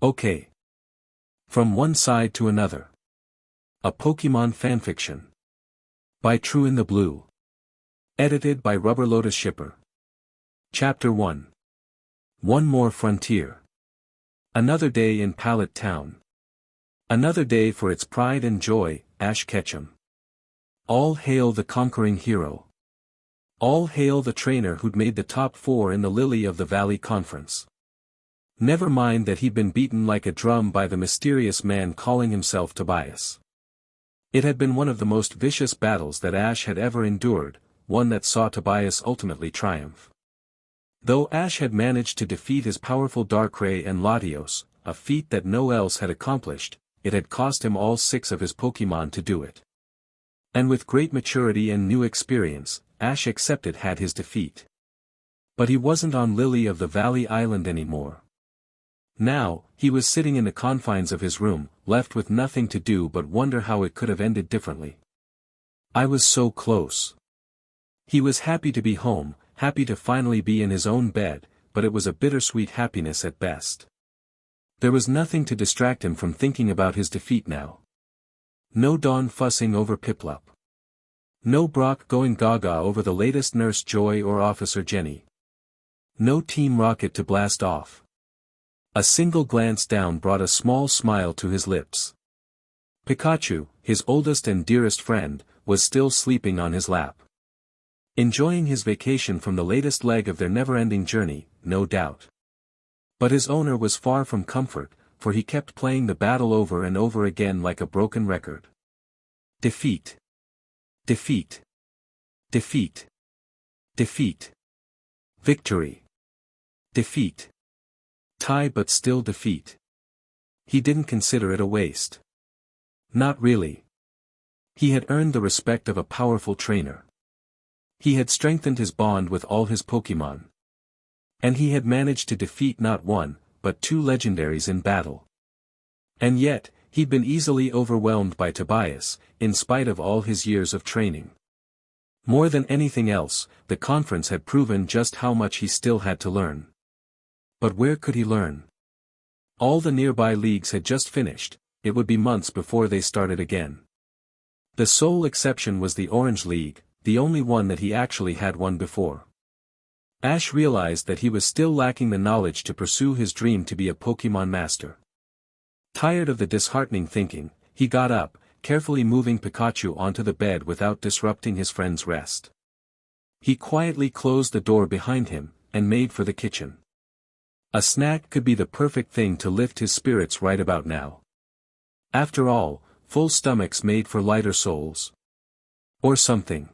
Okay. From one side to another. A Pokemon fanfiction. By True-InTha-Blue. Edited by Rubber Lotus Shipper. Chapter 1. One More Frontier. Another day in Pallet Town. Another day for its pride and joy, Ash Ketchum. All hail the conquering hero. All hail the trainer who'd made the top 4 in the Lily of the Valley Conference. Never mind that he'd been beaten like a drum by the mysterious man calling himself Tobias. It had been one of the most vicious battles that Ash had ever endured, one that saw Tobias ultimately triumph. Though Ash had managed to defeat his powerful Darkrai and Latios, a feat that no one else had accomplished, it had cost him all 6 of his Pokemon to do it. And with great maturity and new experience, Ash accepted his defeat. But he wasn't on Lily of the Valley Island anymore. Now, he was sitting in the confines of his room, left with nothing to do but wonder how it could have ended differently. I was so close. He was happy to be home, happy to finally be in his own bed, but it was a bittersweet happiness at best. There was nothing to distract him from thinking about his defeat now. No Dawn fussing over Piplup. No Brock going gaga over the latest Nurse Joy or Officer Jenny. No Team Rocket to blast off. A single glance down brought a small smile to his lips. Pikachu, his oldest and dearest friend, was still sleeping on his lap. Enjoying his vacation from the latest leg of their never-ending journey, no doubt. But his owner was far from comfort, for he kept playing the battle over and over again like a broken record. Defeat. Defeat. Defeat. Defeat. Victory. Defeat. Tie but still defeat. He didn't consider it a waste. Not really. He had earned the respect of a powerful trainer. He had strengthened his bond with all his Pokemon. And he had managed to defeat not 1, but 2 legendaries in battle. And yet, he'd been easily overwhelmed by Tobias, in spite of all his years of training. More than anything else, the conference had proven just how much he still had to learn. But where could he learn? All the nearby leagues had just finished, it would be months before they started again. The sole exception was the Orange League, the only one that he actually had won before. Ash realized that he was still lacking the knowledge to pursue his dream to be a Pokemon master. Tired of the disheartening thinking, he got up, carefully moving Pikachu onto the bed without disrupting his friend's rest. He quietly closed the door behind him, and made for the kitchen. A snack could be the perfect thing to lift his spirits right about now. After all, full stomachs made for lighter souls. Or something.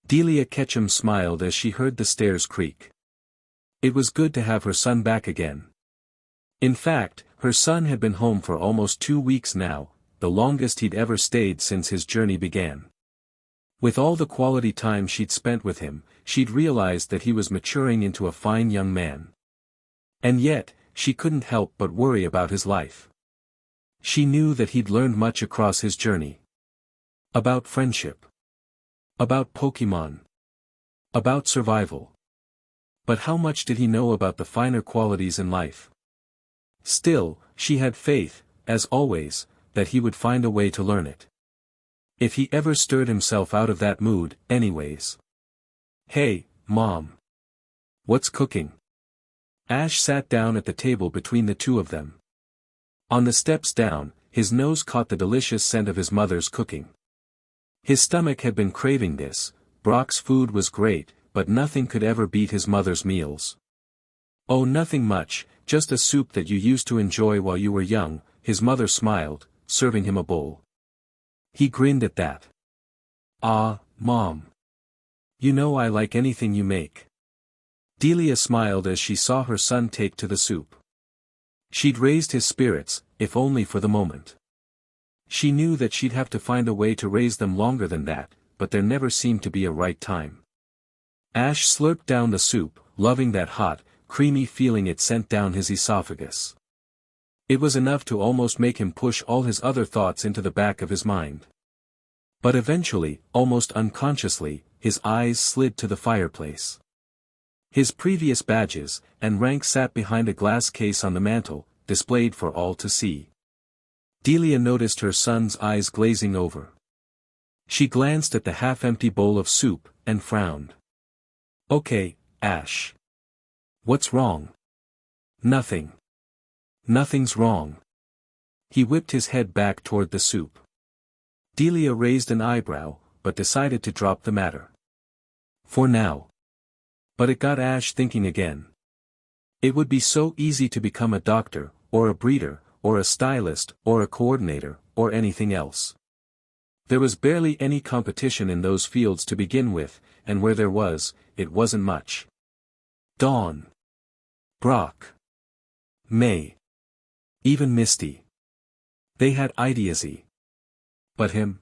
Delia Ketchum smiled as she heard the stairs creak. It was good to have her son back again. In fact, her son had been home for almost 2 weeks now, the longest he'd ever stayed since his journey began. With all the quality time she'd spent with him, she'd realized that he was maturing into a fine young man. And yet, she couldn't help but worry about his life. She knew that he'd learned much across his journey. About friendship. About Pokemon. About survival. But how much did he know about the finer qualities in life? Still, she had faith, as always, that he would find a way to learn it. If he ever stirred himself out of that mood, anyways. Hey, Mom. What's cooking? Ash sat down at the table between the two of them. On the steps down, his nose caught the delicious scent of his mother's cooking. His stomach had been craving this. Brock's food was great, but nothing could ever beat his mother's meals. Oh, nothing much, just a soup that you used to enjoy while you were young, his mother smiled, serving him a bowl. He grinned at that. Ah, Mom. You know I like anything you make. Delia smiled as she saw her son take to the soup. She'd raised his spirits, if only for the moment. She knew that she'd have to find a way to raise them longer than that, but there never seemed to be a right time. Ash slurped down the soup, loving that hot, creamy feeling it sent down his esophagus. It was enough to almost make him push all his other thoughts into the back of his mind. But eventually, almost unconsciously, his eyes slid to the fireplace. His previous badges and rank sat behind a glass case on the mantel, displayed for all to see. Delia noticed her son's eyes glazing over. She glanced at the half-empty bowl of soup, and frowned. "Okay, Ash. What's wrong?" "Nothing. Nothing's wrong." He whipped his head back toward the soup. Delia raised an eyebrow, but decided to drop the matter. For now. But it got Ash thinking again. It would be so easy to become a doctor, or a breeder, or a stylist, or a coordinator, or anything else. There was barely any competition in those fields to begin with, and where there was, it wasn't much. Dawn. Brock. May. Even Misty. They had idiocy. But him?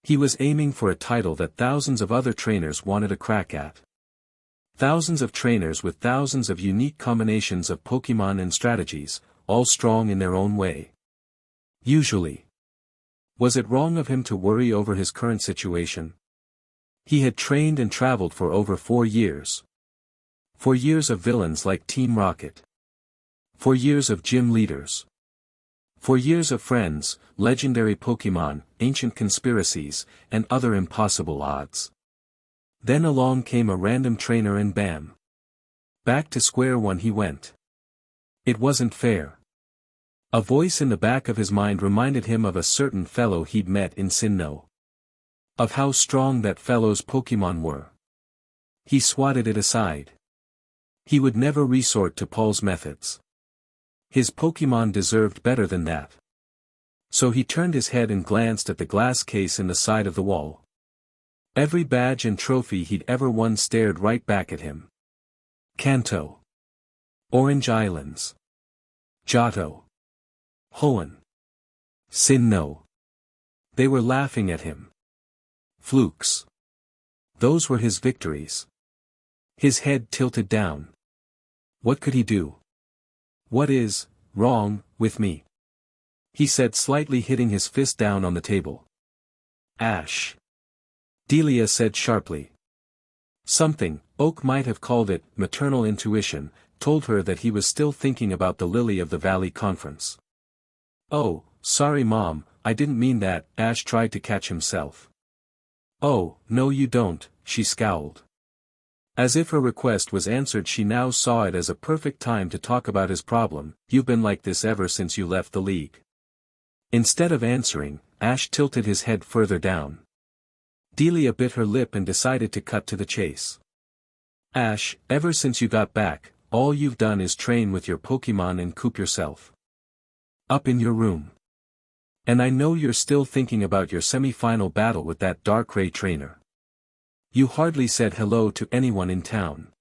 He was aiming for a title that thousands of other trainers wanted a crack at. Thousands of trainers with thousands of unique combinations of Pokémon and strategies, all strong in their own way. Usually. Was it wrong of him to worry over his current situation? He had trained and traveled for over 4 years. 4 years of villains like Team Rocket. 4 years of gym leaders. 4 years of friends, legendary Pokémon, ancient conspiracies, and other impossible odds. Then along came a random trainer and bam. Back to square one he went. It wasn't fair. A voice in the back of his mind reminded him of a certain fellow he'd met in Sinnoh. Of how strong that fellow's Pokémon were. He swatted it aside. He would never resort to Paul's methods. His Pokémon deserved better than that. So he turned his head and glanced at the glass case in the side of the wall. Every badge and trophy he'd ever won stared right back at him. Kanto. Orange Islands. Johto. Hoenn. Sinnoh. They were laughing at him. Flukes. Those were his victories. His head tilted down. What could he do? "What is wrong with me?" he said, slightly hitting his fist down on the table. "Ash," Delia said sharply. Something, Oak might have called it maternal intuition, told her that he was still thinking about the Lily of the Valley conference. "Oh, sorry Mom, I didn't mean that," Ash tried to catch himself. "Oh, no you don't," she scowled. As if her request was answered, she now saw it as a perfect time to talk about his problem. "You've been like this ever since you left the league." Instead of answering, Ash tilted his head further down. Delia bit her lip and decided to cut to the chase. "Ash, ever since you got back, all you've done is train with your Pokémon and coop yourself up in your room. And I know you're still thinking about your semi-final battle with that Darkrai trainer. You hardly said hello to anyone in town.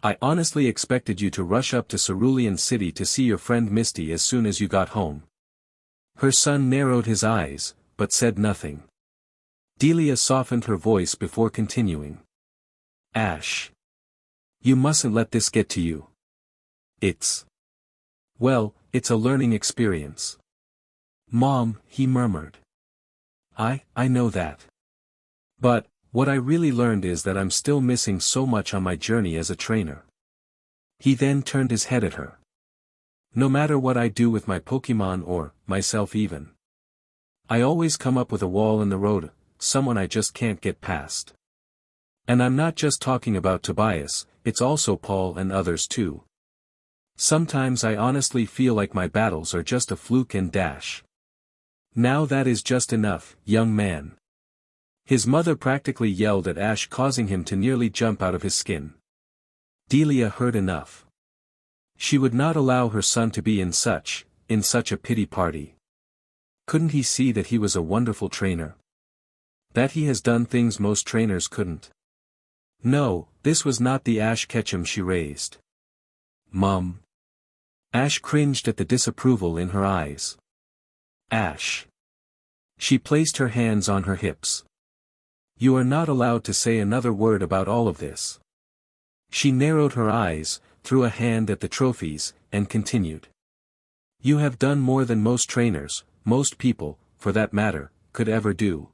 I honestly expected you to rush up to Cerulean City to see your friend Misty as soon as you got home." Her son narrowed his eyes, but said nothing. Delia softened her voice before continuing. "Ash. You mustn't let this get to you. It's a learning experience." "Mom," he murmured. I know that. But, what I really learned is that I'm still missing so much on my journey as a trainer." He then turned his head at her. "No matter what I do with my Pokémon or, myself even. I always come up with a wall in the road, someone I just can't get past. And I'm not just talking about Tobias, it's also Paul and others too. Sometimes I honestly feel like my battles are just a fluke and dash. Now that is just enough, young man." His mother practically yelled at Ash, causing him to nearly jump out of his skin. Delia heard enough. She would not allow her son to be in such a pity party. Couldn't he see that he was a wonderful trainer? That he has done things most trainers couldn't? No, this was not the Ash Ketchum she raised. "Mom." Ash cringed at the disapproval in her eyes. "Ash." She placed her hands on her hips. "You are not allowed to say another word about all of this." She narrowed her eyes, threw a hand at the trophies, and continued. "You have done more than most trainers, most people, for that matter, could ever do.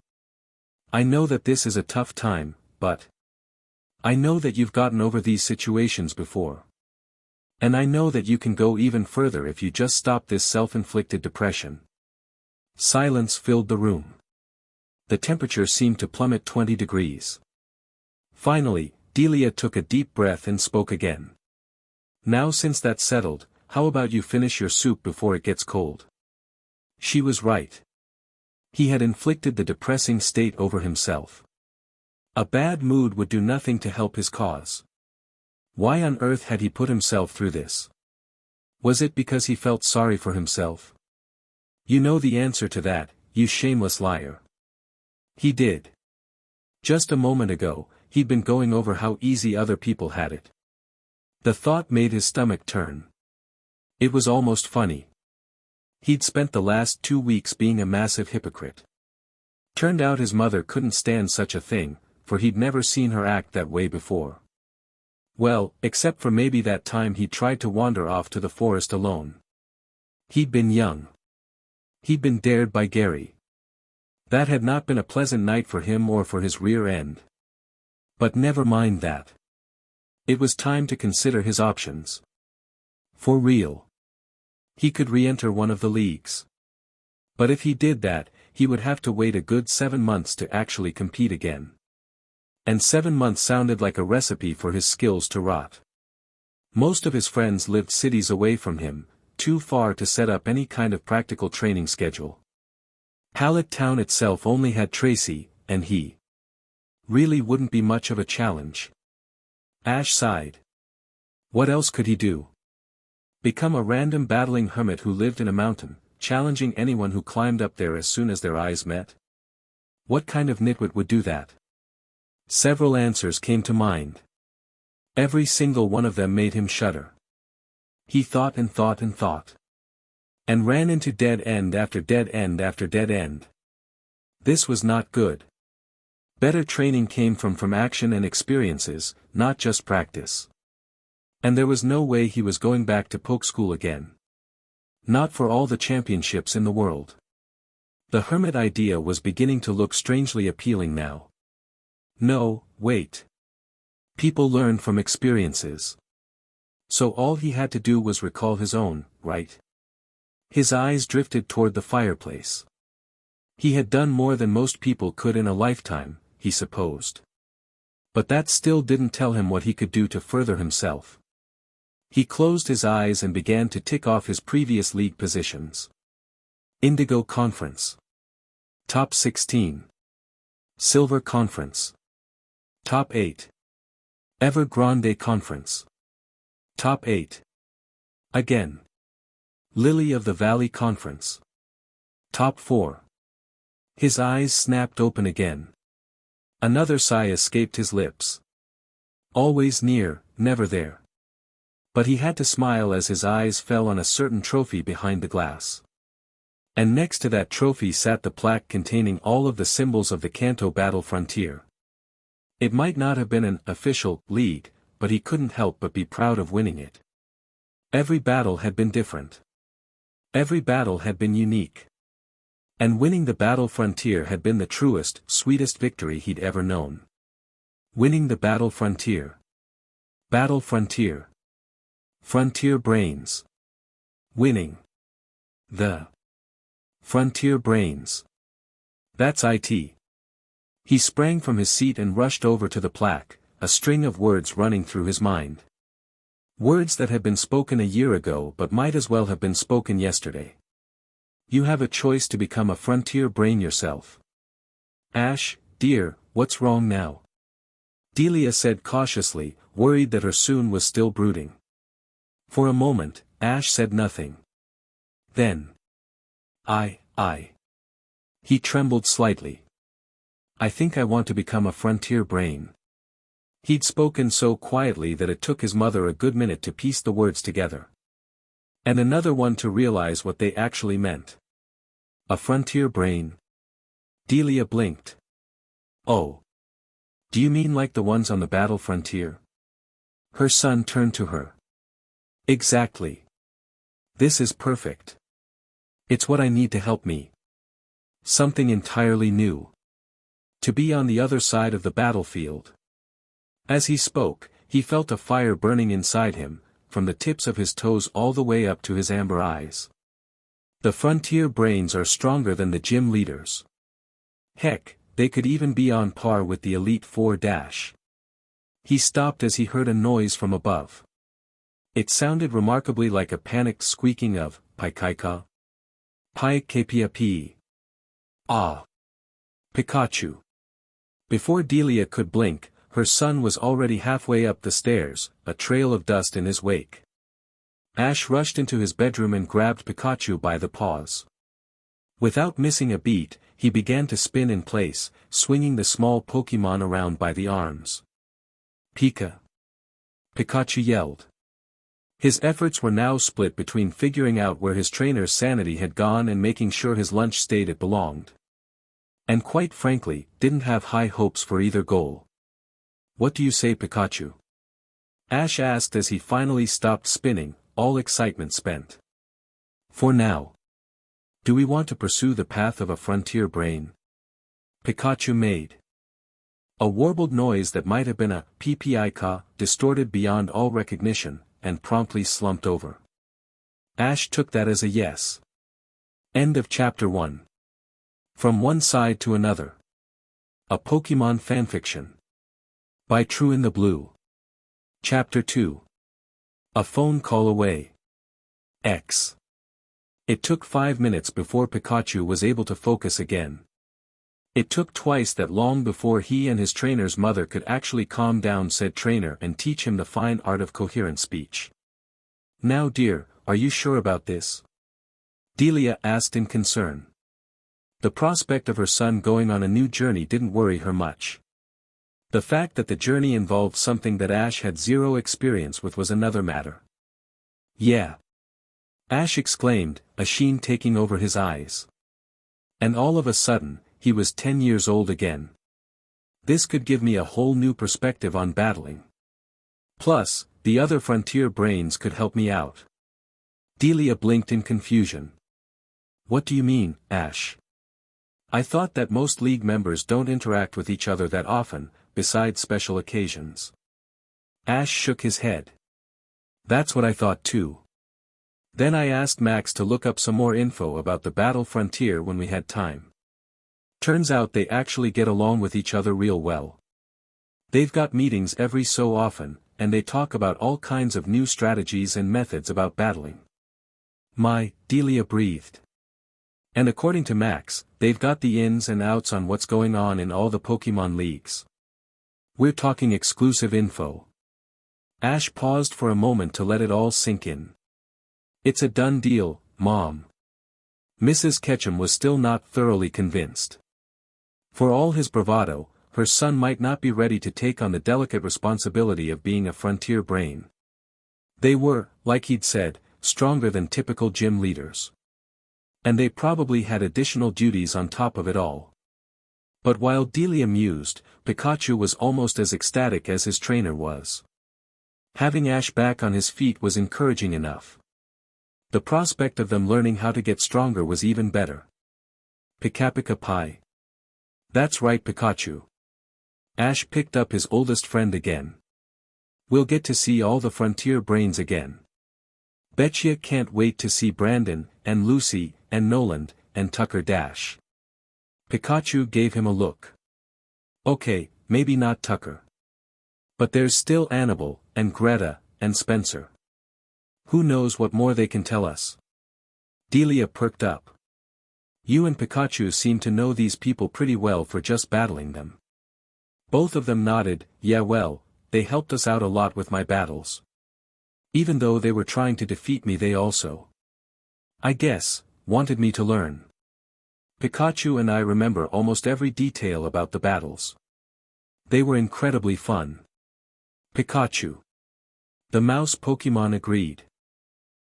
I know that this is a tough time, but I know that you've gotten over these situations before. And I know that you can go even further if you just stop this self-inflicted depression. Silence filled the room. The temperature seemed to plummet 20 degrees. Finally, Delia took a deep breath and spoke again. Now since that's settled, how about you finish your soup before it gets cold? She was right. He had inflicted the depressing state over himself. A bad mood would do nothing to help his cause. Why on earth had he put himself through this? Was it because he felt sorry for himself? You know the answer to that, you shameless liar. He did. Just a moment ago, he'd been going over how easy other people had it. The thought made his stomach turn. It was almost funny. He'd spent the last 2 weeks being a massive hypocrite. Turned out his mother couldn't stand such a thing, for he'd never seen her act that way before. Well, except for maybe that time he tried to wander off to the forest alone. He'd been young. He'd been dared by Gary. That had not been a pleasant night for him or for his rear end. But never mind that. It was time to consider his options. For real. He could re-enter one of the leagues. But if he did that, he would have to wait a good 7 months to actually compete again. And 7 months sounded like a recipe for his skills to rot. Most of his friends lived cities away from him, too far to set up any kind of practical training schedule. Hallett Town itself only had Tracy, and he. Really wouldn't be much of a challenge. Ash sighed. What else could he do? Become a random battling hermit who lived in a mountain, challenging anyone who climbed up there as soon as their eyes met? What kind of nitwit would do that? Several answers came to mind. Every single one of them made him shudder. He thought and thought and thought. And ran into dead end after dead end after dead end. This was not good. Better training came from action and experiences, not just practice. And there was no way he was going back to poke school again. Not for all the championships in the world. The hermit idea was beginning to look strangely appealing now. No, wait. People learn from experiences. So all he had to do was recall his own, right? His eyes drifted toward the fireplace. He had done more than most people could in a lifetime, he supposed. But that still didn't tell him what he could do to further himself. He closed his eyes and began to tick off his previous league positions. Indigo Conference. Top 16. Silver Conference. Top 8. Evergrande Conference. Top 8. Again. Lily of the Valley Conference. Top 4. His eyes snapped open again. Another sigh escaped his lips. Always near, never there. But he had to smile as his eyes fell on a certain trophy behind the glass. And next to that trophy sat the plaque containing all of the symbols of the Kanto Battle Frontier. It might not have been an official league, but he couldn't help but be proud of winning it. Every battle had been different. Every battle had been unique. And winning the Battle Frontier had been the truest, sweetest victory he'd ever known. Winning the Battle Frontier. Battle Frontier. Frontier Brains. Winning. The Frontier Brains. That's it. He sprang from his seat and rushed over to the plaque, a string of words running through his mind. Words that had been spoken a year ago but might as well have been spoken yesterday. You have a choice to become a frontier brain yourself. Ash, dear, what's wrong now? Delia said cautiously, worried that her Soon was still brooding. For a moment, Ash said nothing. Then. I. He trembled slightly. I think I want to become a frontier brain. He'd spoken so quietly that it took his mother a good minute to piece the words together. And another one to realize what they actually meant. A frontier brain? Delia blinked. Oh. Do you mean like the ones on the battle frontier? Her son turned to her. Exactly. This is perfect. It's what I need to help me. Something entirely new. To be on the other side of the battlefield. As he spoke, he felt a fire burning inside him, from the tips of his toes all the way up to his amber eyes. The frontier brains are stronger than the gym leaders. Heck, they could even be on par with the Elite Four. He stopped as he heard a noise from above. It sounded remarkably like a panicked squeaking of, Pikaika. Pikaika. Ah. Pikachu. Before Delia could blink, her son was already halfway up the stairs, a trail of dust in his wake. Ash rushed into his bedroom and grabbed Pikachu by the paws. Without missing a beat, he began to spin in place, swinging the small Pokémon around by the arms. Pika! Pikachu yelled. His efforts were now split between figuring out where his trainer's sanity had gone and making sure his lunch stayed it belonged. And quite frankly, didn't have high hopes for either goal. What do you say, Pikachu? Ash asked as he finally stopped spinning, all excitement spent. For now. Do we want to pursue the path of a frontier brain? Pikachu made a warbled noise that might have been a PPIK, distorted beyond all recognition, and promptly slumped over. Ash took that as a yes. End of Chapter 1. From One Side to Another. A Pokémon Fanfiction. By True-InTha-Blue. Chapter 2. A Phone Call Away. X. It took 5 minutes before Pikachu was able to focus again. It took twice that long before he and his trainer's mother could actually calm down said trainer and teach him the fine art of coherent speech. Now dear, are you sure about this? Delia asked in concern. The prospect of her son going on a new journey didn't worry her much. The fact that the journey involved something that Ash had zero experience with was another matter. Yeah. Ash exclaimed, a sheen taking over his eyes. And all of a sudden, he was 10 years old again. This could give me a whole new perspective on battling. Plus, the other frontier brains could help me out. Delia blinked in confusion. What do you mean, Ash? I thought that most league members don't interact with each other that often, besides special occasions. Ash shook his head. That's what I thought too. Then I asked Max to look up some more info about the battle frontier when we had time. Turns out they actually get along with each other real well. They've got meetings every so often, and they talk about all kinds of new strategies and methods about battling. Delia breathed. And according to Max, they've got the ins and outs on what's going on in all the Pokémon leagues. We're talking exclusive info. Ash paused for a moment to let it all sink in. It's a done deal, Mom. Mrs. Ketchum was still not thoroughly convinced. For all his bravado, her son might not be ready to take on the delicate responsibility of being a frontier brain. They were, like he'd said, stronger than typical gym leaders. And they probably had additional duties on top of it all. But while Delia mused, Pikachu was almost as ecstatic as his trainer was. Having Ash back on his feet was encouraging enough. The prospect of them learning how to get stronger was even better. Pika Pi. That's right, Pikachu. Ash picked up his oldest friend again. We'll get to see all the frontier brains again. Betcha can't wait to see Brandon, and Lucy, and Noland, and Tucker Dash. Pikachu gave him a look. Okay, maybe not Tucker. But there's still Annabelle, and Greta, and Spencer. Who knows what more they can tell us? Delia perked up. You and Pikachu seem to know these people pretty well for just battling them. Both of them nodded. Yeah, well, they helped us out a lot with my battles. Even though they were trying to defeat me, they also, I guess, wanted me to learn. Pikachu and I remember almost every detail about the battles. They were incredibly fun. Pikachu. The mouse Pokémon agreed.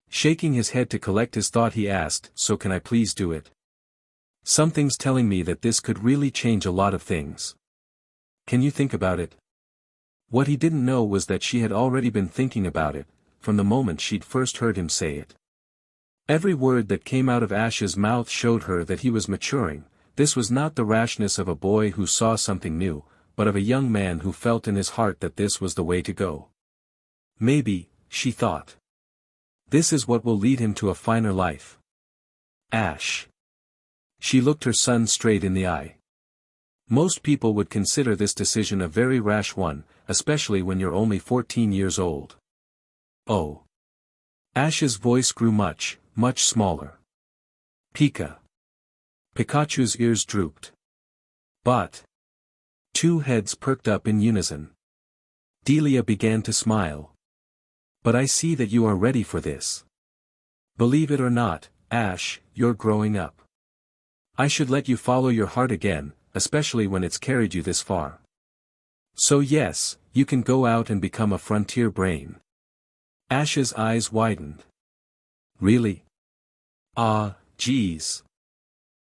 Shaking his head to collect his thought, he asked, so can I please do it? Something's telling me that this could really change a lot of things. Can you think about it? What he didn't know was that she had already been thinking about it, from the moment she'd first heard him say it. Every word that came out of Ash's mouth showed her that he was maturing. This was not the rashness of a boy who saw something new, but of a young man who felt in his heart that this was the way to go. Maybe, she thought. This is what will lead him to a finer life. Ash. She looked her son straight in the eye. Most people would consider this decision a very rash one, especially when you're only 14 years old. Oh. Ash's voice grew much, much smaller. Pika. Pikachu's ears drooped. But. Two heads perked up in unison. Delia began to smile. But I see that you are ready for this. Believe it or not, Ash, you're growing up. I should let you follow your heart again, especially when it's carried you this far. So yes, you can go out and become a frontier brain. Ash's eyes widened. Really? Ah, geez.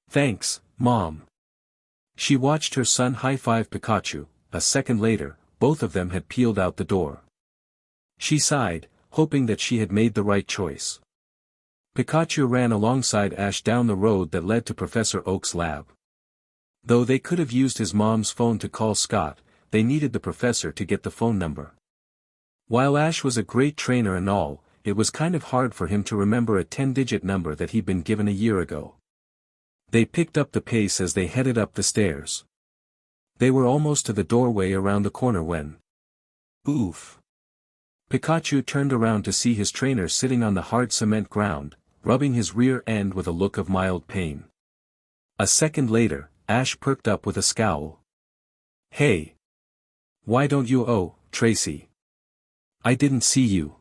Thanks, Mom. She watched her son high-five Pikachu. A second later, both of them had peeled out the door. She sighed, hoping that she had made the right choice. Pikachu ran alongside Ash down the road that led to Professor Oak's lab. Though they could have used his mom's phone to call Scott, they needed the professor to get the phone number. While Ash was a great trainer and all, it was kind of hard for him to remember a 10-digit number that he'd been given a year ago. They picked up the pace as they headed up the stairs. They were almost to the doorway around the corner when... Oof! Pikachu turned around to see his trainer sitting on the hard cement ground, rubbing his rear end with a look of mild pain. A second later, Ash perked up with a scowl. Hey! Why don't you? Oh, Tracy. I didn't see you.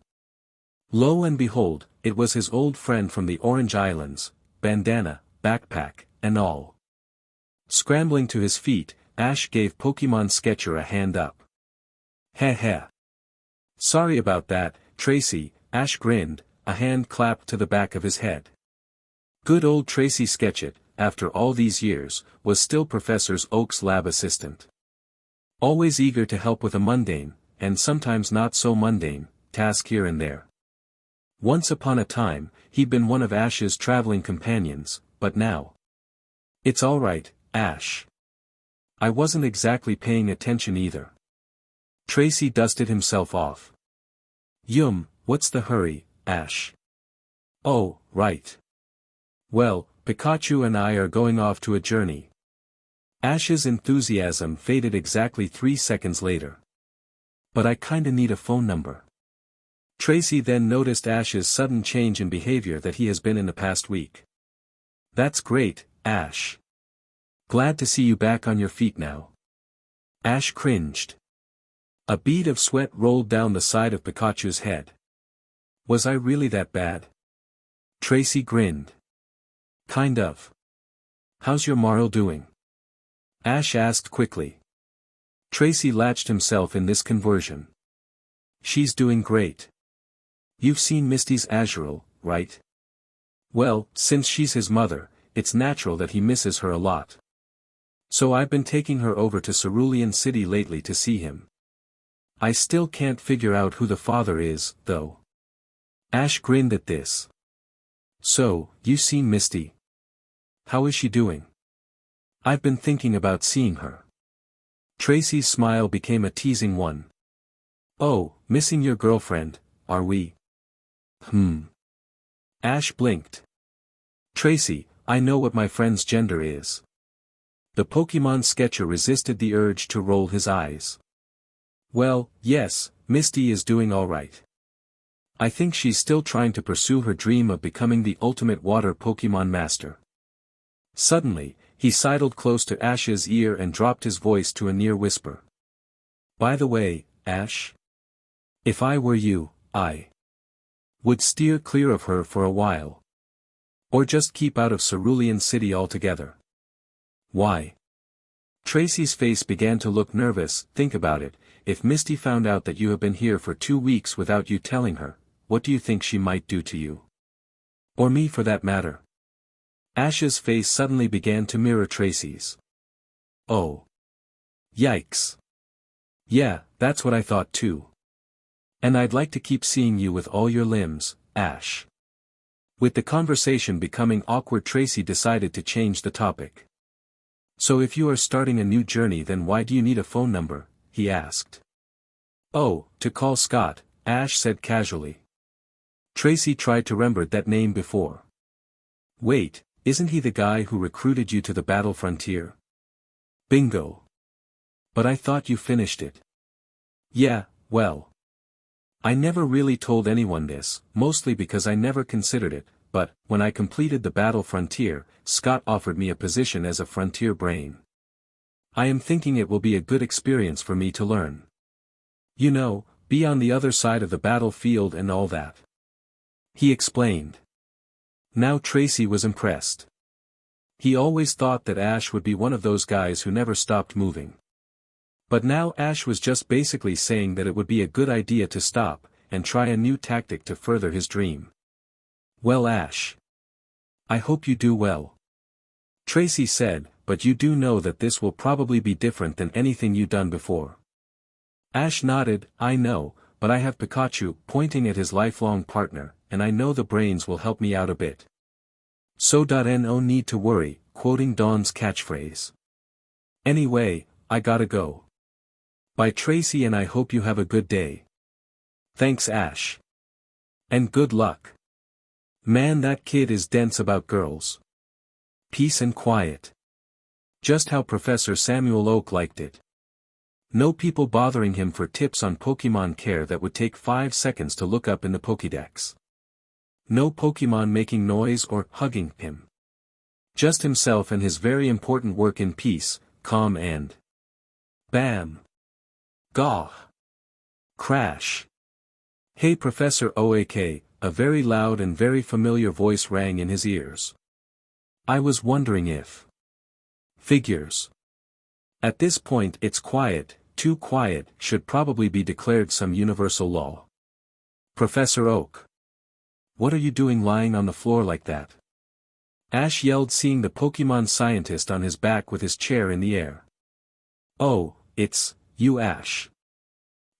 Lo and behold, it was his old friend from the Orange Islands, bandana, backpack, and all. Scrambling to his feet, Ash gave Pokemon Sketcher a hand up. Heh heh. Sorry about that, Tracy, Ash grinned, a hand clapped to the back of his head. Good old Tracy Sketchit, after all these years, was still Professor Oak's lab assistant. Always eager to help with a mundane, and sometimes not so mundane, task here and there. Once upon a time, he'd been one of Ash's traveling companions, but now... It's all right, Ash. I wasn't exactly paying attention either. Tracy dusted himself off. What's the hurry, Ash? Oh, right. Well, Pikachu and I are going off to a journey. Ash's enthusiasm faded exactly 3 seconds later. But I kinda need a phone number. Tracy then noticed Ash's sudden change in behavior that he has been in the past week. That's great, Ash. Glad to see you back on your feet now. Ash cringed. A bead of sweat rolled down the side of Pikachu's head. Was I really that bad? Tracy grinned. Kind of. How's your Marl doing? Ash asked quickly. Tracy latched himself in this conversion. She's doing great. You've seen Misty's Azurill, right? Well, since she's his mother, it's natural that he misses her a lot. So I've been taking her over to Cerulean City lately to see him. I still can't figure out who the father is, though. Ash grinned at this. So, you've seen Misty? How is she doing? I've been thinking about seeing her. Tracy's smile became a teasing one. Oh, missing your girlfriend, are we? Ash blinked. Tracy, I know what my friend's gender is. The Pokemon Sketcher resisted the urge to roll his eyes. Well, yes, Misty is doing all right. I think she's still trying to pursue her dream of becoming the ultimate water Pokemon master. Suddenly, he sidled close to Ash's ear and dropped his voice to a near whisper. By the way, Ash? If I were you, I would steer clear of her for a while. Or just keep out of Cerulean City altogether. Why? Tracy's face began to look nervous. Think about it, if Misty found out that you have been here for 2 weeks without you telling her, what do you think she might do to you? Or me for that matter? Ash's face suddenly began to mirror Tracy's. Oh. Yikes. Yeah, that's what I thought too. And I'd like to keep seeing you with all your limbs, Ash. With the conversation becoming awkward, Tracy decided to change the topic. So if you are starting a new journey, then why do you need a phone number? He asked. Oh, to call Scott, Ash said casually. Tracy tried to remember that name before. Wait, isn't he the guy who recruited you to the battle frontier? Bingo. But I thought you finished it. Yeah, well. I never really told anyone this, mostly because I never considered it, but, when I completed the battle frontier, Scott offered me a position as a frontier brain. I am thinking it will be a good experience for me to learn. You know, be on the other side of the battlefield and all that. He explained. Now Tracy was impressed. He always thought that Ash would be one of those guys who never stopped moving. But now Ash was just basically saying that it would be a good idea to stop, and try a new tactic to further his dream. Well, Ash. I hope you do well. Tracy said, but you do know that this will probably be different than anything you've done before. Ash nodded, I know, but I have Pikachu, pointing at his lifelong partner, and I know the brains will help me out a bit. No need to worry, quoting Dawn's catchphrase. Anyway, I gotta go. Bye Tracy, and I hope you have a good day. Thanks Ash. And good luck. Man, that kid is dense about girls. Peace and quiet. Just how Professor Samuel Oak liked it. No people bothering him for tips on Pokemon care that would take 5 seconds to look up in the Pokédex. No Pokemon making noise or hugging him. Just himself and his very important work in peace, calm and... Bam! Gah! Crash! Hey Professor Oak, a very loud and very familiar voice rang in his ears. I was wondering if... Figures. At this point it's quiet, too quiet, should probably be declared some universal law. Professor Oak. What are you doing lying on the floor like that? Ash yelled, seeing the Pokemon scientist on his back with his chair in the air. Oh, it's you Ash.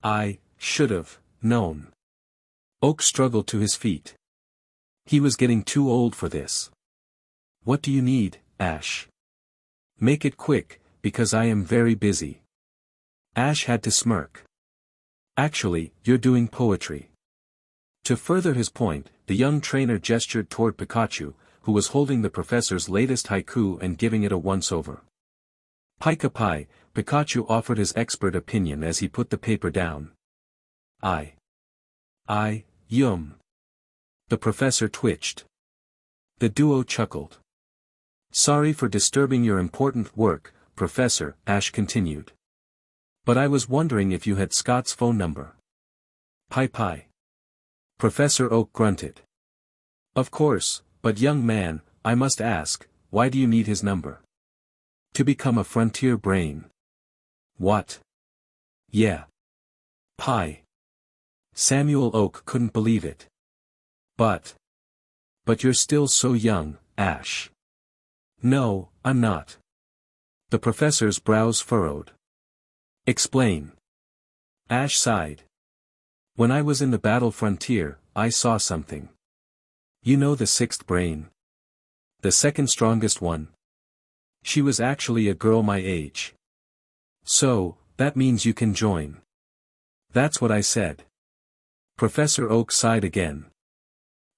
I should've known. Oak struggled to his feet. He was getting too old for this. What do you need, Ash? Make it quick, because I am very busy. Ash had to smirk. Actually, you're doing poetry. To further his point, the young trainer gestured toward Pikachu, who was holding the professor's latest haiku and giving it a once-over. Pika-pai, Pikachu offered his expert opinion as he put the paper down. Yum. The professor twitched. The duo chuckled. Sorry for disturbing your important work, Professor, Ash continued. But I was wondering if you had Scott's phone number. Pai. Professor Oak grunted. Of course, but young man, I must ask, why do you need his number? To become a frontier brain. What? Yeah. Pai. Samuel Oak couldn't believe it. But you're still so young, Ash. No, I'm not. The professor's brows furrowed. Explain. Ash sighed. When I was in the battle frontier, I saw something. You know the sixth brain? The second strongest one? She was actually a girl my age. So, that means you can join. That's what I said. Professor Oak sighed again.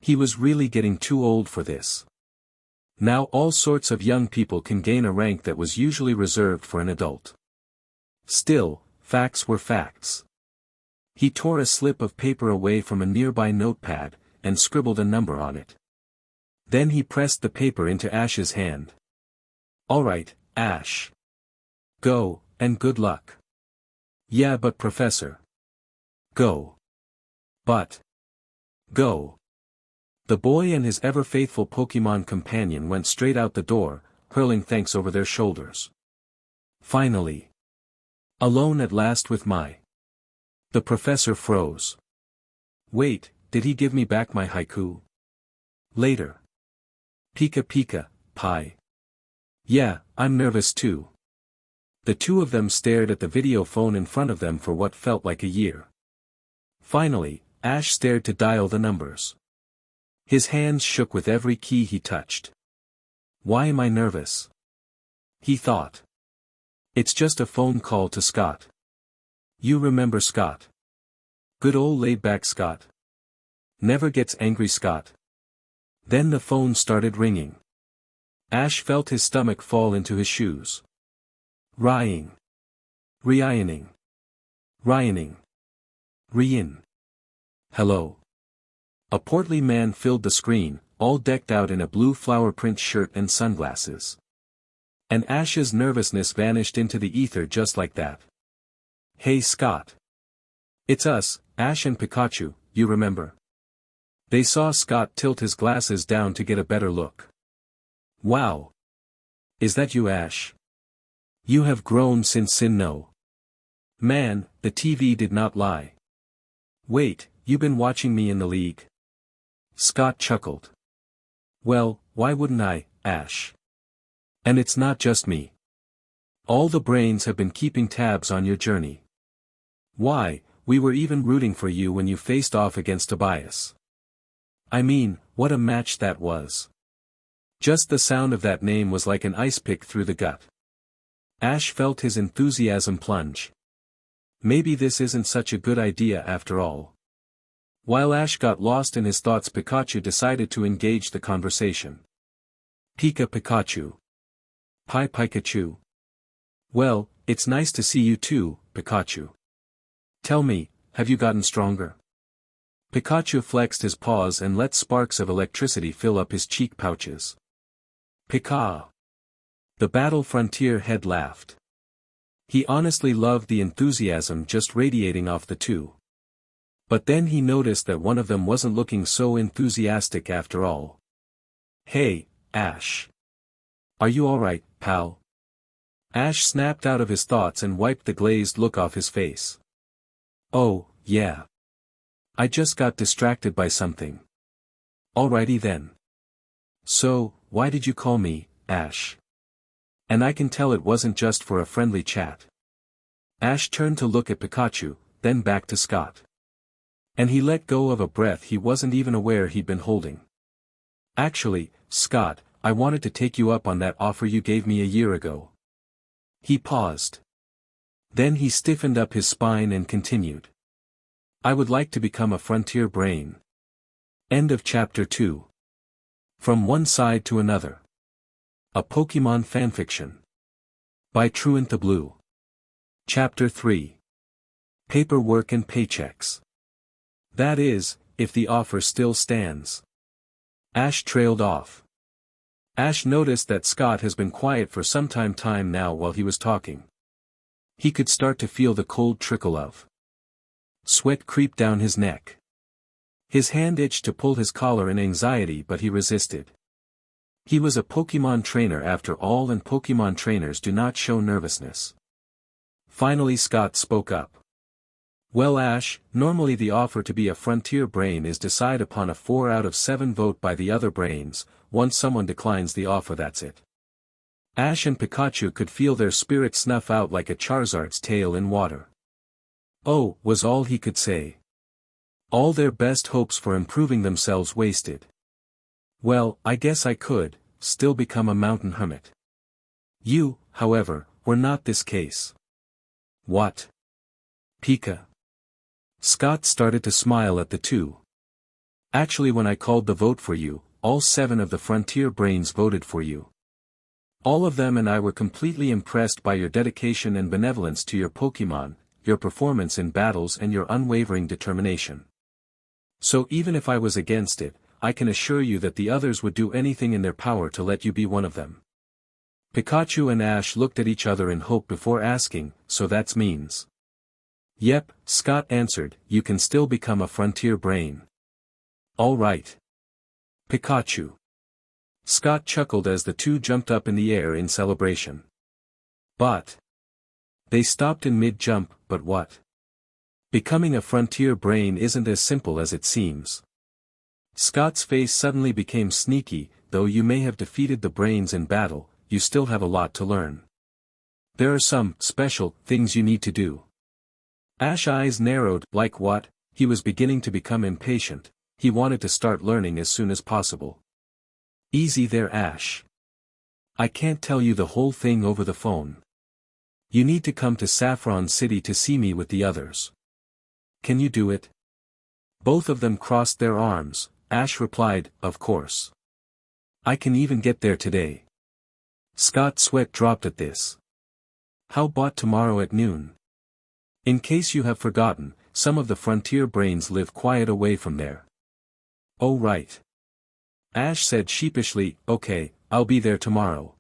He was really getting too old for this. Now all sorts of young people can gain a rank that was usually reserved for an adult. Still, facts were facts. He tore a slip of paper away from a nearby notepad, and scribbled a number on it. Then he pressed the paper into Ash's hand. All right, Ash. Go, and good luck. Yeah, but Professor. Go. But. Go. The boy and his ever-faithful Pokemon companion went straight out the door, hurling thanks over their shoulders. Finally. Alone at last with my... The professor froze. Wait, did he give me back my haiku? Later. Pika, Pai. Yeah, I'm nervous too. The two of them stared at the video phone in front of them for what felt like a year. Finally, Ash stared to dial the numbers. His hands shook with every key he touched. Why am I nervous? He thought. It's just a phone call to Scott. You remember Scott? Good old laid-back Scott. Never gets angry, Scott. Then the phone started ringing. Ash felt his stomach fall into his shoes. Ryin. Ryining. Ryining. Ryin. Hello. A portly man filled the screen, all decked out in a blue flower print shirt and sunglasses. And Ash's nervousness vanished into the ether just like that. Hey Scott. It's us, Ash and Pikachu, you remember? They saw Scott tilt his glasses down to get a better look. Wow. Is that you, Ash? You have grown since Sinnoh. Man, the TV did not lie. Wait, you been watching me in the league? Scott chuckled. Well, why wouldn't I, Ash? And it's not just me. All the brains have been keeping tabs on your journey. Why, we were even rooting for you when you faced off against Tobias. I mean, what a match that was. Just the sound of that name was like an ice pick through the gut. Ash felt his enthusiasm plunge. Maybe this isn't such a good idea after all. While Ash got lost in his thoughts, Pikachu decided to engage the conversation. Pika Pikachu. Hi Pikachu. Well, it's nice to see you too, Pikachu. Tell me, have you gotten stronger? Pikachu flexed his paws and let sparks of electricity fill up his cheek pouches. Pika. The Battle Frontier head laughed. He honestly loved the enthusiasm just radiating off the two. But then he noticed that one of them wasn't looking so enthusiastic after all. Hey, Ash. Are you alright, pal? Ash snapped out of his thoughts and wiped the glazed look off his face. Oh, yeah. I just got distracted by something. Alrighty then. So, why did you call me, Ash? And I can tell it wasn't just for a friendly chat. Ash turned to look at Pikachu, then back to Scott. And he let go of a breath he wasn't even aware he'd been holding. Actually, Scott, I wanted to take you up on that offer you gave me a year ago. He paused. Then he stiffened up his spine and continued. I would like to become a frontier brain. End of chapter 2. From One Side to Another. A Pokemon fanfiction. By True-InTha-Blue. Chapter 3. Paperwork and paychecks. That is, if the offer still stands. Ash trailed off. Ash noticed that Scott has been quiet for some time now while he was talking. He could start to feel the cold trickle of sweat creep down his neck. His hand itched to pull his collar in anxiety, but he resisted. He was a Pokemon trainer after all, and Pokemon trainers do not show nervousness. Finally Scott spoke up. Well Ash, normally the offer to be a frontier brain is decided upon a 4 out of 7 vote by the other brains. Once someone declines the offer, that's it. Ash and Pikachu could feel their spirits snuff out like a Charizard's tail in water. Oh, was all he could say. All their best hopes for improving themselves wasted. Well, I guess I could, still become a mountain hermit. You, however, were not this case. What? Pika. Scott started to smile at the two. Actually, when I called the vote for you, all 7 of the frontier brains voted for you. All of them, and I were completely impressed by your dedication and benevolence to your Pokemon, your performance in battles, and your unwavering determination. So even if I was against it, I can assure you that the others would do anything in their power to let you be one of them. Pikachu and Ash looked at each other in hope before asking, so that's means. Yep, Scott answered, you can still become a frontier brain. All right. Pikachu. Scott chuckled as the two jumped up in the air in celebration. But they stopped in mid-jump. But what? Becoming a frontier brain isn't as simple as it seems. Scott's face suddenly became sneaky. Though you may have defeated the brains in battle, you still have a lot to learn. There are some special things you need to do. Ash's eyes narrowed. Like what? He was beginning to become impatient. He wanted to start learning as soon as possible. Easy there, Ash. I can't tell you the whole thing over the phone. You need to come to Saffron City to see me with the others. Can you do it? Both of them crossed their arms. Ash replied, "Of course. I can even get there today." Scott's sweat dropped at this. "How about tomorrow at noon? In case you have forgotten, some of the frontier brains live quiet away from there." "Oh right." Ash said sheepishly, "Okay, I'll be there tomorrow."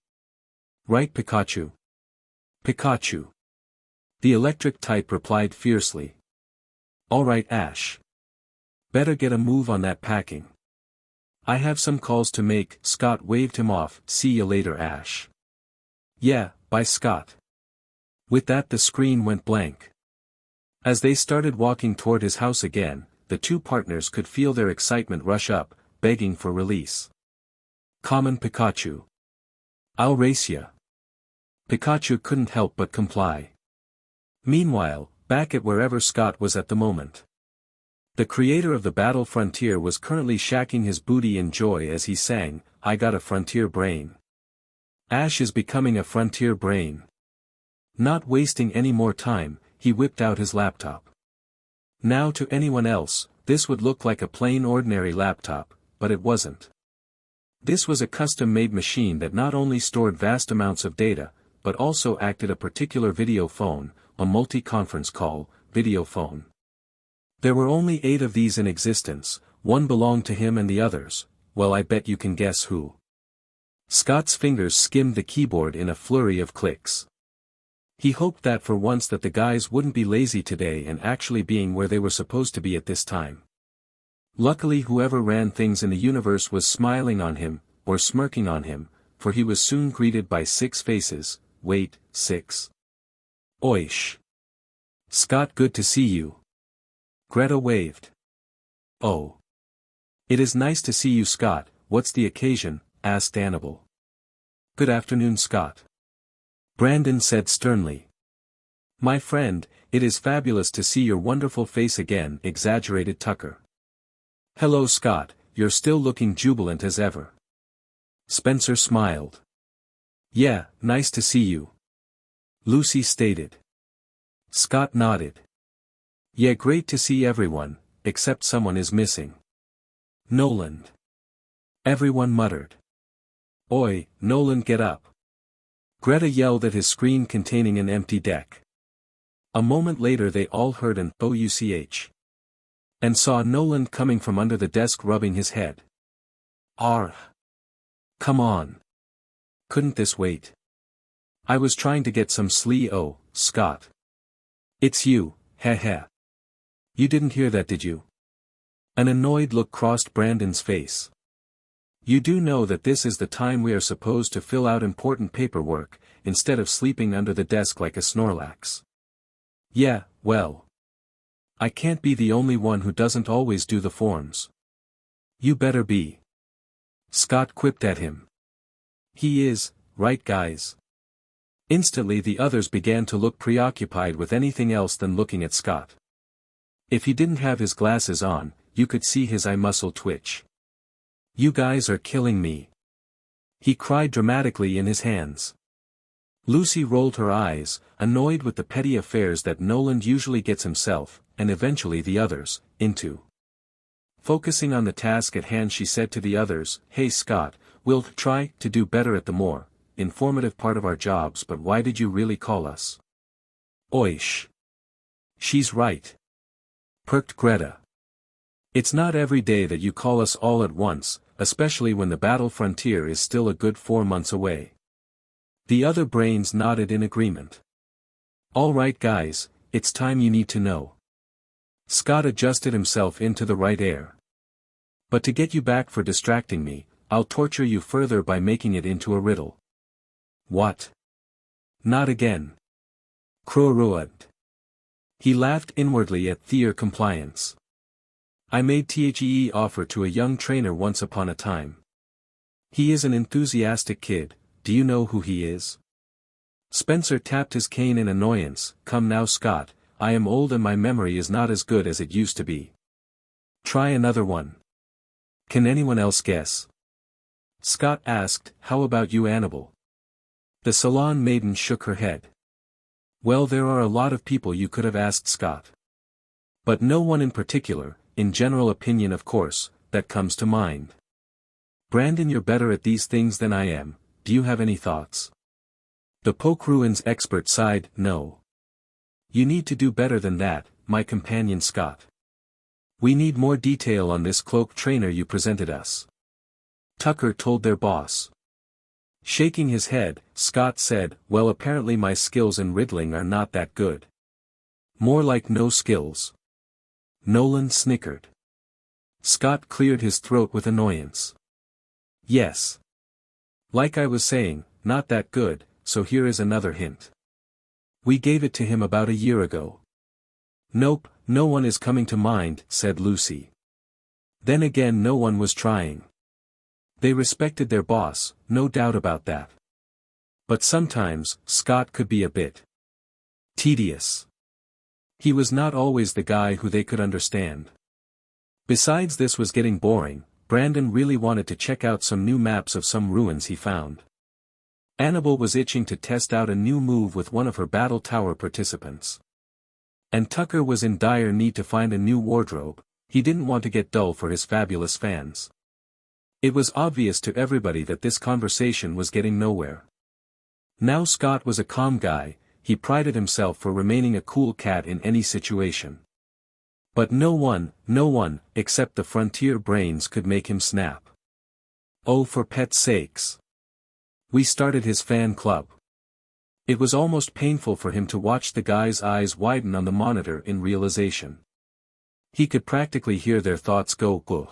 "Right, Pikachu?" "Pikachu." The electric type replied fiercely. "All right, Ash. Better get a move on that packing. I have some calls to make." Scott waved him off. "See you later, Ash." "Yeah, bye, Scott." With that the screen went blank. As they started walking toward his house again, the two partners could feel their excitement rush up, begging for release. "Come on, Pikachu. I'll race ya." Pikachu couldn't help but comply. Meanwhile, back at wherever Scott was at the moment, the creator of the Battle Frontier was currently shacking his booty in joy as he sang, "I got a frontier brain. Ash is becoming a frontier brain." Not wasting any more time, he whipped out his laptop. Now to anyone else, this would look like a plain ordinary laptop, but it wasn't. This was a custom-made machine that not only stored vast amounts of data, but also acted a particular video phone, a multi-conference call, video phone. There were only 8 of these in existence, one belonged to him and the others, well, I bet you can guess who. Scott's fingers skimmed the keyboard in a flurry of clicks. He hoped that for once that the guys wouldn't be lazy today and actually being where they were supposed to be at this time. Luckily whoever ran things in the universe was smiling on him, or smirking on him, for he was soon greeted by 6 faces. "Wait, 6. Oish. Scott, good to see you." Greta waved. "Oh. It is nice to see you, Scott. What's the occasion?" asked Annabelle. "Good afternoon, Scott." Brandon said sternly. "My friend, it is fabulous to see your wonderful face again," exaggerated Tucker. "Hello, Scott, you're still looking jubilant as ever." Spencer smiled. "Yeah, nice to see you," Lucy stated. Scott nodded. "Yeah, great to see everyone, except someone is missing. Nolan." Everyone muttered. "Oi, Nolan, get up." Greta yelled at his screen containing an empty deck. A moment later they all heard an "ouch" and saw Nolan coming from under the desk rubbing his head. "Argh. Come on. Couldn't this wait? I was trying to get some sleep." "Oh, Scott. It's you, heh heh. You didn't hear that, did you?" An annoyed look crossed Brandon's face. "You do know that this is the time we are supposed to fill out important paperwork, instead of sleeping under the desk like a Snorlax." "Yeah, well. I can't be the only one who doesn't always do the forms." "You better be." Scott quipped at him. "He is, right guys?" Instantly the others began to look preoccupied with anything else than looking at Scott. If he didn't have his glasses on, you could see his eye muscle twitch. "You guys are killing me," he cried dramatically in his hands. Lucy rolled her eyes, annoyed with the petty affairs that Nolan usually gets himself, and eventually the others, into. Focusing on the task at hand she said to the others, "Hey Scott, we'll try to do better at the more informative part of our jobs, but why did you really call us?" "Oish. She's right," perked Greta. "It's not every day that you call us all at once, especially when the Battle Frontier is still a good 4 months away." The other brains nodded in agreement. "All right guys, it's time you need to know." Scott adjusted himself into the right air. "But to get you back for distracting me, I'll torture you further by making it into a riddle." "What? Not again." Crow-rued. He laughed inwardly at their compliance. "I made the offer to a young trainer once upon a time. He is an enthusiastic kid. Do you know who he is?" Spencer tapped his cane in annoyance. "Come now, Scott, I am old and my memory is not as good as it used to be. Try another one." "Can anyone else guess?" Scott asked. "How about you, Annabelle?" The salon maiden shook her head. "Well, there are a lot of people you could have asked, Scott. But no one in particular, in general opinion of course, that comes to mind. Brandon, you're better at these things than I am, do you have any thoughts? The Poke Ruins expert sighed, no. You need to do better than that, my companion Scott. We need more detail on this cloak trainer you presented us. Tucker told their boss. Shaking his head, Scott said, well, apparently my skills in riddling are not that good. More like no skills. Nolan snickered. Scott cleared his throat with annoyance. Yes. Like I was saying, not that good, so here is another hint. We gave it to him about a year ago. Nope, no one is coming to mind, said Lucy. Then again, no one was trying. They respected their boss, no doubt about that. But sometimes, Scott could be a bit tedious. He was not always the guy who they could understand. Besides, this was getting boring. Brandon really wanted to check out some new maps of some ruins he found. Annabelle was itching to test out a new move with one of her battle tower participants. And Tucker was in dire need to find a new wardrobe. He didn't want to get dull for his fabulous fans. It was obvious to everybody that this conversation was getting nowhere. Now Scott was a calm guy, he prided himself for remaining a cool cat in any situation. But no one, except the frontier brains could make him snap. Oh, for pet's sakes. We started his fan club. It was almost painful for him to watch the guy's eyes widen on the monitor in realization. He could practically hear their thoughts go, ugh.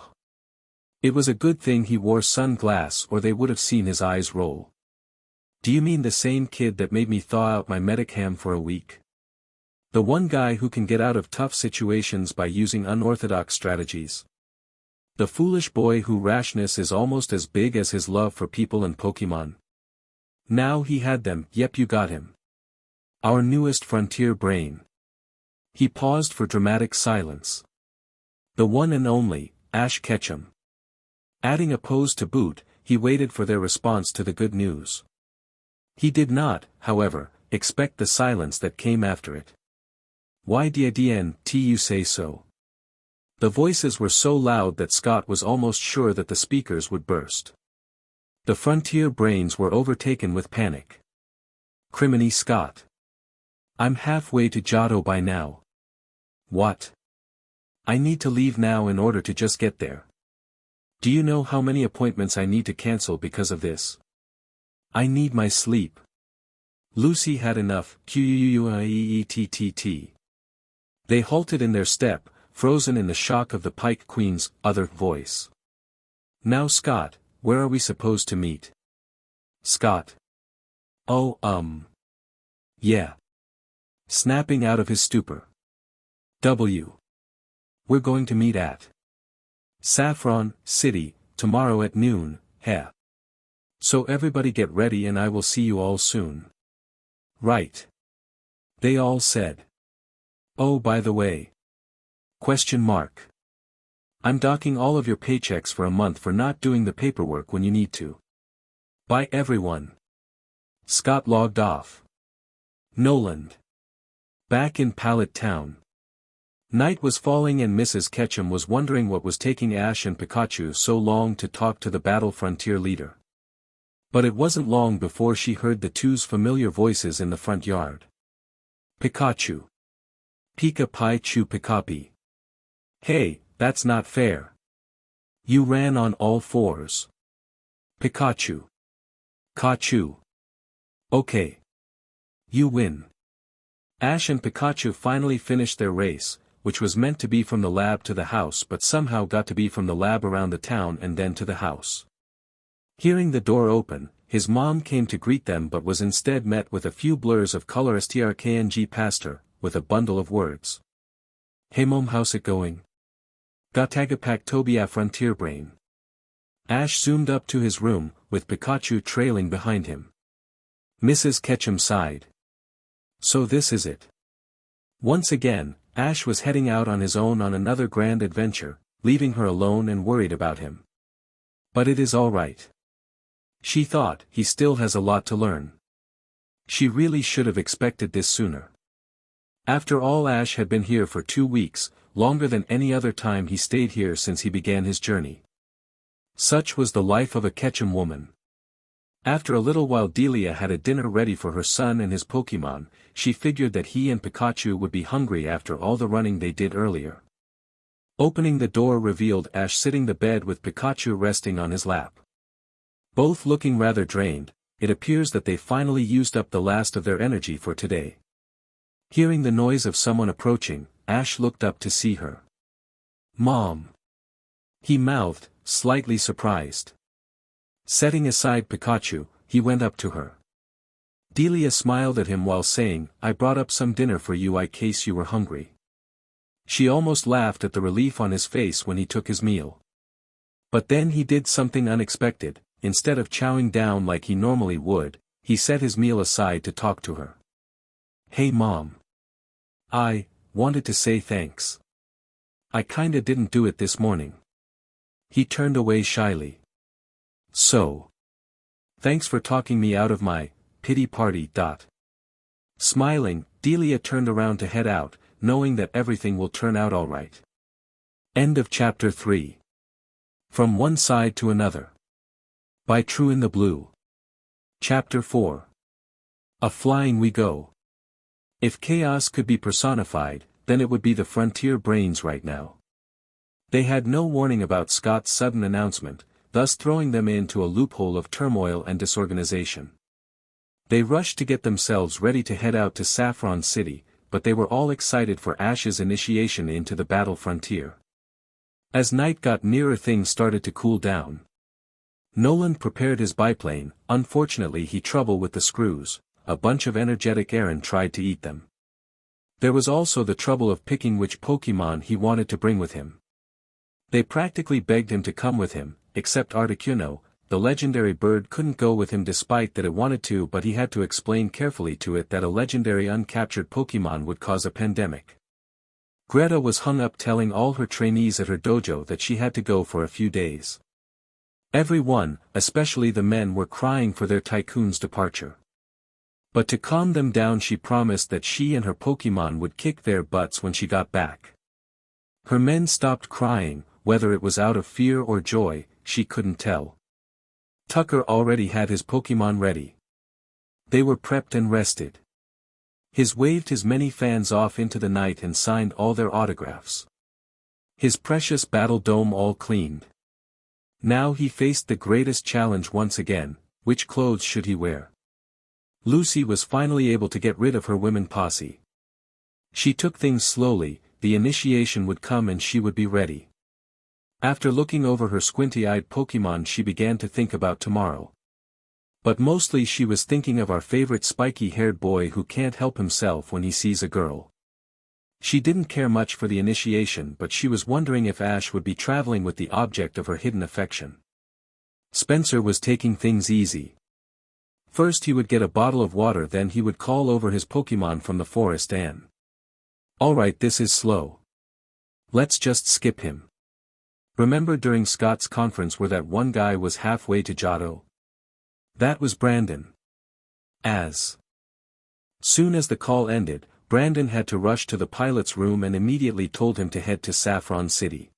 It was a good thing he wore sunglasses or they would have seen his eyes roll. Do you mean the same kid that made me thaw out my Medicam for a week? The one guy who can get out of tough situations by using unorthodox strategies. The foolish boy whose rashness is almost as big as his love for people and Pokemon. Now he had them, yep, you got him. Our newest frontier brain. He paused for dramatic silence. The one and only, Ash Ketchum. Adding a pose to boot, he waited for their response to the good news. He did not, however, expect the silence that came after it. Why didn't you say so? The voices were so loud that Scott was almost sure that the speakers would burst. The frontier brains were overtaken with panic. Criminy Scott. I'm halfway to Johto by now. What? I need to leave now in order to just get there. Do you know how many appointments I need to cancel because of this? I need my sleep. Lucy had enough, QUUIETTT. They halted in their step, frozen in the shock of the Pike Queen's other voice. Now Scott, where are we supposed to meet? Scott. Oh, yeah. Snapping out of his stupor. We're going to meet at Saffron City, tomorrow at noon, heh. So everybody get ready and I will see you all soon. Right. They all said. Oh, by the way. Question mark. I'm docking all of your paychecks for a month for not doing the paperwork when you need to. Bye everyone. Scott logged off. Noland. Back in Pallet Town. Night was falling and Mrs. Ketchum was wondering what was taking Ash and Pikachu so long to talk to the Battle Frontier leader. But it wasn't long before she heard the two's familiar voices in the front yard. Pikachu. Pika Pi Chu Pikapi. Hey, that's not fair. You ran on all fours. Pikachu. Kachu. Okay. You win. Ash and Pikachu finally finished their race, which was meant to be from the lab to the house but somehow got to be from the lab around the town and then to the house. Hearing the door open, his mom came to greet them but was instead met with a few blurs of color strkng past her, with a bundle of words. Hey mom, how's it going? Gatagapak Tobia Frontier Brain. Ash zoomed up to his room, with Pikachu trailing behind him. Mrs. Ketchum sighed. So this is it. Once again, Ash was heading out on his own on another grand adventure, leaving her alone and worried about him. But it is all right. She thought, he still has a lot to learn. She really should have expected this sooner. After all, Ash had been here for 2 weeks, longer than any other time he stayed here since he began his journey. Such was the life of a Ketchum woman. After a little while Delia had a dinner ready for her son and his Pokemon, she figured that he and Pikachu would be hungry after all the running they did earlier. Opening the door revealed Ash sitting the bed with Pikachu resting on his lap. Both looking rather drained, it appears that they finally used up the last of their energy for today. Hearing the noise of someone approaching, Ash looked up to see her. "Mom!" he mouthed, slightly surprised. Setting aside Pikachu, he went up to her. Delia smiled at him while saying, "I brought up some dinner for you in case you were hungry." She almost laughed at the relief on his face when he took his meal. But then he did something unexpected. Instead of chowing down like he normally would, he set his meal aside to talk to her. "Hey Mom. I wanted to say thanks. I kinda didn't do it this morning." He turned away shyly. "So. Thanks for talking me out of my pity party. Smiling, Delia turned around to head out, knowing that everything will turn out alright. End of Chapter 3. From One Side to Another. By True-in-the-Blue. Chapter 4. A Flying We Go. If chaos could be personified, then it would be the Frontier Brains right now. They had no warning about Scott's sudden announcement, thus throwing them into a loophole of turmoil and disorganization. They rushed to get themselves ready to head out to Saffron City, but they were all excited for Ash's initiation into the battle frontier. As night got nearer, things started to cool down. Nolan prepared his biplane. Unfortunately he trouble with the screws. A bunch of energetic Aaron tried to eat them. There was also the trouble of picking which Pokemon he wanted to bring with him. They practically begged him to come with him, except Articuno. The legendary bird couldn't go with him despite that it wanted to, but he had to explain carefully to it that a legendary uncaptured Pokemon would cause a pandemic. Greta was hung up telling all her trainees at her dojo that she had to go for a few days. Everyone, especially the men, were crying for their tycoon's departure. But to calm them down she promised that she and her Pokemon would kick their butts when she got back. Her men stopped crying, whether it was out of fear or joy, she couldn't tell. Tucker already had his Pokemon ready. They were prepped and rested. His waved his many fans off into the night and signed all their autographs. His precious battle dome all cleaned. Now he faced the greatest challenge once again: which clothes should he wear? Lucy was finally able to get rid of her women posse. She took things slowly, the initiation would come and she would be ready. After looking over her squinty-eyed Pokemon she began to think about tomorrow. But mostly she was thinking of our favorite spiky-haired boy who can't help himself when he sees a girl. She didn't care much for the initiation, but she was wondering if Ash would be traveling with the object of her hidden affection. Spencer was taking things easy. First he would get a bottle of water, then he would call over his Pokemon from the forest and... Alright, this is slow. Let's just skip him. Remember during Scott's conference where that one guy was halfway to Johto? That was Brandon. As soon as the call ended, Brandon had to rush to the pilot's room and immediately told him to head to Saffron City.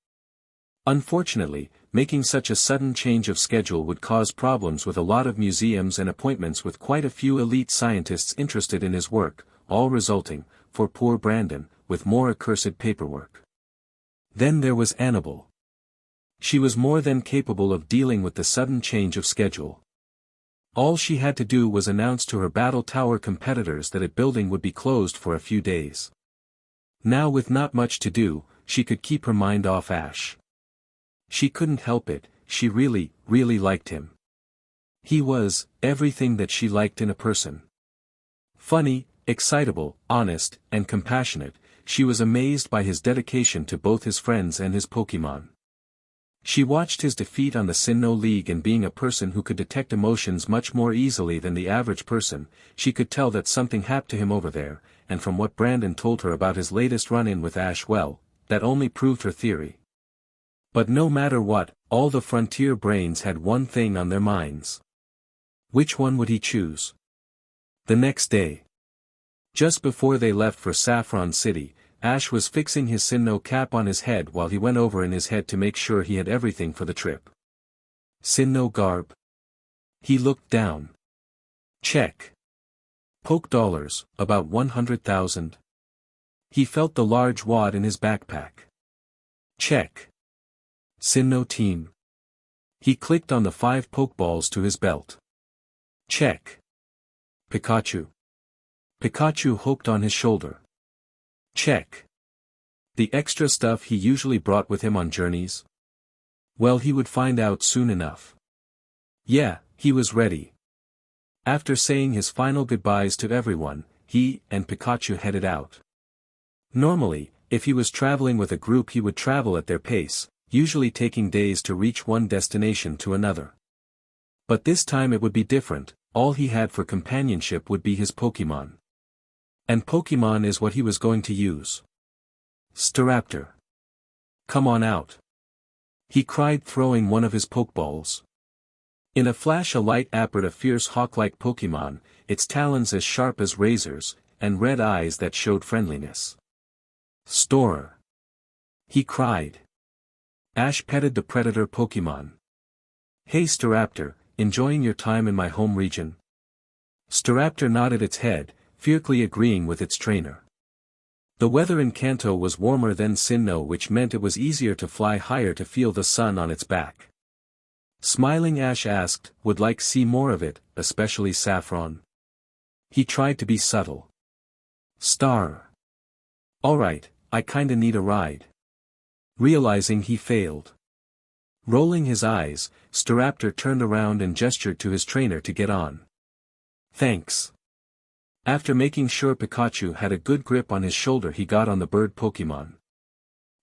Unfortunately, making such a sudden change of schedule would cause problems with a lot of museums and appointments with quite a few elite scientists interested in his work, all resulting, for poor Brandon, with more accursed paperwork. Then there was Annabelle. She was more than capable of dealing with the sudden change of schedule. All she had to do was announce to her Battle Tower competitors that a building would be closed for a few days. Now, with not much to do, she could keep her mind off Ash. She couldn't help it, she really, really liked him. He was everything that she liked in a person. Funny, excitable, honest, and compassionate. She was amazed by his dedication to both his friends and his Pokemon. She watched his defeat on the Sinnoh League, and being a person who could detect emotions much more easily than the average person, she could tell that something happened to him over there, and from what Brandon told her about his latest run-in with Ash, well, that only proved her theory. But no matter what, all the Frontier Brains had one thing on their minds. Which one would he choose? The next day, just before they left for Saffron City, Ash was fixing his Sinnoh cap on his head while he went over in his head to make sure he had everything for the trip. Sinnoh garb. He looked down. Check. Poke dollars, about 100,000. He felt the large wad in his backpack. Check. Sinnoh team. He clicked on the 5 pokeballs to his belt. Check. Pikachu. Pikachu hooked on his shoulder. Check. The extra stuff he usually brought with him on journeys? Well, he would find out soon enough. Yeah, he was ready. After saying his final goodbyes to everyone, he and Pikachu headed out. Normally, if he was traveling with a group, he would travel at their pace, usually taking days to reach one destination to another. But this time it would be different. All he had for companionship would be his Pokémon. And Pokémon is what he was going to use. Staraptor. Come on out. He cried, throwing one of his Pokeballs. In a flash a light appeared, a fierce hawk-like Pokémon, its talons as sharp as razors, and red eyes that showed friendliness. Storer. He cried. Ash petted the predator Pokémon. Hey Staraptor, enjoying your time in my home region? Staraptor nodded its head, fiercely agreeing with its trainer. The weather in Kanto was warmer than Sinnoh, which meant it was easier to fly higher to feel the sun on its back. Smiling, Ash asked, would like see more of it, especially Saffron? He tried to be subtle. Star. Alright, I kinda need a ride. Realizing he failed. Rolling his eyes, Staraptor turned around and gestured to his trainer to get on. Thanks. After making sure Pikachu had a good grip on his shoulder, he got on the bird Pokémon.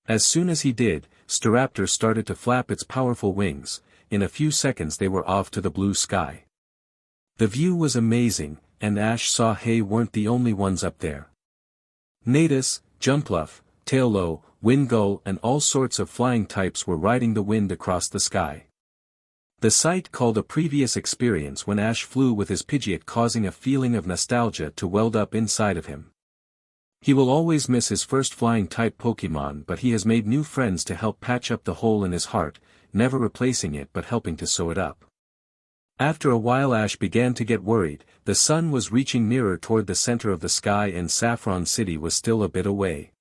As soon as he did, Staraptor started to flap its powerful wings. In a few seconds they were off to the blue sky. The view was amazing, and Ash saw they weren't the only ones up there. Natus, Jumpluff, Taillow, Windgull and all sorts of flying types were riding the wind across the sky. The sight called a previous experience when Ash flew with his Pidgeot, causing a feeling of nostalgia to weld up inside of him. He will always miss his first flying-type Pokémon, but he has made new friends to help patch up the hole in his heart, never replacing it but helping to sew it up. After a while Ash began to get worried. The sun was reaching nearer toward the center of the sky and Saffron City was still a bit away.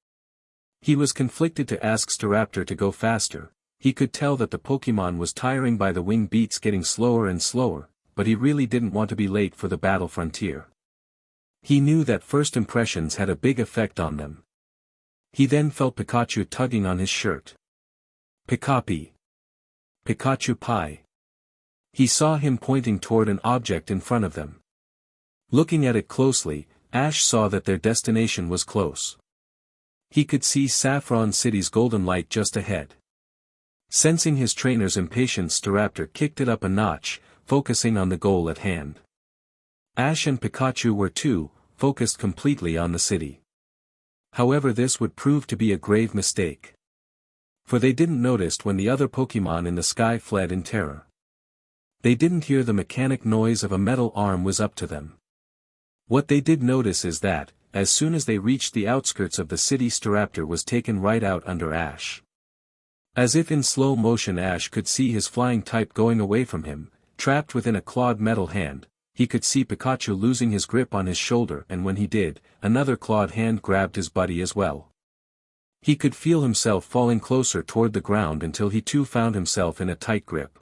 He was conflicted to ask Staraptor to go faster. He could tell that the Pokémon was tiring by the wing beats getting slower and slower, but he really didn't want to be late for the battle frontier. He knew that first impressions had a big effect on them. He then felt Pikachu tugging on his shirt. Pikapi. Pikachu Pi. He saw him pointing toward an object in front of them. Looking at it closely, Ash saw that their destination was close. He could see Saffron City's golden light just ahead. Sensing his trainer's impatience, Staraptor kicked it up a notch, focusing on the goal at hand. Ash and Pikachu were too, focused completely on the city. However, this would prove to be a grave mistake. For they didn't notice when the other Pokémon in the sky fled in terror. They didn't hear the mechanic noise of a metal arm was up to them. What they did notice is that, as soon as they reached the outskirts of the city, Staraptor was taken right out under Ash. As if in slow motion, Ash could see his flying type going away from him, trapped within a clawed metal hand. He could see Pikachu losing his grip on his shoulder, and when he did, another clawed hand grabbed his buddy as well. He could feel himself falling closer toward the ground until he too found himself in a tight grip.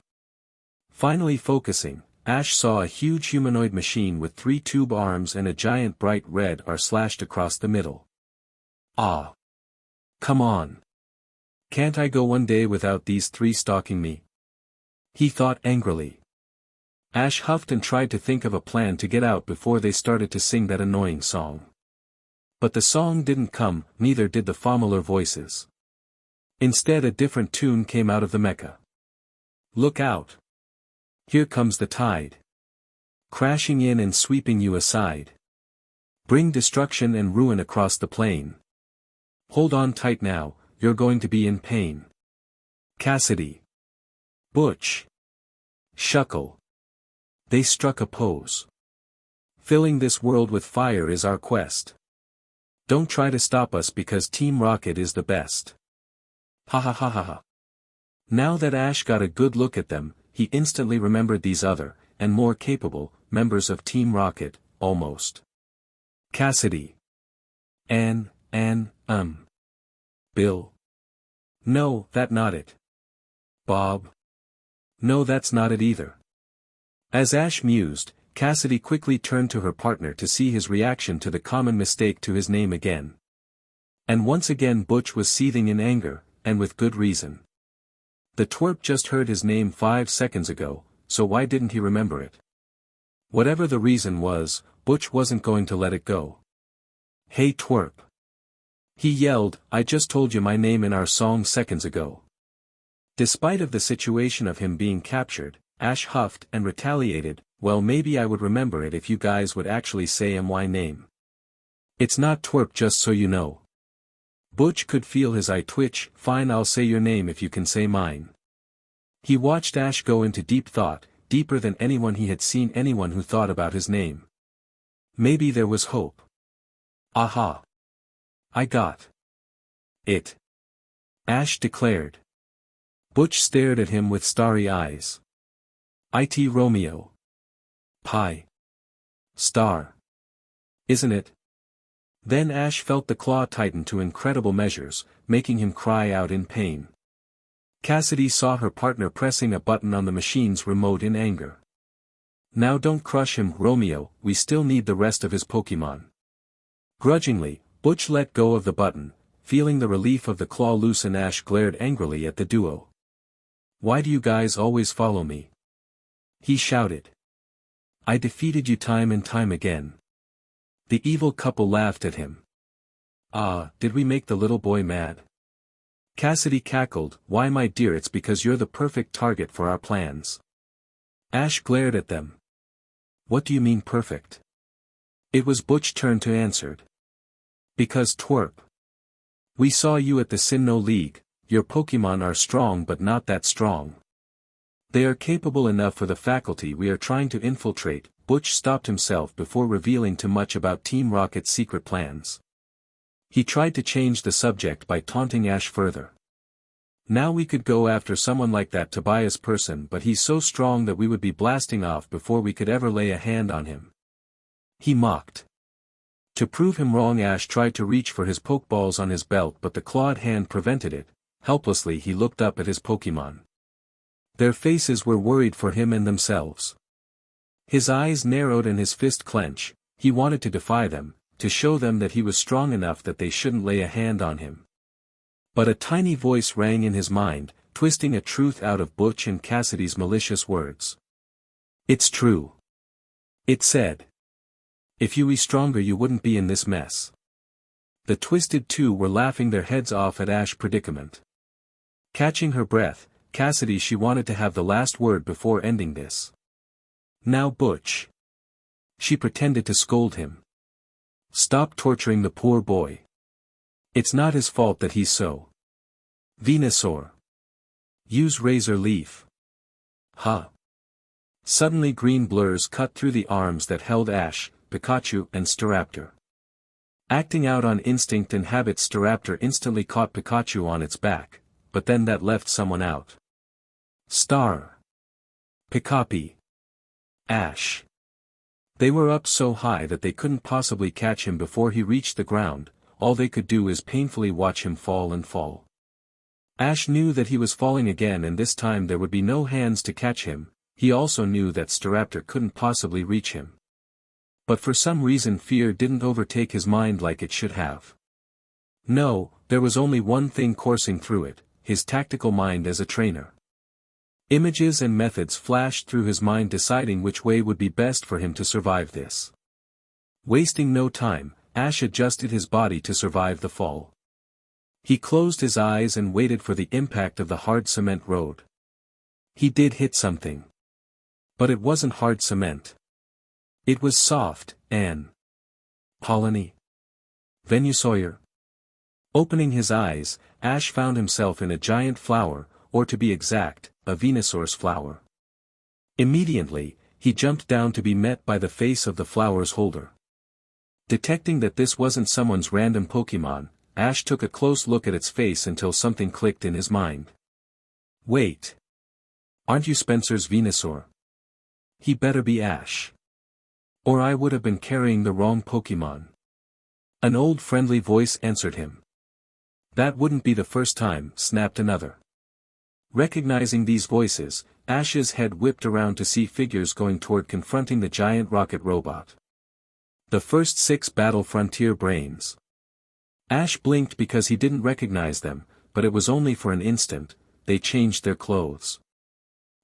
Finally focusing, Ash saw a huge humanoid machine with 3 tube arms and a giant bright red R slashed across the middle. Ah! Come on! Can't I go one day without these 3 stalking me? He thought angrily. Ash huffed and tried to think of a plan to get out before they started to sing that annoying song. But the song didn't come, neither did the familiar voices. Instead, a different tune came out of the mecha. Look out! Here comes the tide. Crashing in and sweeping you aside. Bring destruction and ruin across the plain. Hold on tight now, you're going to be in pain. Cassidy. Butch. Shuckle. They struck a pose. Filling this world with fire is our quest. Don't try to stop us because Team Rocket is the best. Ha ha ha ha ha. Now that Ash got a good look at them, he instantly remembered these other, and more capable, members of Team Rocket, almost. Cassidy. Ann, Bill. No, that's not it. Bob. No, that's not it either. As Ash mused, Cassidy quickly turned to her partner to see his reaction to the common mistake to his name again. And once again Butch was seething in anger, and with good reason. The twerp just heard his name 5 seconds ago, so why didn't he remember it? Whatever the reason was, Butch wasn't going to let it go. Hey twerp. He yelled, I just told you my name in our song seconds ago. Despite of the situation of him being captured, Ash huffed and retaliated, well maybe I would remember it if you guys would actually say my name. It's not twerp just so you know. Butch could feel his eye twitch, fine I'll say your name if you can say mine. He watched Ash go into deep thought, deeper than anyone he had seen anyone who thought about his name. Maybe there was hope. Aha. I got it. Ash declared. Butch stared at him with starry eyes. It Romeo. Pi. Star. Isn't it? Then Ash felt the claw tighten to incredible measures, making him cry out in pain. Cassidy saw her partner pressing a button on the machine's remote in anger. Now don't crush him, Romeo, we still need the rest of his Pokemon. Grudgingly, Butch let go of the button, feeling the relief of the claw loosen. Ash glared angrily at the duo. Why do you guys always follow me? He shouted. I defeated you time and time again. The evil couple laughed at him. Ah, did we make the little boy mad? Cassidy cackled, why my dear, it's because you're the perfect target for our plans. Ash glared at them. What do you mean perfect? It was Butch's turn to answer. Because twerp. We saw you at the Sinnoh League, your Pokemon are strong but not that strong. They are capable enough for the faculty we are trying to infiltrate. Butch stopped himself before revealing too much about Team Rocket's secret plans. He tried to change the subject by taunting Ash further. Now we could go after someone like that Tobias person, but he's so strong that we would be blasting off before we could ever lay a hand on him. He mocked. To prove him wrong, Ash tried to reach for his Pokeballs on his belt, but the clawed hand prevented it. Helplessly he looked up at his Pokemon. Their faces were worried for him and themselves. His eyes narrowed and his fist clenched. He wanted to defy them, to show them that he was strong enough that they shouldn't lay a hand on him. But a tiny voice rang in his mind, twisting a truth out of Butch and Cassidy's malicious words. It's true. It said. If you were stronger you wouldn't be in this mess. The twisted two were laughing their heads off at Ash's predicament. Catching her breath, Cassidy, she wanted to have the last word before ending this. Now Butch. She pretended to scold him. Stop torturing the poor boy. It's not his fault that he's so. Venusaur. Use Razor Leaf. Huh. Suddenly green blurs cut through the arms that held Ash, Pikachu and Staraptor. Acting out on instinct and habit, Staraptor instantly caught Pikachu on its back, but then that left someone out. Star. Pikapi. Ash. They were up so high that they couldn't possibly catch him before he reached the ground. All they could do is painfully watch him fall and fall. Ash knew that he was falling again, and this time there would be no hands to catch him. He also knew that Staraptor couldn't possibly reach him. But for some reason fear didn't overtake his mind like it should have. No, there was only one thing coursing through it, his tactical mind as a trainer. Images and methods flashed through his mind, deciding which way would be best for him to survive this. Wasting no time, Ash adjusted his body to survive the fall. He closed his eyes and waited for the impact of the hard cement road. He did hit something. But it wasn't hard cement. It was soft, and polleny. Venusaur. Opening his eyes, Ash found himself in a giant flower, or to be exact, a Venusaur's flower. Immediately, he jumped down to be met by the face of the flower's holder. Detecting that this wasn't someone's random Pokemon, Ash took a close look at its face until something clicked in his mind. Wait. Aren't you Spencer's Venusaur? He better be Ash. Or I would have been carrying the wrong Pokemon. An old friendly voice answered him. That wouldn't be the first time, snapped another. Recognizing these voices, Ash's head whipped around to see figures going toward confronting the giant rocket robot. The first 6 Battle Frontier brains. Ash blinked because he didn't recognize them, but it was only for an instant. They changed their clothes.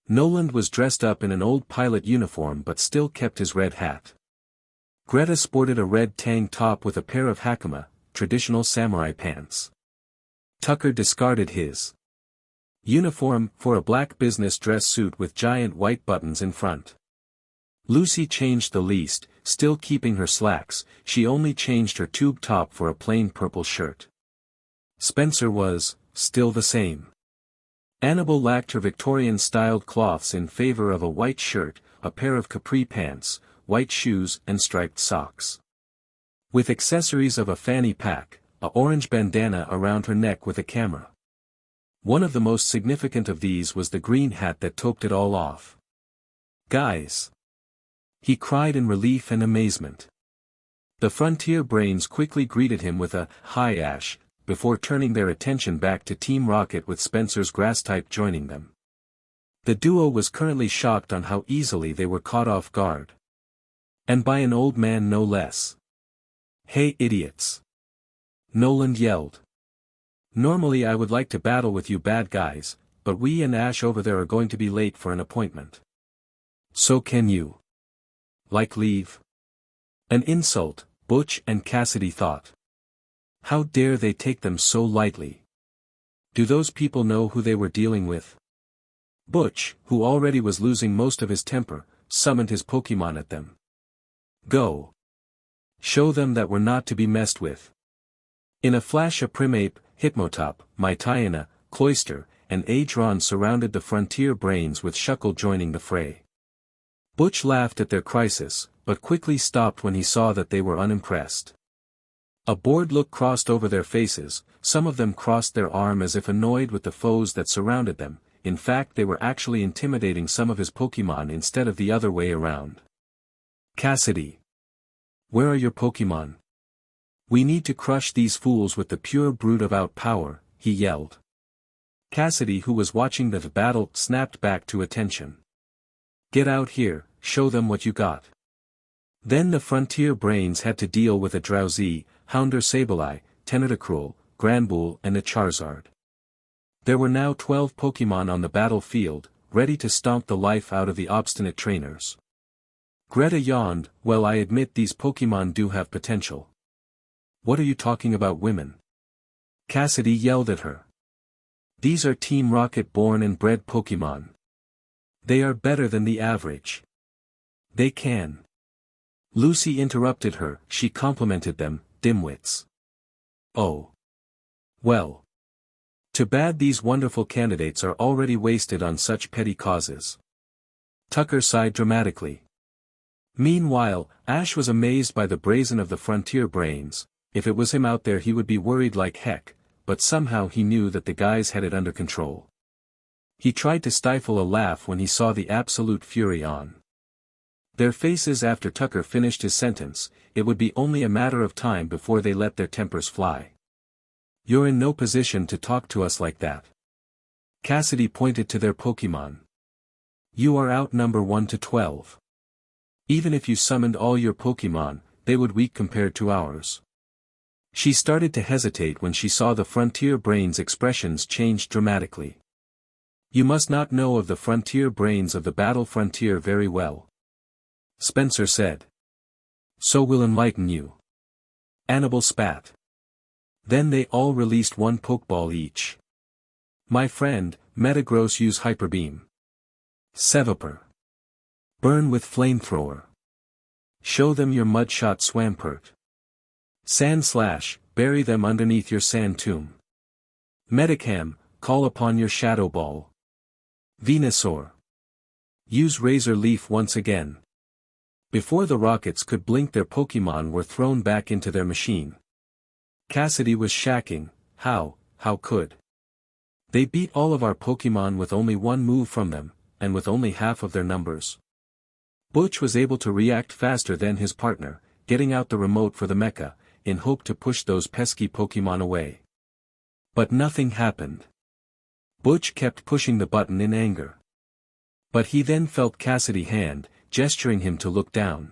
Noland was dressed up in an old pilot uniform but still kept his red hat. Greta sported a red tank top with a pair of hakama, traditional samurai pants. Tucker discarded his uniform for a black business dress suit with giant white buttons in front. Lucy changed the least, still keeping her slacks. She only changed her tube top for a plain purple shirt. Spencer was, still the same. Annabelle lacked her Victorian-styled cloths in favor of a white shirt, a pair of capri pants, white shoes and striped socks. With accessories of a fanny pack, an orange bandana around her neck with a camera. One of the most significant of these was the green hat that topped it all off. Guys! He cried in relief and amazement. The Frontier Brains quickly greeted him with a, "Hi Ash," before turning their attention back to Team Rocket with Spencer's grass-type joining them. The duo was currently shocked on how easily they were caught off guard. And by an old man no less. "Hey idiots!" Noland yelled. "Normally I would like to battle with you bad guys, but we and Ash over there are going to be late for an appointment. So can you like leave?" An insult, Butch and Cassidy thought. How dare they take them so lightly? Do those people know who they were dealing with? Butch, who already was losing most of his temper, summoned his Pokemon at them. Go. Show them that we're not to be messed with. In a flash a Primeape, Hitmotop, Mytiana, Cloyster, and Aedron surrounded the Frontier Brains with Shuckle joining the fray. Butch laughed at their crisis, but quickly stopped when he saw that they were unimpressed. A bored look crossed over their faces, some of them crossed their arm as if annoyed with the foes that surrounded them. In fact they were actually intimidating some of his Pokemon instead of the other way around. Cassidy. Where are your Pokemon? We need to crush these fools with the pure brute of out power, he yelled. Cassidy, who was watching the battle, snapped back to attention. Get out here, show them what you got. Then the Frontier Brains had to deal with a Drowzee, Houndour Sableye, Tentacruel, Granbull and a Charizard. There were now 12 Pokemon on the battlefield, ready to stomp the life out of the obstinate trainers. Greta yawned. Well, I admit these Pokemon do have potential. What are you talking about, women? Cassidy yelled at her. These are Team Rocket born and bred Pokemon. They are better than the average. They can. Lucy interrupted her. She complimented them, dimwits. Oh. Well. Too bad these wonderful candidates are already wasted on such petty causes. Tucker sighed dramatically. Meanwhile, Ash was amazed by the brazen of the Frontier Brains. If it was him out there he would be worried like heck, but somehow he knew that the guys had it under control. He tried to stifle a laugh when he saw the absolute fury on their faces after Tucker finished his sentence. It would be only a matter of time before they let their tempers fly. You're in no position to talk to us like that. Cassidy pointed to their Pokemon. You are outnumbered 1 to 12. Even if you summoned all your Pokemon, they would weak compared to ours. She started to hesitate when she saw the Frontier Brains' expressions change dramatically. You must not know of the Frontier Brains of the Battle Frontier very well. Spencer said. So we'll enlighten you. Annabelle spat. Then they all released 1 Pokeball each. My friend, Metagross use Hyper Beam. Seviper. Burn with Flamethrower. Show them your Mudshot Swampert. Sand Slash, bury them underneath your Sand Tomb. Metacam, call upon your Shadow Ball. Venusaur. Use Razor Leaf once again. Before the rockets could blink, their Pokémon were thrown back into their machine. Cassidy was shacking. How could they beat all of our Pokémon with only one move from them, and with only half of their numbers? Butch was able to react faster than his partner, getting out the remote for the mecha, in hope to push those pesky Pokémon away. But nothing happened. Butch kept pushing the button in anger. But he then felt Cassidy's hand, gesturing him to look down.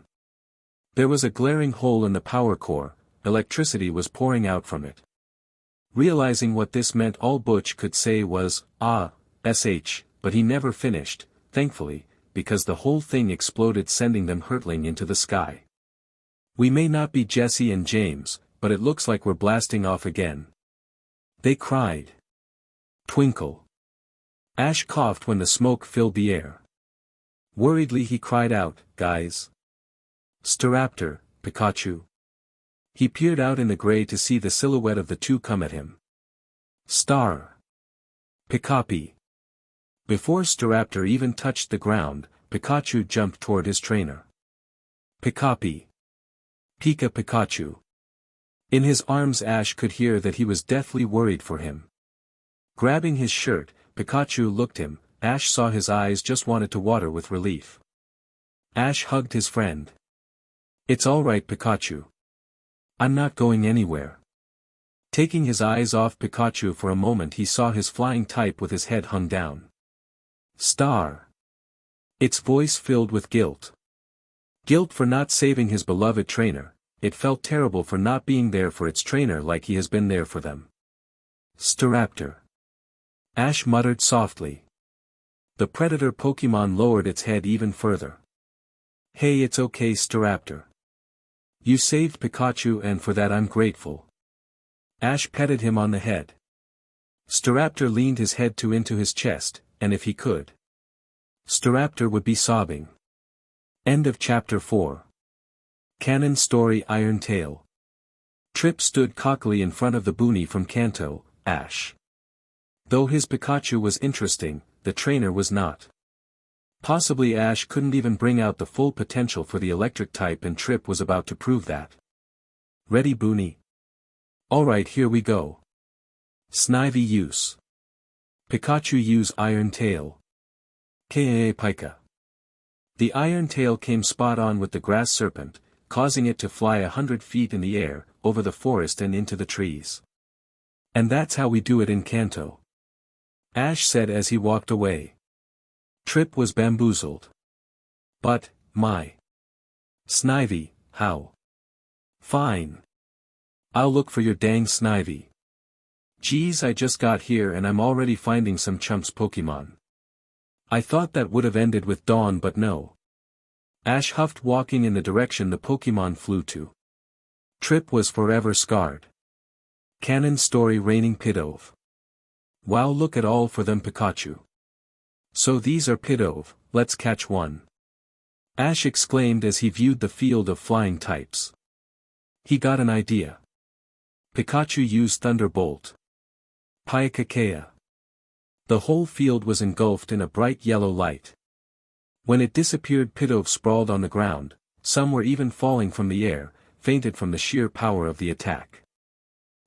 There was a glaring hole in the power core, electricity was pouring out from it. Realizing what this meant, all Butch could say was, "sh," but he never finished, thankfully, because the whole thing exploded, sending them hurtling into the sky. We may not be Jesse and James, but it looks like we're blasting off again. They cried. Twinkle. Ash coughed when the smoke filled the air. Worriedly he cried out, "Guys! Staraptor, Pikachu!" He peered out in the gray to see the silhouette of the two come at him. Star! Pikapi! Before Staraptor even touched the ground, Pikachu jumped toward his trainer. Pikapi! Pika Pikachu! In his arms, Ash could hear that he was deathly worried for him. Grabbing his shirt, Pikachu looked him. Ash saw his eyes just wanted to water with relief. Ash hugged his friend. "It's all right, Pikachu. I'm not going anywhere." Taking his eyes off Pikachu for a moment, he saw his flying type with his head hung down. Star! Its voice filled with guilt. Guilt for not saving his beloved trainer. It felt terrible for not being there for its trainer like he has been there for them. Staraptor! Ash muttered softly. The predator Pokémon lowered its head even further. "Hey, it's okay, Staraptor. You saved Pikachu, and for that I'm grateful." Ash petted him on the head. Staraptor leaned his head into his chest, and if he could, Staraptor would be sobbing. End of Chapter 4. Canon Story Iron Tail. Trip stood cockily in front of the boonie from Kanto, Ash. Though his Pikachu was interesting, the trainer was not. Possibly Ash couldn't even bring out the full potential for the electric type, and Trip was about to prove that. "Ready, boonie?" "Alright, here we go." Snivy use. Pikachu use Iron Tail. Kaa Pika. The Iron Tail came spot on with the grass serpent, causing it to fly 100 feet in the air, over the forest and into the trees. "And that's how we do it in Kanto," Ash said as he walked away. Trip was bamboozled. "But, my Snivy, how?" "Fine. I'll look for your dang Snivy. Geez, I just got here and I'm already finding some chumps Pokemon. I thought that would have ended with Dawn, but no." Ash huffed, walking in the direction the Pokemon flew to. Trip was forever scarred. Canon Story Raining Pidove. "Wow, look at all for them Pikachu. So these are Pidove, let's catch one." Ash exclaimed as he viewed the field of flying types. He got an idea. Pikachu used Thunderbolt. Paiakea. The whole field was engulfed in a bright yellow light. When it disappeared, Pidove sprawled on the ground, some were even falling from the air, fainted from the sheer power of the attack.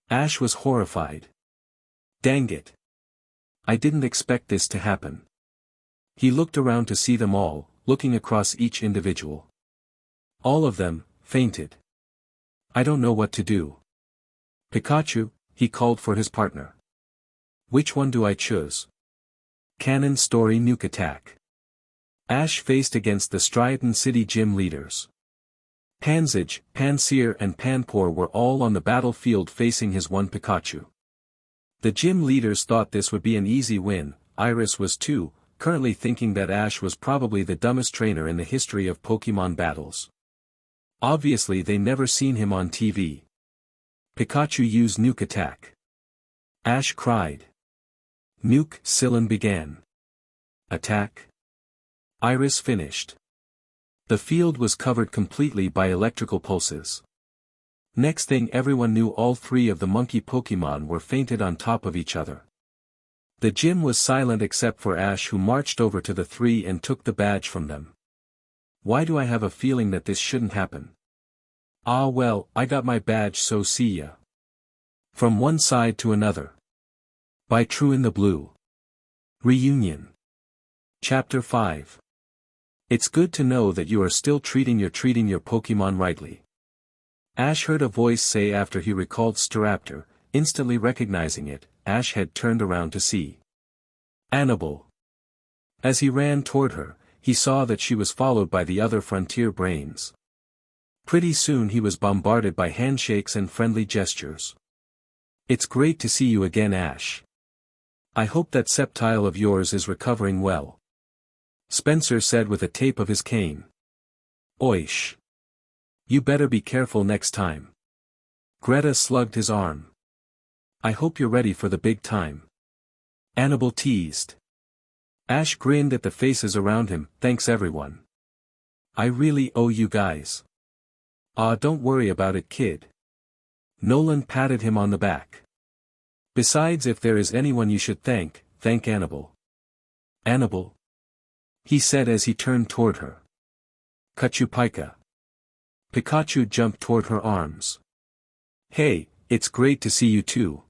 Ash was horrified. Dang it. I didn't expect this to happen. He looked around to see them all, looking across each individual. All of them, fainted. I don't know what to do. Pikachu, he called for his partner. Which one do I choose? Canon Story Nuke Attack. Ash faced against the Striaton City gym leaders. Panzage, Pansear and Panpour were all on the battlefield facing his one Pikachu. The gym leaders thought this would be an easy win. Iris was too, currently thinking that Ash was probably the dumbest trainer in the history of Pokemon battles. Obviously they never seen him on TV. Pikachu used Nuke Attack. Ash cried. Nuke Sillin began. Attack. Iris finished. The field was covered completely by electrical pulses. Next thing everyone knew, all three of the monkey Pokemon were fainted on top of each other. The gym was silent except for Ash, who marched over to the three and took the badge from them. Why do I have a feeling that this shouldn't happen? Ah well, I got my badge, so see ya. From one side to another. By True-in-the-Blue. Reunion. Chapter 5. It's good to know that you are still treating your Pokemon rightly. Ash heard a voice say after he recalled Staraptor. Instantly recognizing it, Ash had turned around to see Annabelle. As he ran toward her, he saw that she was followed by the other Frontier Brains. Pretty soon he was bombarded by handshakes and friendly gestures. It's great to see you again, Ash. I hope that Sceptile of yours is recovering well. Spencer said with a tape of his cane. Oish. You better be careful next time. Greta slugged his arm. I hope you're ready for the big time. Annabelle teased. Ash grinned at the faces around him. Thanks everyone. I really owe you guys. Don't worry about it, kid. Nolan patted him on the back. Besides, if there is anyone you should thank Annabelle. Annabelle? He said as he turned toward her. Kachu-Pika. Pikachu jumped toward her arms. Hey, it's great to see you too.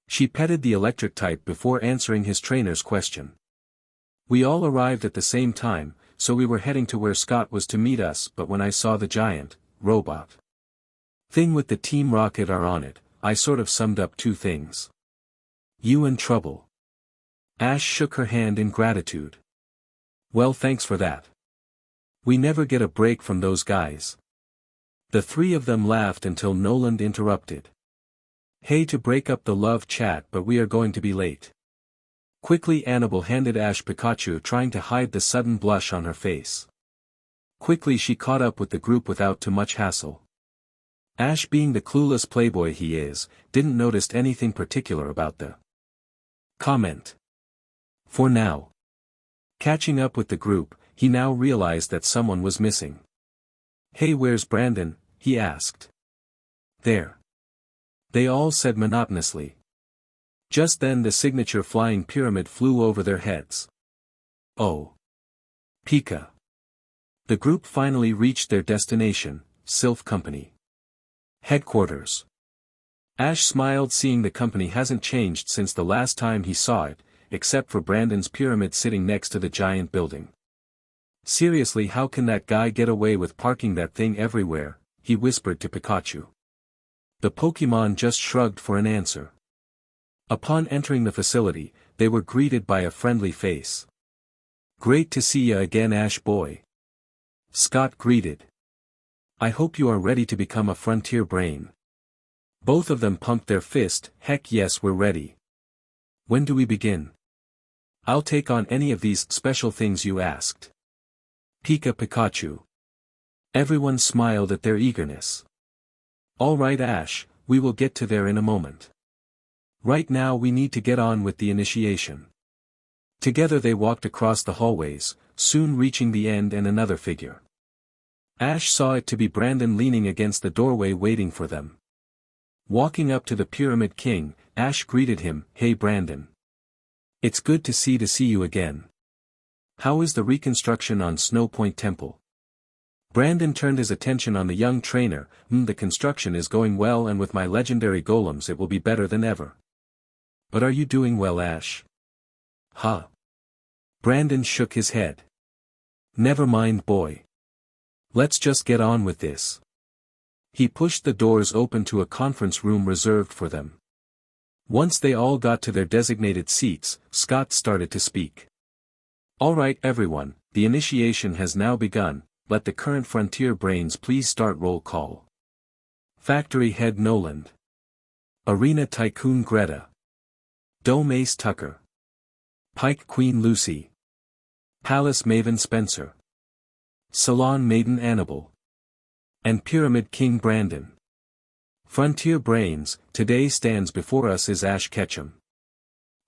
She petted the electric type before answering his trainer's question. We all arrived at the same time, so we were heading to where Scott was to meet us, but when I saw the giant robot thing with the Team Rocket R on it, I sort of summed up two things. You in trouble. Ash shook her hand in gratitude. Well, thanks for that. We never get a break from those guys. The three of them laughed until Nolan interrupted. Hey, to break up the love chat, but we are going to be late. Quickly Annabelle handed Ash Pikachu, trying to hide the sudden blush on her face. Quickly she caught up with the group without too much hassle. Ash, being the clueless playboy he is, didn't notice anything particular about the comment. For now. Catching up with the group, he now realized that someone was missing. Hey, where's Brandon? He asked. There. They all said monotonously. Just then the signature flying pyramid flew over their heads. Oh. Pika. The group finally reached their destination, Sylph Company headquarters. Ash smiled, seeing the company hasn't changed since the last time he saw it, except for Brandon's pyramid sitting next to the giant building. Seriously, how can that guy get away with parking that thing everywhere? He whispered to Pikachu. The Pokemon just shrugged for an answer. Upon entering the facility, they were greeted by a friendly face. Great to see ya again, Ash boy. Scott greeted. I hope you are ready to become a Frontier Brain. Both of them pumped their fist. Heck yes, we're ready. When do we begin? I'll take on any of these special things you asked. Pikachu. Everyone smiled at their eagerness. All right, Ash, we will get to there in a moment. Right now we need to get on with the initiation. Together they walked across the hallways, soon reaching the end and another figure. Ash saw it to be Brandon leaning against the doorway waiting for them. Walking up to the Pyramid King, Ash greeted him. Hey Brandon. It's good to see you again. How is the reconstruction on Snow Point Temple? Brandon turned his attention on the young trainer. The construction is going well, and with my legendary golems it will be better than ever. But are you doing well, Ash? Huh? Brandon shook his head. Never mind, boy. Let's just get on with this. He pushed the doors open to a conference room reserved for them. Once they all got to their designated seats, Scott started to speak. All right everyone, the initiation has now begun. Let the current Frontier Brains please start roll call. Factory Head Noland. Arena Tycoon Greta. Dome Ace Tucker. Pike Queen Lucy. Palace Maven Spencer. Salon Maiden Annabelle. And Pyramid King Brandon. Frontier Brains, today stands before us is Ash Ketchum.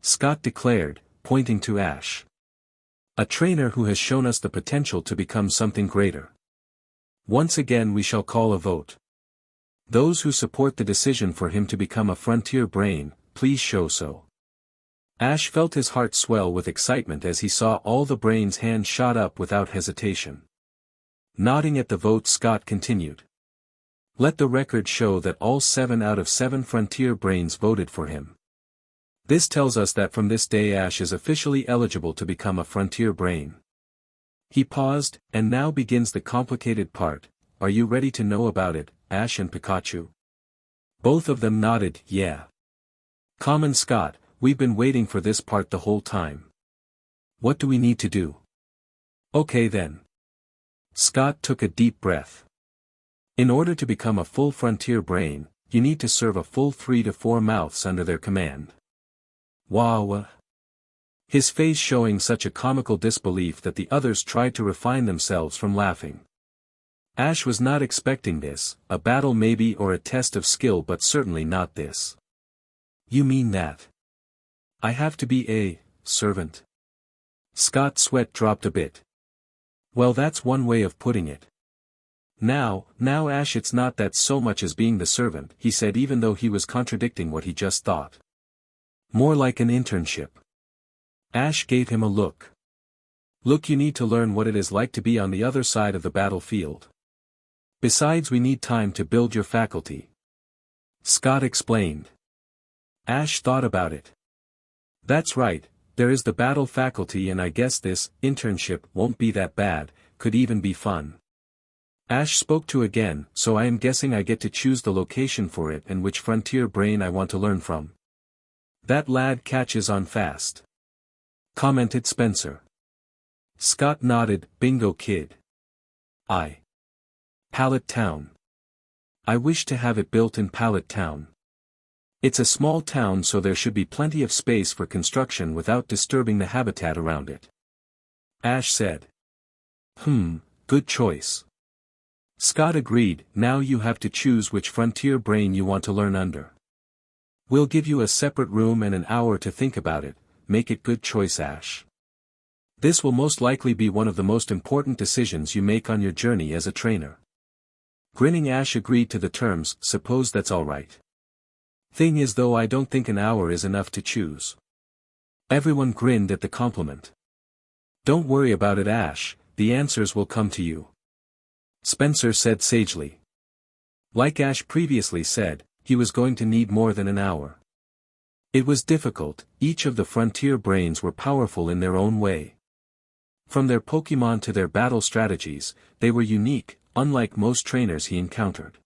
Scott declared, pointing to Ash. A trainer who has shown us the potential to become something greater. Once again we shall call a vote. Those who support the decision for him to become a Frontier Brain, please show so. Ash felt his heart swell with excitement as he saw all the brains' hands shot up without hesitation. Nodding at the vote, Scott continued. Let the record show that all 7 out of 7 Frontier brains voted for him. This tells us that from this day Ash is officially eligible to become a Frontier brain. He paused, and now begins the complicated part. Are you ready to know about it, Ash and Pikachu? Both of them nodded, yeah. Common Scott, we've been waiting for this part the whole time. What do we need to do? Okay then. Scott took a deep breath. In order to become a full Frontier brain, you need to serve a full 3 to 4 mouths under their command. Wow. His face showing such a comical disbelief that the others tried to refrain themselves from laughing. Ash was not expecting this, a battle maybe or a test of skill, but certainly not this. You mean that I have to be a servant? Scott's sweat dropped a bit. Well, that's one way of putting it. Now Ash, it's not that so much as being the servant, he said, even though he was contradicting what he just thought. More like an internship. Ash gave him a look. Look, you need to learn what it is like to be on the other side of the battlefield. Besides, we need time to build your faculty. Scott explained. Ash thought about it. That's right, there is the battle faculty, and I guess this internship won't be that bad, could even be fun. Ash spoke to again, so I am guessing I get to choose the location for it and which Frontier brain I want to learn from. That lad catches on fast, commented Spencer. Scott nodded. Bingo, kid. Pallet Town. I wish to have it built in Pallet Town. It's a small town, so there should be plenty of space for construction without disturbing the habitat around it. Ash said. Good choice. Scott agreed. Now you have to choose which Frontier brain you want to learn under. We'll give you a separate room and an hour to think about it. Make it good choice, Ash. This will most likely be one of the most important decisions you make on your journey as a trainer. Grinning, Ash agreed to the terms. Suppose that's all right. Thing is, though, I don't think an hour is enough to choose. Everyone grinned at the compliment. Don't worry about it, Ash, the answers will come to you. Spencer said sagely. Like Ash previously said, he was going to need more than an hour. It was difficult. Each of the Frontier brains were powerful in their own way. From their Pokemon to their battle strategies, they were unique, unlike most trainers he encountered.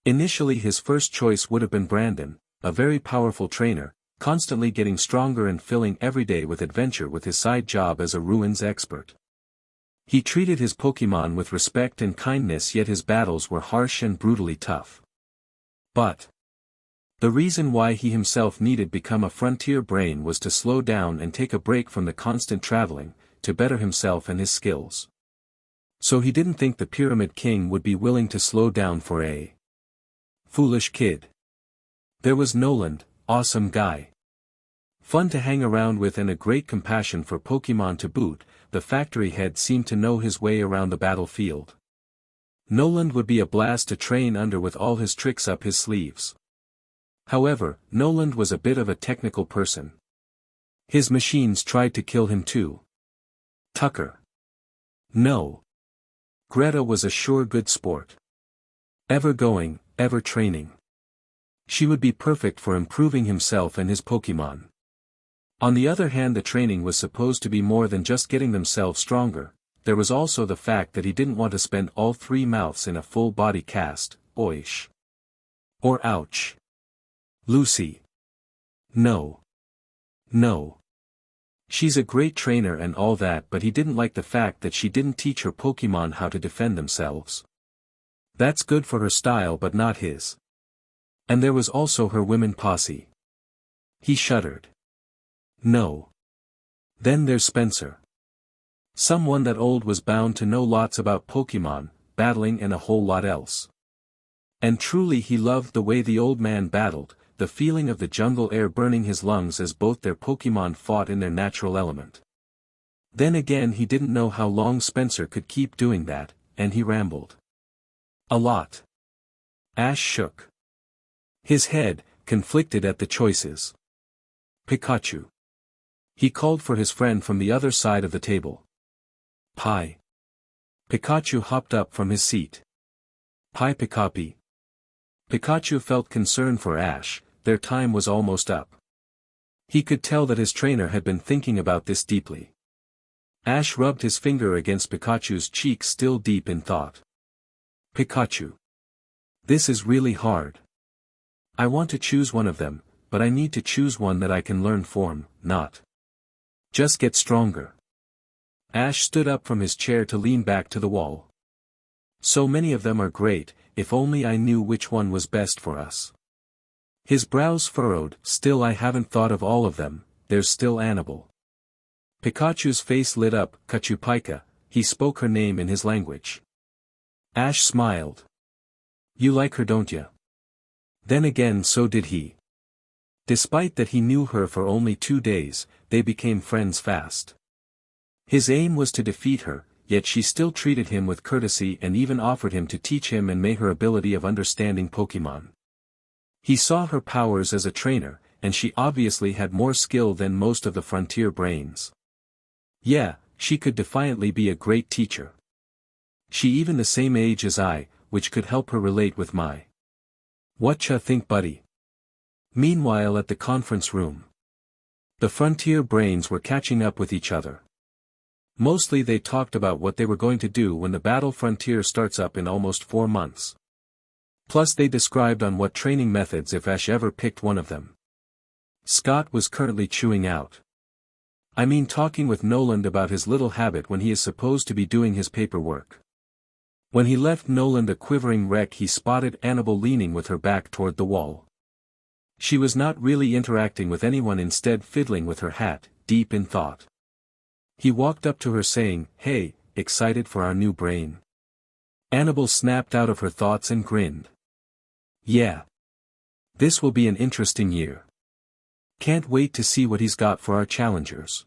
Initially, his first choice would have been Brandon, a very powerful trainer, constantly getting stronger and filling every day with adventure with his side job as a ruins expert. He treated his Pokemon with respect and kindness, yet his battles were harsh and brutally tough. But the reason why he himself needed become a Frontier brain was to slow down and take a break from the constant traveling, to better himself and his skills. So he didn't think the Pyramid King would be willing to slow down for a foolish kid. There was Noland, awesome guy. Fun to hang around with and a great compassion for Pokemon to boot. The factory head seemed to know his way around the battlefield. Noland would be a blast to train under with all his tricks up his sleeves. However, Noland was a bit of a technical person. His machines tried to kill him too. Tucker. No. Greta was a sure good sport. Ever going, ever training. She would be perfect for improving himself and his Pokemon. On the other hand, the training was supposed to be more than just getting themselves stronger. There was also the fact that he didn't want to spend all 3 mouths in a full body cast, oish. Or ouch. Lucy. No. She's a great trainer and all that, but he didn't like the fact that she didn't teach her Pokemon how to defend themselves. That's good for her style but not his. And there was also her women posse. He shuddered. No. Then there's Spencer. Someone that old was bound to know lots about Pokemon, battling and a whole lot else. And truly he loved the way the old man battled, the feeling of the jungle air burning his lungs as both their Pokemon fought in their natural element. Then again, he didn't know how long Spencer could keep doing that, and he rambled. A lot. Ash shook his head, conflicted at the choices. Pikachu. He called for his friend from the other side of the table. Pikachu hopped up from his seat. Hi Pikapi. Pikachu felt concern for Ash, their time was almost up. He could tell that his trainer had been thinking about this deeply. Ash rubbed his finger against Pikachu's cheek, still deep in thought. Pikachu. This is really hard. I want to choose one of them, but I need to choose one that I can learn from, not just get stronger. Ash stood up from his chair to lean back to the wall. So many of them are great, if only I knew which one was best for us. His brows furrowed. Still, I haven't thought of all of them. There's still Annabelle. Pikachu's face lit up. Kachupaika, he spoke her name in his language. Ash smiled. You like her, don't ya? Then again, so did he. Despite that he knew her for only 2 days, they became friends fast. His aim was to defeat her, yet she still treated him with courtesy and even offered him to teach him and May her ability of understanding Pokemon. He saw her powers as a trainer, and she obviously had more skill than most of the frontier brains. Yeah, she could defiantly be a great teacher. She even the same age as I, which could help her relate with my. Whatcha think, buddy? Meanwhile, at the conference room, the frontier brains were catching up with each other. Mostly they talked about what they were going to do when the battle frontier starts up in almost 4 months. Plus they described on what training methods if Ash ever picked one of them. Scott was currently chewing out. I mean, talking with Noland about his little habit when he is supposed to be doing his paperwork. When he left Noland a quivering wreck, he spotted Annabelle leaning with her back toward the wall. She was not really interacting with anyone, instead fiddling with her hat, deep in thought. He walked up to her saying, Hey, excited for our new brain? Annabelle snapped out of her thoughts and grinned. Yeah. This will be an interesting year. Can't wait to see what he's got for our challengers.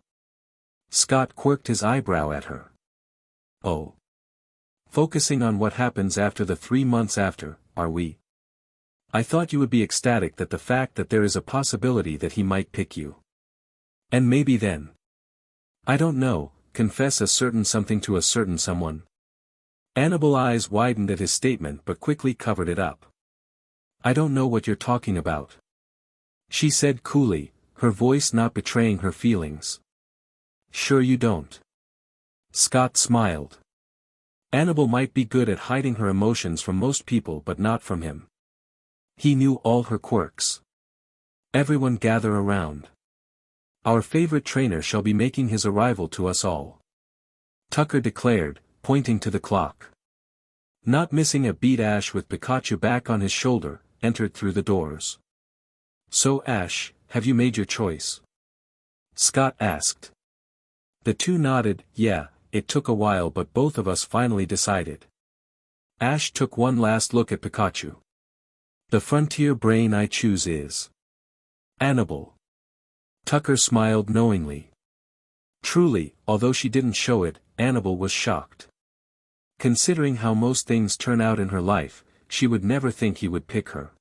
Scott quirked his eyebrow at her. Oh. Focusing on what happens after the 3 months after, are we? I thought you would be ecstatic that the fact that there is a possibility that he might pick you. And maybe then. I don't know, confess a certain something to a certain someone. Annabelle's eyes widened at his statement but quickly covered it up. I don't know what you're talking about. She said coolly, her voice not betraying her feelings. Sure you don't. Scott smiled. Annabelle might be good at hiding her emotions from most people but not from him. He knew all her quirks. Everyone gather around. Our favorite trainer shall be making his arrival to us all. Tucker declared, pointing to the clock. Not missing a beat, Ash with Pikachu back on his shoulder, entered through the doors. So Ash, have you made your choice? Scott asked. The two nodded. Yeah, it took a while but both of us finally decided. Ash took one last look at Pikachu. The frontier brain I choose is Annabelle. Tucker smiled knowingly. Truly, although she didn't show it, Annabelle was shocked. Considering how most things turn out in her life, she would never think he would pick her.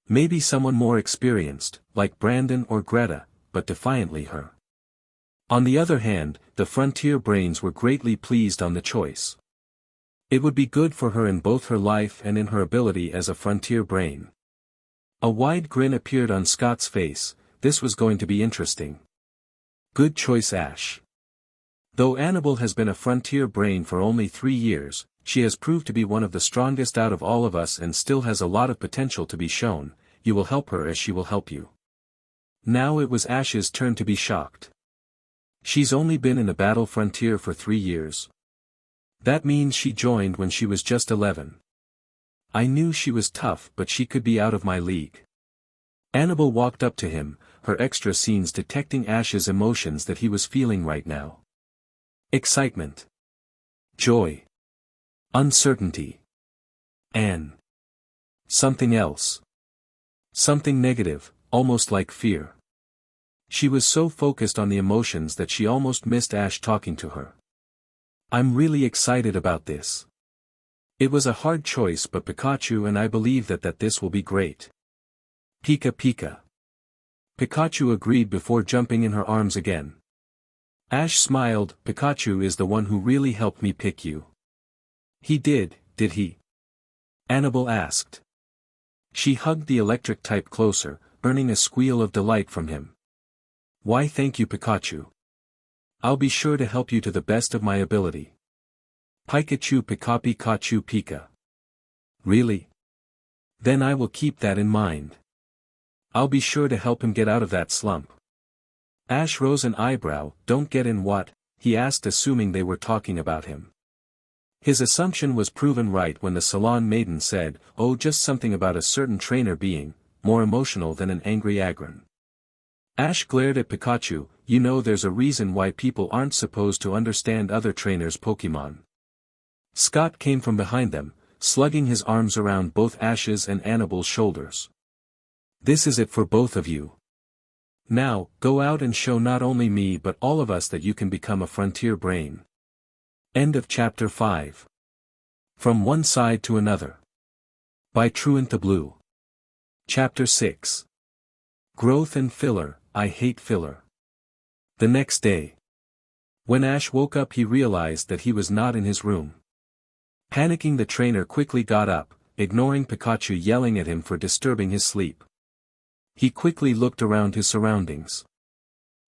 Maybe someone more experienced, like Brandon or Greta, but defiantly her. On the other hand, the frontier brains were greatly pleased on the choice. It would be good for her in both her life and in her ability as a frontier brain. A wide grin appeared on Scott's face. This was going to be interesting. Good choice, Ash. Though Annabelle has been a frontier brain for only 3 years, she has proved to be one of the strongest out of all of us and still has a lot of potential to be shown. You will help her as she will help you. Now it was Ash's turn to be shocked. She's only been in the battle frontier for 3 years. That means she joined when she was just 11. I knew she was tough, but she could be out of my league. Annabelle walked up to him, her extra scenes detecting Ash's emotions that he was feeling right now. Excitement. Joy. Uncertainty. And something else. Something negative, almost like fear. She was so focused on the emotions that she almost missed Ash talking to her. I'm really excited about this. It was a hard choice, but Pikachu and I believe that this will be great. Pika Pika. Pikachu agreed before jumping in her arms again. Ash smiled. Pikachu is the one who really helped me pick you. He did he? Annabelle asked. She hugged the electric type closer, earning a squeal of delight from him. Why thank you Pikachu. I'll be sure to help you to the best of my ability. Pikachu Pika Pikachu Pika. Really? Then I will keep that in mind. I'll be sure to help him get out of that slump. Ash rose an eyebrow. Don't get in what? He asked, assuming they were talking about him. His assumption was proven right when the Salon Maiden said, oh, just something about a certain trainer being more emotional than an angry Agron. Ash glared at Pikachu. You know there's a reason why people aren't supposed to understand other trainers' Pokemon. Scott came from behind them, slugging his arms around both Ash's and Annabelle's shoulders. This is it for both of you. Now, go out and show not only me but all of us that you can become a frontier brain. End of Chapter 5. From One Side to Another. By True-InTha-Blue. Chapter 6. Growth and Filler. I hate filler. The next day. When Ash woke up he realized that he was not in his room. Panicking, the trainer quickly got up, ignoring Pikachu yelling at him for disturbing his sleep. He quickly looked around his surroundings.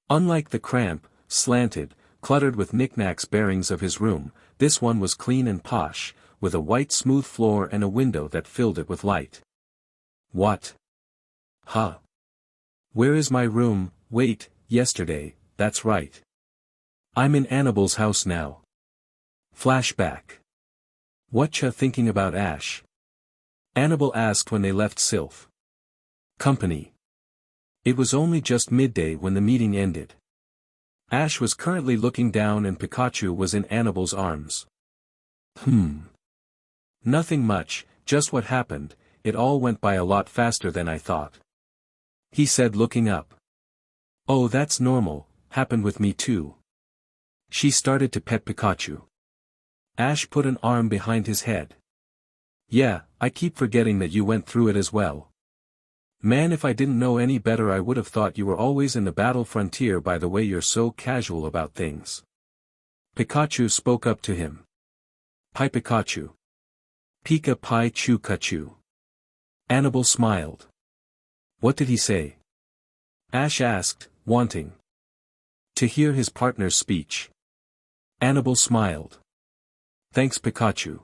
Unlike the cramped, slanted, cluttered with knickknacks bearings of his room, this one was clean and posh, with a white smooth floor and a window that filled it with light. What? Huh? Where is my room? Wait, yesterday, that's right. I'm in Annabelle's house now. Flashback. Whatcha thinking about Ash? Annabelle asked when they left Sylph Company. It was only just midday when the meeting ended. Ash was currently looking down and Pikachu was in Annabelle's arms. Nothing much, just what happened. It all went by a lot faster than I thought. He said, looking up. Oh, that's normal, happened with me too. She started to pet Pikachu. Ash put an arm behind his head. Yeah, I keep forgetting that you went through it as well. Man, if I didn't know any better I would have thought you were always in the battle frontier by the way you're so casual about things. Pikachu spoke up to him. Pi Pikachu. Pika Pi Chu Kachu. Annabelle smiled. What did he say? Ash asked, wanting to hear his partner's speech. Annabelle smiled. Thanks Pikachu.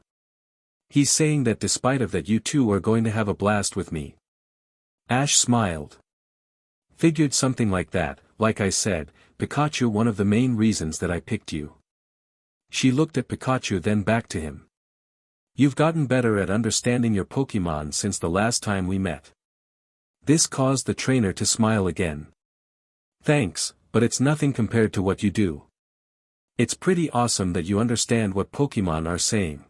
He's saying that despite of that you two are going to have a blast with me. Ash smiled. Figured something like that. Like I said, Pikachu, one of the main reasons that I picked you. She looked at Pikachu then back to him. You've gotten better at understanding your Pokemon since the last time we met. This caused the trainer to smile again. Thanks, but it's nothing compared to what you do. It's pretty awesome that you understand what Pokemon are saying.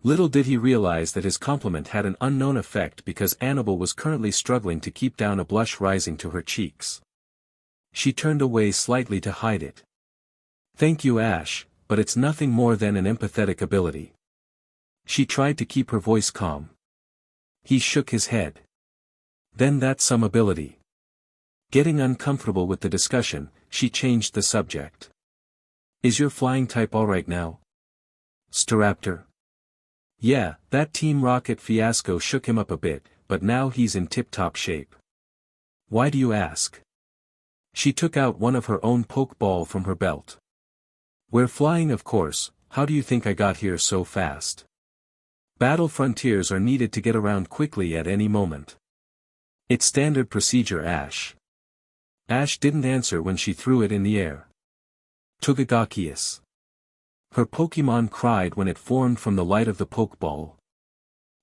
Little did he realize that his compliment had an unknown effect because Annabelle was currently struggling to keep down a blush rising to her cheeks. She turned away slightly to hide it. Thank you Ash, but it's nothing more than an empathetic ability. She tried to keep her voice calm. He shook his head. Then that's some ability. Getting uncomfortable with the discussion, she changed the subject. Is your flying type alright now? Staraptor. Yeah, that Team Rocket fiasco shook him up a bit, but now he's in tip-top shape. Why do you ask? She took out one of her own Pokeball from her belt. We're flying of course, how do you think I got here so fast? Battle frontiers are needed to get around quickly at any moment. It's standard procedure Ash. Ash didn't answer when she threw it in the air. Togegakius. Her Pokemon cried when it formed from the light of the Pokeball.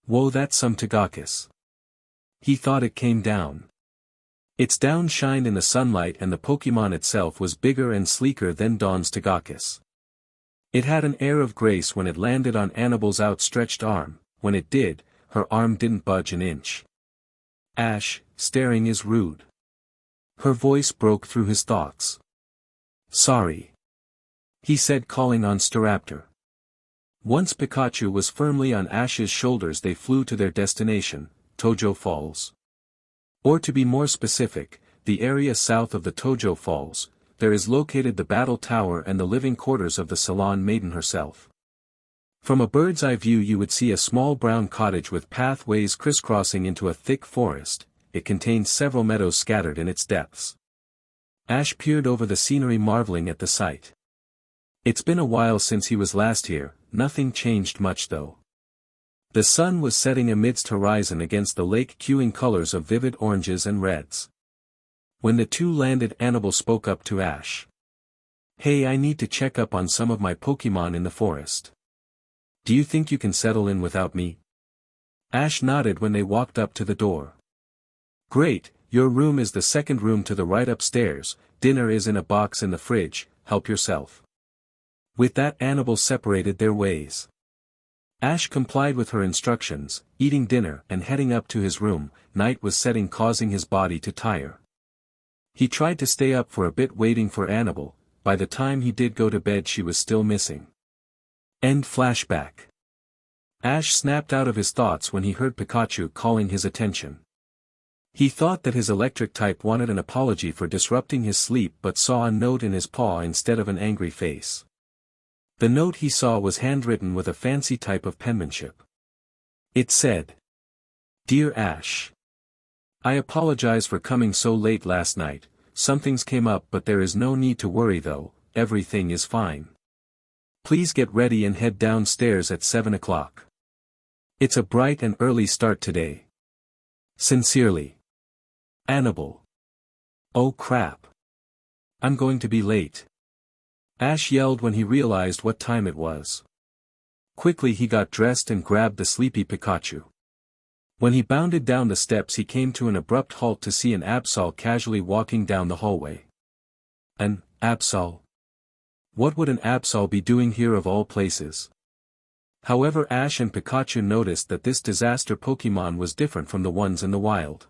Whoa, that's some Togekiss. He thought it came down. Its down shined in the sunlight and the Pokemon itself was bigger and sleeker than Dawn's Togekiss. It had an air of grace when it landed on Annabelle's outstretched arm. When it did, her arm didn't budge an inch. Ash, staring is rude. Her voice broke through his thoughts. Sorry. He said, calling on Staraptor. Once Pikachu was firmly on Ash's shoulders they flew to their destination, Tojo Falls. Or to be more specific, the area south of the Tojo Falls, there is located the Battle Tower and the living quarters of the Salon Maiden herself. From a bird's eye view you would see a small brown cottage with pathways crisscrossing into a thick forest. It contained several meadows scattered in its depths. Ash peered over the scenery marveling at the sight. It's been a while since he was last here, nothing changed much though. The sun was setting amidst horizon against the lake cueing colors of vivid oranges and reds. When the two landed, Annabelle spoke up to Ash. "Hey, I need to check up on some of my Pokemon in the forest. Do you think you can settle in without me?" Ash nodded when they walked up to the door. "Great, your room is the second room to the right upstairs, dinner is in a box in the fridge, help yourself." With that Annabelle separated their ways. Ash complied with her instructions, eating dinner and heading up to his room. Night was setting, causing his body to tire. He tried to stay up for a bit waiting for Annabelle. By the time he did go to bed she was still missing. End flashback. Ash snapped out of his thoughts when he heard Pikachu calling his attention. He thought that his electric type wanted an apology for disrupting his sleep but saw a note in his paw instead of an angry face. The note he saw was handwritten with a fancy type of penmanship. It said, "Dear Ash. I apologize for coming so late last night, something's came up but there is no need to worry though, everything is fine. Please get ready and head downstairs at 7 o'clock. It's a bright and early start today. Sincerely. Annabelle." "Oh crap. I'm going to be late." Ash yelled when he realized what time it was. Quickly he got dressed and grabbed the sleepy Pikachu. When he bounded down the steps he came to an abrupt halt to see an Absol casually walking down the hallway. An Absol? What would an Absol be doing here of all places? However, Ash and Pikachu noticed that this disaster Pokemon was different from the ones in the wild.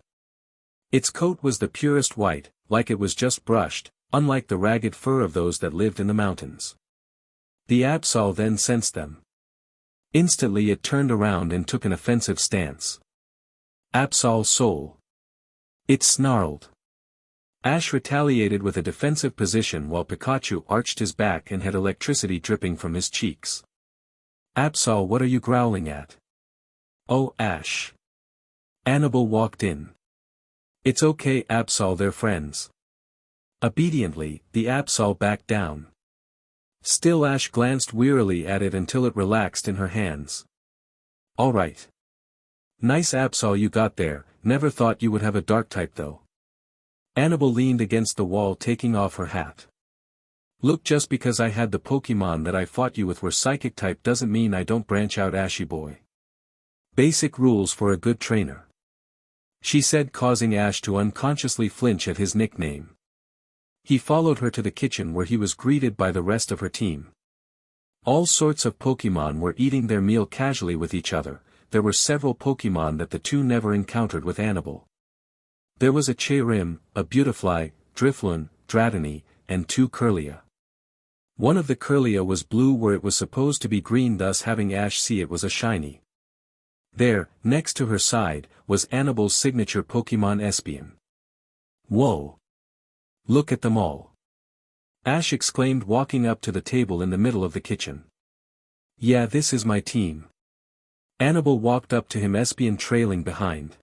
Its coat was the purest white, like it was just brushed, unlike the ragged fur of those that lived in the mountains. The Absol then sensed them. Instantly it turned around and took an offensive stance. "Absol soul!" It snarled. Ash retaliated with a defensive position while Pikachu arched his back and had electricity dripping from his cheeks. "Absol, what are you growling at?" "Oh, Ash." Annabelle walked in. "It's okay, Absol, they're friends." Obediently, the Absol backed down. Still Ash glanced wearily at it until it relaxed in her hands. "All right. Nice Absol you got there, never thought you would have a dark type though." Annabelle leaned against the wall taking off her hat. "Look, just because I had the Pokemon that I fought you with were psychic type doesn't mean I don't branch out, Ashy boy. Basic rules for a good trainer," she said, causing Ash to unconsciously flinch at his nickname. He followed her to the kitchen where he was greeted by the rest of her team. All sorts of Pokemon were eating their meal casually with each other. There were several Pokemon that the two never encountered with Annabelle. There was a Cheirim, a Beautifly, Drifloon, Dratini, and 2 Kirlia. One of the Kirlia was blue where it was supposed to be green, thus having Ash see it was a shiny. There, next to her side, was Annabelle's signature Pokemon Espeon. "Whoa! Look at them all!" Ash exclaimed, walking up to the table in the middle of the kitchen. "Yeah, this is my team." Annabelle walked up to him, Espeon trailing behind.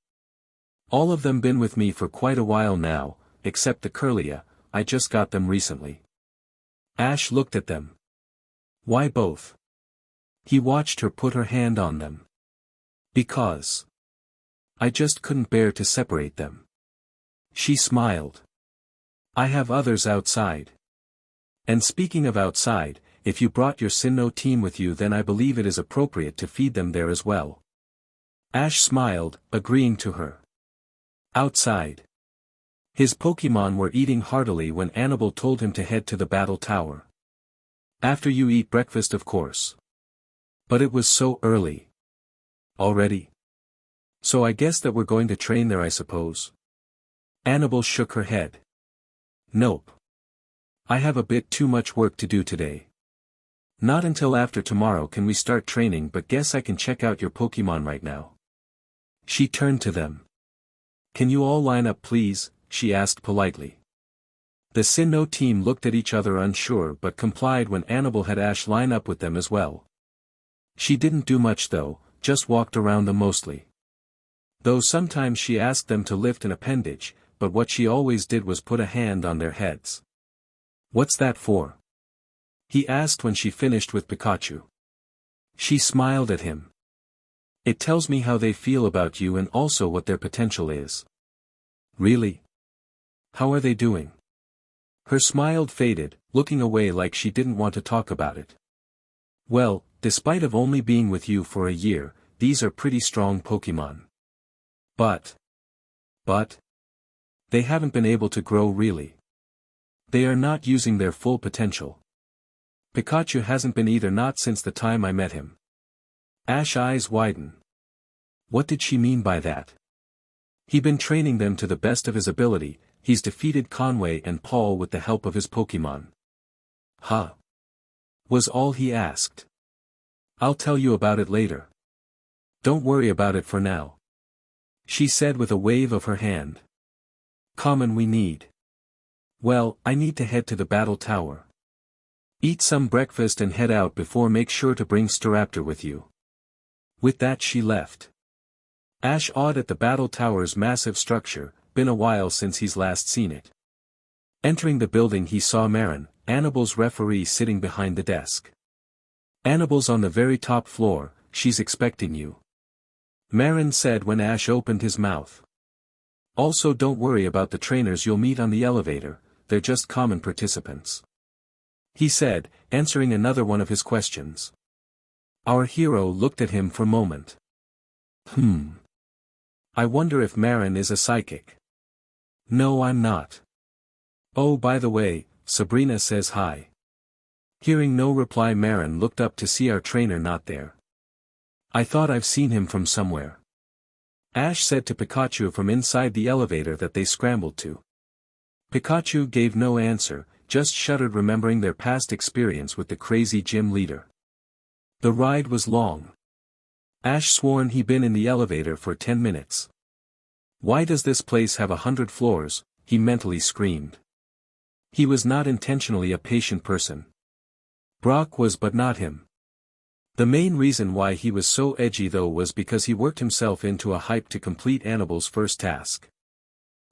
"All of them been with me for quite a while now, except the Kirlia, I just got them recently." Ash looked at them. "Why both?" He watched her put her hand on them. "Because I just couldn't bear to separate them." She smiled. "I have others outside. And speaking of outside, if you brought your Sinnoh team with you then I believe it is appropriate to feed them there as well." Ash smiled, agreeing to her. Outside. His Pokemon were eating heartily when Annabelle told him to head to the battle tower. "After you eat breakfast, of course." But it was so early. "Already? So I guess that we're going to train there, I suppose." Annabelle shook her head. "Nope. I have a bit too much work to do today. Not until after tomorrow can we start training, but guess I can check out your Pokemon right now." She turned to them. "Can you all line up please?" she asked politely. The Sinnoh team looked at each other unsure but complied when Annabelle had Ash line up with them as well. She didn't do much though, just walked around them mostly. Though sometimes she asked them to lift an appendage, but what she always did was put a hand on their heads. "What's that for?" he asked when she finished with Pikachu. She smiled at him. "It tells me how they feel about you and also what their potential is." "Really? How are they doing?" Her smile faded, looking away like she didn't want to talk about it. "Well, despite of only being with you for a year, these are pretty strong Pokémon. But they haven't been able to grow really. They are not using their full potential. Pikachu hasn't been either, not since the time I met him." Ash's eyes widen. What did she mean by that? He'd been training them to the best of his ability. He's defeated Conway and Paul with the help of his Pokémon. "Huh?" was all he asked. "I'll tell you about it later. Don't worry about it for now," she said with a wave of her hand. "Common we need. Well, I need to head to the battle tower. Eat some breakfast and head out before. Make sure to bring Staraptor with you." With that she left. Ash awed at the battle tower's massive structure. Been a while since he's last seen it. Entering the building he saw Marin, Annabelle's referee, sitting behind the desk. "Annabelle's on the very top floor, she's expecting you," Marin said when Ash opened his mouth. "Also don't worry about the trainers you'll meet on the elevator, they're just common participants," he said, answering another one of his questions. Our hero looked at him for a moment. I wonder if Marin is a psychic." "No, I'm not. Oh, by the way, Sabrina says hi." Hearing no reply, Marin looked up to see our trainer not there. "I thought I've seen him from somewhere," Ash said to Pikachu from inside the elevator that they scrambled to. Pikachu gave no answer, just shuddered, remembering their past experience with the crazy gym leader. The ride was long. Ash sworn he'd been in the elevator for 10 minutes. "Why does this place have 100 floors?" he mentally screamed. He was not intentionally a patient person. Brock was, but not him. The main reason why he was so edgy though was because he worked himself into a hype to complete Annabelle's first task.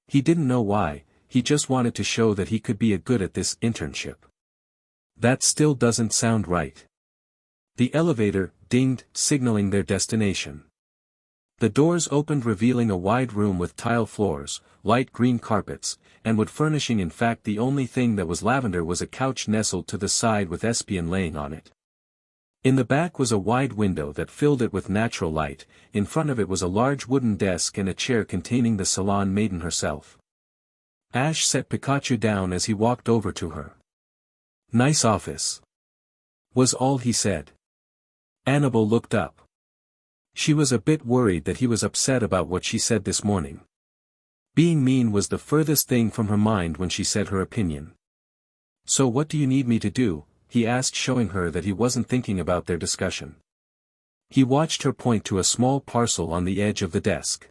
He didn't know why, he just wanted to show that he could be a good at this internship. That still doesn't sound right. The elevator dinged, signaling their destination. The doors opened, revealing a wide room with tile floors, light green carpets, and wood furnishing. In fact, the only thing that was lavender was a couch nestled to the side with Espion laying on it. In the back was a wide window that filled it with natural light. In front of it was a large wooden desk and a chair containing the salon maiden herself. Ash set Pikachu down as he walked over to her. "Nice office," was all he said. Annabelle looked up. She was a bit worried that he was upset about what she said this morning. Being mean was the furthest thing from her mind when she said her opinion. "So what do you need me to do?" he asked, showing her that he wasn't thinking about their discussion. He watched her point to a small parcel on the edge of the desk.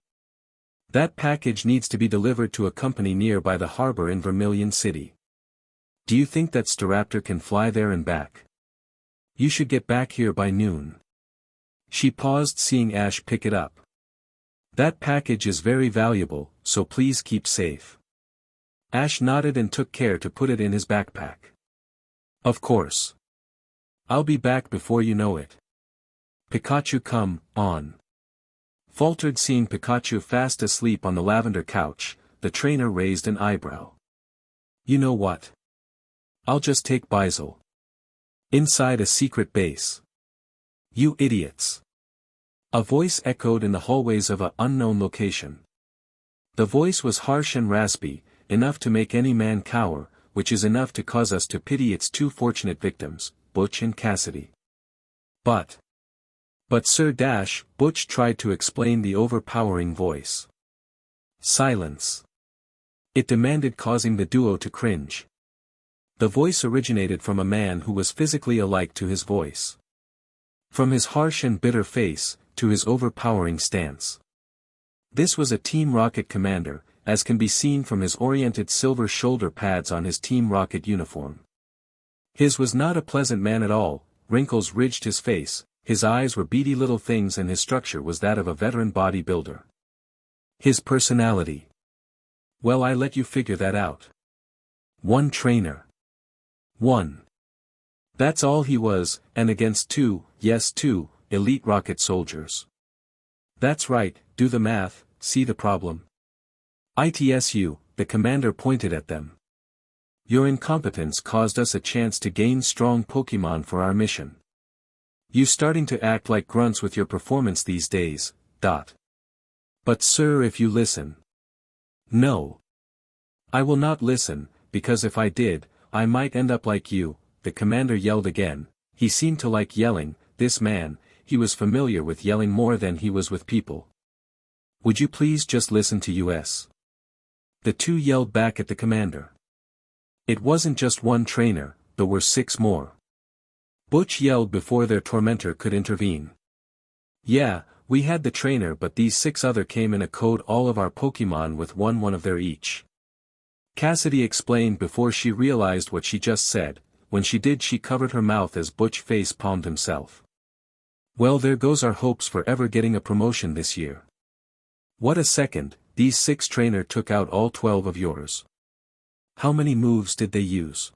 "That package needs to be delivered to a company nearby the harbor in Vermilion City. Do you think that Staraptor can fly there and back? You should get back here by noon." She paused, seeing Ash pick it up. "That package is very valuable, so please keep safe." Ash nodded and took care to put it in his backpack. "Of course. I'll be back before you know it." "Pikachu, come on," faltered, seeing Pikachu fast asleep on the lavender couch. The trainer raised an eyebrow. "You know what? I'll just take Bizel. Inside a secret base." "You idiots." A voice echoed in the hallways of an unknown location. The voice was harsh and raspy, enough to make any man cower, which is enough to cause us to pity its two fortunate victims, Butch and Cassidy. But Sir Dash, Butch tried to explain the overpowering voice. "Silence," it demanded, causing the duo to cringe. The voice originated from a man who was physically alike to his voice. From his harsh and bitter face, to his overpowering stance. This was a Team Rocket commander, as can be seen from his oriented silver shoulder pads on his Team Rocket uniform. His was not a pleasant man at all, wrinkles ridged his face, his eyes were beady little things and his structure was that of a veteran bodybuilder. His personality. Well, I let you figure that out. One trainer. One. That's all he was, and against two, yes, two, elite rocket soldiers. That's right, do the math, see the problem? ITSU, the commander pointed at them. Your incompetence caused us a chance to gain strong Pokemon for our mission. You starting to act like grunts with your performance these days, ... But sir, if you listen. No. I will not listen, because if I did, I might end up like you, the commander yelled again. He seemed to like yelling, this man, he was familiar with yelling more than he was with people. Would you please just listen to us? The two yelled back at the commander. It wasn't just one trainer, there were 6 more. Butch yelled before their tormentor could intervene. Yeah, we had the trainer, but these 6 other came in a code all of our Pokemon with one of their each. Cassidy explained before she realized what she just said. When she did, she covered her mouth as Butch face-palmed himself. Well, there goes our hopes for ever getting a promotion this year. What a second, these 6 trainer took out all 12 of yours. How many moves did they use?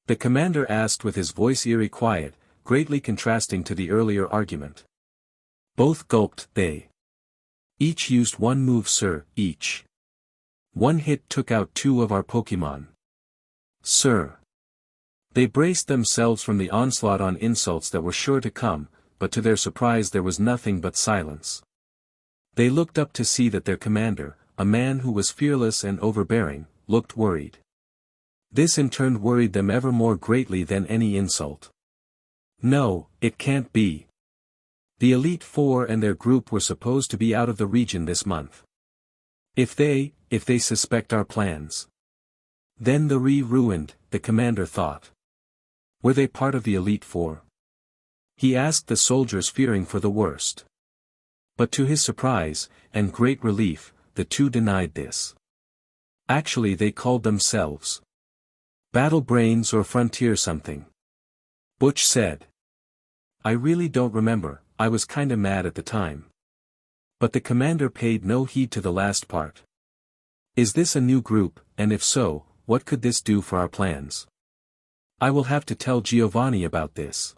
The commander asked with his voice eerie quiet, greatly contrasting to the earlier argument. Both gulped. They each used 1 move, sir, each. 1 hit took out 2 of our Pokemon. Sir. They braced themselves from the onslaught on insults that were sure to come, but to their surprise there was nothing but silence. They looked up to see that their commander, a man who was fearless and overbearing, looked worried. This in turn worried them ever more greatly than any insult. No, it can't be. The Elite Four and their group were supposed to be out of the region this month. If they suspect our plans, then the ruined, the commander thought. Were they part of the Elite Four? He asked the soldiers, fearing for the worst. But to his surprise, and great relief, the two denied this. Actually, they called themselves Battle Brains or Frontier something. Butch said. I really don't remember, I was kinda mad at the time. But the commander paid no heed to the last part. Is this a new group, and if so, what could this do for our plans? I will have to tell Giovanni about this.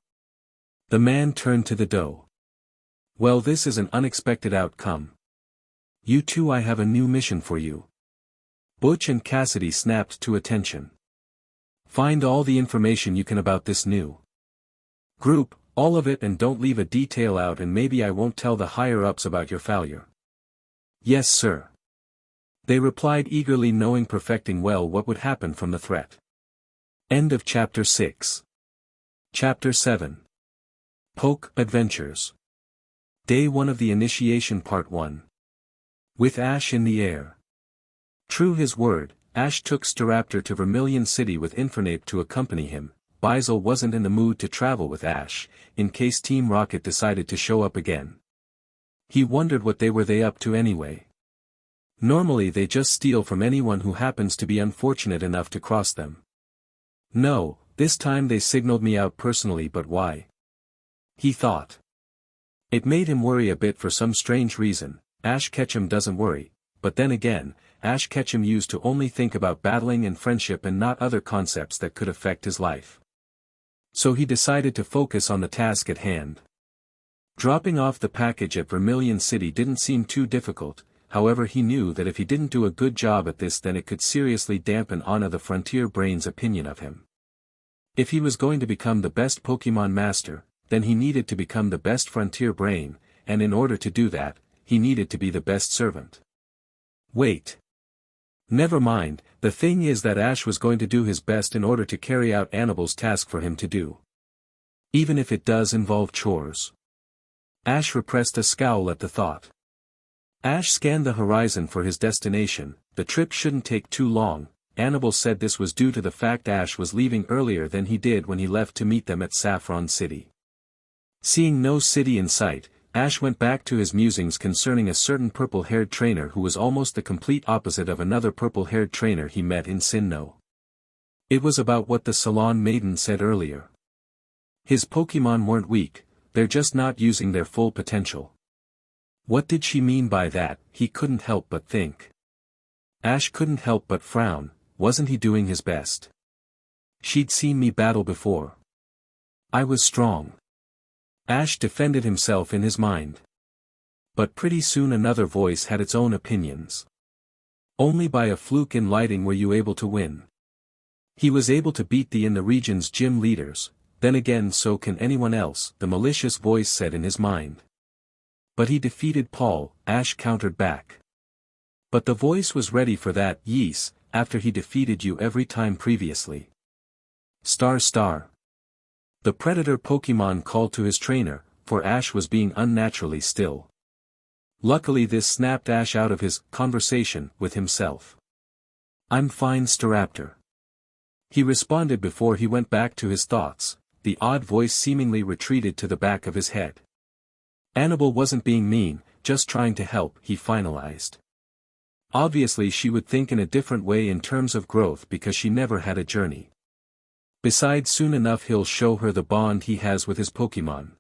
The man turned to the doe. Well, this is an unexpected outcome. You two, I have a new mission for you. Butch and Cassidy snapped to attention. Find all the information you can about this new group, all of it, and don't leave a detail out, and maybe I won't tell the higher-ups about your failure. Yes, sir. They replied eagerly, knowing perfecting well what would happen from the threat. End of Chapter 6. Chapter 7. Poke Adventures. Day 1 of the Initiation, Part 1. With Ash in the air. True his word, Ash took Staraptor to Vermilion City with Infernape to accompany him. Bizel wasn't in the mood to travel with Ash, in case Team Rocket decided to show up again. He wondered what they were up to anyway. Normally they just steal from anyone who happens to be unfortunate enough to cross them. No, this time they signaled me out personally, but why? He thought. It made him worry a bit for some strange reason. Ash Ketchum doesn't worry, but then again, Ash Ketchum used to only think about battling and friendship and not other concepts that could affect his life. So he decided to focus on the task at hand. Dropping off the package at Vermilion City didn't seem too difficult, however he knew that if he didn't do a good job at this, then it could seriously dampen Anna the Frontier Brain's opinion of him. If he was going to become the best Pokemon Master, then he needed to become the best Frontier Brain, and in order to do that, he needed to be the best servant. Wait. Never mind, the thing is that Ash was going to do his best in order to carry out Annabelle's task for him to do. Even if it does involve chores. Ash repressed a scowl at the thought. Ash scanned the horizon for his destination. The trip shouldn't take too long. Annabelle said this was due to the fact Ash was leaving earlier than he did when he left to meet them at Saffron City. Seeing no city in sight, Ash went back to his musings concerning a certain purple-haired trainer who was almost the complete opposite of another purple-haired trainer he met in Sinnoh. It was about what the Salon Maiden said earlier. His Pokemon weren't weak, they're just not using their full potential. What did she mean by that? He couldn't help but think. Ash couldn't help but frown. Wasn't he doing his best? She'd seen me battle before. I was strong. Ash defended himself in his mind. But pretty soon another voice had its own opinions. Only by a fluke in lighting were you able to win. He was able to beat in the region's gym leaders, then again so can anyone else, the malicious voice said in his mind. But he defeated Paul, Ash countered back. But the voice was ready for that, yes, after he defeated you every time previously. Star. The predator Pokemon called to his trainer, for Ash was being unnaturally still. Luckily this snapped Ash out of his conversation with himself. I'm fine, Staraptor. He responded before he went back to his thoughts. The odd voice seemingly retreated to the back of his head. Annabelle wasn't being mean, just trying to help, he finalized. Obviously she would think in a different way in terms of growth because she never had a journey. Besides, soon enough he'll show her the bond he has with his Pokemon.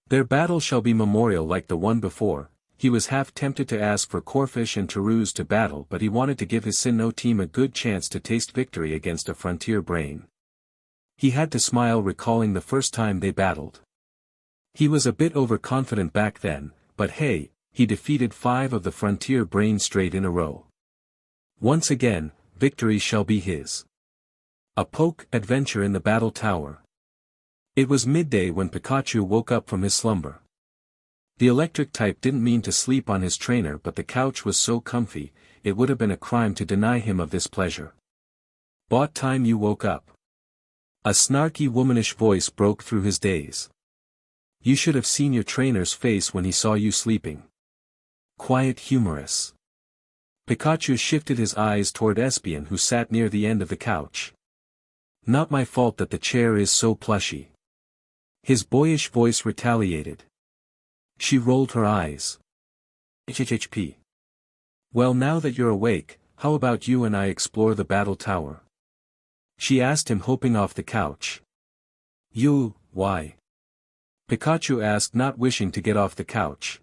Their battle shall be memorial like the one before. He was half tempted to ask for Corphish and Taruse to battle, but he wanted to give his Sinnoh team a good chance to taste victory against a frontier brain. He had to smile recalling the first time they battled. He was a bit overconfident back then, but hey, he defeated 5 of the frontier brains straight in a row. Once again, victory shall be his. A poke adventure in the battle tower. It was midday when Pikachu woke up from his slumber. The electric type didn't mean to sleep on his trainer, but the couch was so comfy, it would have been a crime to deny him of this pleasure. "Bought time you woke up." A snarky womanish voice broke through his daze. "You should have seen your trainer's face when he saw you sleeping." Quiet humorous. Pikachu shifted his eyes toward Espion, who sat near the end of the couch. "Not my fault that the chair is so plushy." His boyish voice retaliated. She rolled her eyes. "HHHP. Well, now that you're awake, how about you and I explore the battle tower?" She asked him, hopping off the couch. "You, why?" Pikachu asked, not wishing to get off the couch.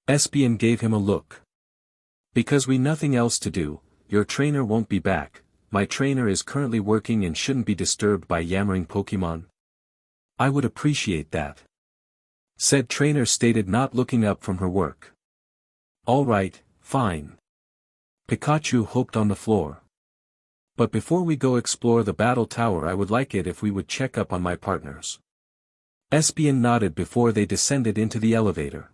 Espion gave him a look. "Because we nothing else to do, your trainer won't be back. My trainer is currently working and shouldn't be disturbed by yammering Pokemon." "I would appreciate that," said trainer stated, not looking up from her work. "All right, fine." Pikachu hopped on the floor. "But before we go explore the battle tower, I would like it if we would check up on my partners." Espion nodded before they descended into the elevator.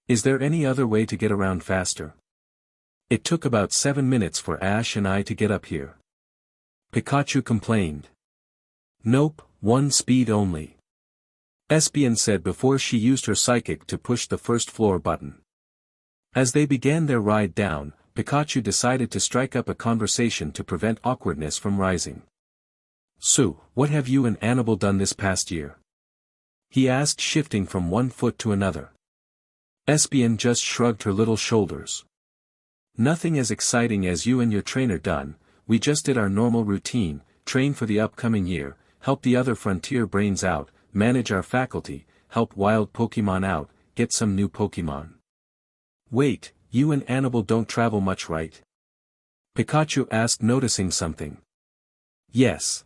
"Is there any other way to get around faster?" "It took about 7 minutes for Ash and I to get up here," Pikachu complained. "Nope, 1 speed only," Espion said before she used her psychic to push the first floor button. As they began their ride down, Pikachu decided to strike up a conversation to prevent awkwardness from rising. "So, what have you and Annabelle done this past year?" he asked, shifting from one foot to another. Espion just shrugged her little shoulders. "Nothing as exciting as you and your trainer done. We just did our normal routine, train for the upcoming year, help the other frontier brains out, manage our faculty, help wild Pokemon out, get some new Pokemon." "Wait, you and Annabelle don't travel much, right?" Pikachu asked, noticing something. "Yes."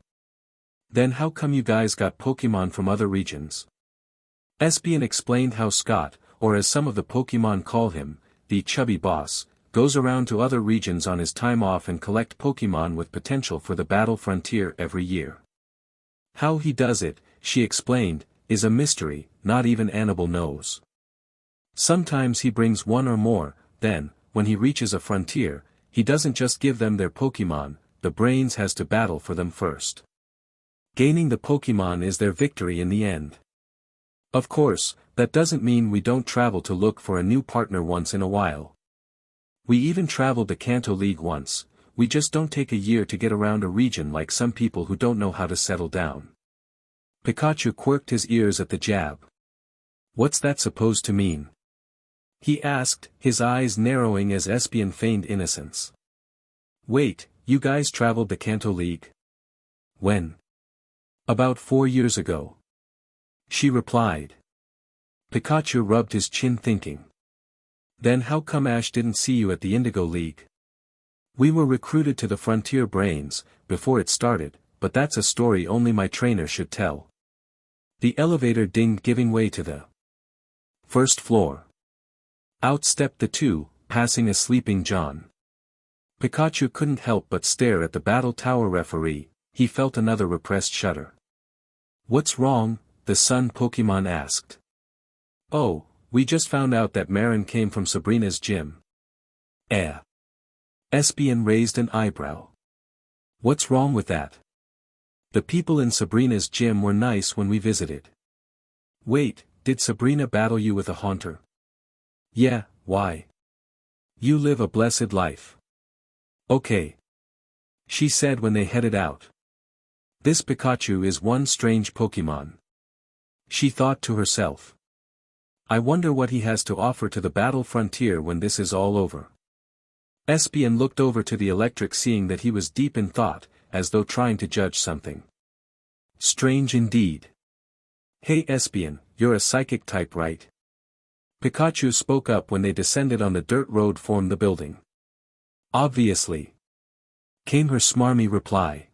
"Then how come you guys got Pokemon from other regions?" Espion explained how Scott, or as some of the Pokemon call him, the chubby boss, goes around to other regions on his time off and collect Pokemon with potential for the battle frontier every year. How he does it, she explained, is a mystery, not even Annabelle knows. Sometimes he brings one or more, then, when he reaches a frontier, he doesn't just give them their Pokemon, the brains has to battle for them first. Gaining the Pokemon is their victory in the end. Of course, that doesn't mean we don't travel to look for a new partner once in a while. We even traveled the Sinnoh League once, we just don't take a year to get around a region like some people who don't know how to settle down. Pikachu quirked his ears at the jab. "What's that supposed to mean?" he asked, his eyes narrowing as Espion feigned innocence. "Wait, you guys traveled the Sinnoh League?" "When?" "About 4 years ago." she replied. Pikachu rubbed his chin thinking. Then how come Ash didn't see you at the Indigo League? We were recruited to the Frontier Brains, before it started, but that's a story only my trainer should tell. The elevator dinged, giving way to the first floor. Out stepped the two, passing a sleeping John. Pikachu couldn't help but stare at the Battle Tower referee. He felt another repressed shudder. What's wrong? The Sun Pokemon asked. Oh, we just found out that Marin came from Sabrina's gym. Espion raised an eyebrow. What's wrong with that? The people in Sabrina's gym were nice when we visited. Wait, did Sabrina battle you with a haunter? Yeah, why? You live a blessed life. Okay. She said when they headed out. This Pikachu is one strange Pokemon. She thought to herself. I wonder what he has to offer to the battle frontier when this is all over. Espion looked over to the electric, seeing that he was deep in thought, as though trying to judge something. Strange indeed. Hey Espion, you're a psychic type, right? Pikachu spoke up when they descended on the dirt road formed the building. Obviously. Came her smarmy reply.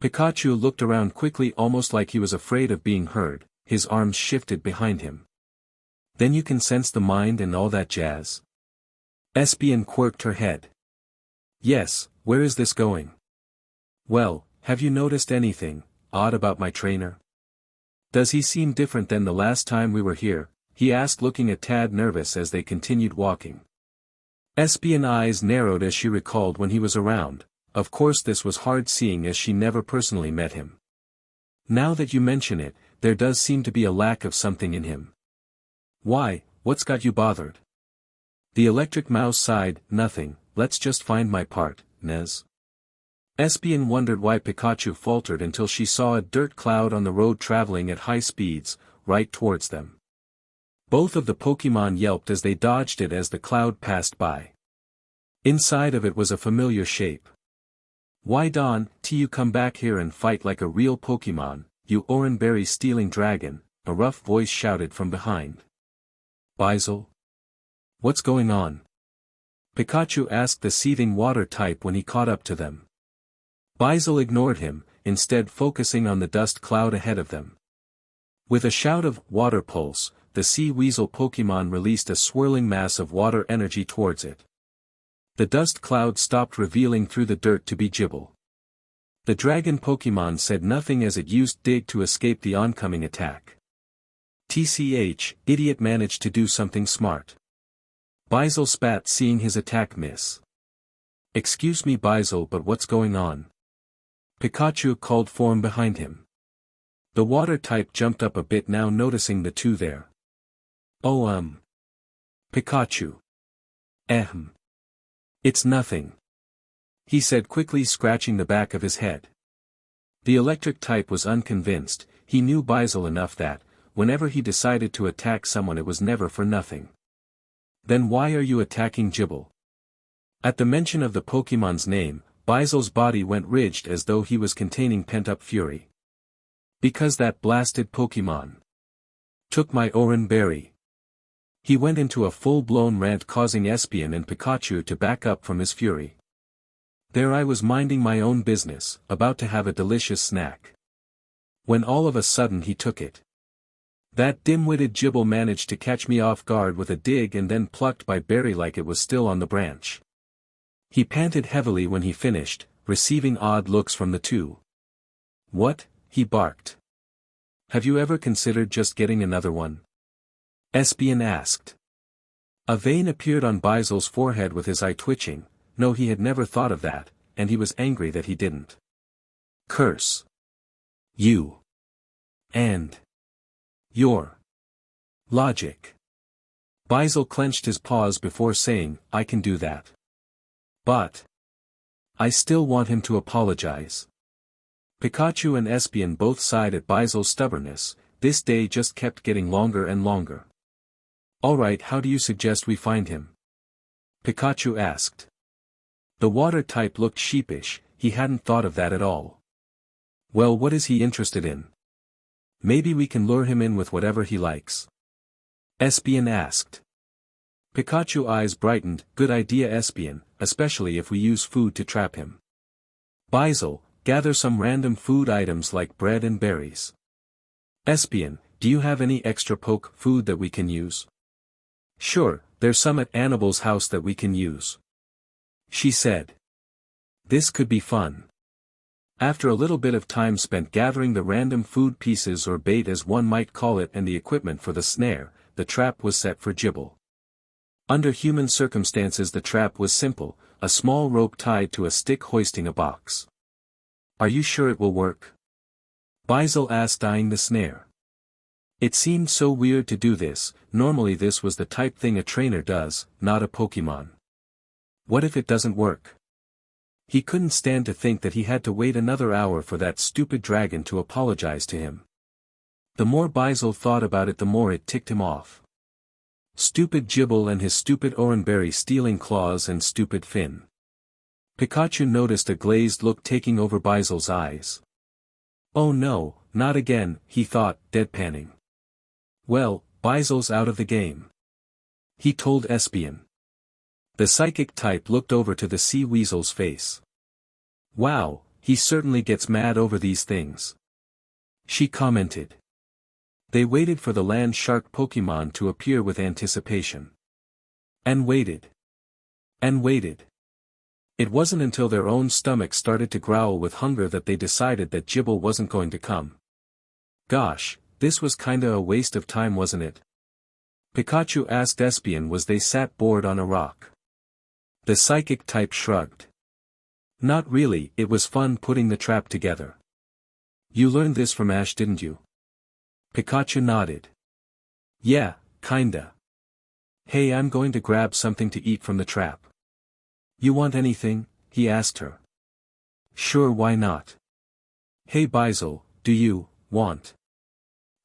Pikachu looked around quickly, almost like he was afraid of being heard. His arms shifted behind him. Then you can sense the mind and all that jazz? Espion quirked her head. Yes, where is this going? Well, have you noticed anything odd about my trainer? Does he seem different than the last time we were here? He asked, looking a tad nervous as they continued walking. Espion's eyes narrowed as she recalled when he was around. Of course this was hard, seeing as she never personally met him. Now that you mention it, there does seem to be a lack of something in him. Why, what's got you bothered? The electric mouse sighed. Nothing, let's just find my part, Nez. Espion wondered why Pikachu faltered until she saw a dirt cloud on the road traveling at high speeds, right towards them. Both of the Pokemon yelped as they dodged it as the cloud passed by. Inside of it was a familiar shape. Why don't you come back here and fight like a real Pokemon, you Oranberry stealing dragon, a rough voice shouted from behind. Bizel? What's going on? Pikachu asked the seething water type when he caught up to them. Bizel ignored him, instead focusing on the dust cloud ahead of them. With a shout of water pulse, the sea weasel Pokemon released a swirling mass of water energy towards it. The dust cloud stopped, revealing through the dirt to be Gible. The dragon Pokemon said nothing as it used Dig to escape the oncoming attack. TCH, idiot managed to do something smart. Bizel spat, seeing his attack miss. Excuse me Bizel, but what's going on? Pikachu called from behind him. The water type jumped up a bit now, noticing the two there. Oh Pikachu. It's nothing. He said quickly, scratching the back of his head. The electric type was unconvinced. He knew Bizel enough that, whenever he decided to attack someone, it was never for nothing. Then why are you attacking Gible? At the mention of the Pokemon's name, Bizel's body went rigid as though he was containing pent-up fury. Because that blasted Pokemon took my Oranberry. He went into a full-blown rant, causing Espion and Pikachu to back up from his fury. There I was minding my own business, about to have a delicious snack. When all of a sudden he took it. That dim-witted Gible managed to catch me off guard with a dig and then plucked my berry like it was still on the branch. He panted heavily when he finished, receiving odd looks from the two. What? He barked. Have you ever considered just getting another one? Espion asked. A vein appeared on Bizel's forehead with his eye twitching. No, he had never thought of that, and he was angry that he didn't. Curse. You. And. Your. Logic. Bizel clenched his paws before saying, I can do that. But. I still want him to apologize. Pikachu and Espion both sighed at Bizel's stubbornness. This day just kept getting longer and longer. Alright, how do you suggest we find him? Pikachu asked. The water type looked sheepish. He hadn't thought of that at all. Well, what is he interested in? Maybe we can lure him in with whatever he likes. Espion asked. Pikachu's eyes brightened. Good idea, Espion, especially if we use food to trap him. Basil, gather some random food items like bread and berries. Espion, do you have any extra poke food that we can use? Sure, there's some at Annabelle's house that we can use. She said. This could be fun. After a little bit of time spent gathering the random food pieces or bait as one might call it and the equipment for the snare, the trap was set for Gibble. Under human circumstances the trap was simple, a small rope tied to a stick hoisting a box. Are you sure it will work? Basil asked, eyeing the snare. It seemed so weird to do this. Normally this was the type thing a trainer does, not a Pokemon. What if it doesn't work? He couldn't stand to think that he had to wait another hour for that stupid dragon to apologize to him. The more Basil thought about it the more it ticked him off. Stupid Gibble and his stupid Oranberry stealing claws and stupid Finn. Pikachu noticed a glazed look taking over Basil's eyes. Oh no, not again, he thought, deadpanning. Well, Basil's out of the game. He told Espion. The psychic type looked over to the sea weasel's face. Wow, he certainly gets mad over these things. She commented. They waited for the land shark Pokemon to appear with anticipation. And waited. And waited. It wasn't until their own stomachs started to growl with hunger that they decided that Gibble wasn't going to come. Gosh, this was kinda a waste of time, wasn't it? Pikachu asked Espion as they sat bored on a rock. The psychic type shrugged. Not really, it was fun putting the trap together. You learned this from Ash, didn't you? Pikachu nodded. Yeah, kinda. Hey, I'm going to grab something to eat from the trap. You want anything? He asked her. Sure, why not? Hey Basil, do you want?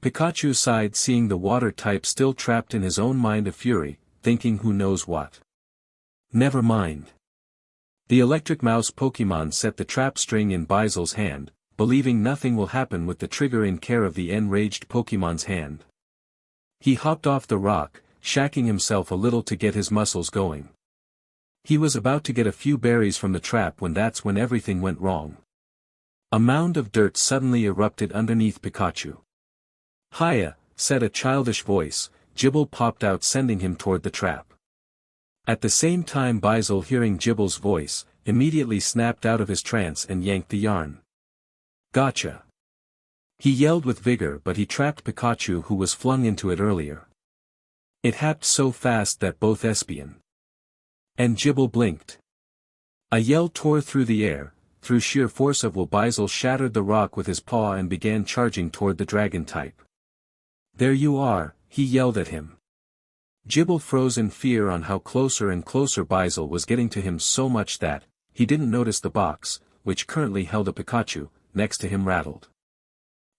Pikachu sighed, seeing the water type still trapped in his own mind of fury, thinking who knows what. Never mind. The electric mouse Pokemon set the trap string in Basil's hand, believing nothing will happen with the trigger in care of the enraged Pokemon's hand. He hopped off the rock, shacking himself a little to get his muscles going. He was about to get a few berries from the trap that's when everything went wrong. A mound of dirt suddenly erupted underneath Pikachu. Hiya, said a childish voice. Gibble popped out, sending him toward the trap. At the same time, Basil, hearing Gibble's voice, immediately snapped out of his trance and yanked the yarn. Gotcha! He yelled with vigor, but he trapped Pikachu, who was flung into it earlier. It happened so fast that both Espion and Gibble blinked. A yell tore through the air. Through sheer force of will, Basil shattered the rock with his paw and began charging toward the dragon type. There you are, he yelled at him. Gibble froze in fear on how closer and closer Basil was getting to him, so much that he didn't notice the box, which currently held a Pikachu, next to him rattled.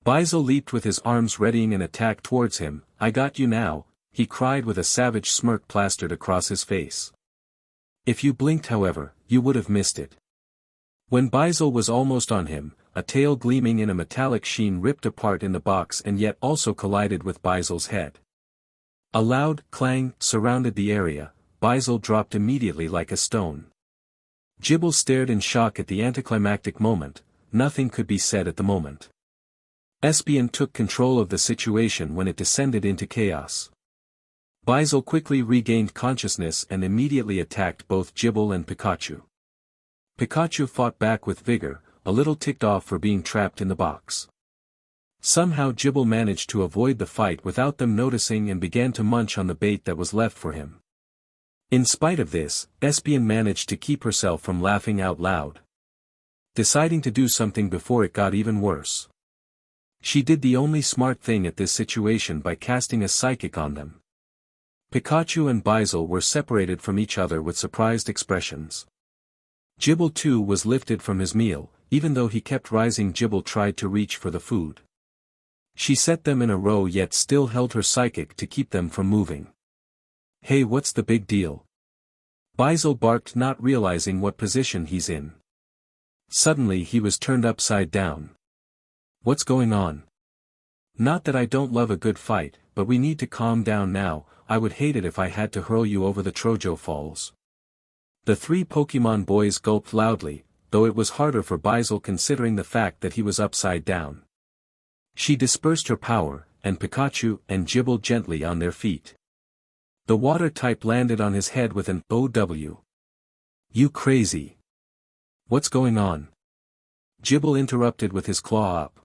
Basil leaped with his arms readying an attack towards him. I got you now, he cried with a savage smirk plastered across his face. If you blinked, however, you would have missed it. When Basil was almost on him, a tail gleaming in a metallic sheen ripped apart in the box and yet also collided with Basil's head. A loud clang surrounded the area. Basil dropped immediately like a stone. Gibble stared in shock at the anticlimactic moment. Nothing could be said at the moment. Espion took control of the situation when it descended into chaos. Basil quickly regained consciousness and immediately attacked both Gibble and Pikachu. Pikachu fought back with vigor, a little ticked off for being trapped in the box. Somehow Gibble managed to avoid the fight without them noticing and began to munch on the bait that was left for him. In spite of this, Espion managed to keep herself from laughing out loud, deciding to do something before it got even worse. She did the only smart thing at this situation by casting a psychic on them. Pikachu and Basil were separated from each other with surprised expressions. Gibble too was lifted from his meal. Even though he kept rising, Gibble tried to reach for the food. She set them in a row yet still held her psychic to keep them from moving. Hey, what's the big deal? Basil barked, not realizing what position he's in. Suddenly he was turned upside down. What's going on? Not that I don't love a good fight, but we need to calm down now. I would hate it if I had to hurl you over the Trojo Falls. The three Pokemon boys gulped loudly, though it was harder for Bizel considering the fact that he was upside down. She dispersed her power, and Pikachu and Gibble gently on their feet. The water type landed on his head with an "OW. You crazy. What's going on?" Gibble interrupted with his claw up.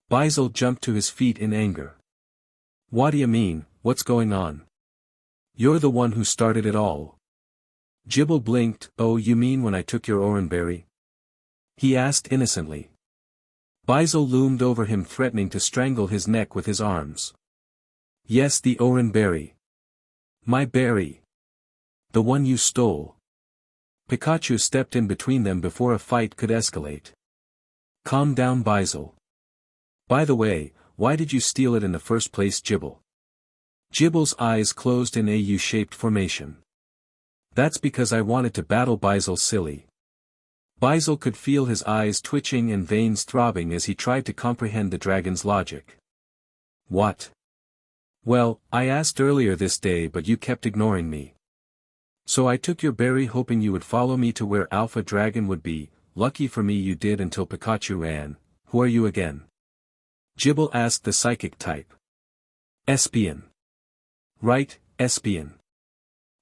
Bizel jumped to his feet in anger. "What do you mean, what's going on? You're the one who started it all." Gibble blinked. "Oh, you mean when I took your oranberry?" he asked innocently. Bizel loomed over him threatening to strangle his neck with his arms. "Yes, the oranberry. My berry. The one you stole." Pikachu stepped in between them before a fight could escalate. "Calm down, Bizel. By the way, why did you steal it in the first place, Gibble?" Gibble's eyes closed in a U-shaped formation. "That's because I wanted to battle Bizel, silly." Bizel could feel his eyes twitching and veins throbbing as he tried to comprehend the dragon's logic. "What?" "Well, I asked earlier this day but you kept ignoring me. So I took your berry hoping you would follow me to where Alpha Dragon would be. Lucky for me you did until Pikachu ran." "Who are you again?" Gibble asked the psychic type. "Espion." "Right, Espion.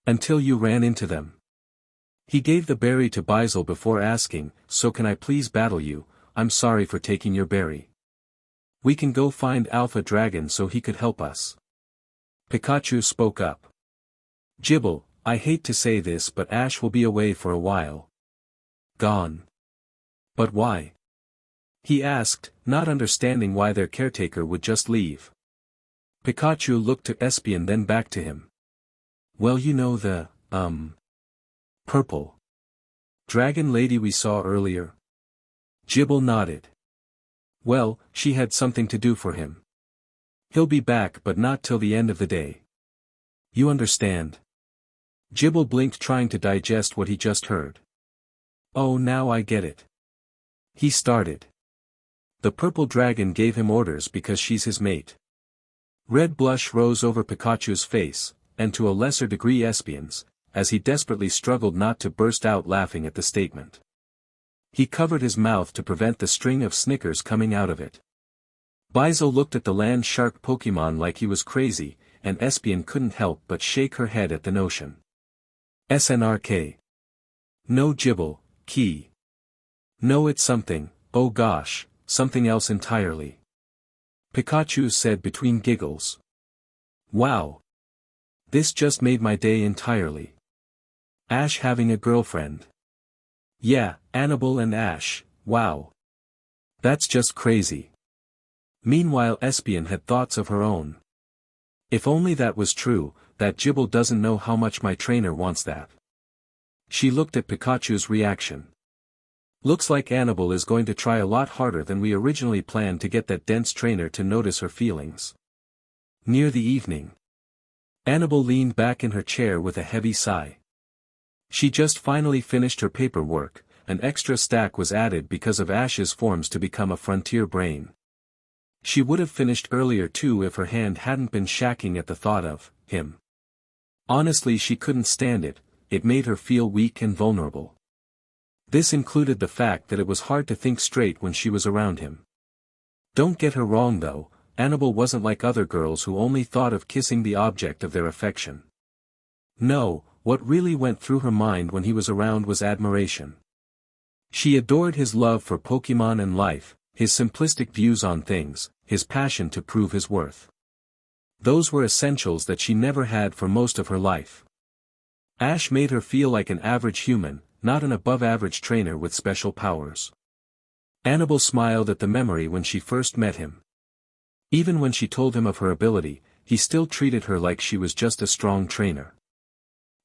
Until you ran into them." He gave the berry to Bizel before asking, "So can I please battle you? I'm sorry for taking your berry. We can go find Alpha Dragon so he could help us." Pikachu spoke up. "Gibble, I hate to say this but Ash will be away for a while." "Gone? But why?" he asked, not understanding why their caretaker would just leave. Pikachu looked to Espion then back to him. "Well, you know the, purple dragon lady we saw earlier?" Gibble nodded. "Well, she had something to do for him. He'll be back but not till the end of the day. You understand?" Gibble blinked trying to digest what he just heard. "Oh, now I get it." He started. "The purple dragon gave him orders because she's his mate." Red blush rose over Pikachu's face, and to a lesser degree Espion's, as he desperately struggled not to burst out laughing at the statement. He covered his mouth to prevent the string of snickers coming out of it. Bizel looked at the land shark Pokemon like he was crazy, and Espion couldn't help but shake her head at the notion. "SNRK. No, Gibble, key. No, it's something, oh gosh, something else entirely." Pikachu said between giggles. "Wow. This just made my day entirely. Ash having a girlfriend. Yeah, Annabelle and Ash, wow. That's just crazy." Meanwhile Espion had thoughts of her own. "If only that was true, that Gibble doesn't know how much my trainer wants that." She looked at Pikachu's reaction. "Looks like Annabelle is going to try a lot harder than we originally planned to get that dense trainer to notice her feelings." Near the evening, Annabelle leaned back in her chair with a heavy sigh. She just finally finished her paperwork. An extra stack was added because of Ash's forms to become a frontier brain. She would have finished earlier too if her hand hadn't been shaking at the thought of him. Honestly, she couldn't stand it. It made her feel weak and vulnerable. This included the fact that it was hard to think straight when she was around him. Don't get her wrong though, Annabelle wasn't like other girls who only thought of kissing the object of their affection. No, what really went through her mind when he was around was admiration. She adored his love for Pokemon and life, his simplistic views on things, his passion to prove his worth. Those were essentials that she never had for most of her life. Ash made her feel like an average human, not an above-average trainer with special powers. Annabelle smiled at the memory when she first met him. Even when she told him of her ability, he still treated her like she was just a strong trainer.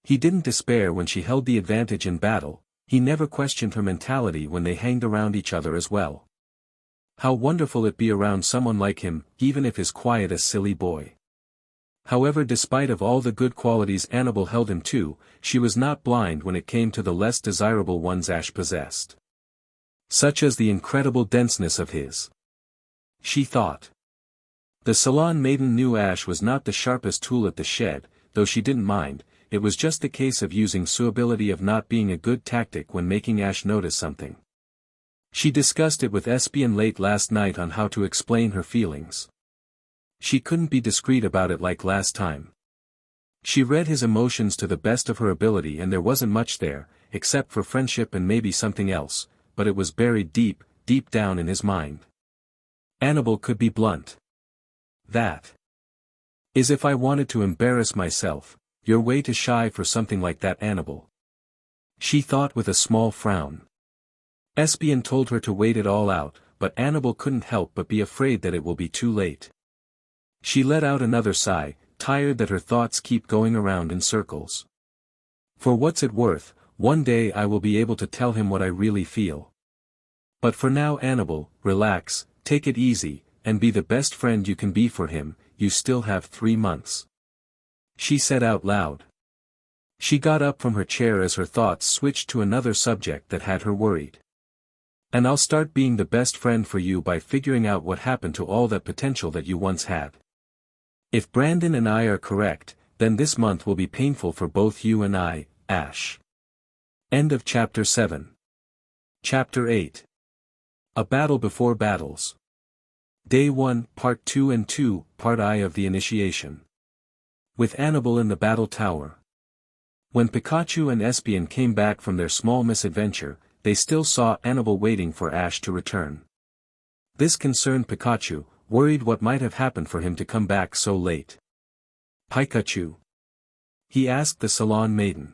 He didn't despair when she held the advantage in battle, he never questioned her mentality when they hanged around each other as well. How wonderful it'd be around someone like him, even if he's quiet a silly boy. However, despite of all the good qualities Annabelle held him to, she was not blind when it came to the less desirable ones Ash possessed. Such as the incredible denseness of his. She thought. The salon maiden knew Ash was not the sharpest tool at the shed, though she didn't mind. It was just a case of using Sue's ability of not being a good tactic when making Ash notice something. She discussed it with Espion late last night on how to explain her feelings. She couldn't be discreet about it like last time. She read his emotions to the best of her ability and there wasn't much there, except for friendship and maybe something else, but it was buried deep, deep down in his mind. Annabelle could be blunt. That is if I wanted to embarrass myself. You're way too shy for something like that, Annabelle. She thought with a small frown. Espion told her to wait it all out, but Annabelle couldn't help but be afraid that it will be too late. She let out another sigh, tired that her thoughts keep going around in circles. For what's it worth, one day I will be able to tell him what I really feel. But for now, Annabelle, relax, take it easy, and be the best friend you can be for him. You still have 3 months. She said out loud. She got up from her chair as her thoughts switched to another subject that had her worried. And I'll start being the best friend for you by figuring out what happened to all that potential that you once had. If Brandon and I are correct, then this month will be painful for both you and I, Ash. End of Chapter 7. Chapter 8. A Battle Before Battles. Day 1, Part 2 and 2, Part I of the Initiation. With Annabelle in the battle tower. When Pikachu and Espion came back from their small misadventure, they still saw Annabelle waiting for Ash to return. This concerned Pikachu, worried what might have happened for him to come back so late. Pikachu? He asked the salon maiden.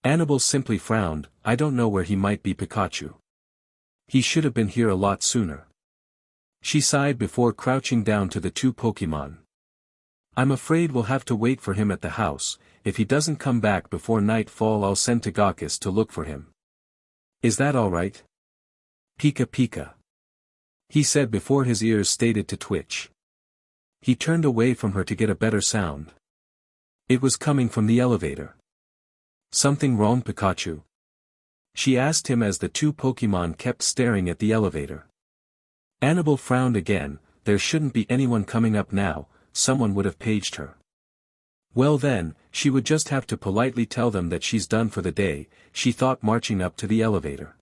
Annabelle simply frowned. I don't know where he might be, Pikachu. He should have been here a lot sooner. She sighed before crouching down to the 2 Pokémon. I'm afraid we'll have to wait for him at the house. If he doesn't come back before nightfall, I'll send Tagakus to look for him. Is that all right? Pika Pika. He said before his ears started to twitch. He turned away from her to get a better sound. It was coming from the elevator. Something wrong, Pikachu? She asked him as the 2 Pokémon kept staring at the elevator. Annabelle frowned again. There shouldn't be anyone coming up now. Someone would have paged her. Well then, she would just have to politely tell them that she's done for the day, she thought, marching up to the elevator.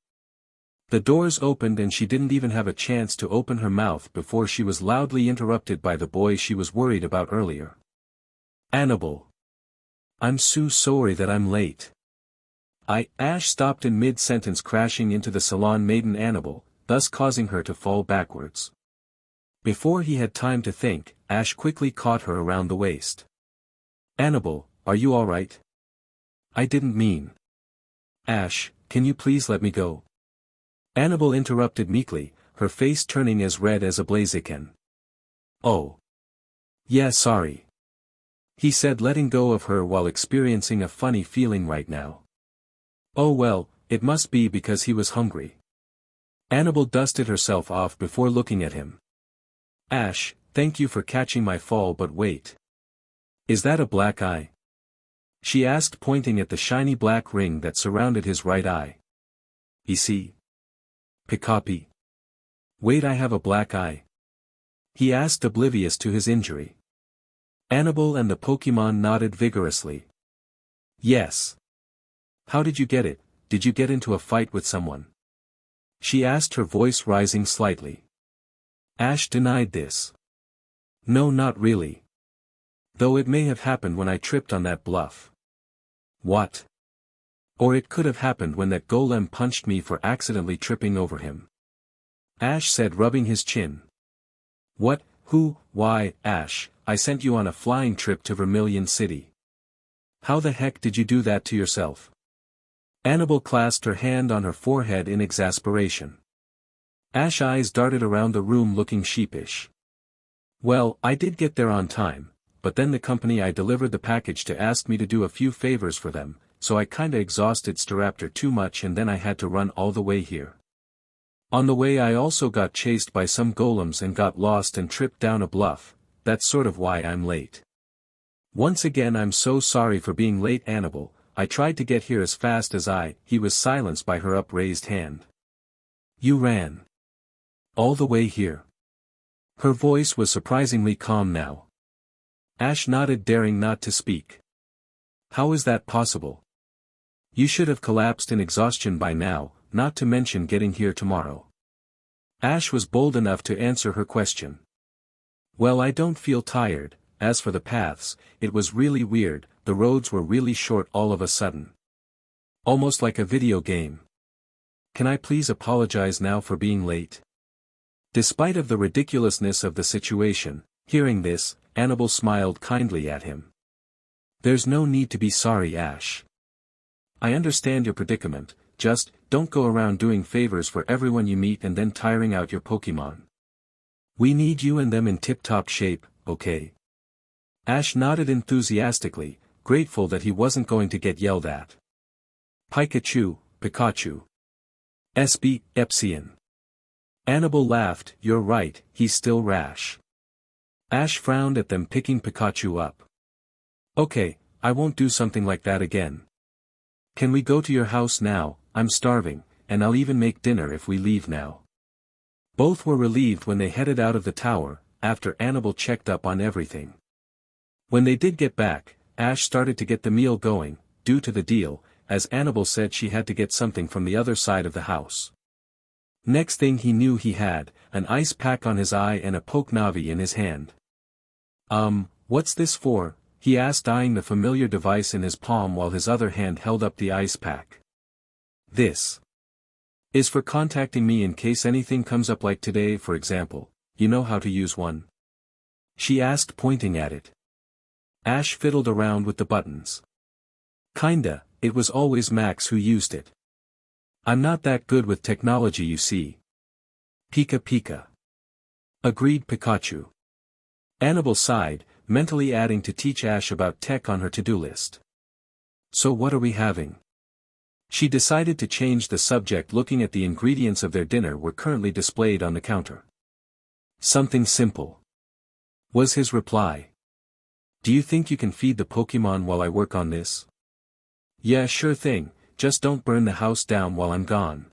The doors opened and she didn't even have a chance to open her mouth before she was loudly interrupted by the boy she was worried about earlier. Annabelle. I'm so sorry that I'm late. Ash stopped in mid-sentence, crashing into the salon maiden Annabelle, thus causing her to fall backwards. Before he had time to think, Ash quickly caught her around the waist. Annabelle, are you all right? I didn't mean. Ash, can you please let me go? Annabelle interrupted meekly, her face turning as red as a blaziken. Oh. Yeah, sorry. He said, letting go of her while experiencing a funny feeling right now. Oh well, it must be because he was hungry. Annabelle dusted herself off before looking at him. Ash, thank you for catching my fall, but wait. Is that a black eye? She asked, pointing at the shiny black ring that surrounded his right eye. You see? Pikapi. Wait, I have a black eye? He asked, oblivious to his injury. Annabelle and the Pokémon nodded vigorously. Yes. How did you get it? Did you get into a fight with someone? She asked, her voice rising slightly. Ash denied this. No, not really. Though it may have happened when I tripped on that bluff. What? Or it could have happened when that golem punched me for accidentally tripping over him. Ash said, rubbing his chin. What, who, why, Ash, I sent you on a flying trip to Vermilion City. How the heck did you do that to yourself? Annabelle clasped her hand on her forehead in exasperation. Ash's eyes darted around the room, looking sheepish. Well, I did get there on time, but then the company I delivered the package to asked me to do a few favors for them, so I kinda exhausted Staraptor too much and then I had to run all the way here. On the way I also got chased by some golems and got lost and tripped down a bluff. That's sort of why I'm late. Once again, I'm so sorry for being late, Annabelle. I tried to get here as fast as He was silenced by her upraised hand. You ran all the way here? Her voice was surprisingly calm now. Ash nodded, daring not to speak. How is that possible? You should have collapsed in exhaustion by now, not to mention getting here tomorrow. Ash was bold enough to answer her question. Well, I don't feel tired. As for the paths, it was really weird, the roads were really short all of a sudden. Almost like a video game. Can I please apologize now for being late? Despite of the ridiculousness of the situation, hearing this, Annabelle smiled kindly at him. There's no need to be sorry, Ash. I understand your predicament, just, don't go around doing favors for everyone you meet and then tiring out your Pokemon. We need you and them in tip-top shape, okay? Ash nodded enthusiastically, grateful that he wasn't going to get yelled at. Pikachu, Pikachu. SB, Epsilon. Annabelle laughed, you're right, he's still rash. Ash frowned at them, picking Pikachu up. Okay, I won't do something like that again. Can we go to your house now? I'm starving, and I'll even make dinner if we leave now. Both were relieved when they headed out of the tower, after Annabelle checked up on everything. When they did get back, Ash started to get the meal going, due to the deal, as Annabelle said she had to get something from the other side of the house. Next thing he knew, he had an ice pack on his eye and a Pokenavi in his hand. What's this for? He asked, eyeing the familiar device in his palm while his other hand held up the ice pack. This is for contacting me in case anything comes up, like today for example. You know how to use one? She asked, pointing at it. Ash fiddled around with the buttons. Kinda, it was always Max who used it. I'm not that good with technology, you see. Pika Pika. Agreed Pikachu. Annabelle sighed, mentally adding to teach Ash about tech on her to-do list. So what are we having? She decided to change the subject, looking at the ingredients of their dinner were currently displayed on the counter. Something simple, was his reply. Do you think you can feed the Pokemon while I work on this? Yeah, sure thing, just don't burn the house down while I'm gone.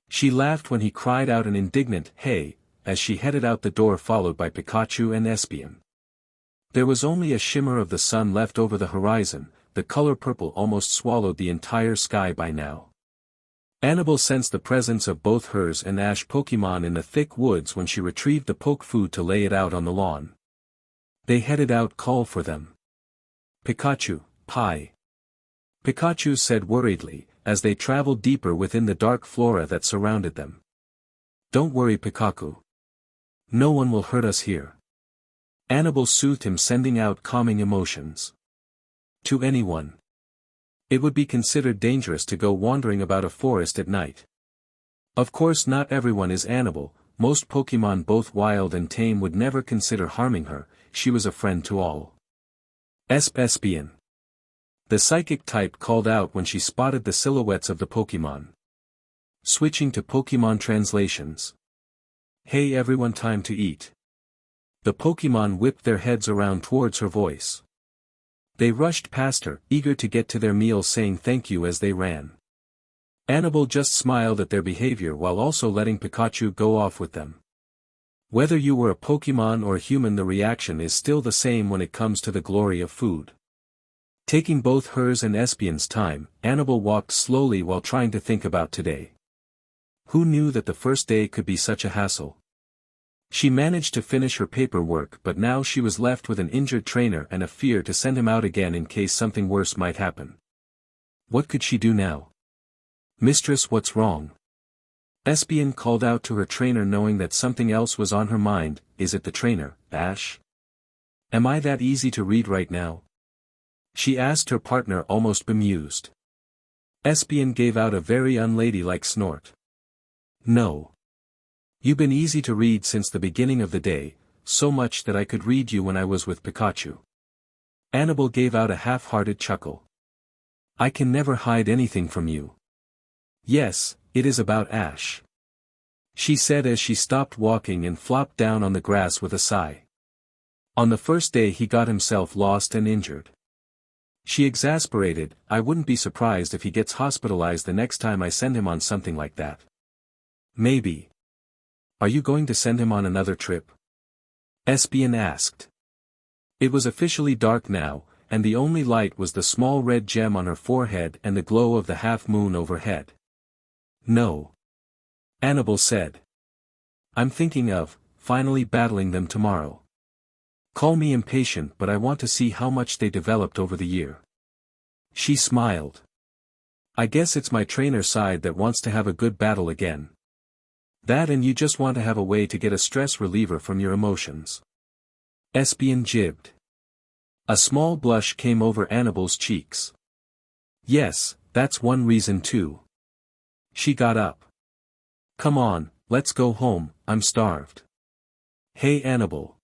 She laughed when he cried out an indignant "Hey," as she headed out the door, followed by Pikachu and Espeon. There was only a shimmer of the sun left over the horizon, the color purple almost swallowed the entire sky by now. Annabelle sensed the presence of both hers and Ash Pokemon in the thick woods when she retrieved the poke food to lay it out on the lawn. They headed out, call for them. Pikachu, pie. Pikachu said worriedly, as they traveled deeper within the dark flora that surrounded them. Don't worry, Pikachu. No one will hurt us here. Annabelle soothed him, sending out calming emotions. To anyone, it would be considered dangerous to go wandering about a forest at night. Of course, not everyone is Annabelle. Most Pokemon, both wild and tame, would never consider harming her. She was a friend to all. Espeon. The psychic type called out when she spotted the silhouettes of the Pokemon. Switching to Pokemon translations. Hey everyone, time to eat. The Pokemon whipped their heads around towards her voice. They rushed past her, eager to get to their meal, saying thank you as they ran. Annabelle just smiled at their behavior while also letting Pikachu go off with them. Whether you were a Pokemon or a human, the reaction is still the same when it comes to the glory of food. Taking both hers and Espeon's time, Annabelle walked slowly while trying to think about today. Who knew that the first day could be such a hassle? She managed to finish her paperwork, but now she was left with an injured trainer and a fear to send him out again in case something worse might happen. What could she do now? Mistress, what's wrong? Espeon called out to her trainer, knowing that something else was on her mind. Is it the trainer, Ash? Am I that easy to read right now? She asked her partner, almost bemused. Espeon gave out a very unladylike snort. No. You've been easy to read since the beginning of the day, so much that I could read you when I was with Pikachu. Annabelle gave out a half-hearted chuckle. I can never hide anything from you. Yes, it is about Ash, she said as she stopped walking and flopped down on the grass with a sigh. On the first day he got himself lost and injured. She exasperated, I wouldn't be surprised if he gets hospitalized the next time I send him on something like that. Maybe. Are you going to send him on another trip? Espion asked. It was officially dark now, and the only light was the small red gem on her forehead and the glow of the half-moon overhead. No. Annabel said. I'm thinking of, finally battling them tomorrow. Call me impatient, but I want to see how much they developed over the year. She smiled. I guess it's my trainer side that wants to have a good battle again. That, and you just want to have a way to get a stress reliever from your emotions. Espion jibbed. A small blush came over Annabel's cheeks. Yes, that's one reason too. She got up. Come on, let's go home, I'm starved. Hey Annabel.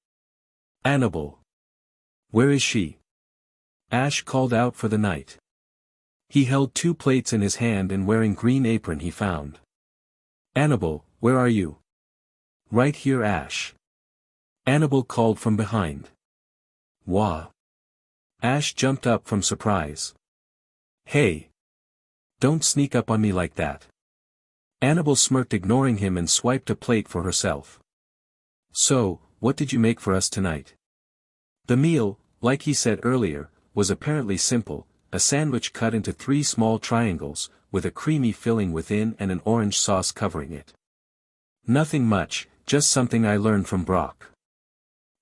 Annabel. Where is she? Ash called out for the night. He held 2 plates in his hand and wearing green apron he found. Annabel, where are you? Right here Ash. Annabel called from behind. Wah. Ash jumped up from surprise. Hey. Don't sneak up on me like that. Annabel smirked, ignoring him, and swiped a plate for herself. So, what did you make for us tonight? The meal, like he said earlier, was apparently simple, a sandwich cut into 3 small triangles, with a creamy filling within and an orange sauce covering it. Nothing much, just something I learned from Brock.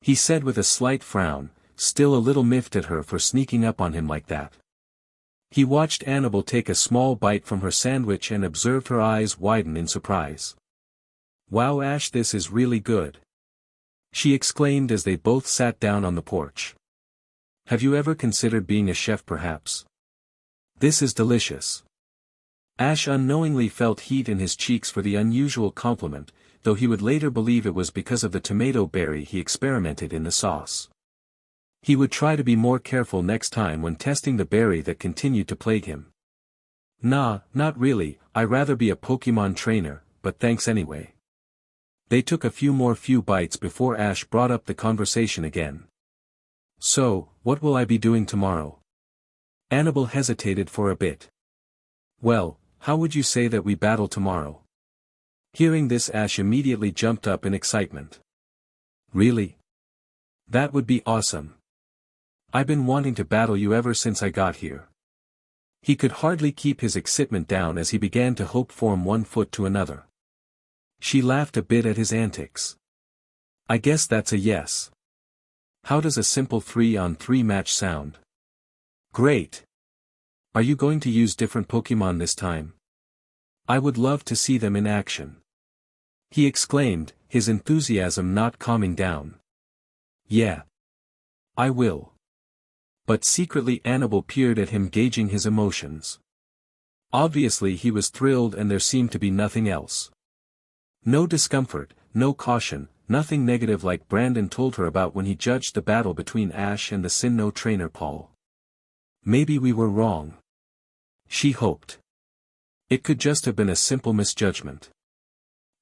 He said with a slight frown, still a little miffed at her for sneaking up on him like that. He watched Annabel take a small bite from her sandwich and observed her eyes widen in surprise. Wow Ash, this is really good. She exclaimed as they both sat down on the porch. Have you ever considered being a chef perhaps? This is delicious. Ash unknowingly felt heat in his cheeks for the unusual compliment, though he would later believe it was because of the tomato berry he experimented in the sauce. He would try to be more careful next time when testing the berry that continued to plague him. Nah, not really, I'd rather be a Pokemon trainer, but thanks anyway. They took a few bites before Ash brought up the conversation again. So, what will I be doing tomorrow? Annabel hesitated for a bit. Well, how would you say that we battle tomorrow? Hearing this, Ash immediately jumped up in excitement. Really? That would be awesome. I've been wanting to battle you ever since I got here. He could hardly keep his excitement down as he began to hope from one foot to another. She laughed a bit at his antics. I guess that's a yes. How does a simple 3-on-3 match sound? Great. Are you going to use different Pokemon this time? I would love to see them in action. He exclaimed, his enthusiasm not calming down. Yeah. I will. But secretly Annabel peered at him, gauging his emotions. Obviously he was thrilled, and there seemed to be nothing else. No discomfort, no caution, nothing negative like Brandon told her about when he judged the battle between Ash and the Sinnoh trainer Paul. Maybe we were wrong. She hoped. It could just have been a simple misjudgment.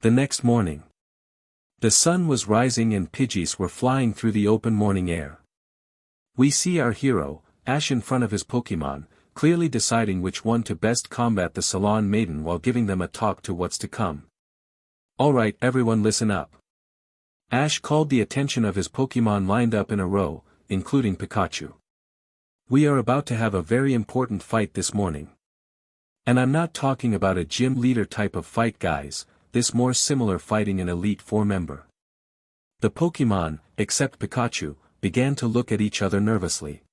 The next morning. The sun was rising and Pidgeys were flying through the open morning air. We see our hero, Ash, in front of his Pokemon, clearly deciding which one to best combat the Salon Maiden while giving them a talk to what's to come. Alright everyone, listen up. Ash called the attention of his Pokemon lined up in a row, including Pikachu. We are about to have a very important fight this morning. And I'm not talking about a gym leader type of fight, guys, this more similar fighting an Elite Four member. The Pokemon, except Pikachu, began to look at each other nervously.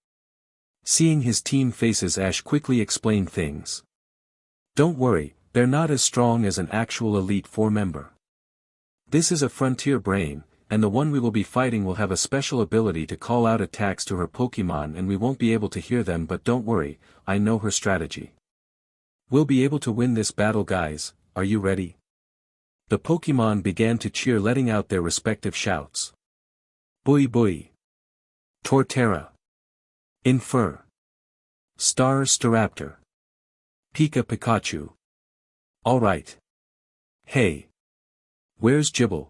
Seeing his team faces, Ash quickly explained things. Don't worry, they're not as strong as an actual Elite Four member. This is a frontier brain, and the one we will be fighting will have a special ability to call out attacks to her Pokemon, and we won't be able to hear them, but don't worry, I know her strategy. We'll be able to win this battle, guys, are you ready? The Pokemon began to cheer, letting out their respective shouts. Bui Bui. Torterra. Infer. Staraptor. Pika Pikachu. Alright. Hey. Where's Gible?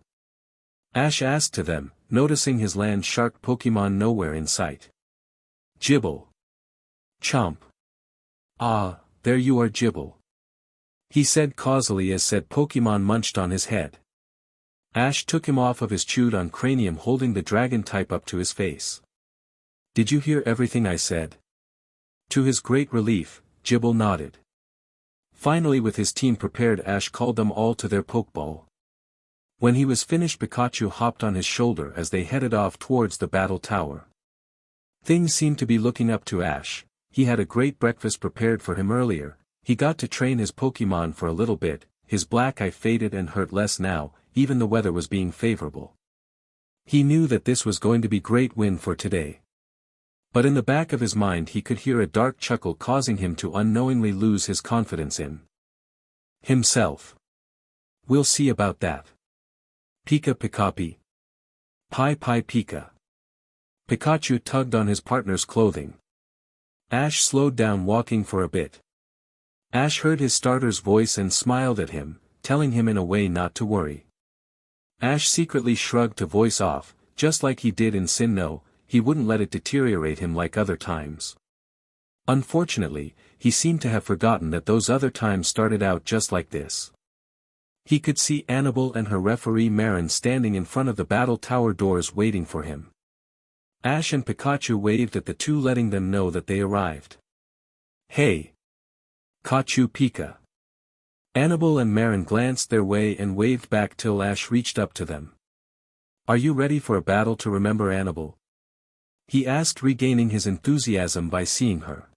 Ash asked to them, noticing his land shark Pokemon nowhere in sight. Gible. Chomp. Ah, there you are, Gible. He said causally as said Pokemon munched on his head. Ash took him off of his chewed-on cranium, holding the dragon type up to his face. "Did you hear everything I said?" To his great relief, Gibble nodded. Finally, with his team prepared, Ash called them all to their pokeball. When he was finished, Pikachu hopped on his shoulder as they headed off towards the battle tower. Things seemed to be looking up to Ash. He had a great breakfast prepared for him earlier, he got to train his Pokemon for a little bit, his black eye faded and hurt less now, even the weather was being favorable. He knew that this was going to be great win for today. But in the back of his mind he could hear a dark chuckle, causing him to unknowingly lose his confidence in himself. "We'll see about that. Pika Pikapi. Pi Pi Pika." Pikachu tugged on his partner's clothing. Ash slowed down, walking for a bit. Ash heard his starter's voice and smiled at him, telling him in a way not to worry. Ash secretly shrugged to voice off, just like he did in Sinnoh. He wouldn't let it deteriorate him like other times. Unfortunately, he seemed to have forgotten that those other times started out just like this. He could see Annabelle and her referee Marin standing in front of the battle tower doors waiting for him. Ash and Pikachu waved at the two, letting them know that they arrived. "Hey! Kachu Pika." Annabelle and Marin glanced their way and waved back till Ash reached up to them. "Are you ready for a battle to remember, Annabelle?" he asked, regaining his enthusiasm by seeing her.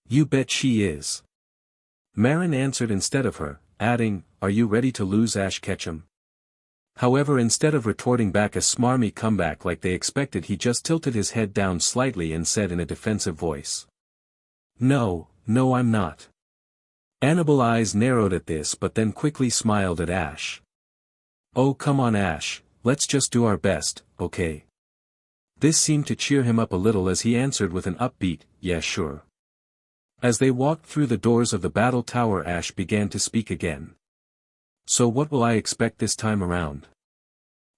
"You bet she is." Marin answered instead of her, adding, "Are you ready to lose, Ash Ketchum?" However, instead of retorting back a smarmy comeback like they expected, he just tilted his head down slightly and said in a defensive voice, No, I'm not." Annabelle's eyes narrowed at this, but then quickly smiled at Ash. "Oh, come on, Ash, let's just do our best, okay?" This seemed to cheer him up a little as he answered with an upbeat, "Yeah, sure." As they walked through the doors of the battle tower, Ash began to speak again. "So what will I expect this time around?"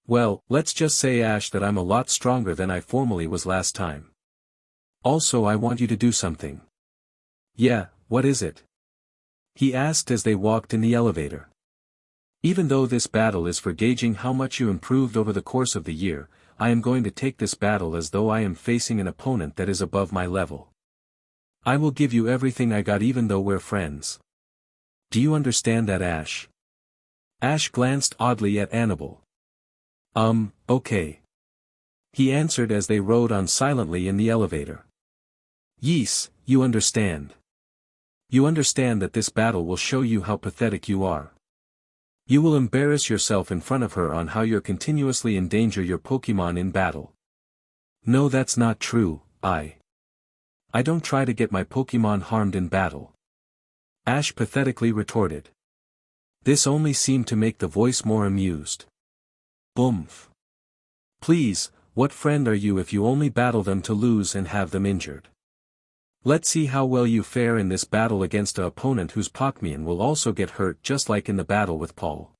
"Well, let's just say, Ash, that I'm a lot stronger than I formerly was last time. Also, I want you to do something." "Yeah, what is it?" he asked as they walked in the elevator. "Even though this battle is for gauging how much you improved over the course of the year, I am going to take this battle as though I am facing an opponent that is above my level. I will give you everything I got, even though we're friends. Do you understand that, Ash?" Ash glanced oddly at Annabelle. Okay," he answered as they rode on silently in the elevator. "Yes, you understand. You understand that this battle will show you how pathetic you are. You will embarrass yourself in front of her on how you're continuously endanger your Pokemon in battle." "No, that's not true, I don't try to get my Pokemon harmed in battle," Ash pathetically retorted. This only seemed to make the voice more amused. "Oomph. Please, what friend are you if you only battle them to lose and have them injured? Let's see how well you fare in this battle against an opponent whose Pokemon will also get hurt, just like in the battle with Paul."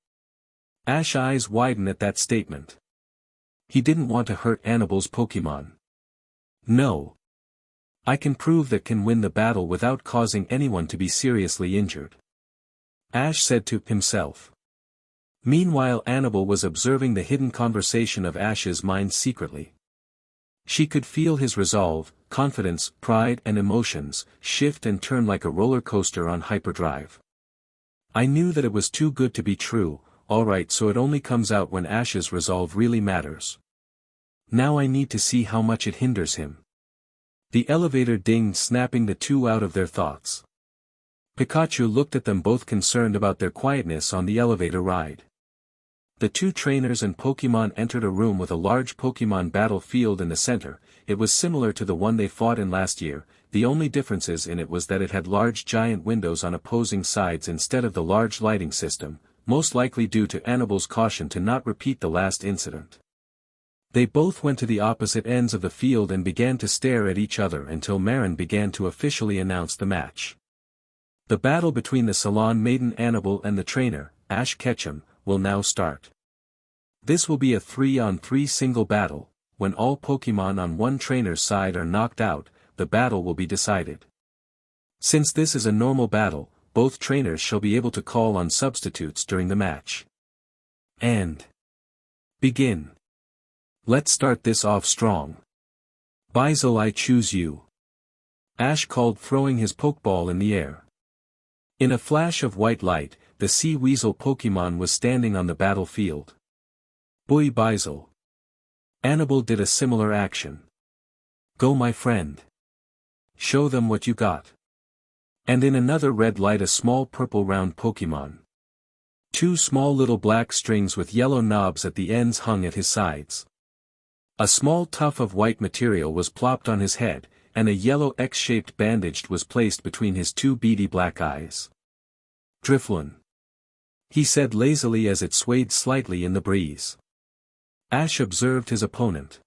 Ash's eyes widened at that statement. He didn't want to hurt Annabelle's Pokemon. "No. I can prove that can win the battle without causing anyone to be seriously injured," Ash said to himself. Meanwhile, Annabelle was observing the hidden conversation of Ash's mind secretly. She could feel his resolve, confidence, pride and emotions shift and turn like a roller coaster on hyperdrive. "I knew that it was too good to be true. Alright, so it only comes out when Ash's resolve really matters. Now I need to see how much it hinders him." The elevator dinged, snapping the two out of their thoughts. Pikachu looked at them, both concerned about their quietness on the elevator ride. The two trainers and Pokemon entered a room with a large Pokemon battlefield in the center. It was similar to the one they fought in last year. The only differences in it was that it had large giant windows on opposing sides instead of the large lighting system, most likely due to Annabelle's caution to not repeat the last incident. They both went to the opposite ends of the field and began to stare at each other until Marin began to officially announce the match. The battle between the Salon Maiden Annabelle and the trainer, Ash Ketchum, will now start. This will be a 3-on-3 single battle. When all Pokemon on one trainer's side are knocked out, the battle will be decided. Since this is a normal battle, both trainers shall be able to call on substitutes during the match. And Begin. Let's start this off strong. Basil, I choose you. Ash called, throwing his Pokeball in the air. In a flash of white light, the Sea Weasel Pokemon was standing on the battlefield. Boy, Basil. Annabelle did a similar action. Go, my friend. Show them what you got. And in another red light, a small purple round Pokemon. Two small little black strings with yellow knobs at the ends hung at his sides. A small tuft of white material was plopped on his head, and a yellow X-shaped bandage was placed between his two beady black eyes. Drifloon, he said lazily as it swayed slightly in the breeze. Ash observed his opponent.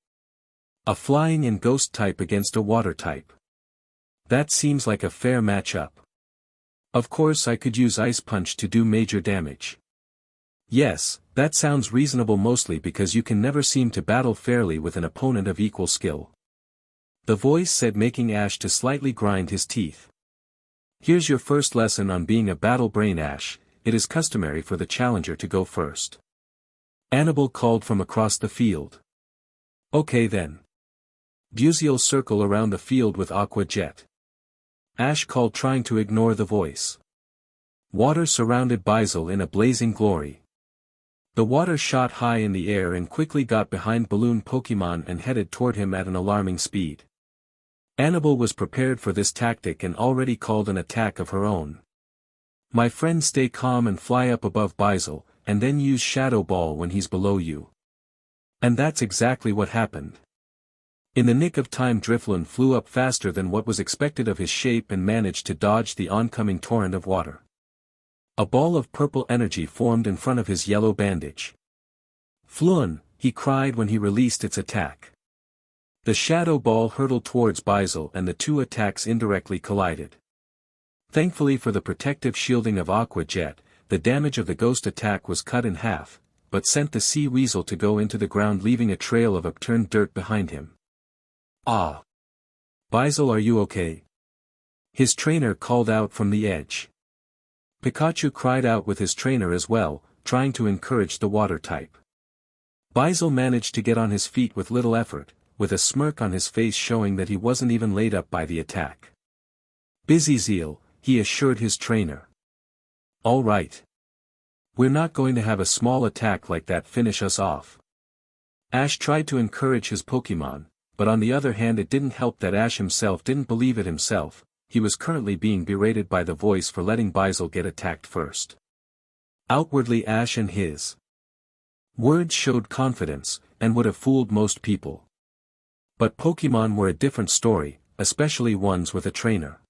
A flying and ghost type against a water type. That seems like a fair matchup. Of course I could use Ice Punch to do major damage. Yes, that sounds reasonable, mostly because you can never seem to battle fairly with an opponent of equal skill. The voice said, making Ash to slightly grind his teeth. Here's your first lesson on being a battle brain, Ash. It is customary for the challenger to go first. Annabelle called from across the field. Okay then. Buziel, circle around the field with Aqua Jet. Ash called, trying to ignore the voice. Water surrounded Basil in a blazing glory. The water shot high in the air and quickly got behind Balloon Pokemon and headed toward him at an alarming speed. Annabelle was prepared for this tactic and already called an attack of her own. My friend, stay calm and fly up above Basil, and then use Shadow Ball when he's below you. And that's exactly what happened. In the nick of time, Drifloon flew up faster than what was expected of his shape and managed to dodge the oncoming torrent of water. A ball of purple energy formed in front of his yellow bandage. Floon, he cried when he released its attack. The Shadow Ball hurtled towards Basil and the two attacks indirectly collided. Thankfully for the protective shielding of Aqua Jet, the damage of the ghost attack was cut in half, but sent the Sea Weasel to go into the ground, leaving a trail of upturned dirt behind him. Ah! Basil, are you okay? His trainer called out from the edge. Pikachu cried out with his trainer as well, trying to encourage the water type. Basil managed to get on his feet with little effort, with a smirk on his face showing that he wasn't even laid up by the attack. Busy Zeal, he assured his trainer. All right. We're not going to have a small attack like that finish us off. Ash tried to encourage his Pokemon, but on the other hand it didn't help that Ash himself didn't believe it himself. He was currently being berated by the voice for letting Basil get attacked first. Outwardly Ash and his words showed confidence, and would have fooled most people. But Pokemon were a different story, especially ones with a trainer.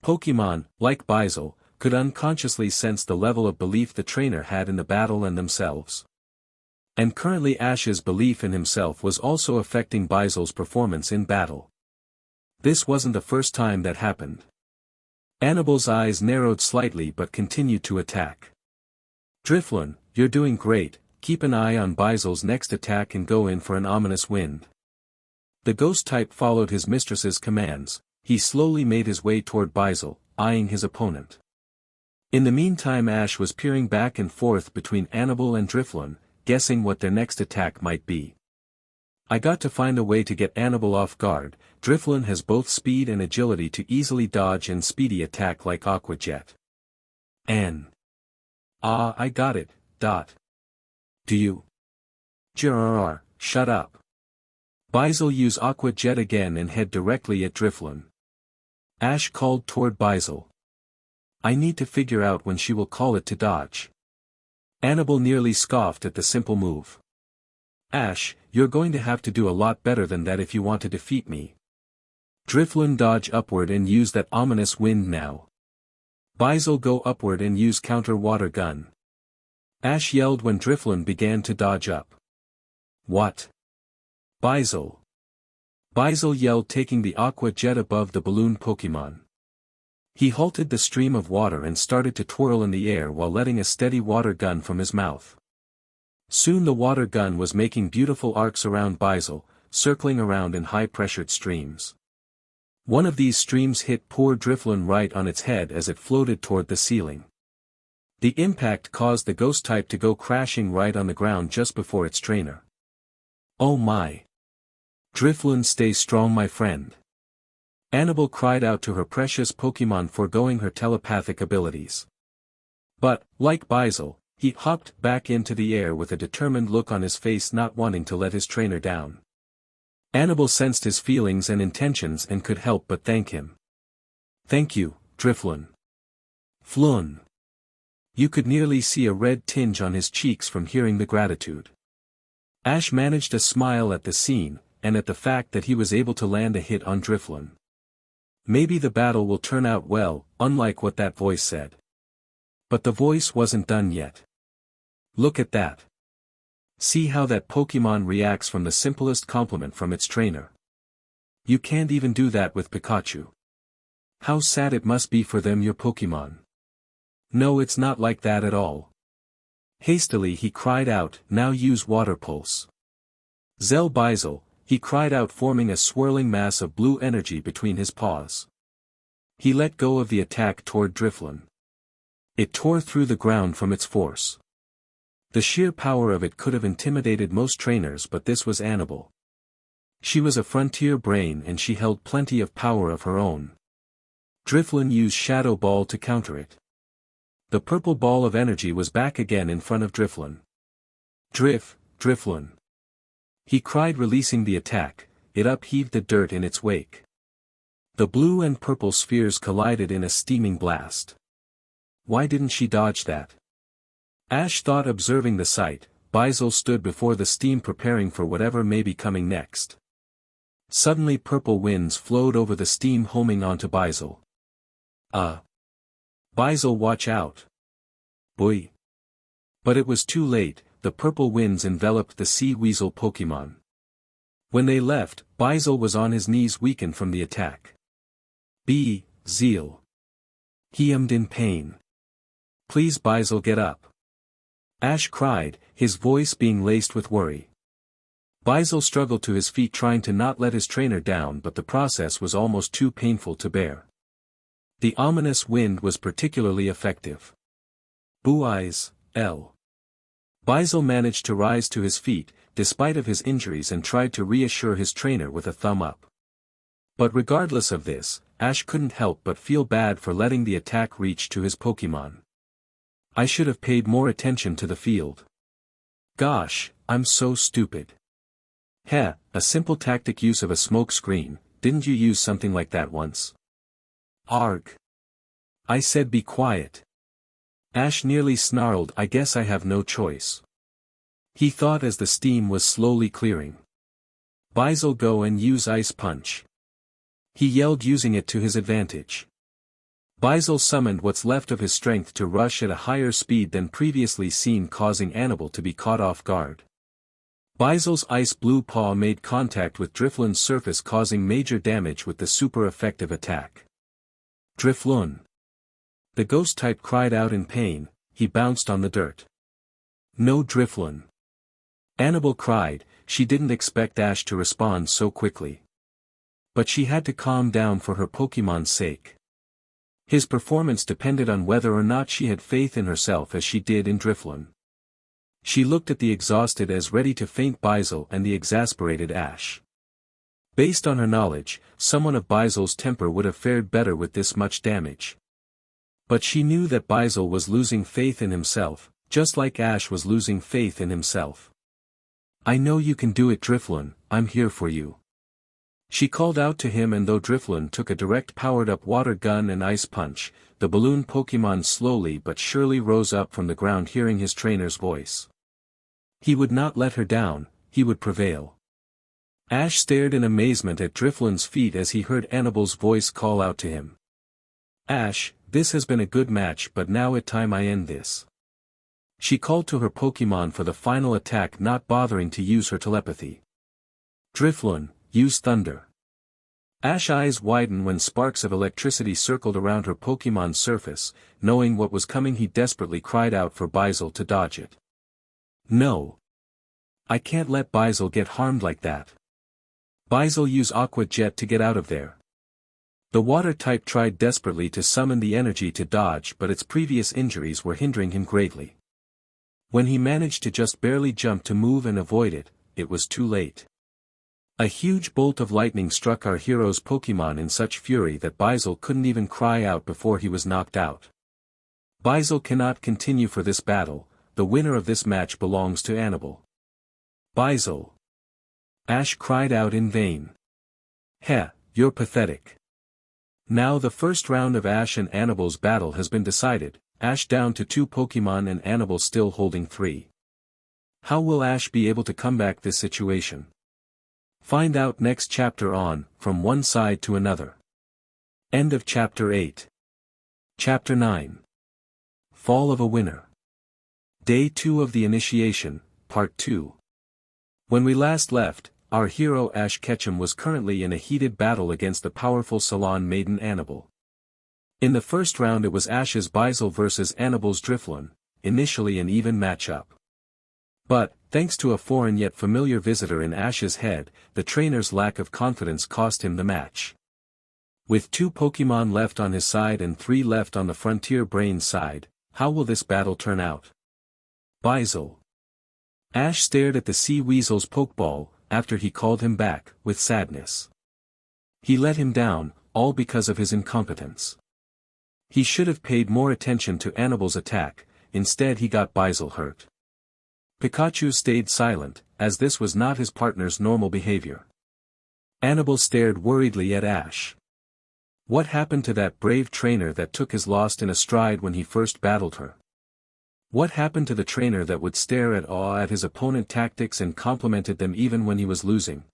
Pokemon, like Basil, could unconsciously sense the level of belief the trainer had in the battle and themselves. And currently Ash's belief in himself was also affecting Basil's performance in battle. This wasn't the first time that happened. Annabelle's eyes narrowed slightly but continued to attack. Drifloon, you're doing great, keep an eye on Basil's next attack and go in for an ominous wind. The ghost type followed his mistress's commands. He slowly made his way toward Basil, eyeing his opponent. In the meantime Ash was peering back and forth between Annabelle and Drifloon, guessing what their next attack might be. I got to find a way to get Annabelle off guard. Drifloon has both speed and agility to easily dodge and speedy attack like Aqua Jet. I got it, dot. Do you? Jrrr, shut up. Basil, use Aqua Jet again and head directly at Drifloon. Ash called toward Basil. I need to figure out when she will call it to dodge. Annabelle nearly scoffed at the simple move. Ash, you're going to have to do a lot better than that if you want to defeat me. Drifloon, dodge upward and use that ominous wind now. Basil, go upward and use counter water gun. Ash yelled when Drifloon began to dodge up. What? Basil. Basil yelled, taking the Aqua Jet above the balloon Pokemon. He halted the stream of water and started to twirl in the air while letting a steady water gun from his mouth. Soon the water gun was making beautiful arcs around Basil, circling around in high-pressured streams. One of these streams hit poor Drifloon right on its head as it floated toward the ceiling. The impact caused the ghost type to go crashing right on the ground just before its trainer. Oh my! Drifloon, stay strong, my friend. Annabelle cried out to her precious Pokemon, foregoing her telepathic abilities. But, like Bizel, he hopped back into the air with a determined look on his face, not wanting to let his trainer down. Annabelle sensed his feelings and intentions and could help but thank him. Thank you, Drifloon. Floon. You could nearly see a red tinge on his cheeks from hearing the gratitude. Ash managed a smile at the scene, and at the fact that he was able to land a hit on Drifloon. Maybe the battle will turn out well, unlike what that voice said. But the voice wasn't done yet. Look at that. See how that Pokemon reacts from the simplest compliment from its trainer. You can't even do that with Pikachu. How sad it must be for them, your Pokemon. No, it's not like that at all. Hastily he cried out, now use Water Pulse. Zell Bizel, he cried out, forming a swirling mass of blue energy between his paws. He let go of the attack toward Drifloon. It tore through the ground from its force. The sheer power of it could have intimidated most trainers, but this was Annabelle. She was a frontier brain and she held plenty of power of her own. Drifloon used Shadow Ball to counter it. The purple ball of energy was back again in front of Drifloon. Drifloon. He cried, releasing the attack. It upheaved the dirt in its wake. The blue and purple spheres collided in a steaming blast. Why didn't she dodge that? Ash thought, observing the sight. Bizel stood before the steam, preparing for whatever may be coming next. Suddenly purple winds flowed over the steam, homing onto Bizel. Bizel, watch out. Boy. But it was too late. The purple winds enveloped the sea weasel Pokemon. When they left, Bizel was on his knees, weakened from the attack. Zeal. He ummed in pain. Please, Bizel, get up. Ash cried, his voice being laced with worry. Bizel struggled to his feet, trying to not let his trainer down, but the process was almost too painful to bear. The ominous wind was particularly effective. Boo eyes, L. Bizel managed to rise to his feet, despite of his injuries, and tried to reassure his trainer with a thumb up. But regardless of this, Ash couldn't help but feel bad for letting the attack reach to his Pokemon. I should have paid more attention to the field. Gosh, I'm so stupid. Heh, a simple tactic use of a smoke screen, didn't you use something like that once? Arg. I said be quiet. Ash nearly snarled, I guess I have no choice. He thought as the steam was slowly clearing. Bizel, go and use Ice Punch. He yelled, using it to his advantage. Bizel summoned what's left of his strength to rush at a higher speed than previously seen, causing Annabelle to be caught off guard. Bizel's ice blue paw made contact with Drifloon's surface, causing major damage with the super effective attack. Drifloon. The ghost type cried out in pain. He bounced on the dirt. No, Drifloon. Annabelle cried. She didn't expect Ash to respond so quickly. But she had to calm down for her Pokemon's sake. His performance depended on whether or not she had faith in herself as she did in Drifloon. She looked at the exhausted as ready to faint Bizel and the exasperated Ash. Based on her knowledge, someone of Bizel's temper would have fared better with this much damage. But she knew that Bizel was losing faith in himself, just like Ash was losing faith in himself. I know you can do it, Drifloon, I'm here for you. She called out to him, and though Drifloon took a direct powered-up water gun and ice punch, the balloon Pokemon slowly but surely rose up from the ground, hearing his trainer's voice. He would not let her down, he would prevail. Ash stared in amazement at Drifloon's feet as he heard Annabelle's voice call out to him. Ash, this has been a good match, but now it's time I end this. She called to her Pokemon for the final attack, not bothering to use her telepathy. Drifloon, use Thunder. Ash's eyes widened when sparks of electricity circled around her Pokemon's surface. Knowing what was coming, he desperately cried out for Bizel to dodge it. No. I can't let Bizel get harmed like that. Bizel, use Aqua Jet to get out of there. The water type tried desperately to summon the energy to dodge, but its previous injuries were hindering him greatly. When he managed to just barely jump to move and avoid it, it was too late. A huge bolt of lightning struck our hero's Pokémon in such fury that Baisel couldn't even cry out before he was knocked out. Baisel cannot continue for this battle, the winner of this match belongs to Annabelle. Baisel. Ash cried out in vain. Heh, you're pathetic. Now the first round of Ash and Annabelle's battle has been decided, Ash down to 2 Pokémon and Annabelle still holding 3. How will Ash be able to come back this situation? Find out next chapter on, From One Side to Another. End of Chapter 8. Chapter 9. Fall of a Winner. Day 2 of the Initiation, Part 2. When we last left, our hero Ash Ketchum was currently in a heated battle against the powerful Salon Maiden Annabelle. In the first round it was Ash's Baisel versus Annabelle's Drifloon, initially an even matchup. But, thanks to a foreign yet familiar visitor in Ash's head, the trainer's lack of confidence cost him the match. With 2 Pokémon left on his side and 3 left on the Frontier Brain's side, how will this battle turn out? Baisel. Ash stared at the Sea Weasel's Pokeball, after he called him back, with sadness. He let him down, all because of his incompetence. He should have paid more attention to Annabelle's attack, instead he got Baisel hurt. Pikachu stayed silent, as this was not his partner's normal behavior. Annabelle stared worriedly at Ash. What happened to that brave trainer that took his loss in a stride when he first battled her? What happened to the trainer that would stare at awe at his opponent's tactics and complimented them even when he was losing?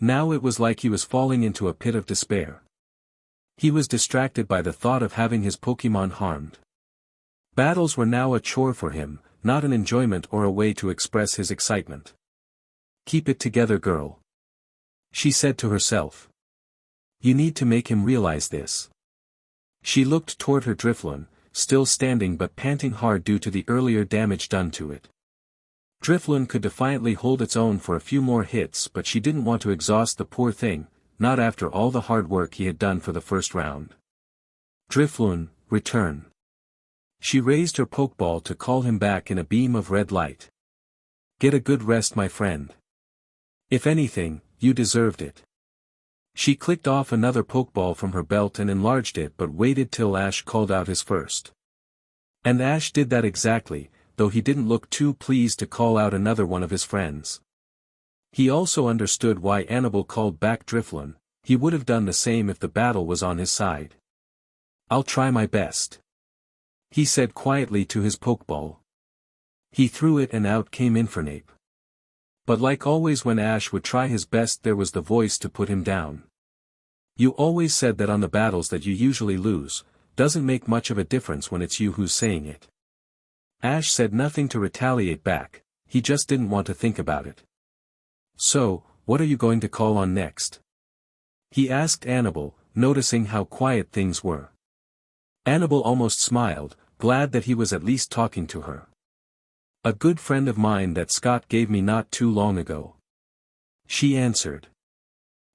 Now it was like he was falling into a pit of despair. He was distracted by the thought of having his Pokémon harmed. Battles were now a chore for him, not an enjoyment or a way to express his excitement. Keep it together, girl. She said to herself. You need to make him realize this. She looked toward her Drifloon, still standing but panting hard due to the earlier damage done to it. Drifloon could defiantly hold its own for a few more hits, but she didn't want to exhaust the poor thing, not after all the hard work he had done for the first round. Drifloon, return. She raised her Pokeball to call him back in a beam of red light. Get a good rest, my friend. If anything, you deserved it. She clicked off another Pokeball from her belt and enlarged it, but waited till Ash called out his first. And Ash did that exactly, though he didn't look too pleased to call out another one of his friends. He also understood why Annabelle called back Drifloon. He would have done the same if the battle was on his side. I'll try my best, he said quietly to his Pokeball. He threw it and out came Infernape. But like always when Ash would try his best, there was the voice to put him down. You always said that on the battles that you usually lose, doesn't make much of a difference when it's you who's saying it. Ash said nothing to retaliate back, he just didn't want to think about it. So, what are you going to call on next? He asked Annabelle, noticing how quiet things were. Annabelle almost smiled, glad that he was at least talking to her. A good friend of mine that Scott gave me not too long ago, she answered.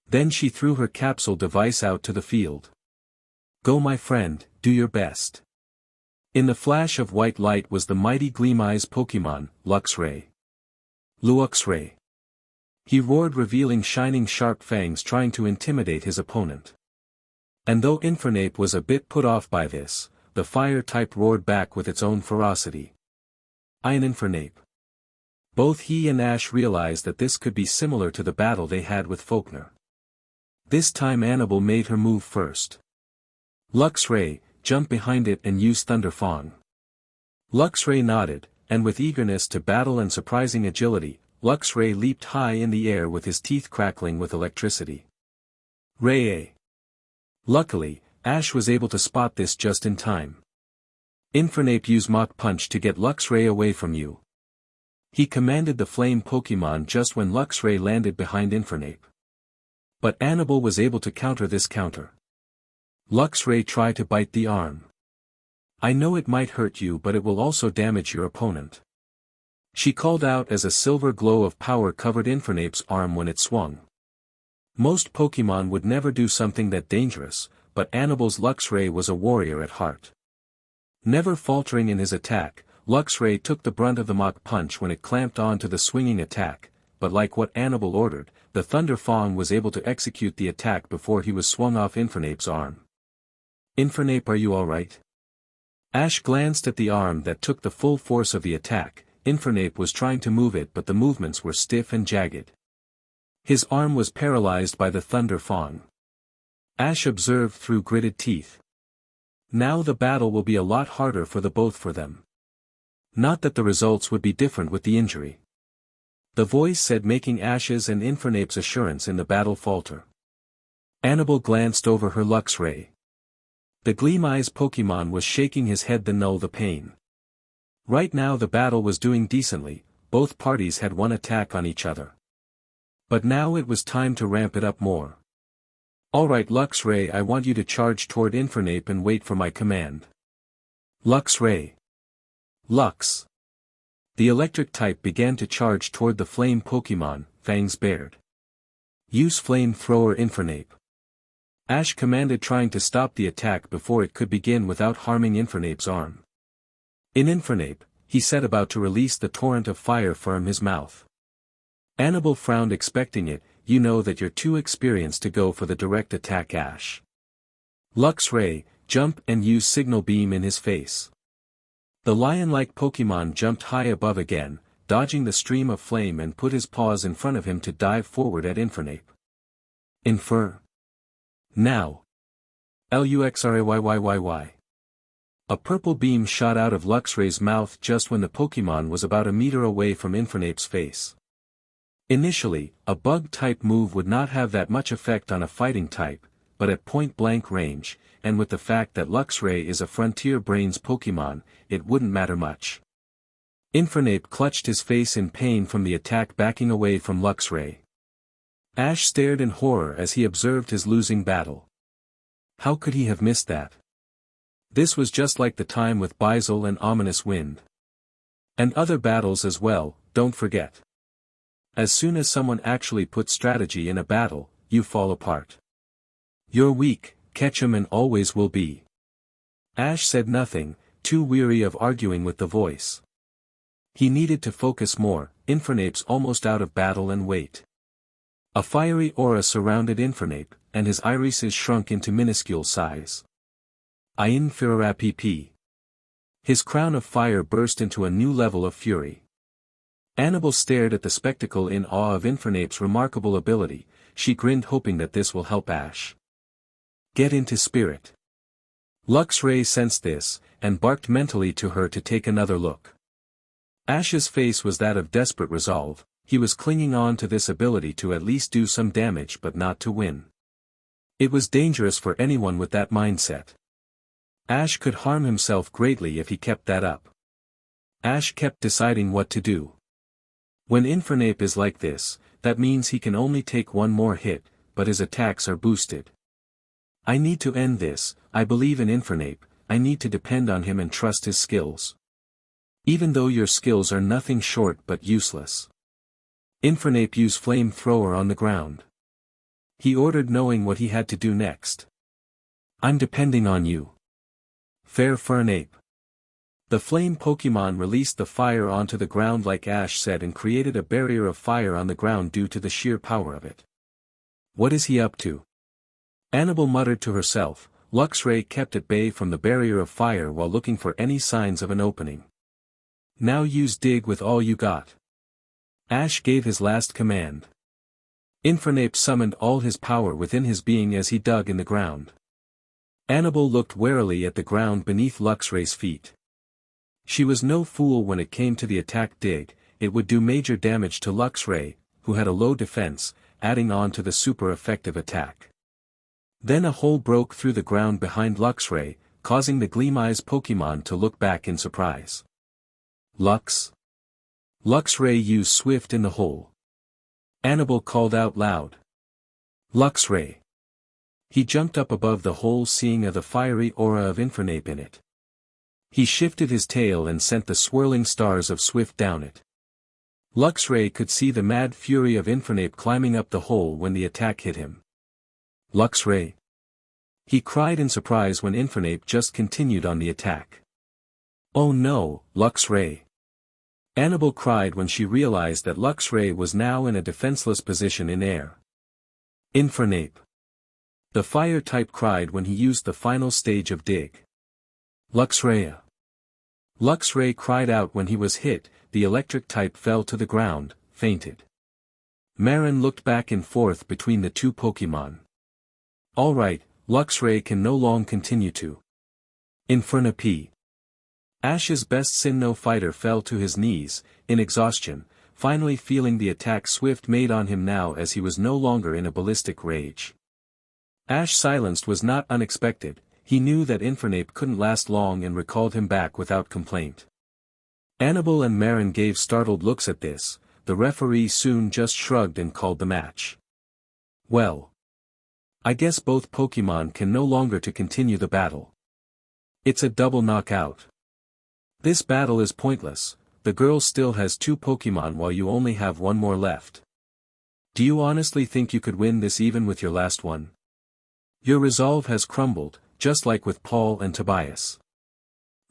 Then she threw her capsule device out to the field. Go, my friend, do your best. In the flash of white light was the mighty Gleam-Eyes Pokémon, Luxray. Luxray. He roared, revealing shining sharp fangs trying to intimidate his opponent. And though Infernape was a bit put off by this, the fire type roared back with its own ferocity. Iron Infernape. Both he and Ash realized that this could be similar to the battle they had with Faulkner. This time Annabelle made her move first. Luxray, jump behind it and use Thunder Fang. Luxray nodded, and with eagerness to battle and surprising agility, Luxray leaped high in the air with his teeth crackling with electricity. Ray-A. Luckily, Ash was able to spot this just in time. Infernape, use Mach Punch to get Luxray away from you. He commanded the flame Pokémon just when Luxray landed behind Infernape. But Annabelle was able to counter this counter. Luxray tried to bite the arm. I know it might hurt you, but it will also damage your opponent, she called out as a silver glow of power covered Infernape's arm when it swung. Most Pokemon would never do something that dangerous, but Annabelle's Luxray was a warrior at heart. Never faltering in his attack, Luxray took the brunt of the Mach Punch when it clamped on to the swinging attack, but like what Annabelle ordered, the Thunder Fawn was able to execute the attack before he was swung off Infernape's arm. "Infernape, are you alright?" Ash glanced at the arm that took the full force of the attack. Infernape was trying to move it, but the movements were stiff and jagged. His arm was paralyzed by the Thunder Fawn. Ash observed through gritted teeth. Now the battle will be a lot harder for the both of them. Not that the results would be different with the injury. The voice said, making Ash's and Infernape's assurance in the battle falter. Annabelle glanced over her Luxray. The Gleam-Eyes Pokemon was shaking his head to null the pain. Right now the battle was doing decently, both parties had one attack on each other. But now it was time to ramp it up more. "Alright Luxray, I want you to charge toward Infernape and wait for my command." Luxray. Lux. The electric type began to charge toward the flame Pokemon, fangs bared. "Use Flamethrower Infernape." Ash commanded, trying to stop the attack before it could begin without harming Infernape's arm. In Infernape, he set about to release the torrent of fire from his mouth. Annabelle frowned, expecting it. "You know that you're too experienced to go for the direct attack, Ash." Luxray, jump and use Signal Beam in his face. The lion-like Pokemon jumped high above again, dodging the stream of flame, and put his paws in front of him to dive forward at Infernape. Infer. Now. Luxrayyyy. A purple beam shot out of Luxray's mouth just when the Pokemon was about a meter away from Infernape's face. Initially, a bug-type move would not have that much effect on a fighting type, but at point-blank range, and with the fact that Luxray is a Frontier Brains Pokemon, it wouldn't matter much. Infernape clutched his face in pain from the attack, backing away from Luxray. Ash stared in horror as he observed his losing battle. How could he have missed that? This was just like the time with Bizel and Ominous Wind. And other battles as well, don't forget. As soon as someone actually puts strategy in a battle, you fall apart. "You're weak, catch 'em and always will be." Ash said nothing, too weary of arguing with the voice. He needed to focus more. Infernape's almost out of battle and wait. A fiery aura surrounded Infernape, and his irises shrunk into minuscule size. Ainfirarapp. His crown of fire burst into a new level of fury. Annabelle stared at the spectacle in awe of Infernape's remarkable ability. She grinned, hoping that this will help Ash. "Get into spirit." Luxray sensed this, and barked mentally to her to take another look. Ash's face was that of desperate resolve. He was clinging on to this ability to at least do some damage, but not to win. It was dangerous for anyone with that mindset. Ash could harm himself greatly if he kept that up. Ash kept deciding what to do. When Infernape is like this, that means he can only take one more hit, but his attacks are boosted. "I need to end this. I believe in Infernape. I need to depend on him and trust his skills. Even though your skills are nothing short but useless." Infernape used Flamethrower on the ground. He ordered, knowing what he had to do next. "I'm depending on you. Fair Fernape." The flame Pokemon released the fire onto the ground like Ash said, and created a barrier of fire on the ground due to the sheer power of it. "What is he up to?" Annabelle muttered to herself. Luxray kept at bay from the barrier of fire while looking for any signs of an opening. "Now use Dig with all you got." Ash gave his last command. Infernape summoned all his power within his being as he dug in the ground. Annabelle looked warily at the ground beneath Luxray's feet. She was no fool when it came to the attack Dig. It would do major damage to Luxray, who had a low defense, adding on to the super effective attack. Then a hole broke through the ground behind Luxray, causing the Gleam-Eyes Pokemon to look back in surprise. Luxray used Swift in the hole. Annabelle called out loud. "Luxray." He jumped up above the hole, seeing the fiery aura of Infernape in it. He shifted his tail and sent the swirling stars of Swift down it. Luxray could see the mad fury of Infernape climbing up the hole when the attack hit him. Luxray! He cried in surprise when Infernape just continued on the attack. Oh no, Luxray! Annabelle cried when she realized that Luxray was now in a defenseless position in air. Infernape! The fire type cried when he used the final stage of dig. Luxray! Luxray cried out when he was hit. The electric type fell to the ground, fainted. Marin looked back and forth between the two Pokémon. Alright, Luxray can no longer continue to. Infernape. Ash's best Sinnoh fighter fell to his knees, in exhaustion, finally feeling the attack Swift made on him now as he was no longer in a ballistic rage. Ash silenced was not unexpected, he knew that Infernape couldn't last long and recalled him back without complaint. Annabelle and Marin gave startled looks at this, the referee soon just shrugged and called the match. Well. I guess both Pokémon can no longer to continue the battle. It's a double knockout. This battle is pointless, the girl still has 2 Pokémon while you only have 1 more left. Do you honestly think you could win this even with your last one? Your resolve has crumbled, just like with Paul and Tobias.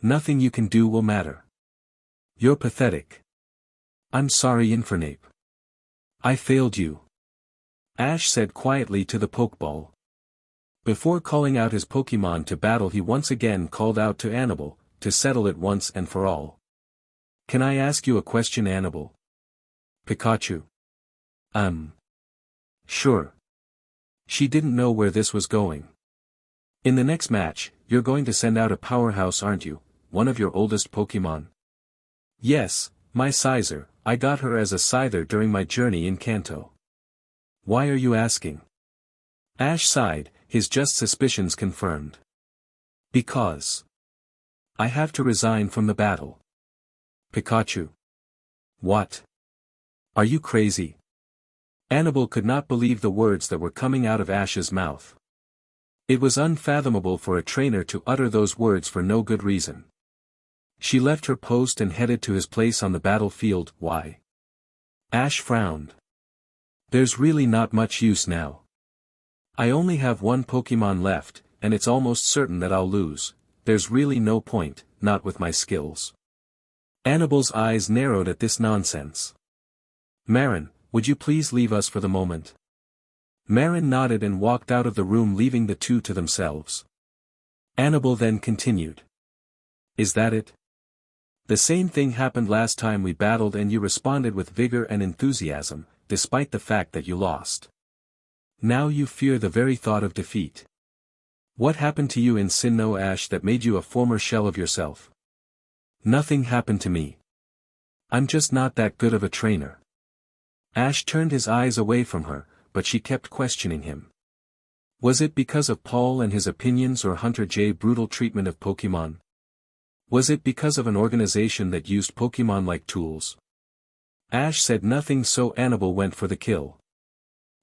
Nothing you can do will matter. You're pathetic. I'm sorry, Infernape. I failed you. Ash said quietly to the Pokeball. Before calling out his Pokémon to battle, he once again called out to Annabelle, to settle it once and for all. Can I ask you a question, Annabelle? Pikachu. Sure. She didn't know where this was going. In the next match, you're going to send out a powerhouse, aren't you, one of your oldest Pokémon? Yes, my Scyther, I got her as a Scyther during my journey in Kanto. Why are you asking? Ash sighed, his just suspicions confirmed. Because. I have to resign from the battle. Pikachu. What? Are you crazy? Annabelle could not believe the words that were coming out of Ash's mouth. It was unfathomable for a trainer to utter those words for no good reason. She left her post and headed to his place on the battlefield. Why? Ash frowned. There's really not much use now. I only have 1 Pokémon left, and it's almost certain that I'll lose. There's really no point, not with my skills. Annabelle's eyes narrowed at this nonsense. Marin, would you please leave us for the moment? Marin nodded and walked out of the room, leaving the two to themselves. Annabelle then continued. Is that it? The same thing happened last time we battled and you responded with vigor and enthusiasm, despite the fact that you lost. Now you fear the very thought of defeat. What happened to you in Sinnoh, Ash, that made you a former shell of yourself? Nothing happened to me. I'm just not that good of a trainer. Ash turned his eyes away from her, but she kept questioning him. Was it because of Paul and his opinions or Hunter J's brutal treatment of Pokémon? Was it because of an organization that used Pokémon like tools? Ash said nothing, so Annabelle went for the kill.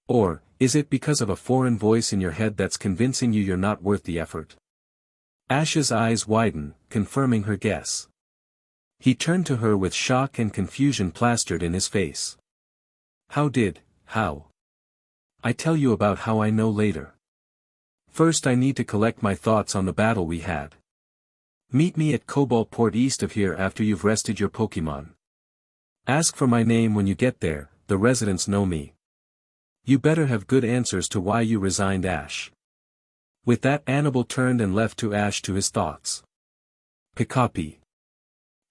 Or, is it because of a foreign voice in your head that's convincing you you're not worth the effort? Ash's eyes widened, confirming her guess. He turned to her with shock and confusion plastered in his face. How? I tell you about how I know later. First I need to collect my thoughts on the battle we had. Meet me at Cobalt Port east of here after you've rested your Pokémon. Ask for my name when you get there, the residents know me. You better have good answers to why you resigned, Ash. With that, Annabelle turned and left to Ash to his thoughts. Pikachu.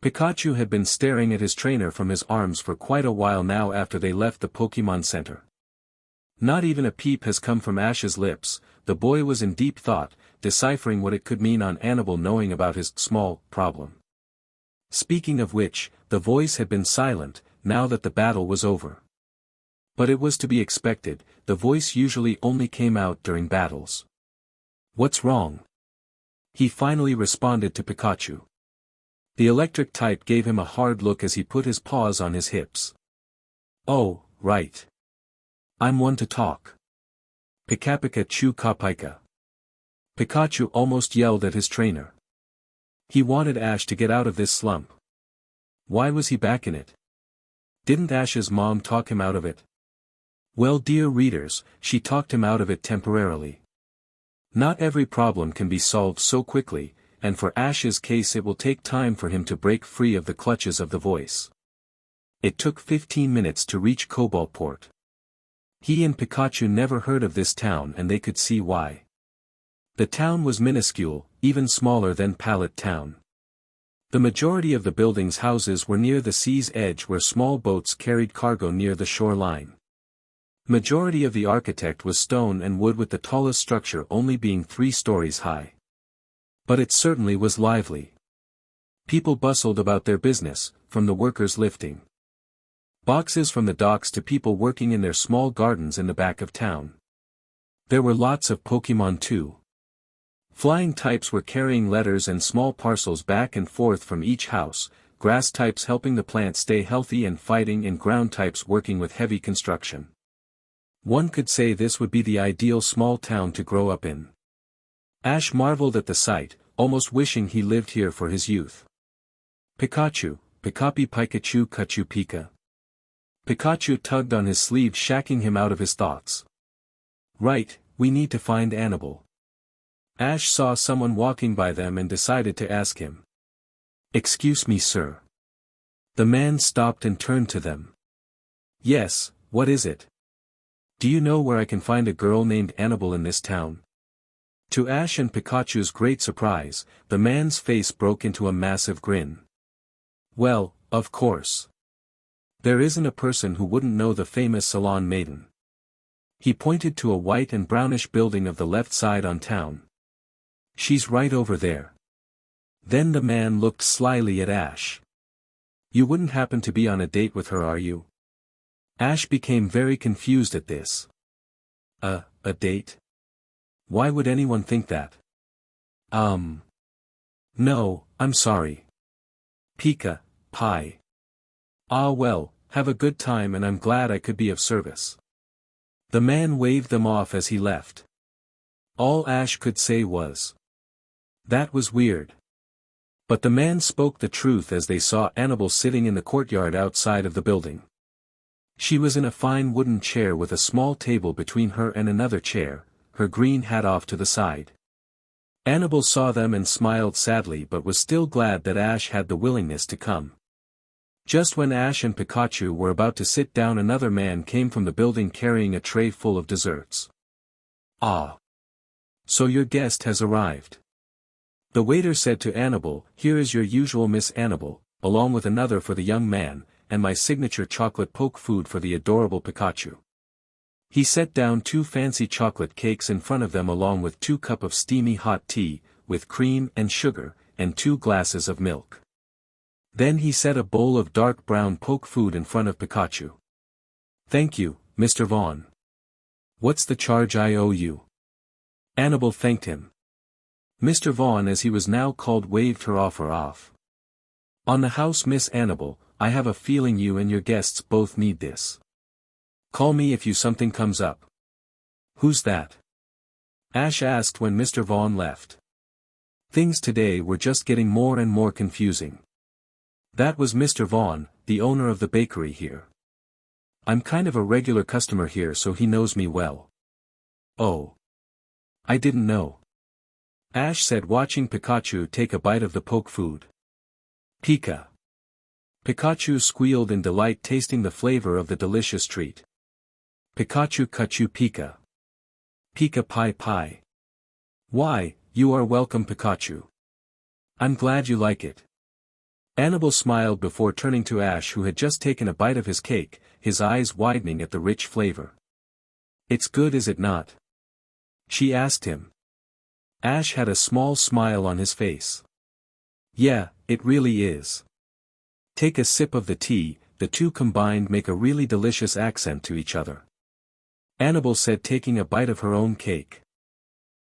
Pikachu had been staring at his trainer from his arms for quite a while now after they left the Pokémon Center. Not even a peep has come from Ash's lips. The boy was in deep thought, deciphering what it could mean on Annabelle knowing about his small problem. Speaking of which, the voice had been silent, now that the battle was over. But it was to be expected, the voice usually only came out during battles. What's wrong? He finally responded to Pikachu. The electric type gave him a hard look as he put his paws on his hips. Oh, right. I'm one to talk. Pika-Pika-Chu Ka-Pika. Pikachu almost yelled at his trainer. He wanted Ash to get out of this slump. Why was he back in it? Didn't Ash's mom talk him out of it? Well, dear readers, she talked him out of it temporarily. Not every problem can be solved so quickly, and for Ash's case it will take time for him to break free of the clutches of the voice. It took 15 minutes to reach Cobaltport. He and Pikachu never heard of this town and they could see why. The town was minuscule, even smaller than Pallet Town. The majority of the buildings' houses were near the sea's edge where small boats carried cargo near the shoreline. Majority of the architect was stone and wood with the tallest structure only being 3 stories high. But it certainly was lively. People bustled about their business, from the workers lifting boxes from the docks to people working in their small gardens in the back of town. There were lots of Pokemon too. Flying types were carrying letters and small parcels back and forth from each house, grass types helping the plants stay healthy and fighting and ground types working with heavy construction. One could say this would be the ideal small town to grow up in. Ash marveled at the sight, almost wishing he lived here for his youth. Pikachu, Pikapi Pikachu Kachu Pika. Pikachu tugged on his sleeve, shacking him out of his thoughts. Right, we need to find Annabelle. Ash saw someone walking by them and decided to ask him. Excuse me, sir. The man stopped and turned to them. Yes, what is it? Do you know where I can find a girl named Annabelle in this town? To Ash and Pikachu's great surprise, the man's face broke into a massive grin. Well, of course. There isn't a person who wouldn't know the famous Salon Maiden. He pointed to a white and brownish building of the left side on town. She's right over there. Then the man looked slyly at Ash. You wouldn't happen to be on a date with her, are you? Ash became very confused at this. A date? Why would anyone think that? No, I'm sorry. Pika, Pie. Ah well, have a good time and I'm glad I could be of service. The man waved them off as he left. All Ash could say was, that was weird. But the man spoke the truth as they saw Annabelle sitting in the courtyard outside of the building. She was in a fine wooden chair with a small table between her and another chair, her green hat off to the side. Annabelle saw them and smiled sadly but was still glad that Ash had the willingness to come. Just when Ash and Pikachu were about to sit down, another man came from the building carrying a tray full of desserts. Ah! So your guest has arrived. The waiter said to Annabelle, here is your usual Miss Annabelle, along with another for the young man, and my signature chocolate poke food for the adorable Pikachu. He set down 2 fancy chocolate cakes in front of them along with 2 cups of steamy hot tea, with cream and sugar, and 2 glasses of milk. Then he set a bowl of dark brown poke food in front of Pikachu. Thank you, Mr. Vaughn. What's the charge I owe you? Annabelle thanked him. Mr. Vaughn, as he was now called, waved her offer off. On the house, Miss Annabelle, I have a feeling you and your guests both need this. Call me if something comes up. Who's that? Ash asked when Mr. Vaughn left. Things today were just getting more and more confusing. That was Mr. Vaughn, the owner of the bakery here. I'm kind of a regular customer here, so he knows me well. Oh. I didn't know. Ash said, watching Pikachu take a bite of the poke food. Pika. Pikachu squealed in delight, tasting the flavor of the delicious treat. Pikachu Kachu Pika. Pika Pie Pie. Why, you are welcome, Pikachu. I'm glad you like it. Annabelle smiled before turning to Ash, who had just taken a bite of his cake, his eyes widening at the rich flavor. It's good, is it not? She asked him. Ash had a small smile on his face. Yeah, it really is. Take a sip of the tea, the two combined make a really delicious accent to each other. Annabelle said, taking a bite of her own cake.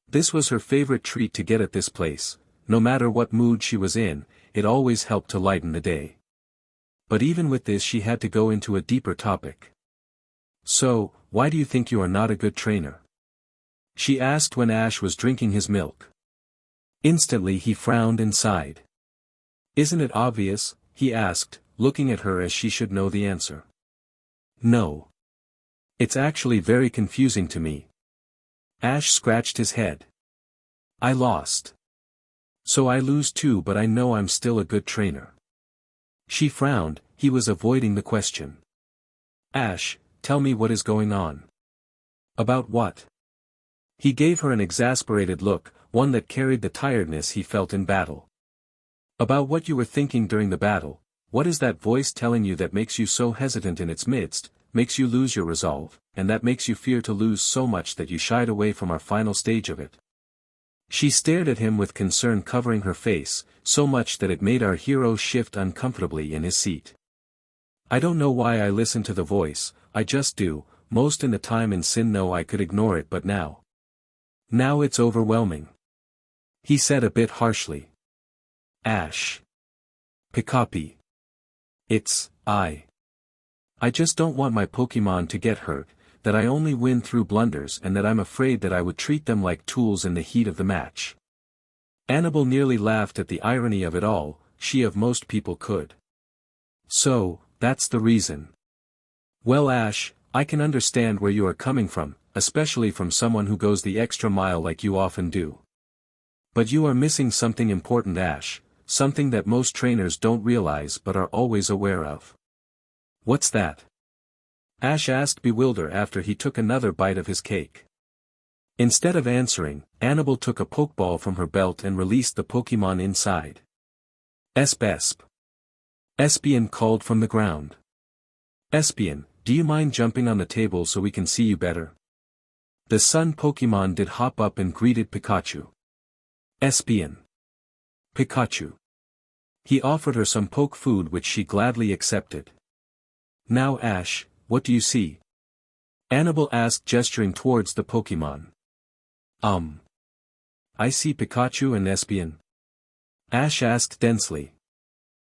This was her favorite treat to get at this place. No matter what mood she was in, it always helped to lighten the day. But even with this, she had to go into a deeper topic. So, why do you think you are not a good trainer? She asked when Ash was drinking his milk. Instantly he frowned and sighed. Isn't it obvious? He asked, looking at her as she should know the answer. No. It's actually very confusing to me. Ash scratched his head. I lost. So I lose too, but I know I'm still a good trainer. She frowned, he was avoiding the question. Ash, tell me what is going on. About what? He gave her an exasperated look, one that carried the tiredness he felt in battle. About what you were thinking during the battle. What is that voice telling you that makes you so hesitant in its midst, makes you lose your resolve, and that makes you fear to lose so much that you shied away from our final stage of it? She stared at him with concern covering her face, so much that it made our hero shift uncomfortably in his seat. I don't know why I listen to the voice, I just do. Most in the time in Sinnoh I could ignore it, but now. Now it's overwhelming. He said a bit harshly. Ash. Pikapi. I just don't want my Pokemon to get hurt, that I only win through blunders and that I'm afraid that I would treat them like tools in the heat of the match. Annabelle nearly laughed at the irony of it all, she of most people could. So, that's the reason. Well Ash, I can understand where you are coming from, especially from someone who goes the extra mile like you often do. But you are missing something important Ash, something that most trainers don't realize but are always aware of. What's that? Ash asked bewildered after he took another bite of his cake. Instead of answering, Annabelle took a pokeball from her belt and released the Pokemon inside. Esp. Espion called from the ground. Espion, do you mind jumping on the table so we can see you better? The sun Pokemon did hop up and greeted Pikachu. Espion. Pikachu. He offered her some poke food which she gladly accepted. Now Ash, what do you see? Annabelle asked gesturing towards the Pokemon. I see Pikachu and Espion. Ash asked densely.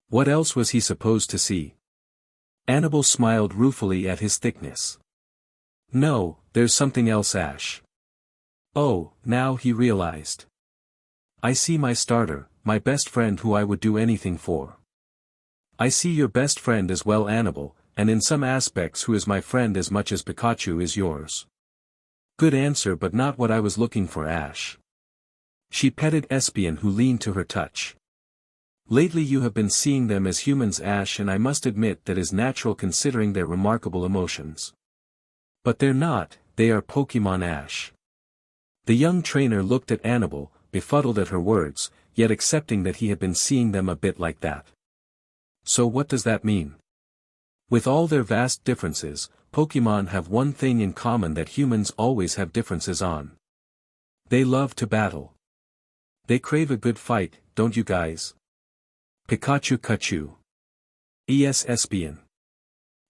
What else was he supposed to see? Annabelle smiled ruefully at his thickness. No, there's something else Ash. Oh, now he realized. I see my starter, my best friend who I would do anything for. I see your best friend as well Annabelle, and in some aspects who is my friend as much as Pikachu is yours. Good answer but not what I was looking for Ash. She petted Espion who leaned to her touch. Lately you have been seeing them as humans Ash and I must admit that is natural considering their remarkable emotions. But they're not, they are Pokemon Ash. The young trainer looked at Annabelle, befuddled at her words, yet accepting that he had been seeing them a bit like that. So what does that mean? With all their vast differences, Pokemon have one thing in common that humans always have differences on. They love to battle. They crave a good fight, don't you guys? Pikachu. Es Espion.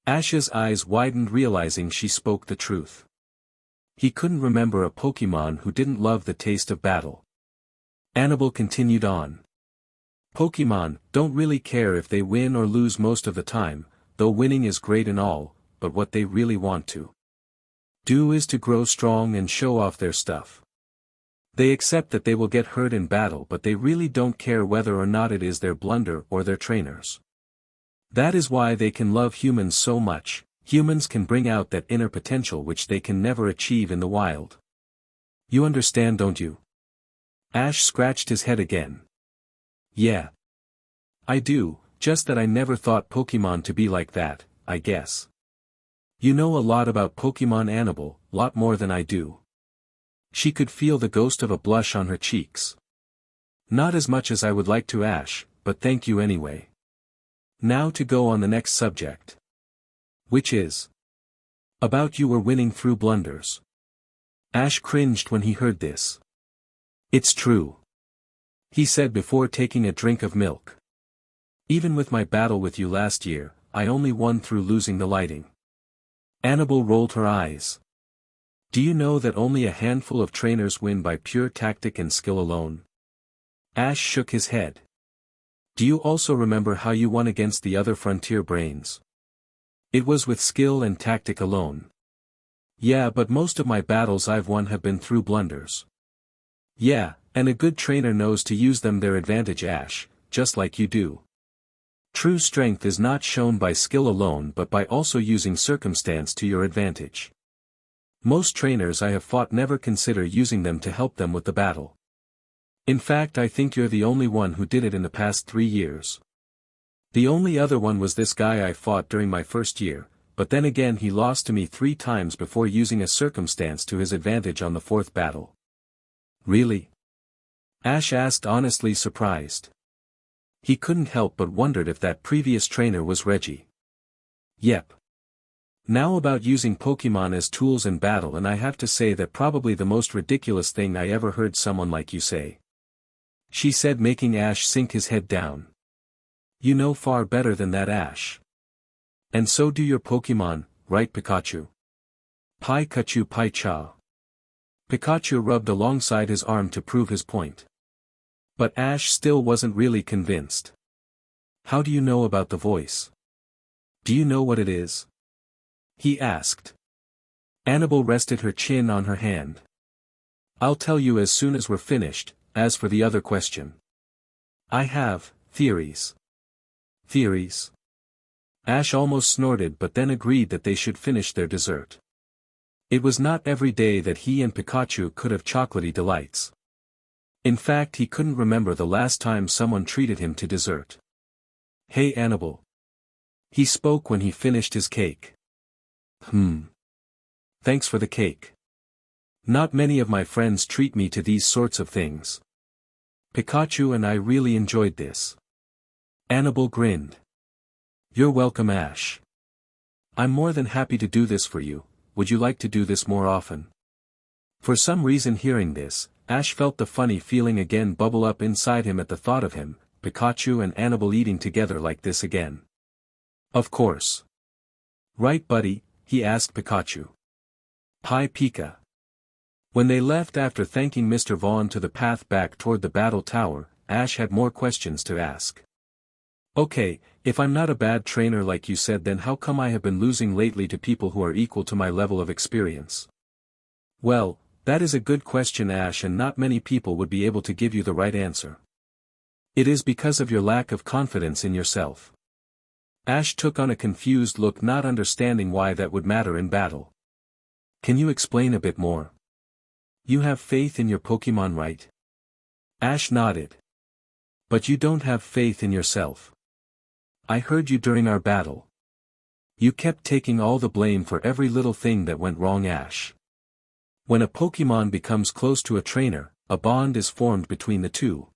Ash's eyes widened realizing she spoke the truth. He couldn't remember a Pokemon who didn't love the taste of battle. Annabelle continued on. Pokemon don't really care if they win or lose most of the time, though winning is great and all, but what they really want to do is to grow strong and show off their stuff. They accept that they will get hurt in battle but they really don't care whether or not it is their blunder or their trainers. That is why they can love humans so much. Humans can bring out that inner potential which they can never achieve in the wild. You understand, don't you? Ash scratched his head again. Yeah. I do, just that I never thought Pokemon to be like that, I guess. You know a lot about Pokemon Annabelle, lot more than I do. She could feel the ghost of a blush on her cheeks. Not as much as I would like to Ash, but thank you anyway. Now to go on the next subject. Which is about you were winning through blunders. Ash cringed when he heard this. It's true. He said before taking a drink of milk. Even with my battle with you last year, I only won through losing the lighting. Annabelle rolled her eyes. Do you know that only a handful of trainers win by pure tactic and skill alone? Ash shook his head. Do you also remember how you won against the other frontier brains? It was with skill and tactic alone. Yeah, but most of my battles I've won have been through blunders. Yeah, and a good trainer knows to use them their advantage Ash, just like you do. True strength is not shown by skill alone but by also using circumstance to your advantage. Most trainers I have fought never consider using them to help them with the battle. In fact, I think you're the only one who did it in the past 3 years. The only other one was this guy I fought during my first year, but then again he lost to me 3 times before using a circumstance to his advantage on the 4th battle. Really? Ash asked, honestly surprised. He couldn't help but wondered if that previous trainer was Reggie. Yep. Now about using Pokemon as tools in battle, and I have to say that probably the most ridiculous thing I ever heard someone like you say. She said, making Ash sink his head down. You know far better than that, Ash. And so do your Pokemon, right, Pikachu? Pai-Kachu Pai-Cha. Pikachu rubbed alongside his arm to prove his point. But Ash still wasn't really convinced. How do you know about the voice? Do you know what it is? He asked. Annabelle rested her chin on her hand. I'll tell you as soon as we're finished. As for the other question. I have theories. Theories? Ash almost snorted but then agreed that they should finish their dessert. It was not every day that he and Pikachu could have chocolatey delights. In fact, he couldn't remember the last time someone treated him to dessert. Hey Annabelle. He spoke when he finished his cake. Thanks for the cake. Not many of my friends treat me to these sorts of things. Pikachu and I really enjoyed this. Annabelle grinned. You're welcome, Ash. I'm more than happy to do this for you. Would you like to do this more often? For some reason, hearing this, Ash felt the funny feeling again bubble up inside him at the thought of him, Pikachu and Annabelle eating together like this again. Of course. Right, buddy? He asked Pikachu. Hi Pika. When they left after thanking Mr. Vaughn to the path back toward the battle tower, Ash had more questions to ask. Okay, if I'm not a bad trainer like you said, then how come I have been losing lately to people who are equal to my level of experience? Well, that is a good question, Ash, and not many people would be able to give you the right answer. It is because of your lack of confidence in yourself. Ash took on a confused look, not understanding why that would matter in battle. Can you explain a bit more? You have faith in your Pokemon, right? Ash nodded. But you don't have faith in yourself. I heard you during our battle. You kept taking all the blame for every little thing that went wrong, Ash. When a Pokemon becomes close to a trainer, a bond is formed between the two.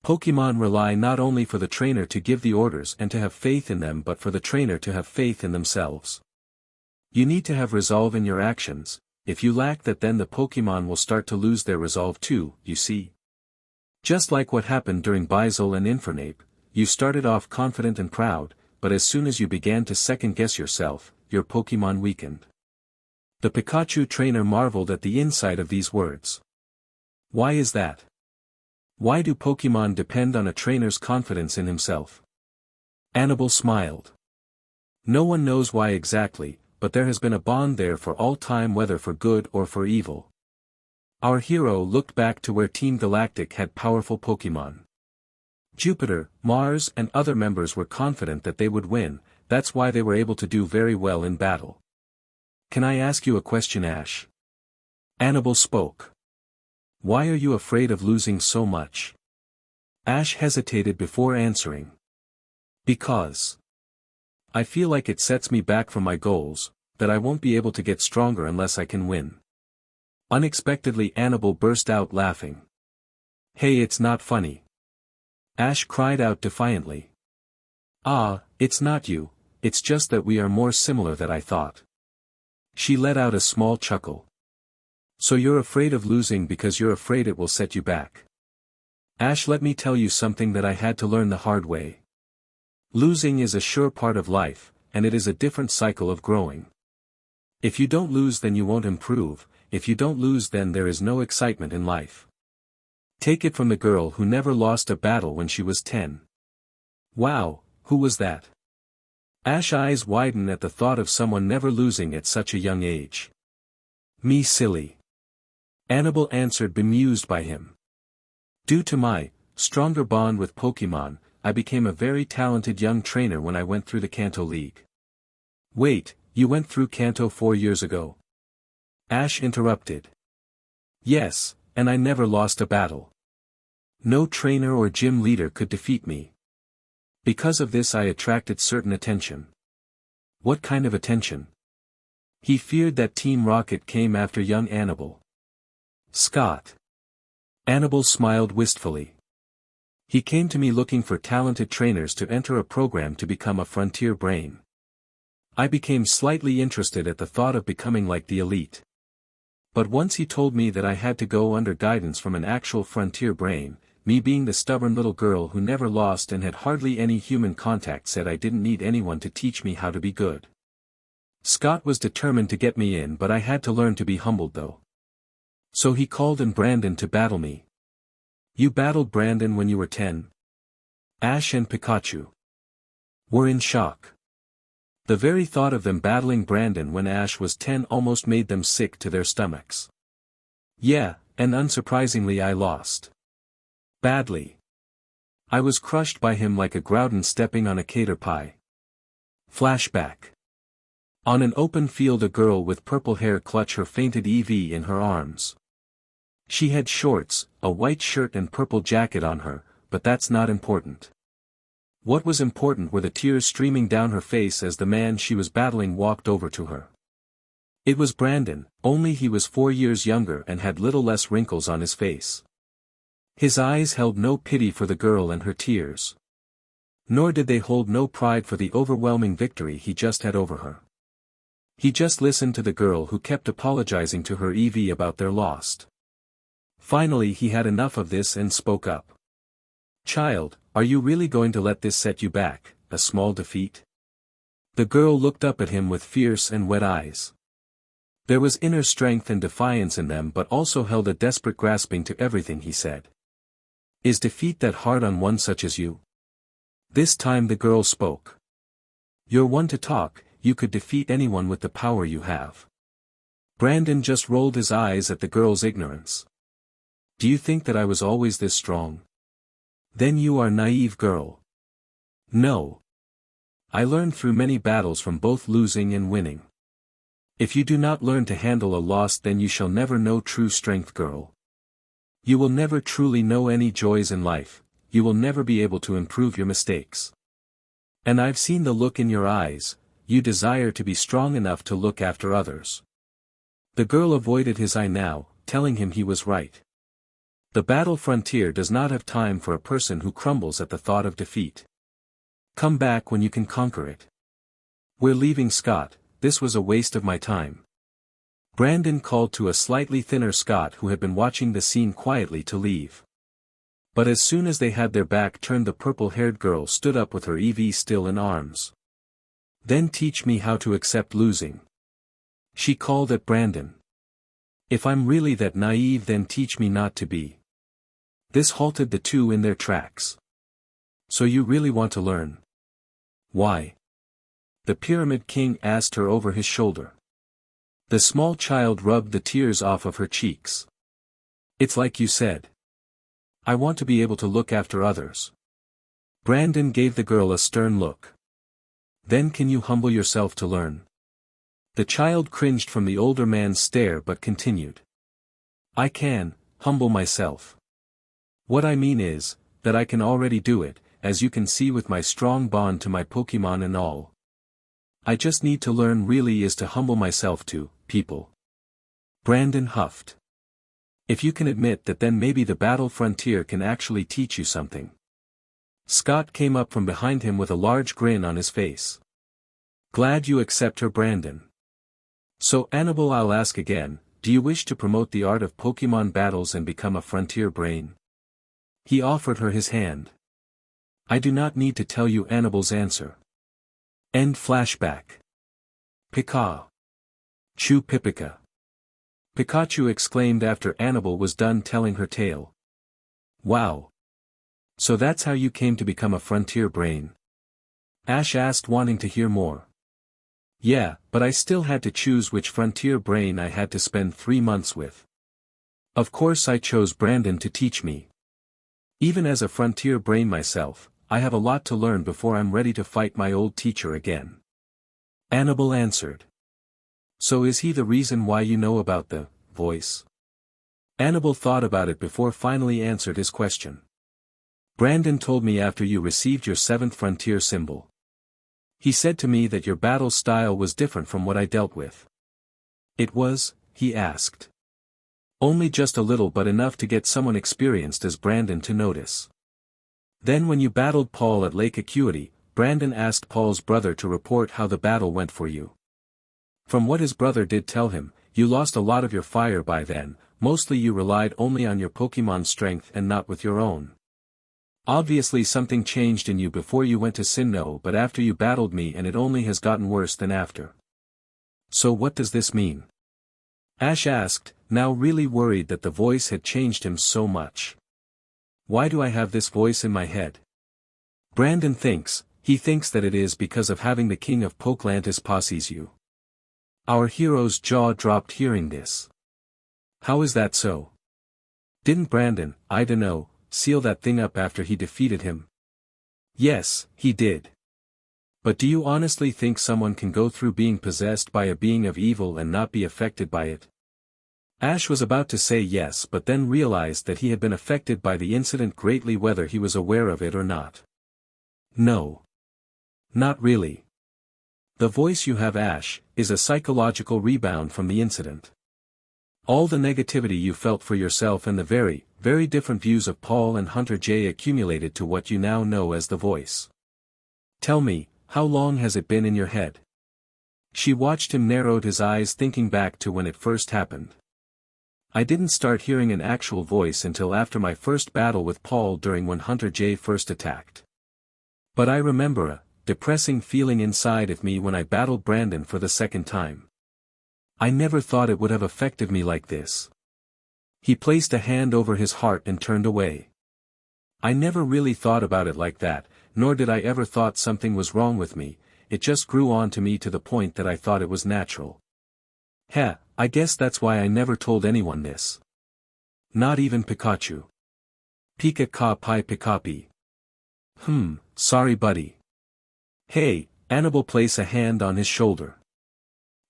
Pokemon rely not only for the trainer to give the orders and to have faith in them, but for the trainer to have faith in themselves. You need to have resolve in your actions. If you lack that, then the Pokemon will start to lose their resolve too, you see. Just like what happened during Bizzle and Infernape, you started off confident and proud, but as soon as you began to second-guess yourself, your Pokemon weakened. The Pikachu trainer marveled at the insight of these words. Why is that? Why do Pokemon depend on a trainer's confidence in himself? Annabelle smiled. No one knows why exactly, but there has been a bond there for all time, whether for good or for evil. Our hero looked back to where Team Galactic had powerful Pokemon. Jupiter, Mars and other members were confident that they would win, that's why they were able to do very well in battle. Can I ask you a question, Ash? Annabelle spoke. Why are you afraid of losing so much? Ash hesitated before answering. Because I feel like it sets me back from my goals, that I won't be able to get stronger unless I can win. Unexpectedly, Annabelle burst out laughing. Hey, it's not funny. Ash cried out defiantly. Ah, it's not you, it's just that we are more similar than I thought. She let out a small chuckle. So you're afraid of losing because you're afraid it will set you back. Ash, let me tell you something that I had to learn the hard way. Losing is a sure part of life, and it is a different cycle of growing. If you don't lose, then you won't improve. If you don't lose, then there is no excitement in life. Take it from the girl who never lost a battle when she was 10. Wow, who was that? Ash's eyes widened at the thought of someone never losing at such a young age. Me, silly. Annabelle answered, bemused by him. Due to my stronger bond with Pokemon, I became a very talented young trainer when I went through the Sinnoh League. Wait, you went through Sinnoh 4 years ago? Ash interrupted. Yes, and I never lost a battle. No trainer or gym leader could defeat me. Because of this I attracted certain attention. What kind of attention? He feared that Team Rocket came after young Annabelle. Scott. Annabelle smiled wistfully. He came to me looking for talented trainers to enter a program to become a frontier brain. I became slightly interested at the thought of becoming like the elite. But once he told me that I had to go under guidance from an actual frontier brain, me being the stubborn little girl who never lost and had hardly any human contact said I didn't need anyone to teach me how to be good. Scott was determined to get me in, but I had to learn to be humbled though. So he called in Brandon to battle me. You battled Brandon when you were 10? Ash and Pikachu were in shock. The very thought of them battling Brandon when Ash was 10 almost made them sick to their stomachs. Yeah, and unsurprisingly I lost. Badly. I was crushed by him like a Groudon stepping on a cater pie. Flashback. On an open field a girl with purple hair clutched her fainted Eevee in her arms. She had shorts, a white shirt and purple jacket on her, but that's not important. What was important were the tears streaming down her face as the man she was battling walked over to her. It was Brandon, only he was 4 years younger and had little less wrinkles on his face. His eyes held no pity for the girl and her tears. Nor did they hold no pride for the overwhelming victory he just had over her. He just listened to the girl who kept apologizing to her Eevee about their loss. Finally he had enough of this and spoke up. Child, are you really going to let this set you back, a small defeat? The girl looked up at him with fierce and wet eyes. There was inner strength and defiance in them but also held a desperate grasping to everything he said. Is defeat that hard on one such as you? This time the girl spoke. You're one to talk, you could defeat anyone with the power you have. Brandon just rolled his eyes at the girl's ignorance. Do you think that I was always this strong? Then you are naive girl. No. I learned through many battles from both losing and winning. If you do not learn to handle a loss then you shall never know true strength girl. You will never truly know any joys in life, you will never be able to improve your mistakes. And I've seen the look in your eyes, you desire to be strong enough to look after others. The girl avoided his eye now, telling him he was right. The battle frontier does not have time for a person who crumbles at the thought of defeat. Come back when you can conquer it. We're leaving Scott, this was a waste of my time. Brandon called to a slightly thinner Scott who had been watching the scene quietly to leave. But as soon as they had their back turned the purple-haired girl stood up with her Eevee still in arms. Then teach me how to accept losing. She called at Brandon. If I'm really that naive then teach me not to be. This halted the two in their tracks. So you really want to learn? Why? The Pyramid King asked her over his shoulder. The small child rubbed the tears off of her cheeks. It's like you said. I want to be able to look after others. Brandon gave the girl a stern look. Then can you humble yourself to learn? The child cringed from the older man's stare but continued. I can, humble myself. What I mean is, that I can already do it, as you can see with my strong bond to my Pokemon and all. I just need to learn really is to humble myself to, people. Brandon huffed. If you can admit that then maybe the battle frontier can actually teach you something. Scott came up from behind him with a large grin on his face. Glad you accept her Brandon. So Annabelle I'll ask again, do you wish to promote the art of Pokemon battles and become a frontier brain? He offered her his hand. I do not need to tell you Annabelle's answer. End flashback. Pika. Chu Pipika. Pikachu exclaimed after Annabelle was done telling her tale. Wow. So that's how you came to become a frontier brain? Ash asked wanting to hear more. Yeah, but I still had to choose which frontier brain I had to spend 3 months with. Of course I chose Brandon to teach me. Even as a frontier brain myself, I have a lot to learn before I'm ready to fight my old teacher again. Annabelle answered. So is he the reason why you know about the voice? Annabelle thought about it before finally answered his question. Brandon told me after you received your 7th frontier symbol. He said to me that your battle style was different from what I dealt with. It was, he asked. Only just a little but enough to get someone experienced as Brandon to notice. Then when you battled Paul at Lake Acuity, Brandon asked Paul's brother to report how the battle went for you. From what his brother did tell him, you lost a lot of your fire by then, mostly you relied only on your Pokémon's strength and not with your own. Obviously something changed in you before you went to Sinnoh, but after you battled me and it only has gotten worse than after. So what does this mean? Ash asked, now really worried that the voice had changed him so much. Why do I have this voice in my head? Brandon thinks, he thinks that it is because of having the king of Poklantis posse's you. Our hero's jaw dropped hearing this. How is that so? Didn't Brandon, I dunno, seal that thing up after he defeated him? Yes, he did. But do you honestly think someone can go through being possessed by a being of evil and not be affected by it? Ash was about to say yes but then realized that he had been affected by the incident greatly whether he was aware of it or not. No. Not really. The voice you have, Ash, is a psychological rebound from the incident. All the negativity you felt for yourself and the very, very different views of Paul and Hunter J accumulated to what you now know as the voice. Tell me, how long has it been in your head? She watched him, narrowed his eyes, thinking back to when it first happened. I didn't start hearing an actual voice until after my first battle with Paul during when Hunter J first attacked. But I remember a depressing feeling inside of me when I battled Brandon for the 2nd time. I never thought it would have affected me like this. He placed a hand over his heart and turned away. I never really thought about it like that, nor did I ever thought something was wrong with me, it just grew on to me to the point that I thought it was natural. Heh, I guess that's why I never told anyone this. Not even Pikachu. Pika-ka-pi Pikapi. Sorry buddy. Hey, Annabelle, place a hand on his shoulder.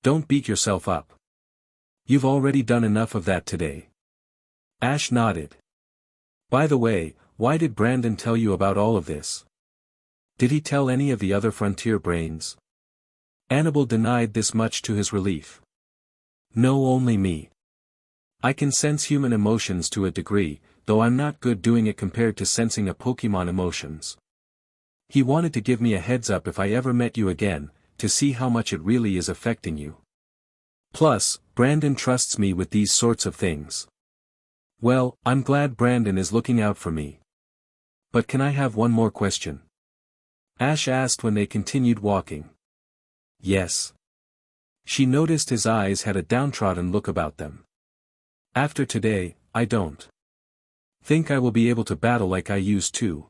Don't beat yourself up. You've already done enough of that today. Ash nodded. By the way, why did Brandon tell you about all of this? Did he tell any of the other Frontier brains? Annabelle denied this, much to his relief. No, only me. I can sense human emotions to a degree, though I'm not good doing it compared to sensing a Pokemon emotions. He wanted to give me a heads up if I ever met you again, to see how much it really is affecting you. Plus, Brandon trusts me with these sorts of things. Well, I'm glad Brandon is looking out for me. But can I have one more question? Ash asked when they continued walking. Yes. She noticed his eyes had a downtrodden look about them. After today, I don't think I will be able to battle like I used to.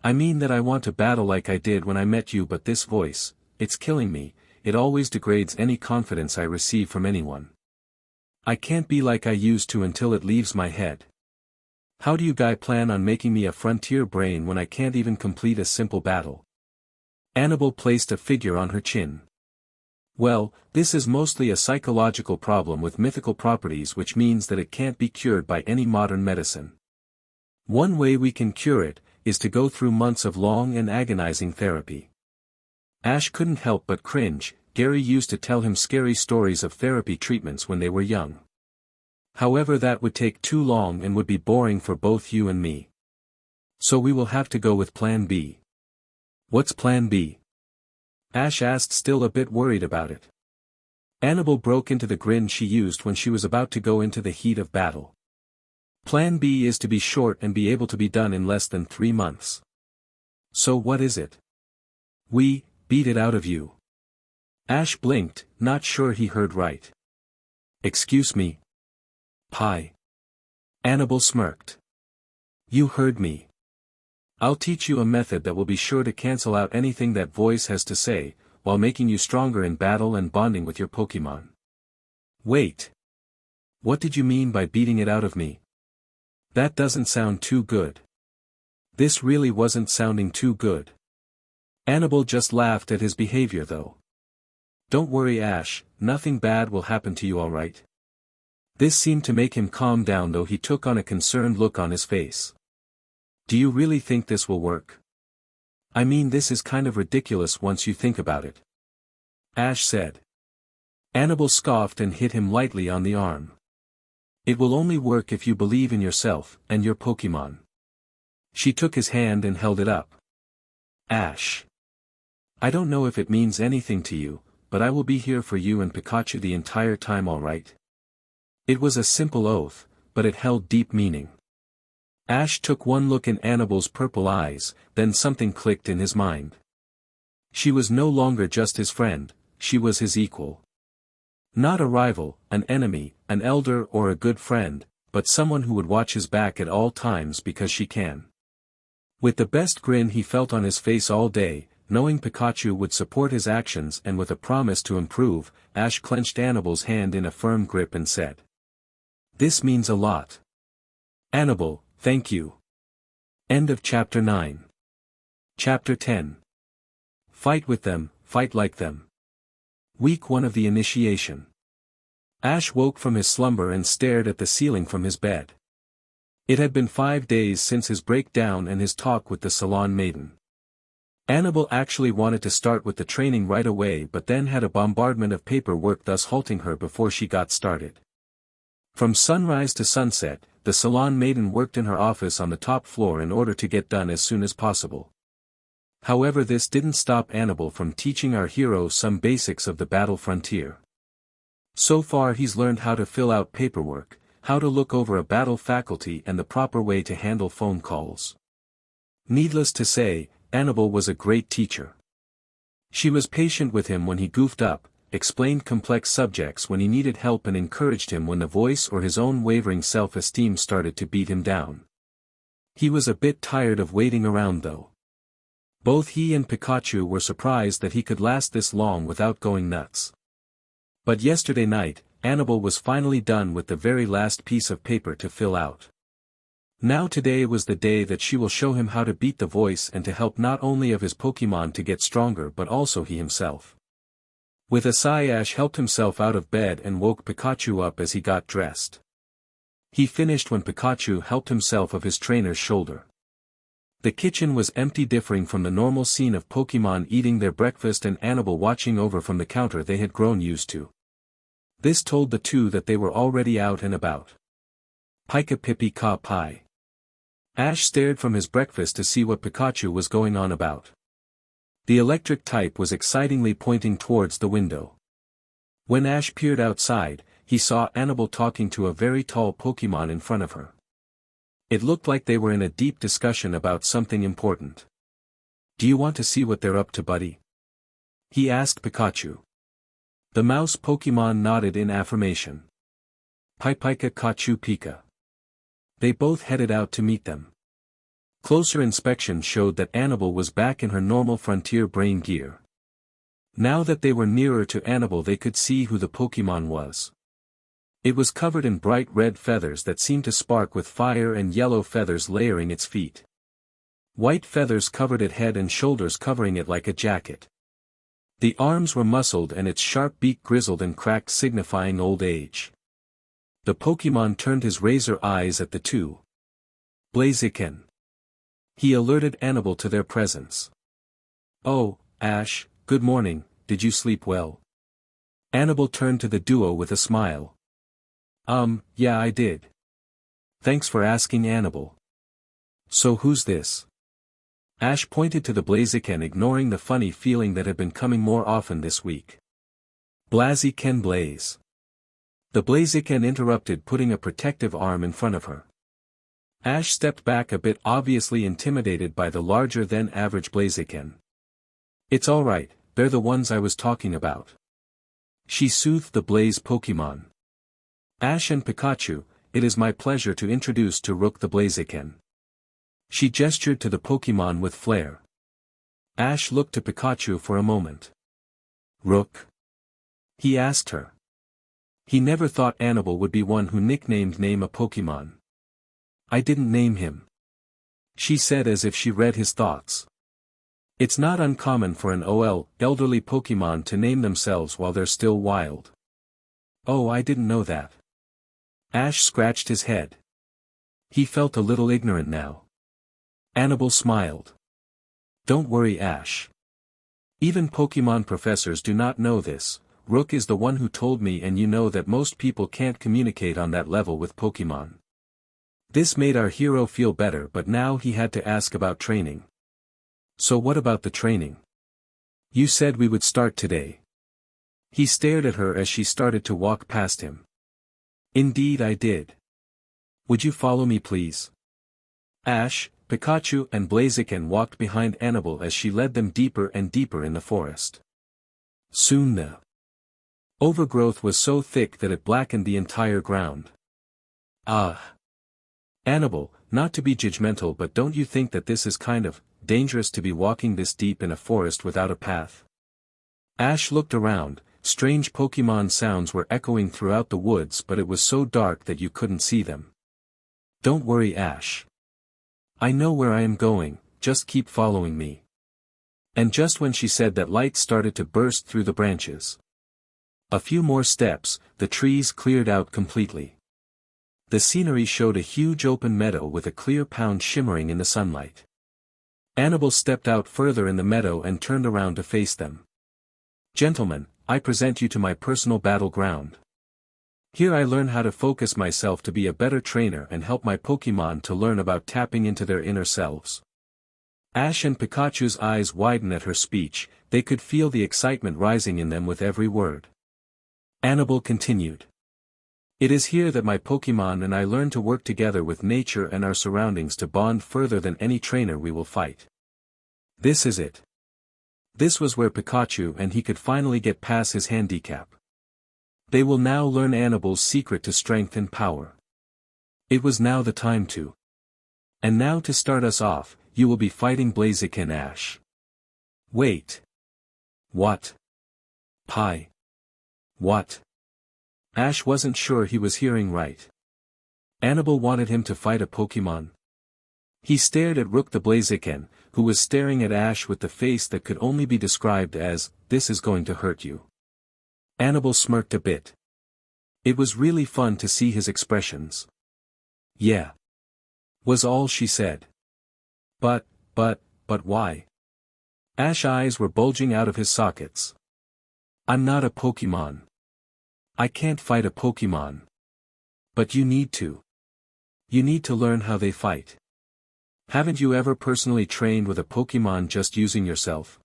I mean that I want to battle like I did when I met you, but this voice, it's killing me, it always degrades any confidence I receive from anyone. I can't be like I used to until it leaves my head. How do you guys plan on making me a frontier brain when I can't even complete a simple battle? Annabelle placed a figure on her chin. Well, this is mostly a psychological problem with mythical properties, which means that it can't be cured by any modern medicine. One way we can cure it, is to go through months of long and agonizing therapy. Ash couldn't help but cringe. Gary used to tell him scary stories of therapy treatments when they were young. However, that would take too long and would be boring for both you and me. So we will have to go with Plan B. What's Plan B? Ash asked, still a bit worried about it. Annabelle broke into the grin she used when she was about to go into the heat of battle. Plan B is to be short and be able to be done in less than 3 months. So what is it? We beat it out of you. Ash blinked, not sure he heard right. Excuse me? Pie. Annabelle smirked. You heard me. I'll teach you a method that will be sure to cancel out anything that voice has to say, while making you stronger in battle and bonding with your Pokemon. Wait. What did you mean by beating it out of me? That doesn't sound too good. This really wasn't sounding too good. Annabelle just laughed at his behavior though. Don't worry Ash, nothing bad will happen to you alright. This seemed to make him calm down though he took on a concerned look on his face. Do you really think this will work? I mean this is kind of ridiculous once you think about it. Ash said. Annabelle scoffed and hit him lightly on the arm. It will only work if you believe in yourself and your Pokemon. She took his hand and held it up. Ash. I don't know if it means anything to you, but I will be here for you and Pikachu the entire time alright? It was a simple oath, but it held deep meaning. Ash took one look in Annabelle's purple eyes, then something clicked in his mind. She was no longer just his friend, she was his equal. Not a rival, an enemy, an elder or a good friend, but someone who would watch his back at all times because she can. With the best grin he felt on his face all day, knowing Pikachu would support his actions and with a promise to improve, Ash clenched Annabelle's hand in a firm grip and said. This means a lot. Annabelle, thank you. End of Chapter 9. Chapter 10. Fight with them, fight like them. Week 1 of the initiation. Ash woke from his slumber and stared at the ceiling from his bed. It had been 5 days since his breakdown and his talk with the salon maiden. Annabelle actually wanted to start with the training right away but then had a bombardment of paperwork thus halting her before she got started. From sunrise to sunset, the salon maiden worked in her office on the top floor in order to get done as soon as possible. However, this didn't stop Annabelle from teaching our hero some basics of the battle frontier. So far he's learned how to fill out paperwork, how to look over a battle faculty and the proper way to handle phone calls. Needless to say, Annabelle was a great teacher. She was patient with him when he goofed up, explained complex subjects when he needed help and encouraged him when the voice or his own wavering self-esteem started to beat him down. He was a bit tired of waiting around though. Both he and Pikachu were surprised that he could last this long without going nuts. But yesterday night, Annabelle was finally done with the very last piece of paper to fill out. Now today was the day that she will show him how to beat the voice and to help not only of his Pokemon to get stronger but also he himself. With a sigh Ash helped himself out of bed and woke Pikachu up as he got dressed. He finished when Pikachu helped himself of his trainer's shoulder. The kitchen was empty, differing from the normal scene of Pokemon eating their breakfast and Annabelle watching over from the counter they had grown used to. This told the two that they were already out and about. Pika Pipi Ka Pi. Ash stared from his breakfast to see what Pikachu was going on about. The electric type was excitingly pointing towards the window. When Ash peered outside, he saw Annabelle talking to a very tall Pokemon in front of her. It looked like they were in a deep discussion about something important. Do you want to see what they're up to, buddy? He asked Pikachu. The mouse Pokemon nodded in affirmation. Pika Kachu Pika. They both headed out to meet them. Closer inspection showed that Annabelle was back in her normal frontier brain gear. Now that they were nearer to Annabelle they could see who the Pokemon was. It was covered in bright red feathers that seemed to spark with fire and yellow feathers layering its feet. White feathers covered its head and shoulders, covering it like a jacket. The arms were muscled and its sharp beak grizzled and cracked, signifying old age. The Pokemon turned his razor eyes at the two. Blaziken. He alerted Annabelle to their presence. Oh, Ash, good morning, did you sleep well? Annabelle turned to the duo with a smile. Yeah I did. Thanks for asking, Annabelle. So who's this? Ash pointed to the Blaziken, ignoring the funny feeling that had been coming more often this week. Blaziken Blaze. The Blaziken interrupted, putting a protective arm in front of her. Ash stepped back a bit, obviously intimidated by the larger-than-average Blaziken. It's alright, they're the ones I was talking about. She soothed the Blaze Pokemon. Ash and Pikachu, it is my pleasure to introduce to Rook the Blaziken. She gestured to the Pokemon with flair. Ash looked to Pikachu for a moment. Rook? He asked her. He never thought Annabelle would be one who nicknamed name a Pokemon. I didn't name him. she said as if she read his thoughts. It's not uncommon for an elderly Pokemon to name themselves while they're still wild. Oh, I didn't know that. Ash scratched his head. He felt a little ignorant now. Annabelle smiled. Don't worry, Ash. Even Pokemon professors do not know this. Rook is the one who told me, and you know that most people can't communicate on that level with Pokemon. This made our hero feel better, but now he had to ask about training. So what about the training? You said we would start today. He stared at her as she started to walk past him. Indeed I did. Would you follow me please? Ash, Pikachu and Blaziken walked behind Annabelle as she led them deeper and deeper in the forest. Soon the overgrowth was so thick that it blackened the entire ground. Ah! Annabelle, not to be judgmental, but don't you think that this is kind of dangerous to be walking this deep in a forest without a path? Ash looked around. Strange Pokemon sounds were echoing throughout the woods, but it was so dark that you couldn't see them. Don't worry, Ash. I know where I am going, just keep following me. And just when she said that, light started to burst through the branches. A few more steps, the trees cleared out completely. The scenery showed a huge open meadow with a clear pond shimmering in the sunlight. Annabelle stepped out further in the meadow and turned around to face them. Gentlemen, I present you to my personal battleground. Here I learn how to focus myself to be a better trainer and help my Pokemon to learn about tapping into their inner selves. Ash and Pikachu's eyes widened at her speech. They could feel the excitement rising in them with every word. Annabelle continued. It is here that my Pokemon and I learn to work together with nature and our surroundings to bond further than any trainer we will fight. This is it. This was where Pikachu and he could finally get past his handicap. They will now learn Annabelle's secret to strength and power. It was now the time to. And now to start us off, you will be fighting Blaziken, Ash. Wait. What? Pie. What? Ash wasn't sure he was hearing right. Annabelle wanted him to fight a Pokemon. He stared at Rook the Blaziken, who was staring at Ash with the face that could only be described as, "This is going to hurt you." Annabelle smirked a bit. It was really fun to see his expressions. Yeah. Was all she said. But why? Ash's eyes were bulging out of his sockets. I'm not a Pokemon. I can't fight a Pokemon. But you need to. You need to learn how they fight. Haven't you ever personally trained with a Pokemon just using yourself?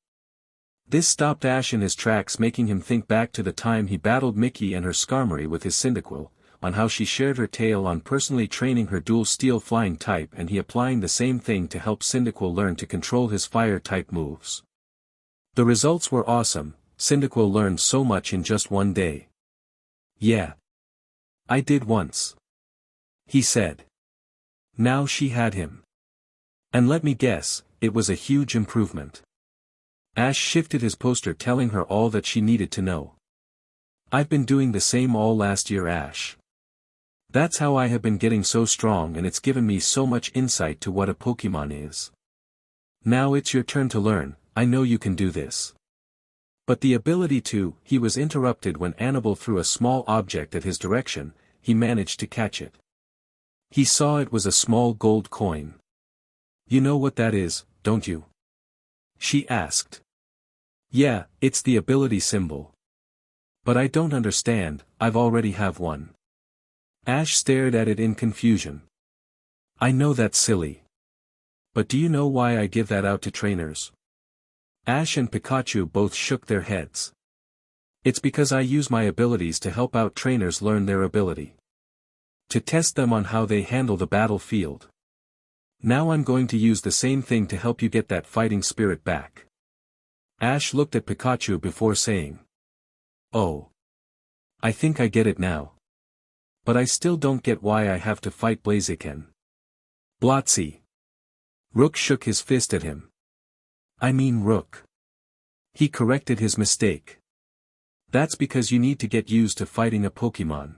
This stopped Ash in his tracks, making him think back to the time he battled Mickey and her Skarmory with his Cyndaquil, on how she shared her tale on personally training her dual steel flying type, and he applying the same thing to help Cyndaquil learn to control his fire type moves. The results were awesome. Cyndaquil learned so much in just one day. Yeah. I did once. He said. Now she had him. And let me guess, it was a huge improvement. Ash shifted his poster, telling her all that she needed to know. I've been doing the same all last year, Ash. That's how I have been getting so strong, and it's given me so much insight to what a Pokemon is. Now it's your turn to learn. I know you can do this. But the ability to, he was interrupted when Annabelle threw a small object at his direction. He managed to catch it. He saw it was a small gold coin. You know what that is, don't you? She asked. Yeah, it's the ability symbol. But I don't understand, I've already have one. Ash stared at it in confusion. I know that's silly. But do you know why I give that out to trainers? Ash and Pikachu both shook their heads. It's because I use my abilities to help out trainers learn their ability. To test them on how they handle the battlefield. Now I'm going to use the same thing to help you get that fighting spirit back. Ash looked at Pikachu before saying. Oh. I think I get it now. But I still don't get why I have to fight Blaziken. Blotsy. Rook shook his fist at him. I mean Rook. He corrected his mistake. That's because you need to get used to fighting a Pokemon.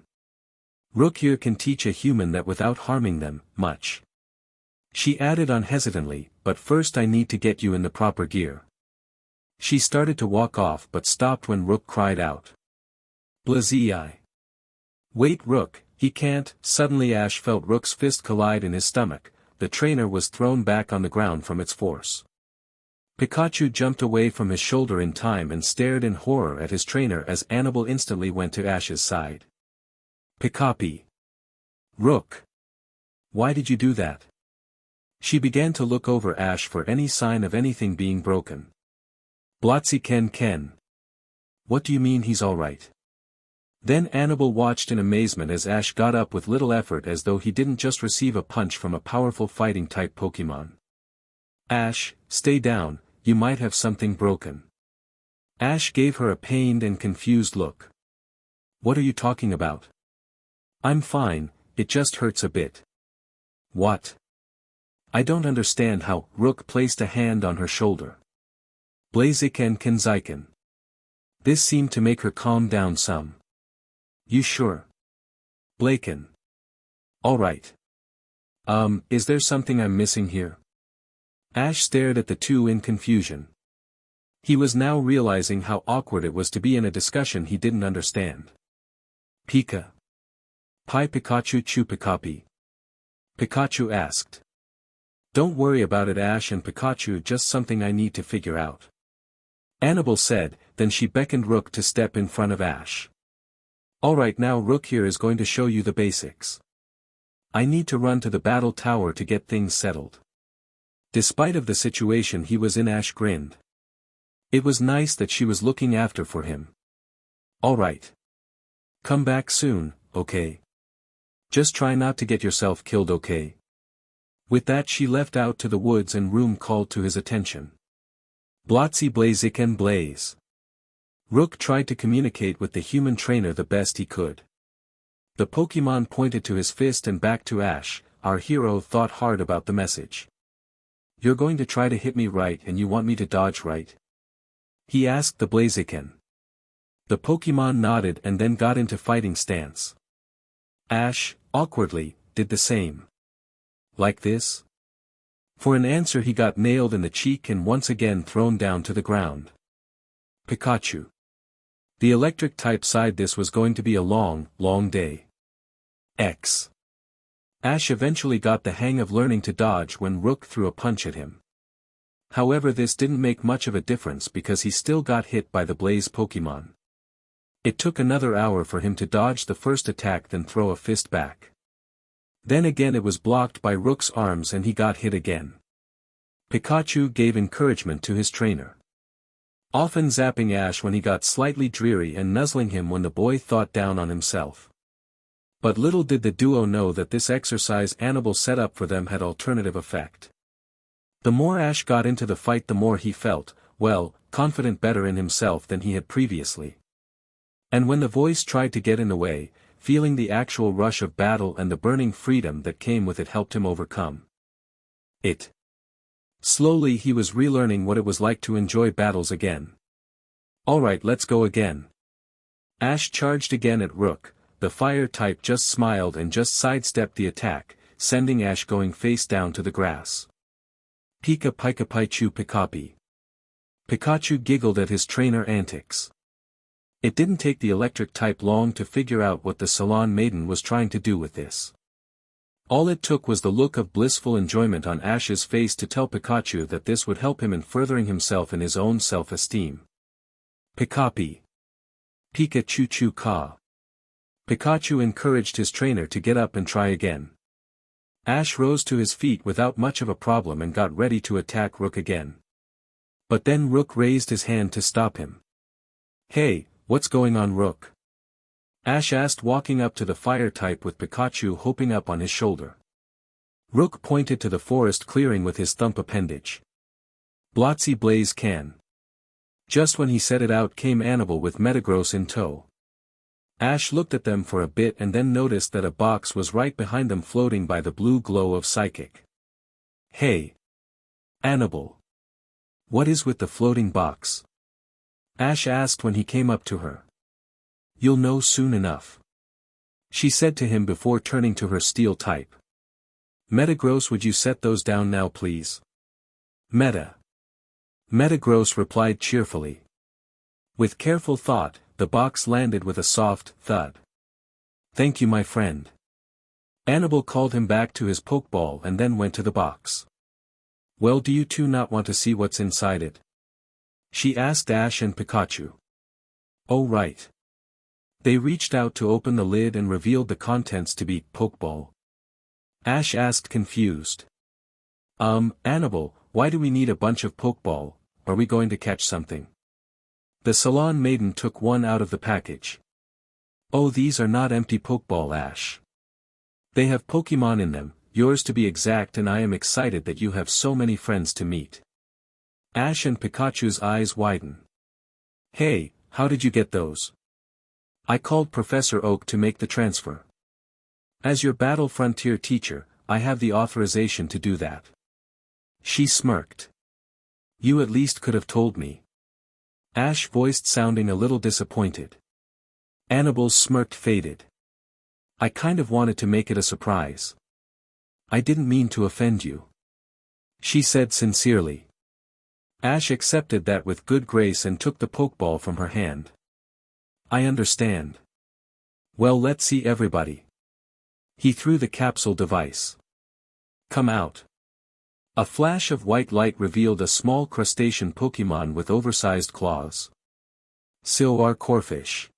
Rook here can teach a human that without harming them much. She added unhesitantly, but first I need to get you in the proper gear. She started to walk off but stopped when Rook cried out. Blazei. Wait Rook, he can't. Suddenly Ash felt Rook's fist collide in his stomach. The trainer was thrown back on the ground from its force. Pikachu jumped away from his shoulder in time and stared in horror at his trainer as Annabelle instantly went to Ash's side. Pikapi. Rook. Why did you do that? She began to look over Ash for any sign of anything being broken. Ken. What do you mean he's alright? Then Annabelle watched in amazement as Ash got up with little effort as though he didn't just receive a punch from a powerful fighting-type Pokemon. Ash, stay down, you might have something broken. Ash gave her a pained and confused look. What are you talking about? I'm fine, it just hurts a bit. What? I don't understand how. Rook placed a hand on her shoulder. Blaziken. This seemed to make her calm down some. You sure? Blaken. Alright. Is there something I'm missing here? Ash stared at the two in confusion. He was now realizing how awkward it was to be in a discussion he didn't understand. Pika. Pi Pikachu Chu Pikapi. Pikachu asked. Don't worry about it Ash and Pikachu, just something I need to figure out. Annabelle said, then she beckoned Rook to step in front of Ash. Alright, now Rook here is going to show you the basics. I need to run to the battle tower to get things settled. Despite of the situation he was in, Ash grinned. It was nice that she was looking after for him. Alright. Come back soon, okay? Just try not to get yourself killed, okay? With that she left out to the woods and room called to his attention. Blaziken Blaze. Rook tried to communicate with the human trainer the best he could. The Pokemon pointed to his fist and back to Ash. Our hero thought hard about the message. You're going to try to hit me, right, and you want me to dodge, right? He asked the Blaziken. The Pokemon nodded and then got into fighting stance. Ash, awkwardly, did the same. Like this? For an answer he got nailed in the cheek and once again thrown down to the ground. Pikachu. The electric type sighed. This was going to be a long, long day. Ash eventually got the hang of learning to dodge when Rook threw a punch at him. However, this didn't make much of a difference because he still got hit by the Blaze Pokemon. It took another hour for him to dodge the first attack then throw a fist back. Then again it was blocked by Rook's arms and he got hit again. Pikachu gave encouragement to his trainer. Often zapping Ash when he got slightly dreary and nuzzling him when the boy thought down on himself. But little did the duo know that this exercise Annabelle set up for them had alternative effect. The more Ash got into the fight the more he felt, well, confident, better in himself than he had previously. And when the voice tried to get in the way, feeling the actual rush of battle and the burning freedom that came with it helped him overcome it. Slowly he was relearning what it was like to enjoy battles again. Alright, let's go again. Ash charged again at Rook. The fire type just smiled and just sidestepped the attack, sending Ash going face down to the grass. Pika Pika Paichu Pikapi. Pikachu giggled at his trainer antics. It didn't take the electric type long to figure out what the Salon Maiden was trying to do with this. All it took was the look of blissful enjoyment on Ash's face to tell Pikachu that this would help him in furthering himself in his own self-esteem. Pikapi. Pika Chu Chu Ka. Pikachu encouraged his trainer to get up and try again. Ash rose to his feet without much of a problem and got ready to attack Rook again. But then Rook raised his hand to stop him. Hey, what's going on, Rook? Ash asked, walking up to the fire type with Pikachu hoping up on his shoulder. Rook pointed to the forest clearing with his thumb appendage. Blotzy Blaze Can. Just when he said it out came Annabelle with Metagross in tow. Ash looked at them for a bit and then noticed that a box was right behind them floating by the blue glow of Psychic. Hey! Annabelle! What is with the floating box? Ash asked when he came up to her. You'll know soon enough. She said to him before turning to her steel type. Metagross, would you set those down now please? Meta. Metagross replied cheerfully. With careful thought, the box landed with a soft thud. Thank you my friend. Annabelle called him back to his pokeball and then went to the box. Well, do you two not want to see what's inside it? She asked Ash and Pikachu. Oh right. They reached out to open the lid and revealed the contents to be Pokeball. Ash asked confused. Annabelle, why do we need a bunch of Pokeball, are we going to catch something? The Salon Maiden took one out of the package. Oh, these are not empty Pokeball, Ash. They have Pokemon in them, yours to be exact, and I am excited that you have so many friends to meet. Ash and Pikachu's eyes widen. Hey, how did you get those? I called Professor Oak to make the transfer. As your Battle Frontier teacher, I have the authorization to do that. She smirked. You at least could have told me. Ash voiced, sounding a little disappointed. Annabelle's smirk faded. I kind of wanted to make it a surprise. I didn't mean to offend you. She said sincerely. Ash accepted that with good grace and took the Pokeball from her hand. I understand. Well, let's see everybody. He threw the capsule device. Come out. A flash of white light revealed a small crustacean Pokemon with oversized claws. Silwar Corphish.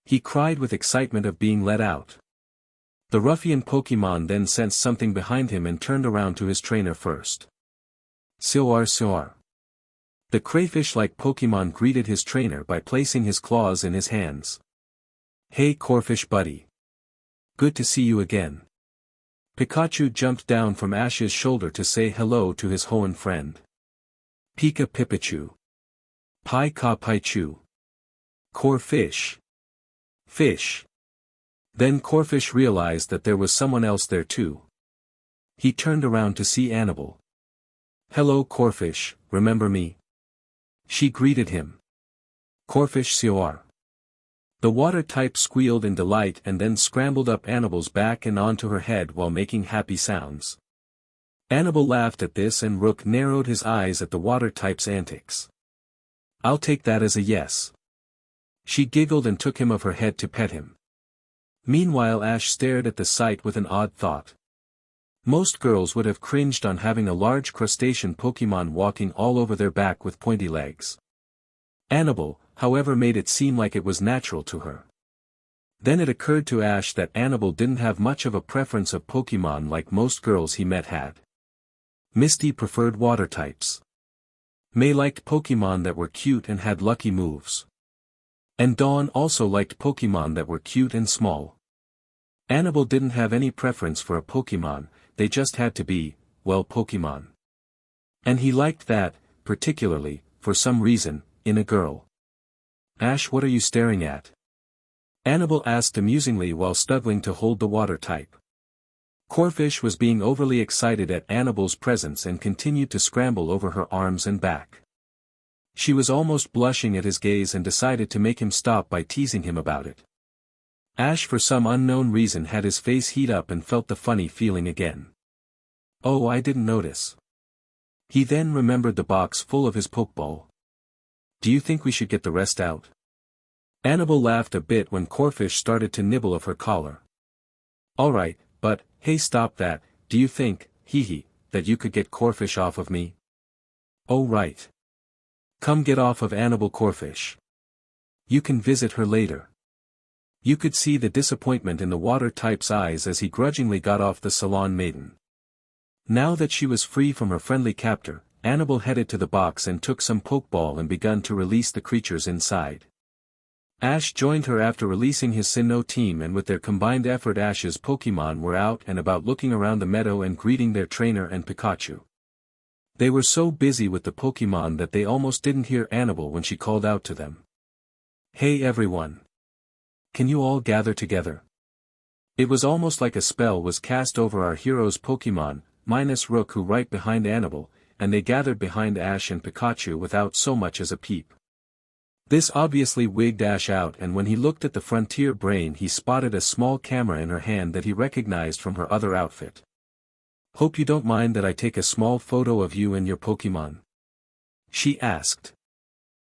He cried with excitement of being let out. The ruffian Pokemon then sensed something behind him and turned around to his trainer first. Silwar. The crayfish-like Pokemon greeted his trainer by placing his claws in his hands. Hey Corphish buddy. Good to see you again. Pikachu jumped down from Ash's shoulder to say hello to his Hoenn friend. Pika Pipichu. Pai Ka Paichu. Corphish. Fish. Then Corphish realized that there was someone else there too. He turned around to see Annabelle. Hello Corphish, remember me? She greeted him. Corphish Silwar. The water type squealed in delight and then scrambled up Annabelle's back and onto her head while making happy sounds. Annabelle laughed at this and Rook narrowed his eyes at the water type's antics. I'll take that as a yes. She giggled and took him of her head to pet him. Meanwhile Ash stared at the sight with an odd thought. Most girls would have cringed on having a large crustacean Pokemon walking all over their back with pointy legs. Annabelle, however, made it seem like it was natural to her. Then it occurred to Ash that Annabelle didn't have much of a preference of Pokemon like most girls he met had. Misty preferred water types. May liked Pokemon that were cute and had lucky moves. And Dawn also liked Pokemon that were cute and small. Annabelle didn't have any preference for a Pokemon, they just had to be, well, Pokemon. And he liked that, particularly, for some reason, in a girl. Ash, what are you staring at? Annabelle asked amusingly while struggling to hold the water type. Corphish was being overly excited at Annabelle's presence and continued to scramble over her arms and back. She was almost blushing at his gaze and decided to make him stop by teasing him about it. Ash for some unknown reason had his face heat up and felt the funny feeling again. Oh, I didn't notice. He then remembered the box full of his Pokeball. Do you think we should get the rest out? Annabelle laughed a bit when Corphish started to nibble of her collar. Alright, but, hey, stop that, do you think, that you could get Corphish off of me? Oh right. Come get off of Annabelle Corphish. You can visit her later. You could see the disappointment in the water type's eyes as he grudgingly got off the Salon Maiden. Now that she was free from her friendly captor, Annabelle headed to the box and took some Pokeball and begun to release the creatures inside. Ash joined her after releasing his Sinnoh team, and with their combined effort Ash's Pokemon were out and about looking around the meadow and greeting their trainer and Pikachu. They were so busy with the Pokemon that they almost didn't hear Annabelle when she called out to them. Hey everyone! Can you all gather together? It was almost like a spell was cast over our heroes' Pokemon, minus Rook who right behind Annabelle, and they gathered behind Ash and Pikachu without so much as a peep. This obviously wigged Ash out, and when he looked at the Frontier Brain he spotted a small camera in her hand that he recognized from her other outfit. Hope you don't mind that I take a small photo of you and your Pokemon. She asked.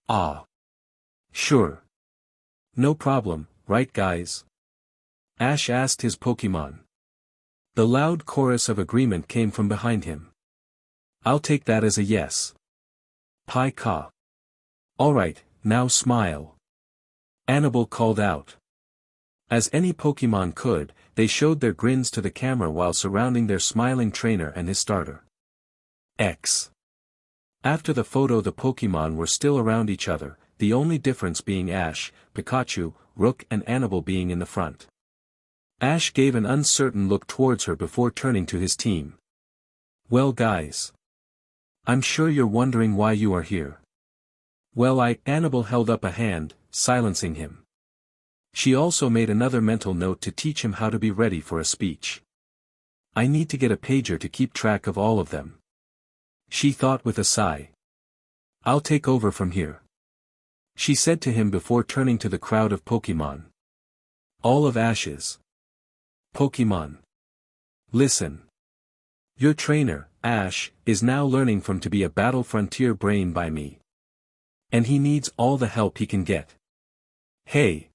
Ah. Sure. No problem, right guys? Ash asked his Pokemon. The loud chorus of agreement came from behind him. I'll take that as a yes. Pi-ka. Alright, now smile. Annabelle called out. As any Pokemon could, they showed their grins to the camera while surrounding their smiling trainer and his starter. X. After the photo, the Pokemon were still around each other, the only difference being Ash, Pikachu, Rook and Annabelle being in the front. Ash gave an uncertain look towards her before turning to his team. Well guys. I'm sure you're wondering why you are here. Well, Annabelle held up a hand, silencing him. She also made another mental note to teach him how to be ready for a speech. I need to get a pager to keep track of all of them. She thought with a sigh. I'll take over from here. She said to him before turning to the crowd of Pokemon. All of Ash's Pokemon. Listen. Your trainer, Ash, is now learning from to be a battle frontier brain by me. And he needs all the help he can get. Hey.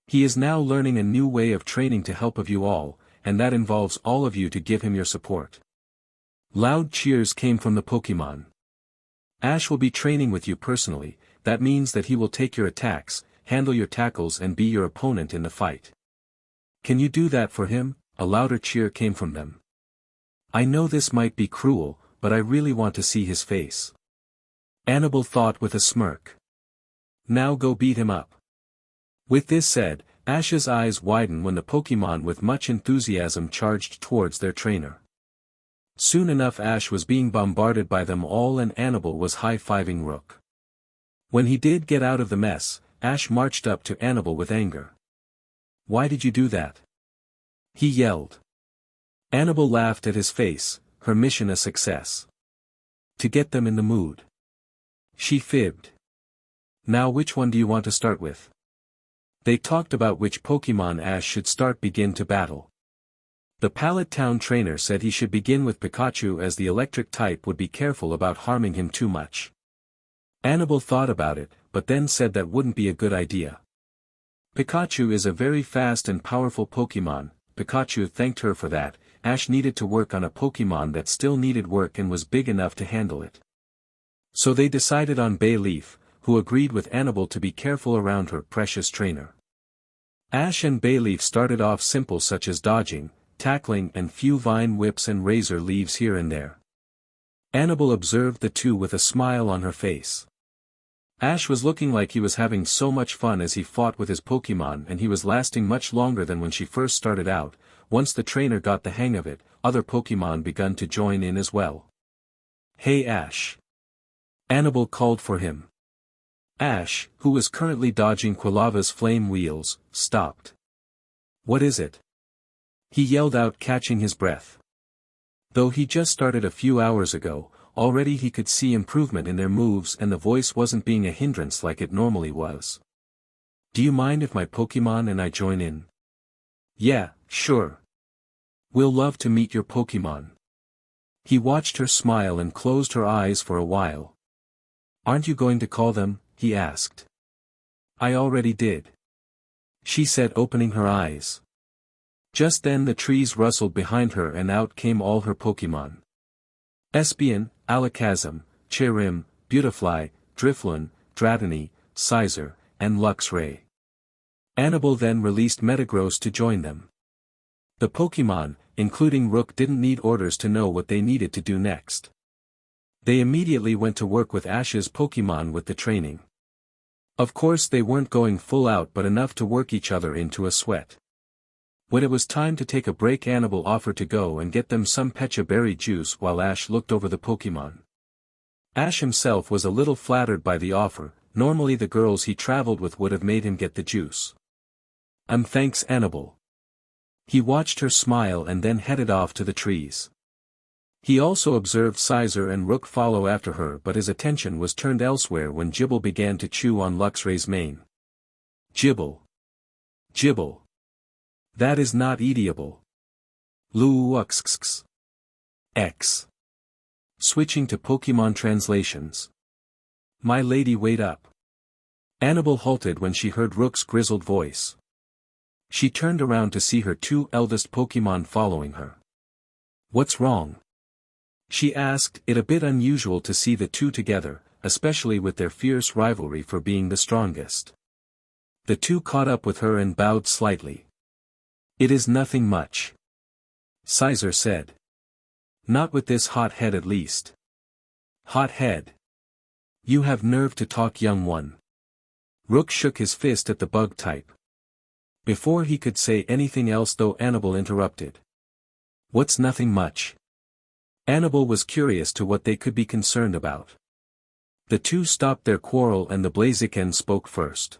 He is now learning a new way of training to help of you all, and that involves all of you to give him your support. Loud cheers came from the Pokemon. Ash will be training with you personally, that means that he will take your attacks, handle your tackles and be your opponent in the fight. Can you do that for him? A louder cheer came from them. I know this might be cruel, but I really want to see his face. Annabelle thought with a smirk. Now go beat him up. With this said, Ash's eyes widened when the Pokemon with much enthusiasm charged towards their trainer. Soon enough Ash was being bombarded by them all and Annabelle was high-fiving Rook. When he did get out of the mess, Ash marched up to Annabelle with anger. Why did you do that? He yelled. Annabelle laughed at his face, her mission a success. To get them in the mood. She fibbed. Now which one do you want to start with? They talked about which Pokemon Ash should begin to battle. The Pallet Town trainer said he should begin with Pikachu as the electric type would be careful about harming him too much. Annabelle thought about it, but then said that wouldn't be a good idea. Pikachu is a very fast and powerful Pokemon. Pikachu thanked her for that. Ash needed to work on a Pokemon that still needed work and was big enough to handle it. So they decided on Bayleaf, who agreed with Annabelle to be careful around her precious trainer. Ash and Bayleaf started off simple such as dodging, tackling and few vine whips and razor leaves here and there. Annabelle observed the two with a smile on her face. Ash was looking like he was having so much fun as he fought with his Pokemon and he was lasting much longer than when she first started out. Once the trainer got the hang of it, other Pokemon begun to join in as well. Hey Ash. Annabelle called for him. Ash, who was currently dodging Quilava's flame wheels, stopped. What is it? He yelled out, catching his breath. Though he just started a few hours ago, already he could see improvement in their moves and the voice wasn't being a hindrance like it normally was. Do you mind if my Pokemon and I join in? Yeah, sure. We'll love to meet your Pokemon. He watched her smile and closed her eyes for a while. Aren't you going to call them? He asked. I already did. She said, opening her eyes. Just then the trees rustled behind her and out came all her Pokemon. Espeon, Alakazam, Cherim, Beautifly, Drifloon, Dratini, Scizor, and Luxray. Annabelle then released Metagross to join them. The Pokemon, including Rook, didn't need orders to know what they needed to do next. They immediately went to work with Ash's Pokemon with the training. Of course they weren't going full out but enough to work each other into a sweat. When it was time to take a break, Annabelle offered to go and get them some Pecha Berry juice while Ash looked over the Pokemon. Ash himself was a little flattered by the offer. Normally the girls he traveled with would have made him get the juice. Thanks Annabelle. He watched her smile and then headed off to the trees. He also observed Scizor and Rook follow after her, but his attention was turned elsewhere when Gibble began to chew on Luxray's mane. Gibble. Gibble. That is not eatable. Luuxx. X. Switching to Pokemon translations. My lady, wait up. Annabelle halted when she heard Rook's grizzled voice. She turned around to see her two eldest Pokemon following her. What's wrong? She asked, it a bit unusual to see the two together, especially with their fierce rivalry for being the strongest. The two caught up with her and bowed slightly. It is nothing much. Sizer said. Not with this hot head at least. Hot head. You have nerve to talk, young one. Rook shook his fist at the bug type. Before he could say anything else though, Annabelle interrupted. What's nothing much? Annabelle was curious to what they could be concerned about. The two stopped their quarrel and the Blaziken spoke first.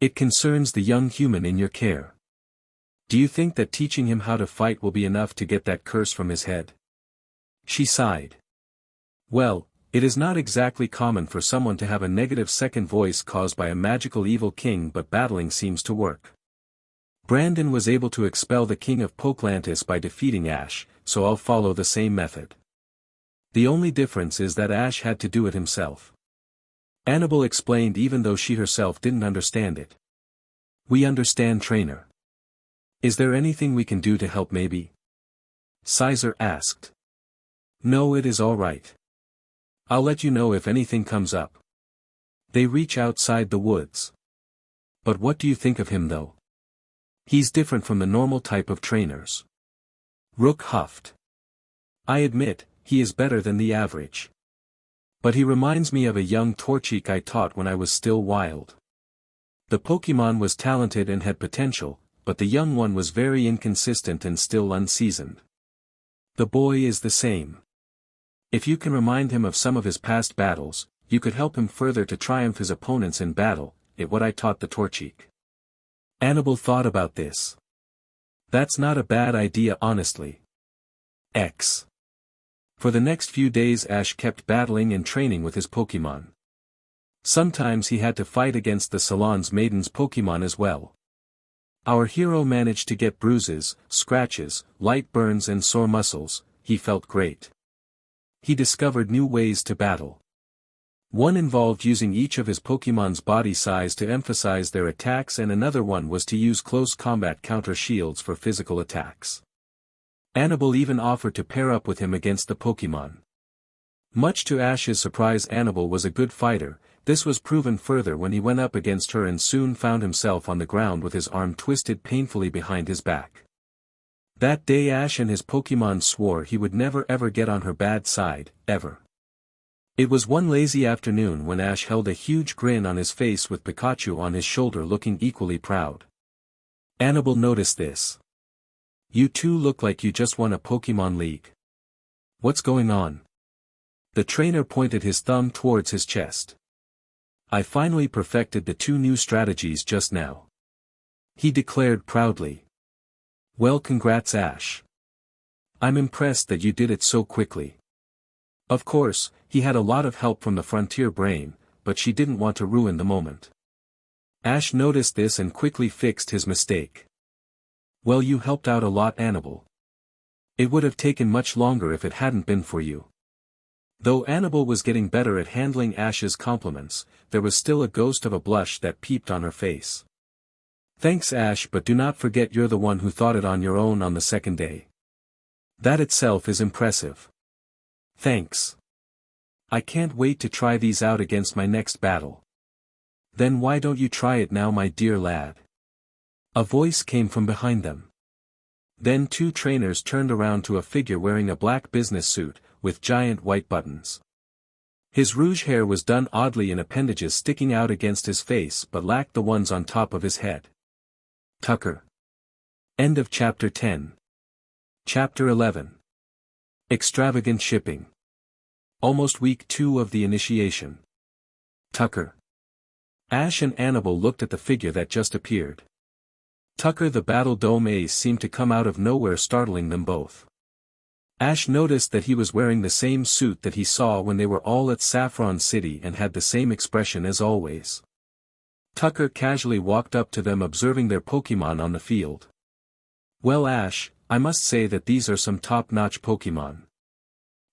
It concerns the young human in your care. Do you think that teaching him how to fight will be enough to get that curse from his head? She sighed. Well, it is not exactly common for someone to have a negative second voice caused by a magical evil king, but battling seems to work. Brandon was able to expel the king of Poklantis by defeating Ash, so I'll follow the same method. The only difference is that Ash had to do it himself. Annabelle explained even though she herself didn't understand it. We understand, trainer. Is there anything we can do to help maybe? Sizer asked. No, it is all right. I'll let you know if anything comes up. They reach outside the woods. But what do you think of him though? He's different from the normal type of trainers. Rook huffed. I admit, he is better than the average. But he reminds me of a young Torchic I taught when I was still wild. The Pokemon was talented and had potential, but the young one was very inconsistent and still unseasoned. The boy is the same. If you can remind him of some of his past battles, you could help him further to triumph his opponents in battle, what I taught the Torchic. Annabelle thought about this. That's not a bad idea, honestly. X. For the next few days Ash kept battling and training with his Pokemon. Sometimes he had to fight against the Salon's Maiden's Pokemon as well. Our hero managed to get bruises, scratches, light burns and sore muscles. He felt great. He discovered new ways to battle. One involved using each of his Pokemon's body size to emphasize their attacks, and another one was to use close combat counter shields for physical attacks. Annabelle even offered to pair up with him against the Pokemon. Much to Ash's surprise, Annabelle was a good fighter. This was proven further when he went up against her and soon found himself on the ground with his arm twisted painfully behind his back. That day Ash and his Pokemon swore he would never ever get on her bad side, ever. It was one lazy afternoon when Ash held a huge grin on his face with Pikachu on his shoulder looking equally proud. Annabelle noticed this. You two look like you just won a Pokemon League. What's going on? The trainer pointed his thumb towards his chest. I finally perfected the 2 new strategies just now. He declared proudly. Well, congrats, Ash. I'm impressed that you did it so quickly. Of course, he had a lot of help from the Frontier Brain, but she didn't want to ruin the moment. Ash noticed this and quickly fixed his mistake. Well, you helped out a lot, Annabelle. It would have taken much longer if it hadn't been for you. Though Annabelle was getting better at handling Ash's compliments, there was still a ghost of a blush that peeped on her face. Thanks, Ash, but do not forget you're the one who thought it on your own on the second day. That itself is impressive. Thanks. I can't wait to try these out against my next battle. Then why don't you try it now, my dear lad? A voice came from behind them. Then 2 trainers turned around to a figure wearing a black business suit, with giant white buttons. His rouge hair was done oddly in appendages sticking out against his face but lacked the ones on top of his head. Tucker. End of Chapter 10. Chapter 11. Extravagant shipping. Almost week 2 of the initiation. Tucker. Ash and Annabelle looked at the figure that just appeared. Tucker the Battle Dome Ace seemed to come out of nowhere, startling them both. Ash noticed that he was wearing the same suit that he saw when they were all at Saffron City and had the same expression as always. Tucker casually walked up to them, observing their Pokemon on the field. Well, Ash, I must say that these are some top-notch Pokemon.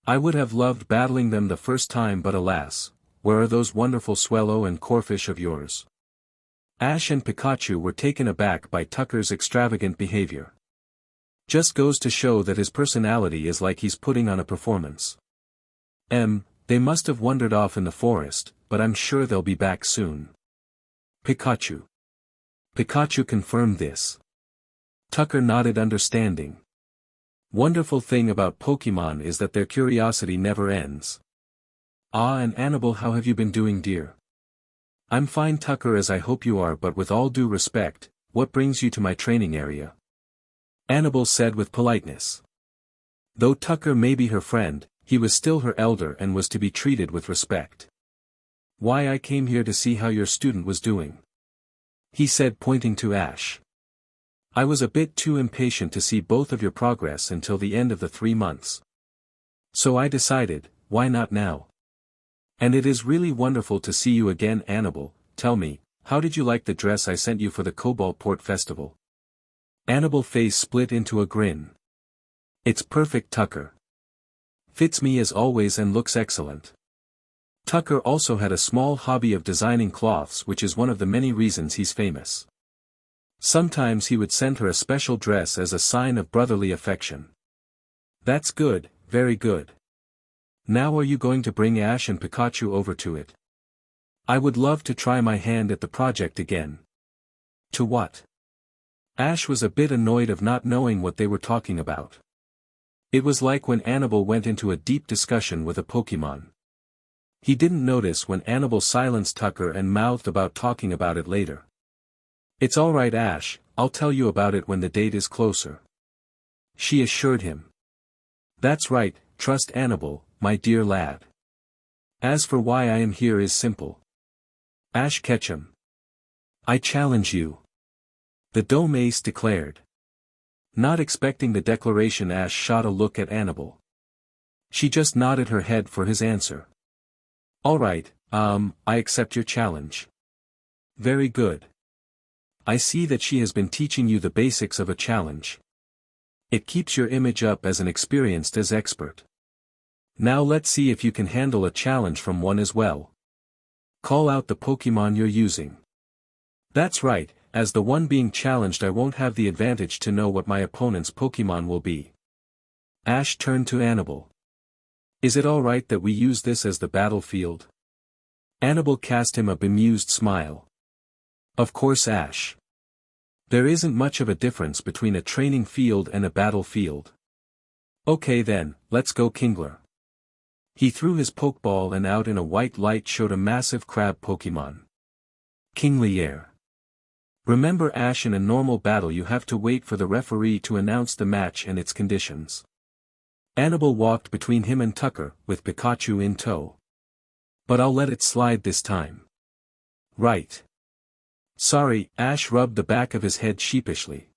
I would have loved battling them the first time, but alas, where are those wonderful Swallow and Corfish of yours? Ash and Pikachu were taken aback by Tucker's extravagant behavior. Just goes to show that his personality is like he's putting on a performance. They must have wandered off in the forest, but I'm sure they'll be back soon. Pikachu. Pikachu confirmed this. Tucker nodded understanding. Wonderful thing about Pokemon is that their curiosity never ends. Ah, and Annabelle, how have you been doing, dear? I'm fine, Tucker, as I hope you are, but with all due respect, what brings you to my training area? Annabelle said with politeness. Though Tucker may be her friend, he was still her elder and was to be treated with respect. Why, I came here to see how your student was doing, he said, pointing to Ash. I was a bit too impatient to see both of your progress until the end of the 3 months. So I decided, why not now? And it is really wonderful to see you again, Annabelle. Tell me, how did you like the dress I sent you for the Cobalt Port Festival? Annabelle's face split into a grin. It's perfect, Tucker. Fits me as always and looks excellent. Tucker also had a small hobby of designing cloths, which is one of the many reasons he's famous. Sometimes he would send her a special dress as a sign of brotherly affection. That's good, very good. Now are you going to bring Ash and Pikachu over to it? I would love to try my hand at the project again. To what? Ash was a bit annoyed of not knowing what they were talking about. It was like when Annabelle went into a deep discussion with a Pokemon. He didn't notice when Annabelle silenced Tucker and mouthed about talking about it later. It's all right, Ash, I'll tell you about it when the date is closer, she assured him. That's right, trust Annabelle, my dear lad. As for why I am here is simple. Ash Ketchum. I challenge you, the Dome Ace declared. Not expecting the declaration, Ash shot a look at Annabelle. She just nodded her head for his answer. All right, I accept your challenge. Very good. I see that she has been teaching you the basics of a challenge. It keeps your image up as an experienced as expert. Now let's see if you can handle a challenge from one as well. Call out the Pokemon you're using. That's right, as the one being challenged I won't have the advantage to know what my opponent's Pokemon will be. Ash turned to Annabelle. Is it all right that we use this as the battlefield? Annabelle cast him a bemused smile. Of course, Ash. There isn't much of a difference between a training field and a battlefield. Okay then, let's go, Kingler. He threw his Pokeball and out in a white light showed a massive crab Pokemon. Kingler. Remember, Ash, in a normal battle you have to wait for the referee to announce the match and its conditions. Annabelle walked between him and Tucker, with Pikachu in tow. But I'll let it slide this time. Right. Sorry, Ash rubbed the back of his head sheepishly.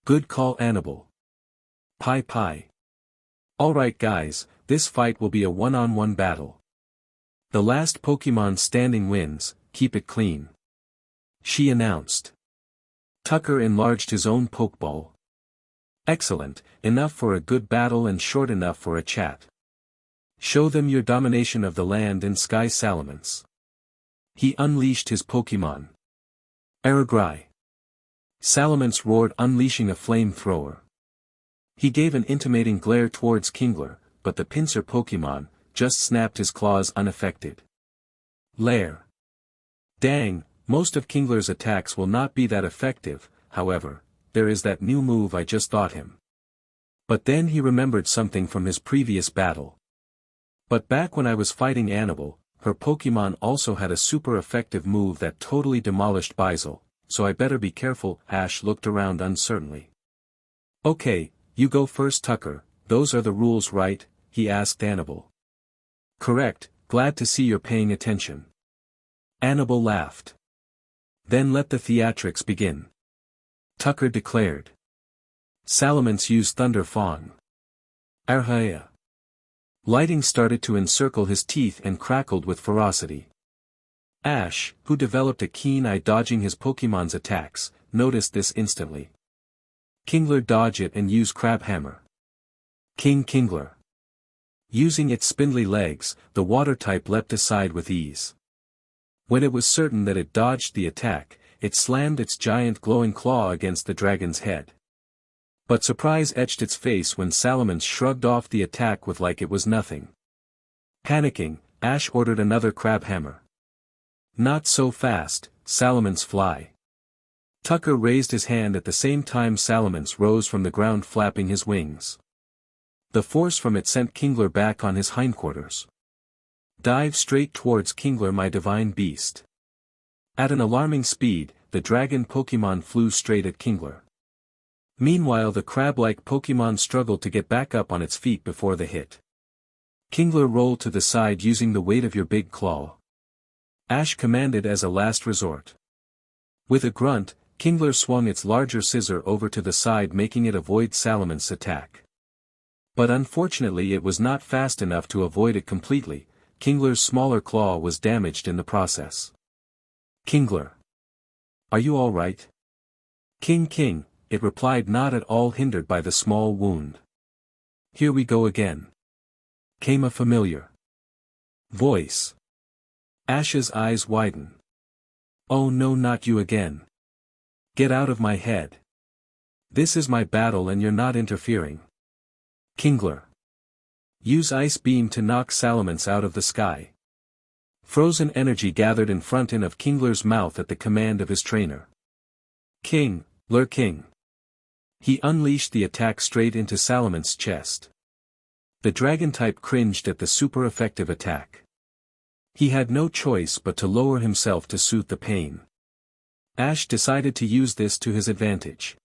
Good call, Annabelle. Pie. Alright guys, this fight will be a one-on-one battle. The last Pokemon standing wins, keep it clean, she announced. Tucker enlarged his own Pokeball. Excellent, enough for a good battle and short enough for a chat. Show them your domination of the land and sky, Salamence. He unleashed his Pokemon. Aragrai. Salamence roared, unleashing a flamethrower. He gave an intimating glare towards Kingler, but the pincer Pokemon just snapped his claws unaffected. Lair. Dang, most of Kingler's attacks will not be that effective, however, there is that new move I just thought him. But then he remembered something from his previous battle. But back when I was fighting Annabelle, her Pokemon also had a super effective move that totally demolished Bizel, so I better be careful. Ash looked around uncertainly. Okay, you go first, Tucker, those are the rules, right? He asked Annabelle. Correct, glad to see you're paying attention. Annabelle laughed. Then let the theatrics begin, Tucker declared. Salamence used Thunder Fawn. Arhaya. Lighting started to encircle his teeth and crackled with ferocity. Ash, who developed a keen eye dodging his Pokemon's attacks, noticed this instantly. Kingler dodged it and used Crab Hammer. King Kingler. Using its spindly legs, the water type leapt aside with ease. When it was certain that it dodged the attack, it slammed its giant glowing claw against the dragon's head. But surprise etched its face when Salamence shrugged off the attack with like it was nothing. Panicking, Ash ordered another crab hammer. Not so fast, Salamence fly. Tucker raised his hand at the same time Salamence rose from the ground flapping his wings. The force from it sent Kingler back on his hindquarters. Dive straight towards Kingler, my divine beast. At an alarming speed, the dragon Pokémon flew straight at Kingler. Meanwhile the crab-like Pokémon struggled to get back up on its feet before the hit. Kingler rolled to the side using the weight of your big claw. Ash commanded as a last resort. With a grunt, Kingler swung its larger scissor over to the side making it avoid Salamance's attack. But unfortunately it was not fast enough to avoid it completely. Kingler's smaller claw was damaged in the process. Kingler. Are you all right? King, it replied, not at all hindered by the small wound. Here we go again. Came a familiar voice. Ash's eyes widen. Oh no, not you again. Get out of my head. This is my battle and you're not interfering. Kingler. Use Ice Beam to knock Salamence out of the sky. Frozen energy gathered in front of Kingler's mouth at the command of his trainer. King. He unleashed the attack straight into Salamance's chest. The dragon-type cringed at the super-effective attack. He had no choice but to lower himself to soothe the pain. Ash decided to use this to his advantage.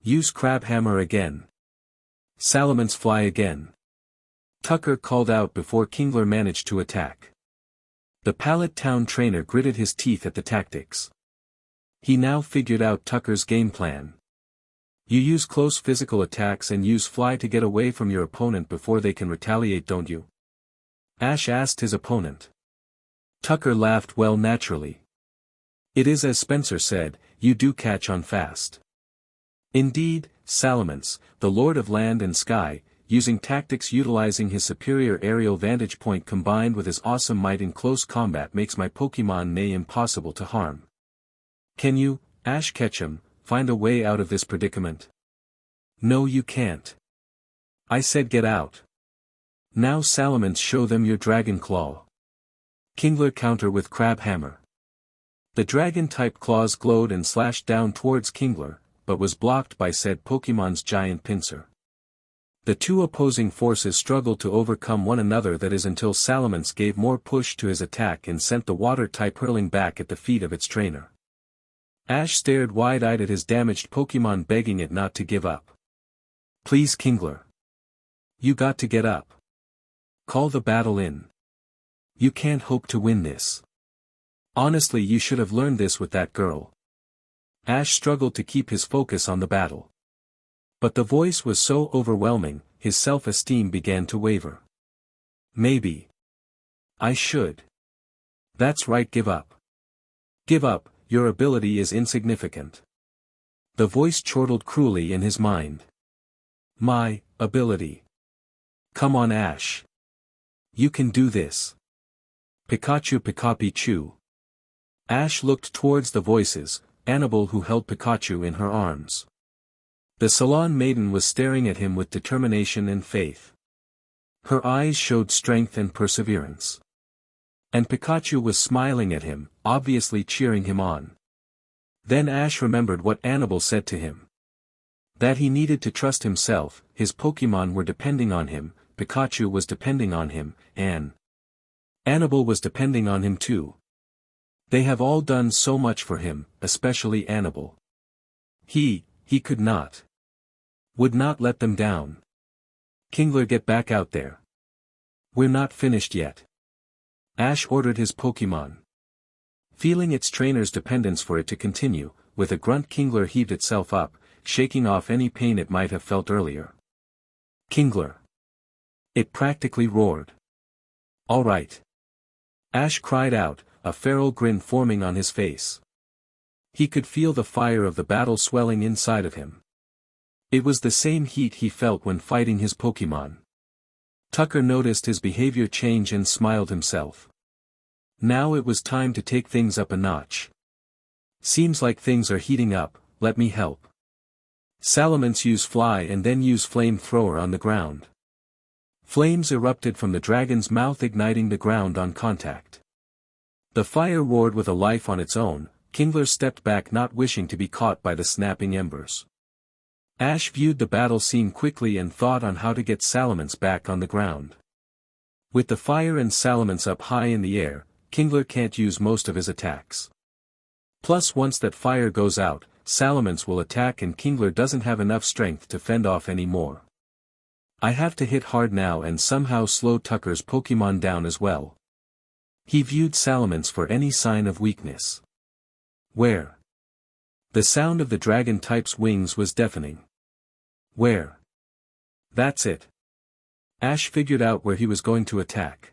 Use Crab Hammer again. Salamence fly again. Tucker called out before Kingler managed to attack. The Pallet Town trainer gritted his teeth at the tactics. He now figured out Tucker's game plan. You use close physical attacks and use fly to get away from your opponent before they can retaliate, don't you? Ash asked his opponent. Tucker laughed well naturally. It is as Spencer said, you do catch on fast. Indeed, Salamence, the Lord of Land and Sky, using tactics utilizing his superior aerial vantage point combined with his awesome might in close combat makes my Pokémon near impossible to harm. Can you, Ash Ketchum, find a way out of this predicament? No, you can't. I said get out. Now Salamence, show them your Dragon Claw. Kingler counter with Crab Hammer. The dragon-type claws glowed and slashed down towards Kingler, but was blocked by said Pokémon's giant pincer. The two opposing forces struggled to overcome one another, that is until Salamence gave more push to his attack and sent the water-type hurling back at the feet of its trainer. Ash stared wide-eyed at his damaged Pokémon, begging it not to give up. Please Kingler. You got to get up. Call the battle in. You can't hope to win this. Honestly, you should have learned this with that girl. Ash struggled to keep his focus on the battle. But the voice was so overwhelming, his self-esteem began to waver. Maybe I should. That's right, give up. Give up, your ability is insignificant. The voice chortled cruelly in his mind. My ability. Come on, Ash. You can do this. Pikachu Pikachu. Ash looked towards the voices, Annabelle, who held Pikachu in her arms. The Salon Maiden was staring at him with determination and faith. Her eyes showed strength and perseverance. And Pikachu was smiling at him, obviously cheering him on. Then Ash remembered what Annabelle said to him. That he needed to trust himself, his Pokémon were depending on him, Pikachu was depending on him, and Annabelle was depending on him too. They have all done so much for him, especially Annabelle. He could not. Would not let them down. Kingler, get back out there. We're not finished yet. Ash ordered his Pokémon. Feeling its trainer's dependence for it to continue, with a grunt Kingler heaved itself up, shaking off any pain it might have felt earlier. Kingler. It practically roared. All right. Ash cried out, a feral grin forming on his face. He could feel the fire of the battle swelling inside of him. It was the same heat he felt when fighting his Pokémon. Tucker noticed his behavior change and smiled himself. Now it was time to take things up a notch. Seems like things are heating up, let me help. Salamence use fly and then use flamethrower on the ground. Flames erupted from the dragon's mouth, igniting the ground on contact. The fire roared with a life on its own. Kingler stepped back, not wishing to be caught by the snapping embers. Ash viewed the battle scene quickly and thought on how to get Salamence back on the ground. With the fire and Salamence up high in the air, Kingler can't use most of his attacks. Plus once that fire goes out, Salamence will attack and Kingler doesn't have enough strength to fend off anymore. I have to hit hard now and somehow slow Tucker's Pokemon down as well. He viewed Salamence for any sign of weakness. Where? The sound of the dragon-type's wings was deafening. Where? That's it. Ash figured out where he was going to attack.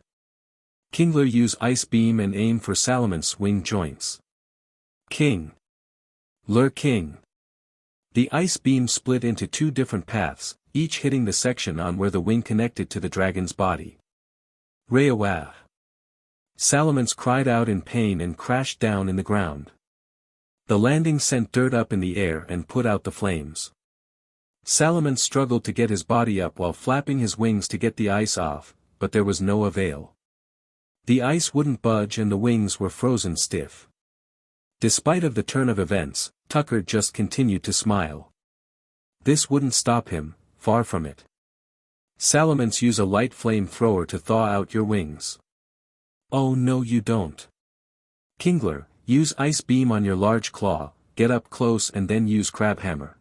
Kingler used Ice Beam and aim for Salamence's wing joints. King. Lure King. The Ice Beam split into two different paths, each hitting the section on where the wing connected to the dragon's body. Reawah. Salamence cried out in pain and crashed down in the ground. The landing sent dirt up in the air and put out the flames. Salamence struggled to get his body up while flapping his wings to get the ice off, but there was no avail. The ice wouldn't budge and the wings were frozen stiff. Despite of the turn of events, Tucker just continued to smile. This wouldn't stop him, far from it. Salamence use a light flamethrower to thaw out your wings. Oh no you don't. Kingler, use Ice Beam on your large claw, get up close and then use Crabhammer.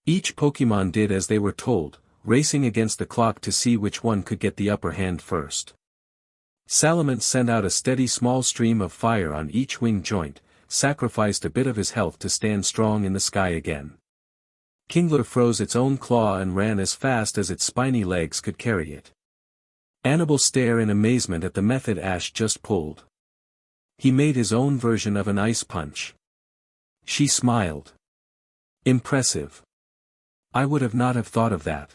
Each Pokemon did as they were told, racing against the clock to see which one could get the upper hand first. Salamence sent out a steady small stream of fire on each wing joint, sacrificed a bit of his health to stand strong in the sky again. Kingler froze its own claw and ran as fast as its spiny legs could carry it. Annabelle stared in amazement at the method Ash just pulled. He made his own version of an ice punch. She smiled. Impressive. I would have not have thought of that.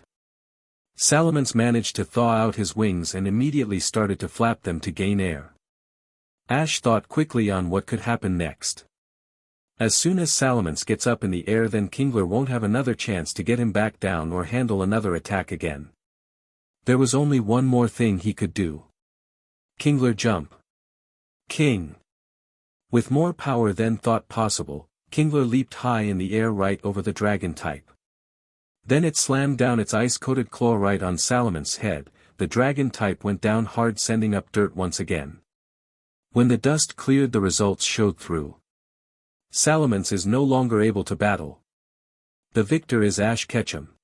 Salamence managed to thaw out his wings and immediately started to flap them to gain air. Ash thought quickly on what could happen next. As soon as Salamence gets up in the air, then Kingler won't have another chance to get him back down or handle another attack again. There was only one more thing he could do. Kingler jump. King. With more power than thought possible, Kingler leaped high in the air right over the dragon type. Then it slammed down its ice-coated claw right on Salamence's head. The dragon type went down hard, sending up dirt once again. When the dust cleared, the results showed through. Salamence is no longer able to battle. The victor is Ash Ketchum.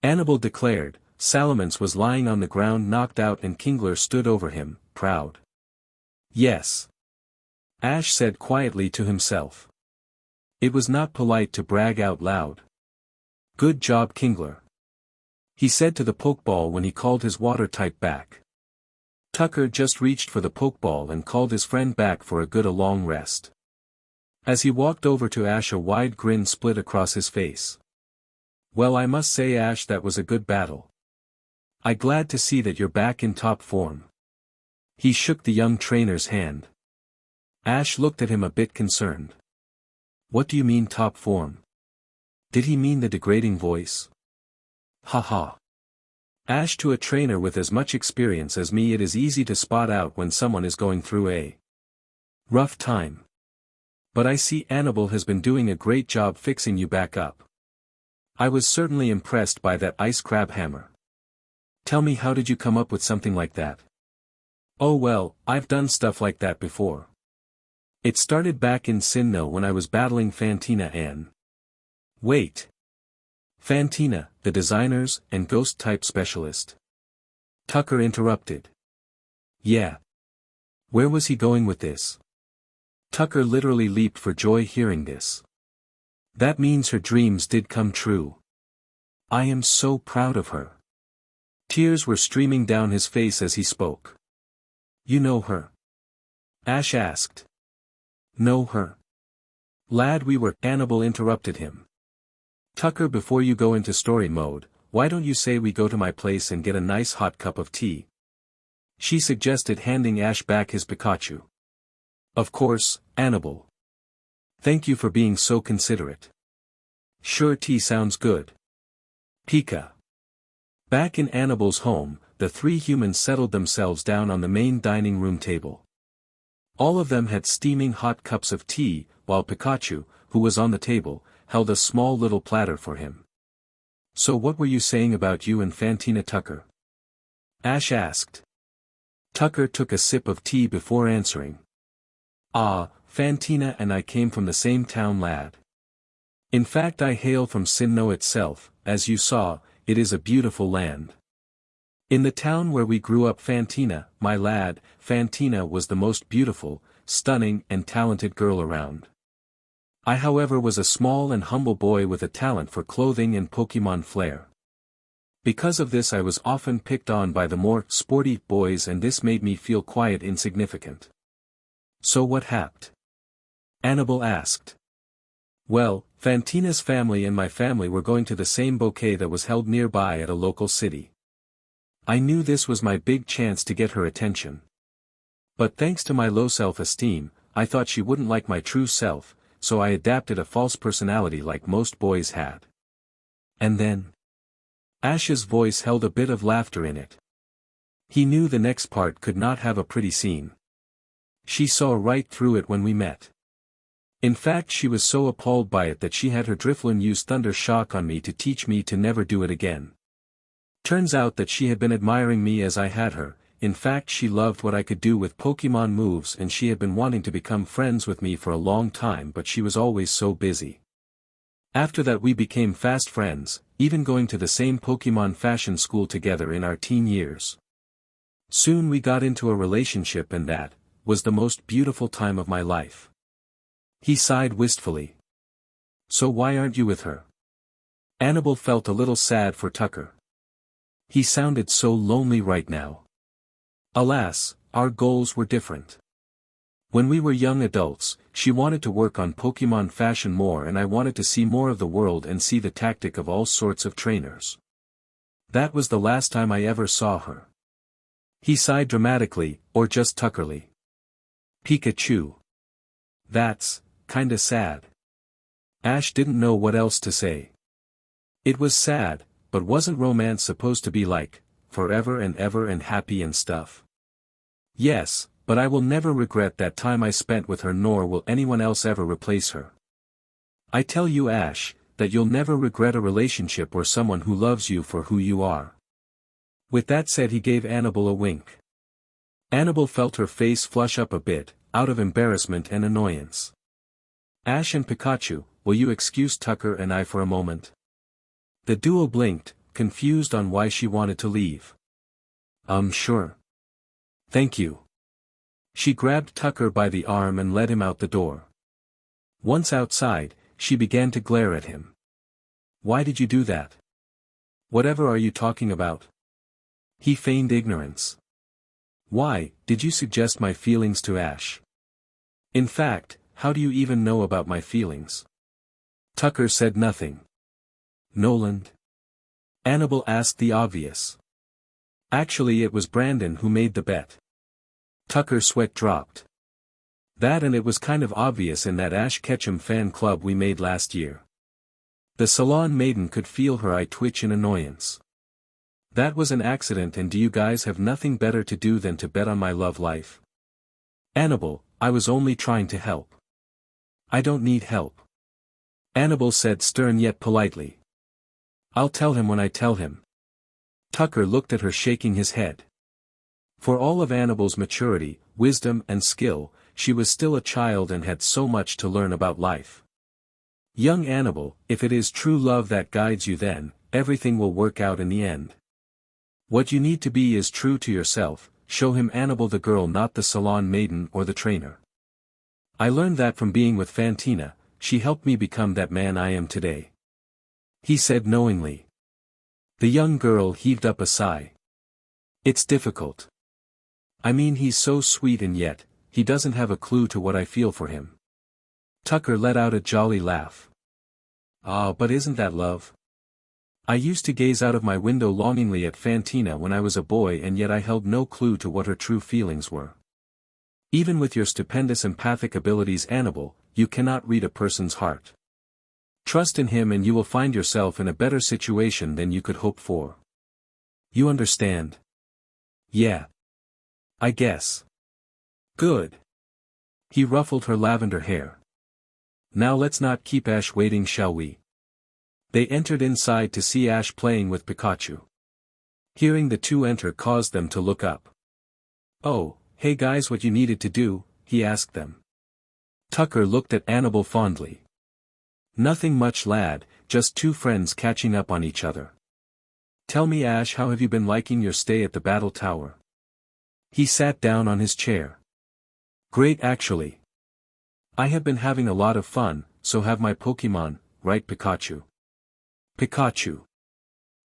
Annabelle declared. Salamence was lying on the ground knocked out and Kingler stood over him, proud. Yes. Ash said quietly to himself. It was not polite to brag out loud. Good job Kingler. He said to the Pokeball when he called his water type back. Tucker just reached for the Pokeball and called his friend back for a good long rest. As he walked over to Ash, a wide grin split across his face. Well, I must say Ash, that was a good battle. I'm glad to see that you're back in top form. He shook the young trainer's hand. Ash looked at him a bit concerned. What do you mean top form? Did he mean the degrading voice? Haha. Ash, to a trainer with as much experience as me, it is easy to spot out when someone is going through a rough time. But I see Annabelle has been doing a great job fixing you back up. I was certainly impressed by that ice crab hammer. Tell me, how did you come up with something like that? Oh well, I've done stuff like that before. It started back in Sinnoh when I was battling Fantina and... Wait. Fantina, the designers and ghost-type specialist. Tucker interrupted. Yeah. Where was he going with this? Tucker literally leaped for joy hearing this. That means her dreams did come true. I am so proud of her. Tears were streaming down his face as he spoke. You know her? Ash asked. Know her? Lad, we were... Annabelle interrupted him. Tucker, before you go into story mode, why don't you say we go to my place and get a nice hot cup of tea? She suggested, handing Ash back his Pikachu. Of course, Annabelle. Thank you for being so considerate. Sure, tea sounds good. Pika. Back in Annabelle's home, the three humans settled themselves down on the main dining room table. All of them had steaming hot cups of tea, while Pikachu, who was on the table, held a small little platter for him. So what were you saying about you and Fantina Tucker? Ash asked. Tucker took a sip of tea before answering. Fantina and I came from the same town, lad. In fact, I hail from Sinnoh itself. As you saw, it is a beautiful land. In the town where we grew up, Fantina, my lad, Fantina was the most beautiful, stunning and talented girl around. I, however, was a small and humble boy with a talent for clothing and Pokemon flair. Because of this, I was often picked on by the more sporty boys, and this made me feel quite insignificant. So what happened? Annabelle asked. Well, Fantina's family and my family were going to the same bouquet that was held nearby at a local city. I knew this was my big chance to get her attention. But thanks to my low self-esteem, I thought she wouldn't like my true self, so I adapted a false personality like most boys had. And then? Ash's voice held a bit of laughter in it. He knew the next part could not have a pretty scene. She saw right through it when we met. In fact, she was so appalled by it that she had her Drifloon use Thunder Shock on me to teach me to never do it again. Turns out that she had been admiring me as I had her. In fact, she loved what I could do with Pokemon moves, and she had been wanting to become friends with me for a long time, but she was always so busy. After that we became fast friends, even going to the same Pokemon fashion school together in our teen years. Soon we got into a relationship, and that was the most beautiful time of my life. He sighed wistfully. So why aren't you with her? Annabelle felt a little sad for Tucker. He sounded so lonely right now. Alas, our goals were different. When we were young adults, she wanted to work on Pokemon fashion more, and I wanted to see more of the world and see the tactic of all sorts of trainers. That was the last time I ever saw her. He sighed dramatically, or just Tuckerly. Pikachu. That's kinda sad. Ash didn't know what else to say. It was sad, but wasn't romance supposed to be like, forever and ever and happy and stuff? Yes, but I will never regret that time I spent with her, nor will anyone else ever replace her. I tell you, Ash, that you'll never regret a relationship or someone who loves you for who you are. With that said, he gave Annabelle a wink. Annabelle felt her face flush up a bit, out of embarrassment and annoyance. Ash and Pikachu, will you excuse Tucker and I for a moment? The duo blinked, confused on why she wanted to leave. Sure. Thank you. She grabbed Tucker by the arm and led him out the door. Once outside, she began to glare at him. Why did you do that? Whatever are you talking about? He feigned ignorance. Why did you suggest my feelings to Ash? In fact, how do you even know about my feelings? Tucker said nothing. Noland? Annabelle asked the obvious. Actually, it was Brandon who made the bet. Tucker's sweat dropped. That, and it was kind of obvious in that Ash Ketchum fan club we made last year. The salon maiden could feel her eye twitch in annoyance. That was an accident, and do you guys have nothing better to do than to bet on my love life? Annabelle, I was only trying to help. I don't need help. Annabelle said, stern yet politely. I'll tell him when I tell him. Tucker looked at her, shaking his head. For all of Annabelle's maturity, wisdom and skill, she was still a child and had so much to learn about life. Young Annabelle, if it is true love that guides you, then everything will work out in the end. What you need to be is true to yourself. Show him Annabelle the girl, not the salon maiden or the trainer. I learned that from being with Fantina. She helped me become that man I am today. He said knowingly. The young girl heaved up a sigh. It's difficult. I mean, he's so sweet, and yet, he doesn't have a clue to what I feel for him. Tucker let out a jolly laugh. Ah, but isn't that love? I used to gaze out of my window longingly at Fantina when I was a boy, and yet I held no clue to what her true feelings were. Even with your stupendous empathic abilities, Annabel, you cannot read a person's heart. Trust in him and you will find yourself in a better situation than you could hope for. You understand? Yeah. I guess. Good. He ruffled her lavender hair. Now let's not keep Ash waiting, shall we? They entered inside to see Ash playing with Pikachu. Hearing the two enter caused them to look up. Oh, hey guys, what you needed to do? He asked them. Tucker looked at Annabel fondly. Nothing much, lad, just two friends catching up on each other. Tell me, Ash, how have you been liking your stay at the Battle Tower? He sat down on his chair. Great, actually. I have been having a lot of fun, so have my Pokemon, right, Pikachu? Pikachu.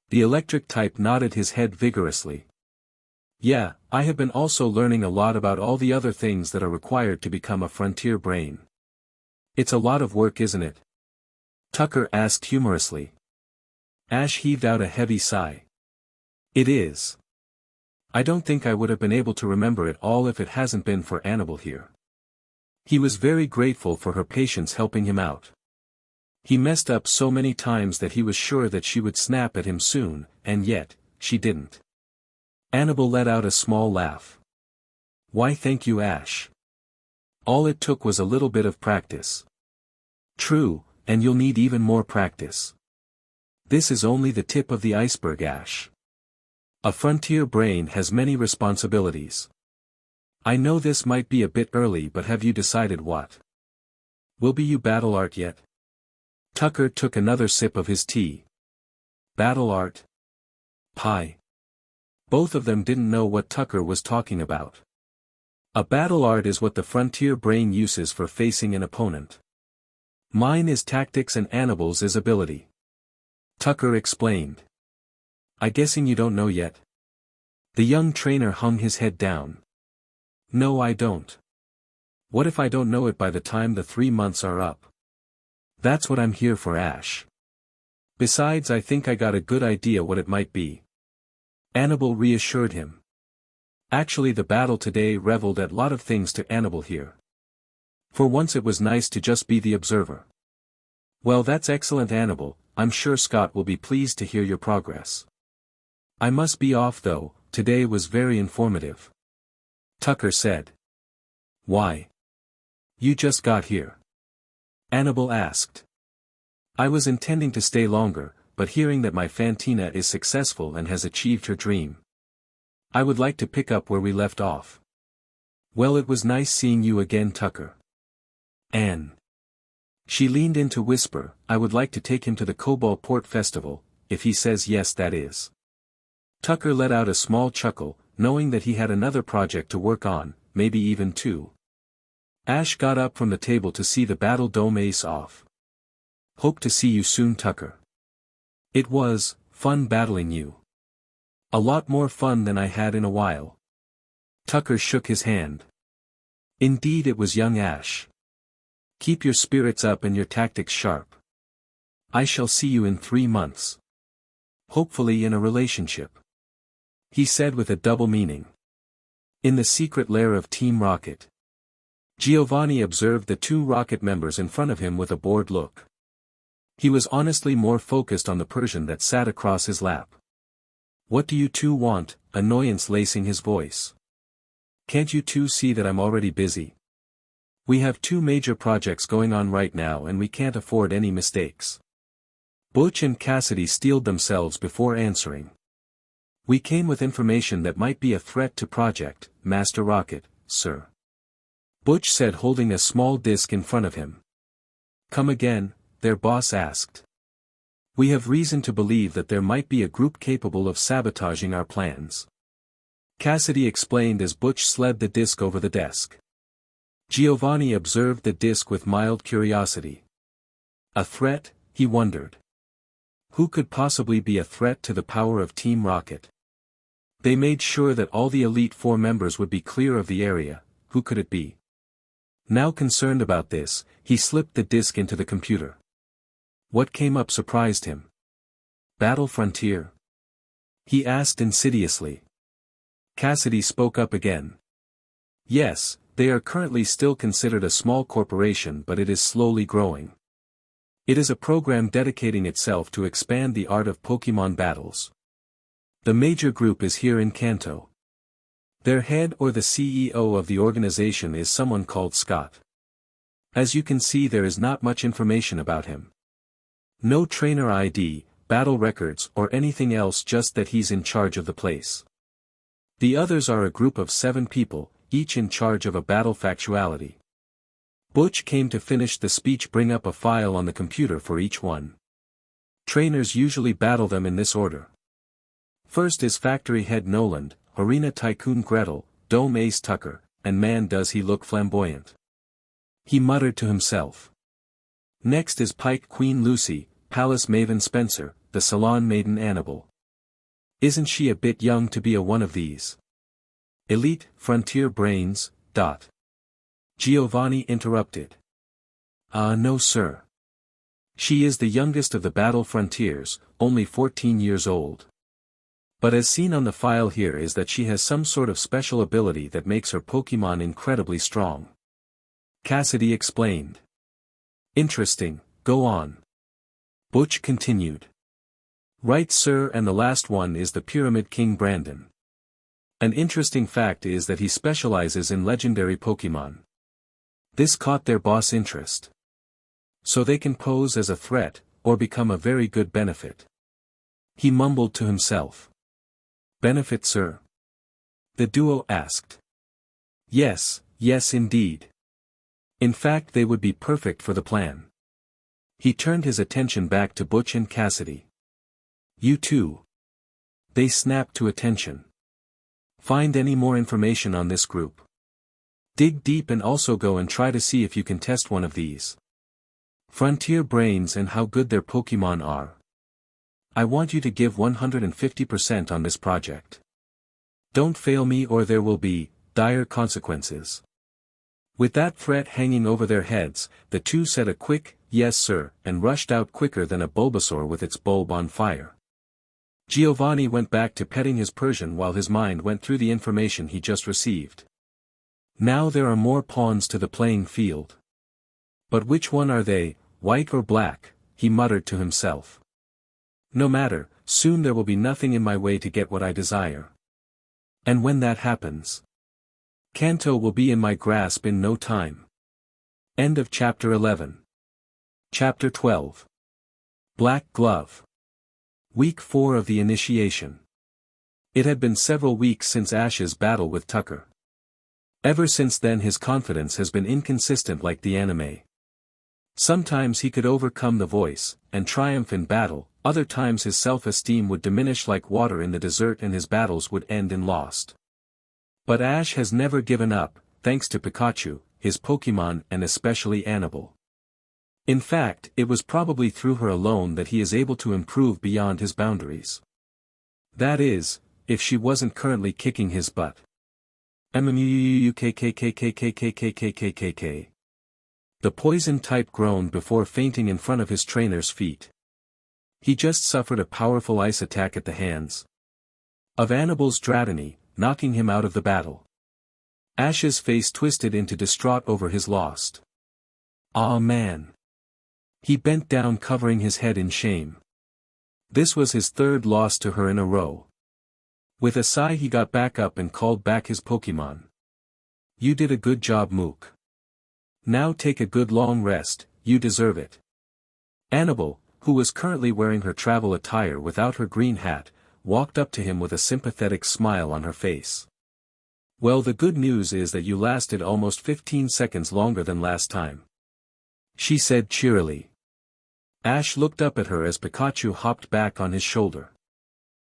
The electric type nodded his head vigorously. Yeah, I have been also learning a lot about all the other things that are required to become a frontier brain. It's a lot of work, isn't it? Tucker asked humorously. Ash heaved out a heavy sigh. It is. I don't think I would have been able to remember it all if it hasn't been for Annabel here. He was very grateful for her patience helping him out. He messed up so many times that he was sure that she would snap at him soon, and yet, she didn't. Annabel let out a small laugh. Why, thank you, Ash. All it took was a little bit of practice. True, and you'll need even more practice. This is only the tip of the iceberg, Ash. A frontier brain has many responsibilities. I know this might be a bit early, but have you decided what will be you battle art yet? Tucker took another sip of his tea. Battle art? Pie. Both of them didn't know what Tucker was talking about. A battle art is what the frontier brain uses for facing an opponent. Mine is tactics and Annabel's is ability. Tucker explained. I guessing you don't know yet? The young trainer hung his head down. No, I don't. What if I don't know it by the time the 3 months are up? That's what I'm here for, Ash. Besides, I think I got a good idea what it might be. Annabel reassured him. Actually, the battle today reveled at a lot of things to Annabel here. For once it was nice to just be the observer. Well, that's excellent, Annabel. I'm sure Scott will be pleased to hear your progress. I must be off though, today was very informative. Tucker said. Why? You just got here. Annabel asked. I was intending to stay longer, but hearing that my Fantina is successful and has achieved her dream. I would like to pick up where we left off. Well, it was nice seeing you again, Tucker. Anne. She leaned in to whisper, I would like to take him to the Cobalt Port Festival, if he says yes, that is. Tucker let out a small chuckle, knowing that he had another project to work on, maybe even two. Ash got up from the table to see the Battle Dome ace off. Hope to see you soon, Tucker. It was fun battling you. A lot more fun than I had in a while. Tucker shook his hand. Indeed, it was, young Ash. Keep your spirits up and your tactics sharp. I shall see you in 3 months. Hopefully in a relationship. He said with a double meaning. In the secret lair of Team Rocket. Giovanni observed the 2 Rocket members in front of him with a bored look. He was honestly more focused on the Persian that sat across his lap. What do you two want? Annoyance lacing his voice. Can't you two see that I'm already busy? We have 2 major projects going on right now and we can't afford any mistakes. Butch and Cassidy steeled themselves before answering. We came with information that might be a threat to Project Master Rocket, sir. Butch said, holding a small disc in front of him. Come again? Their boss asked. We have reason to believe that there might be a group capable of sabotaging our plans. Cassidy explained as Butch slid the disc over the desk. Giovanni observed the disc with mild curiosity. A threat, he wondered. Who could possibly be a threat to the power of Team Rocket? They made sure that all the Elite 4 members would be clear of the area. Who could it be? Now concerned about this, he slipped the disc into the computer. What came up surprised him. battle frontier?" he asked insidiously. Cassidy spoke up again. "Yes, they are currently still considered a small corporation, but it is slowly growing. It is a program dedicating itself to expand the art of Pokémon battles. The major group is here in Kanto. Their head or the CEO of the organization is someone called Scott. As you can see, there is not much information about him. No trainer ID, battle records or anything else, just that he's in charge of the place. The others are a group of 7 people, each in charge of a battle factuality." Butch came to finish the speech. "Bring up a file on the computer for each one. Trainers usually battle them in this order. First is Factory Head Noland, Arena Tycoon Gretel, Dome Ace Tucker, and man does he look flamboyant," he muttered to himself. "Next is Pike Queen Lucy, Palace Maven Spencer, the Salon Maiden Annabelle. Isn't she a bit young to be a one of these? Elite, Frontier Brains, ... Giovanni interrupted. No sir. She is the youngest of the Battle Frontiers, only 14 years old. But as seen on the file here is that she has some sort of special ability that makes her Pokémon incredibly strong," Cassidy explained. "Interesting, go on." Butch continued. "Right sir, and the last one is the Pyramid King Brandon. An interesting fact is that he specializes in legendary Pokémon. This caught their boss' interest. So they can pose as a threat, or become a very good benefit." He mumbled to himself. "Benefit sir?" the duo asked. Yes indeed. In fact they would be perfect for the plan." He turned his attention back to Butch and Cassidy. "You too." They snapped to attention. "Find any more information on this group. Dig deep and also go and try to see if you can test one of these Frontier Brains and how good their Pokémon are. I want you to give 150% on this project. Don't fail me or there will be dire consequences." With that threat hanging over their heads, the two said a quick, "Yes sir," and rushed out quicker than a Bulbasaur with its bulb on fire. Giovanni went back to petting his Persian while his mind went through the information he just received. Now there are more pawns to the playing field. But which one are they, white or black, he muttered to himself. No matter, soon there will be nothing in my way to get what I desire. And when that happens, Kanto will be in my grasp in no time. End of Chapter 11. Chapter 12. Black Glove. Week 4 of the initiation. It had been several weeks since Ash's battle with Tucker. Ever since then his confidence has been inconsistent like the anime. Sometimes he could overcome the voice, and triumph in battle, other times his self-esteem would diminish like water in the desert and his battles would end in lost. But Ash has never given up, thanks to Pikachu, his Pokémon and especially Annabelle. In fact, it was probably through her alone that he is able to improve beyond his boundaries. That is, if she wasn't currently kicking his butt. MMUUKKKKKKKKKKKK. The poison type groaned before fainting in front of his trainer's feet. He just suffered a powerful ice attack at the hands of Annabelle's Dratini, knocking him out of the battle. Ash's face twisted into distraught over his loss. Ah man. He bent down covering his head in shame. This was his third loss to her in a row. With a sigh he got back up and called back his Pokémon. You did a good job Mook. Now take a good long rest, you deserve it. Annabelle, who was currently wearing her travel attire without her green hat, walked up to him with a sympathetic smile on her face. Well, the good news is that you lasted almost 15 seconds longer than last time, she said cheerily. Ash looked up at her as Pikachu hopped back on his shoulder.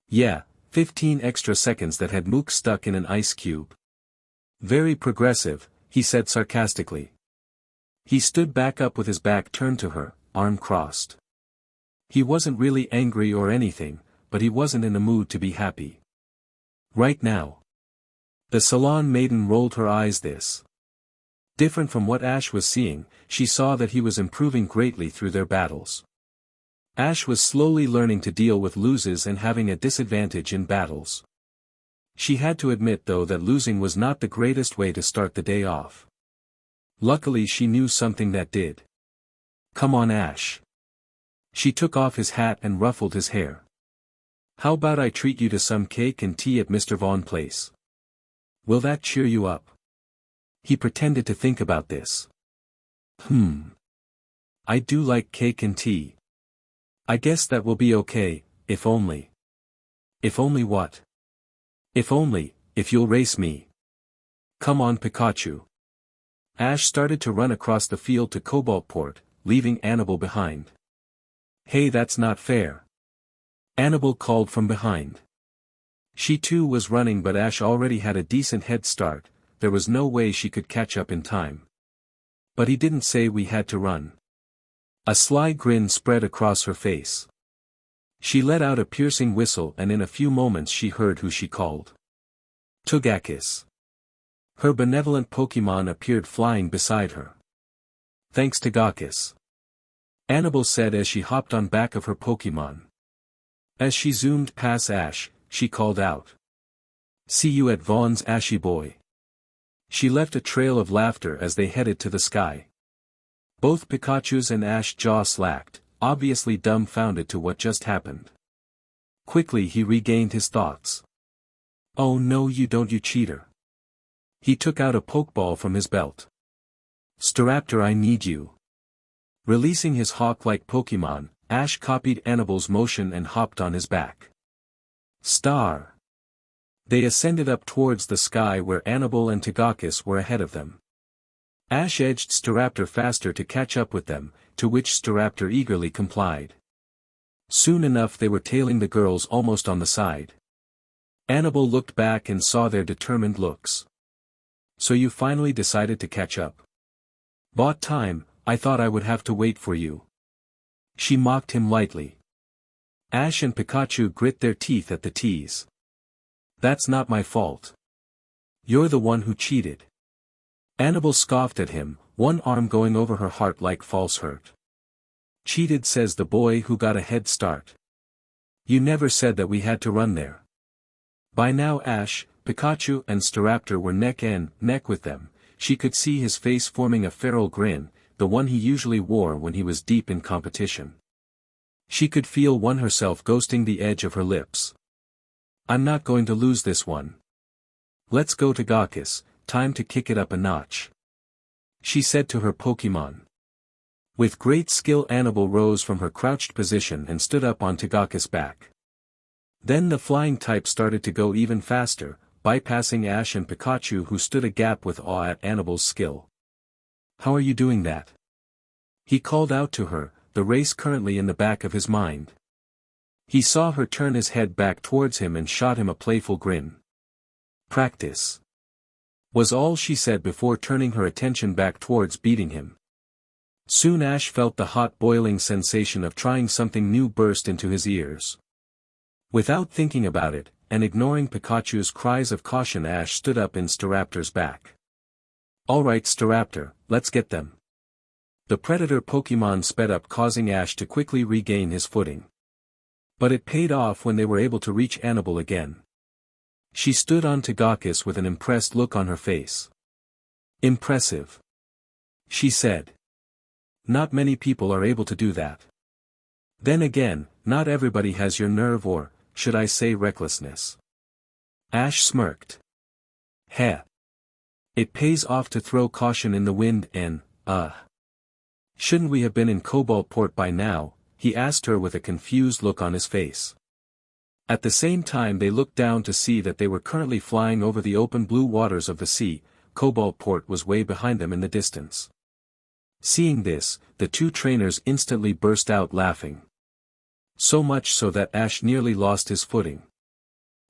Yeah, 15 extra seconds that had Mook stuck in an ice cube. Very progressive, he said sarcastically. He stood back up with his back turned to her, arm crossed. He wasn't really angry or anything, but he wasn't in the mood to be happy right now. The Salon maiden rolled her eyes. This different from what Ash was seeing, she saw that he was improving greatly through their battles. Ash was slowly learning to deal with losses and having a disadvantage in battles. She had to admit though that losing was not the greatest way to start the day off. Luckily she knew something that did. Come on Ash. She took off his hat and ruffled his hair. How about I treat you to some cake and tea at Mr. Vaughn's place? Will that cheer you up? He pretended to think about this. I do like cake and tea. I guess that will be okay, if only. If only what? If only, if you'll race me. Come on Pikachu. Ash started to run across the field to Cobaltport, leaving Annabelle behind. Hey, that's not fair. Annabelle called from behind. She too was running but Ash already had a decent head start, there was no way she could catch up in time. But he didn't say we had to run. A sly grin spread across her face. She let out a piercing whistle and in a few moments she heard who she called. Togekiss. Her benevolent Pokemon appeared flying beside her. Thanks Togekiss. Annabelle said as she hopped on back of her Pokemon. As she zoomed past Ash, she called out. See you at Vaughn's Ashy boy. She left a trail of laughter as they headed to the sky. Both Pikachu's and Ash's jaw slacked, obviously dumbfounded to what just happened. Quickly he regained his thoughts. Oh no you don't you cheater. He took out a Pokeball from his belt. Staraptor I need you. Releasing his hawk-like Pokemon, Ash copied Annabelle's motion and hopped on his back. Star. They ascended up towards the sky where Annabelle and Togekiss were ahead of them. Ash edged Staraptor faster to catch up with them, to which Staraptor eagerly complied. Soon enough they were tailing the girls almost on the side. Annabelle looked back and saw their determined looks. So you finally decided to catch up. Bought time, I thought I would have to wait for you. She mocked him lightly. Ash and Pikachu grit their teeth at the tease. That's not my fault. You're the one who cheated. Annabelle scoffed at him, one arm going over her heart like false hurt. Cheated says the boy who got a head start. You never said that we had to run there. By now Ash, Pikachu and Staraptor were neck and neck with them, she could see his face forming a feral grin, the one he usually wore when he was deep in competition. She could feel one herself ghosting the edge of her lips. I'm not going to lose this one. Let's go to Togekiss, time to kick it up a notch. She said to her Pokemon. With great skill Annabelle rose from her crouched position and stood up on Togekiss' back. Then the flying type started to go even faster, bypassing Ash and Pikachu who stood agap with awe at Annabelle's skill. How are you doing that? He called out to her, the race currently in the back of his mind. He saw her turn his head back towards him and shot him a playful grin. Practice. Was all she said before turning her attention back towards beating him. Soon Ash felt the hot boiling sensation of trying something new burst into his ears. Without thinking about it, and ignoring Pikachu's cries of caution Ash stood up in Staraptor's back. Alright Staraptor, let's get them. The predator Pokemon sped up causing Ash to quickly regain his footing. But it paid off when they were able to reach Annabelle again. She stood on Togekiss with an impressed look on her face. Impressive. She said. Not many people are able to do that. Then again, not everybody has your nerve or, should I say recklessness. Ash smirked. Heh. It pays off to throw caution in the wind and, Shouldn't we have been in Cobaltport by now? He asked her with a confused look on his face. At the same time they looked down to see that they were currently flying over the open blue waters of the sea. Cobaltport was way behind them in the distance. Seeing this, the two trainers instantly burst out laughing. So much so that Ash nearly lost his footing.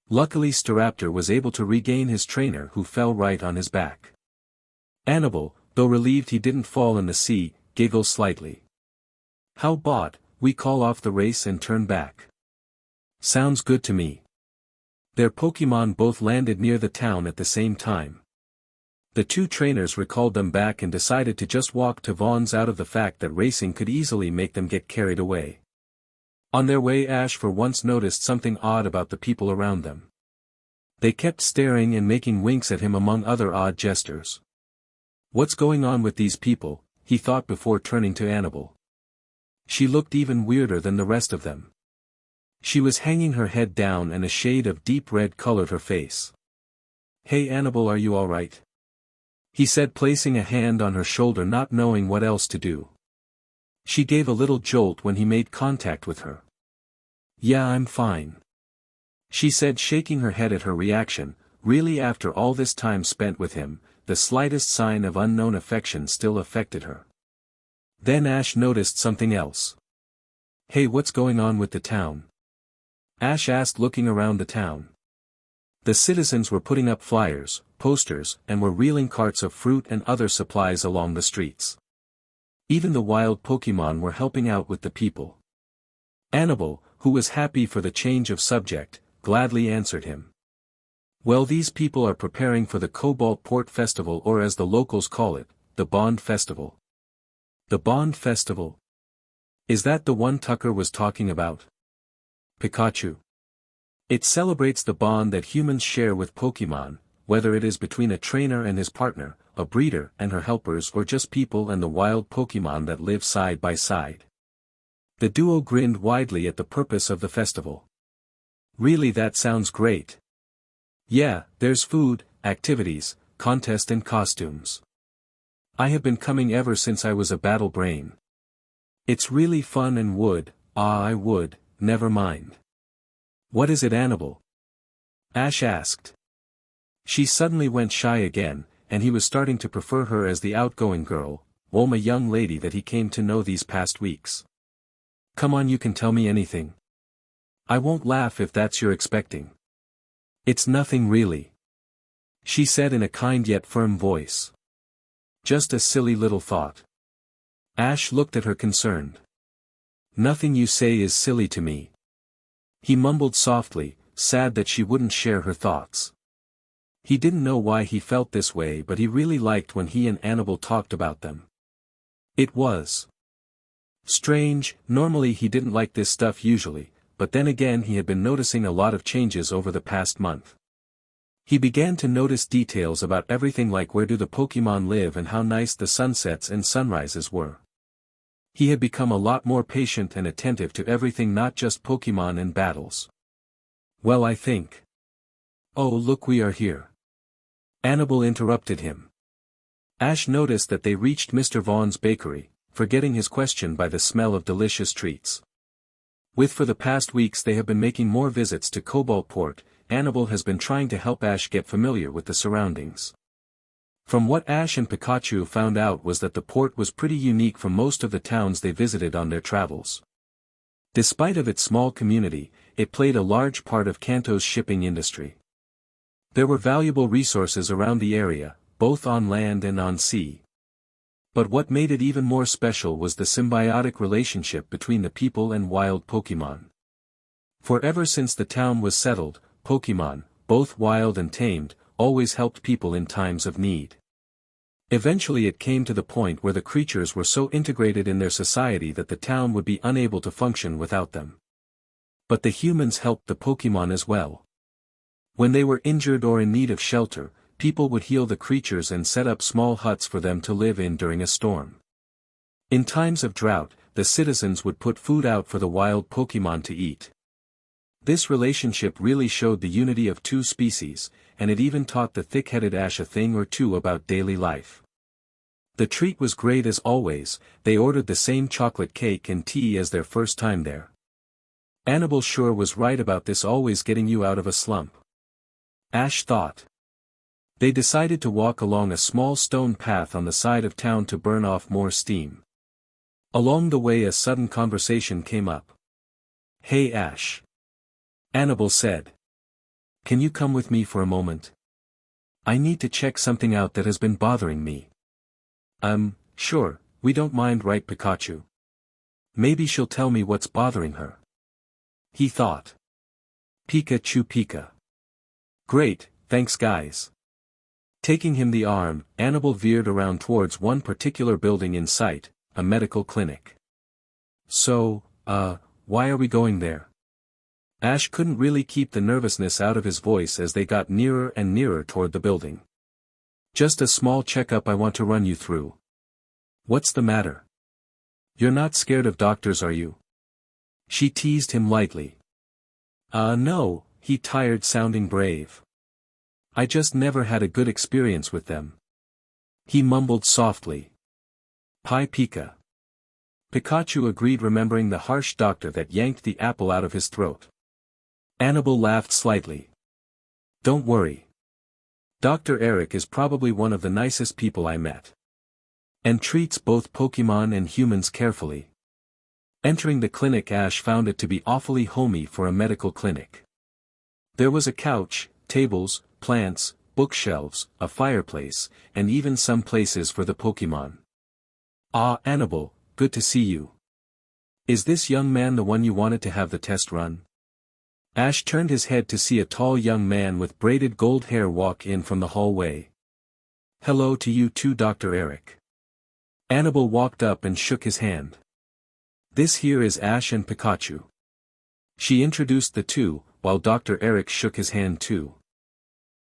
Luckily Staraptor was able to regain his trainer who fell right on his back. Annabelle, though relieved he didn't fall in the sea, giggled slightly. How about we call off the race and turn back? Sounds good to me. Their Pokemon both landed near the town at the same time. The two trainers recalled them back and decided to just walk to Vaughn's out of the fact that racing could easily make them get carried away. On their way, Ash for once noticed something odd about the people around them. They kept staring and making winks at him among other odd gestures. What's going on with these people, he thought before turning to Annabelle. She looked even weirder than the rest of them. She was hanging her head down and a shade of deep red colored her face. "Hey Annabelle, are you alright?" he said, placing a hand on her shoulder, not knowing what else to do. She gave a little jolt when he made contact with her. "Yeah, I'm fine," she said, shaking her head at her reaction. Really, after all this time spent with him, the slightest sign of unknown affection still affected her. Then Ash noticed something else. "Hey, what's going on with the town?" Ash asked, looking around the town. The citizens were putting up flyers, posters, and were reeling carts of fruit and other supplies along the streets. Even the wild Pokemon were helping out with the people. Annabelle, who was happy for the change of subject, gladly answered him. "Well, these people are preparing for the Cobalt Port Festival, or as the locals call it, the Bond Festival." "The Bond Festival? Is that the one Tucker was talking about?" "Pikachu. It celebrates the bond that humans share with Pokemon, whether it is between a trainer and his partner, a breeder and her helpers, or just people and the wild Pokemon that live side by side." The duo grinned widely at the purpose of the festival. "Really, that sounds great." "Yeah, there's food, activities, contest and costumes. I have been coming ever since I was a battle brain. It's really fun and I would, never mind." "What is it, Annabelle?" Ash asked. She suddenly went shy again, and he was starting to prefer her as the outgoing girl, a young lady that he came to know these past weeks. "Come on, you can tell me anything. I won't laugh if that's you're expecting." "It's nothing really," she said in a kind yet firm voice. "Just a silly little thought." Ash looked at her concerned. "Nothing you say is silly to me," he mumbled softly, sad that she wouldn't share her thoughts. He didn't know why he felt this way, but he really liked when he and Annabelle talked about them. It was strange. Normally he didn't like this stuff usually, but then again he had been noticing a lot of changes over the past month. He began to notice details about everything, like where do the Pokemon live and how nice the sunsets and sunrises were. He had become a lot more patient and attentive to everything, not just Pokemon and battles. "Well, I think—" "Oh, look, we are here," Annabelle interrupted him. Ash noticed that they reached Mr. Vaughn's bakery, forgetting his question by the smell of delicious treats. For the past weeks they have been making more visits to Cobalt Port. Annabelle has been trying to help Ash get familiar with the surroundings. From what Ash and Pikachu found out was that the port was pretty unique from most of the towns they visited on their travels. Despite of its small community, it played a large part of Kanto's shipping industry. There were valuable resources around the area, both on land and on sea. But what made it even more special was the symbiotic relationship between the people and wild Pokemon. For ever since the town was settled, Pokemon, both wild and tamed, always helped people in times of need. Eventually it came to the point where the creatures were so integrated in their society that the town would be unable to function without them. But the humans helped the Pokemon as well. When they were injured or in need of shelter, people would heal the creatures and set up small huts for them to live in during a storm. In times of drought, the citizens would put food out for the wild Pokemon to eat. This relationship really showed the unity of two species, and it even taught the thick-headed Ash a thing or two about daily life. The treat was great as always. They ordered the same chocolate cake and tea as their first time there. Annabelle sure was right about this always getting you out of a slump, Ash thought. They decided to walk along a small stone path on the side of town to burn off more steam. Along the way a sudden conversation came up. "Hey Ash," Annabelle said. "Can you come with me for a moment? I need to check something out that has been bothering me." Sure, we don't mind, right Pikachu? Maybe she'll tell me what's bothering her," he thought. Pikachu Pika. "Great, thanks guys." Taking him the arm, Annabelle veered around towards one particular building in sight, a medical clinic. "So, why are we going there? Ash couldn't really keep the nervousness out of his voice as they got nearer and nearer toward the building. Just a small checkup I want to run you through. What's the matter? You're not scared of doctors, are you? She teased him lightly. No, he tired, sounding brave. I just never had a good experience with them. He mumbled softly. Pi Pika. Pikachu agreed, remembering the harsh doctor that yanked the apple out of his throat. Annabelle laughed slightly. Don't worry. Dr. Eric is probably one of the nicest people I met. And treats both Pokemon and humans carefully. Entering the clinic, Ash found it to be awfully homey for a medical clinic. There was a couch, tables, plants, bookshelves, a fireplace, and even some places for the Pokemon. Ah, Annabelle, good to see you. Is this young man the one you wanted to have the test run? Ash turned his head to see a tall young man with braided gold hair walk in from the hallway. Hello to you too, Dr. Eric. Annabelle walked up and shook his hand. This here is Ash and Pikachu. She introduced the two, while Dr. Eric shook his hand too.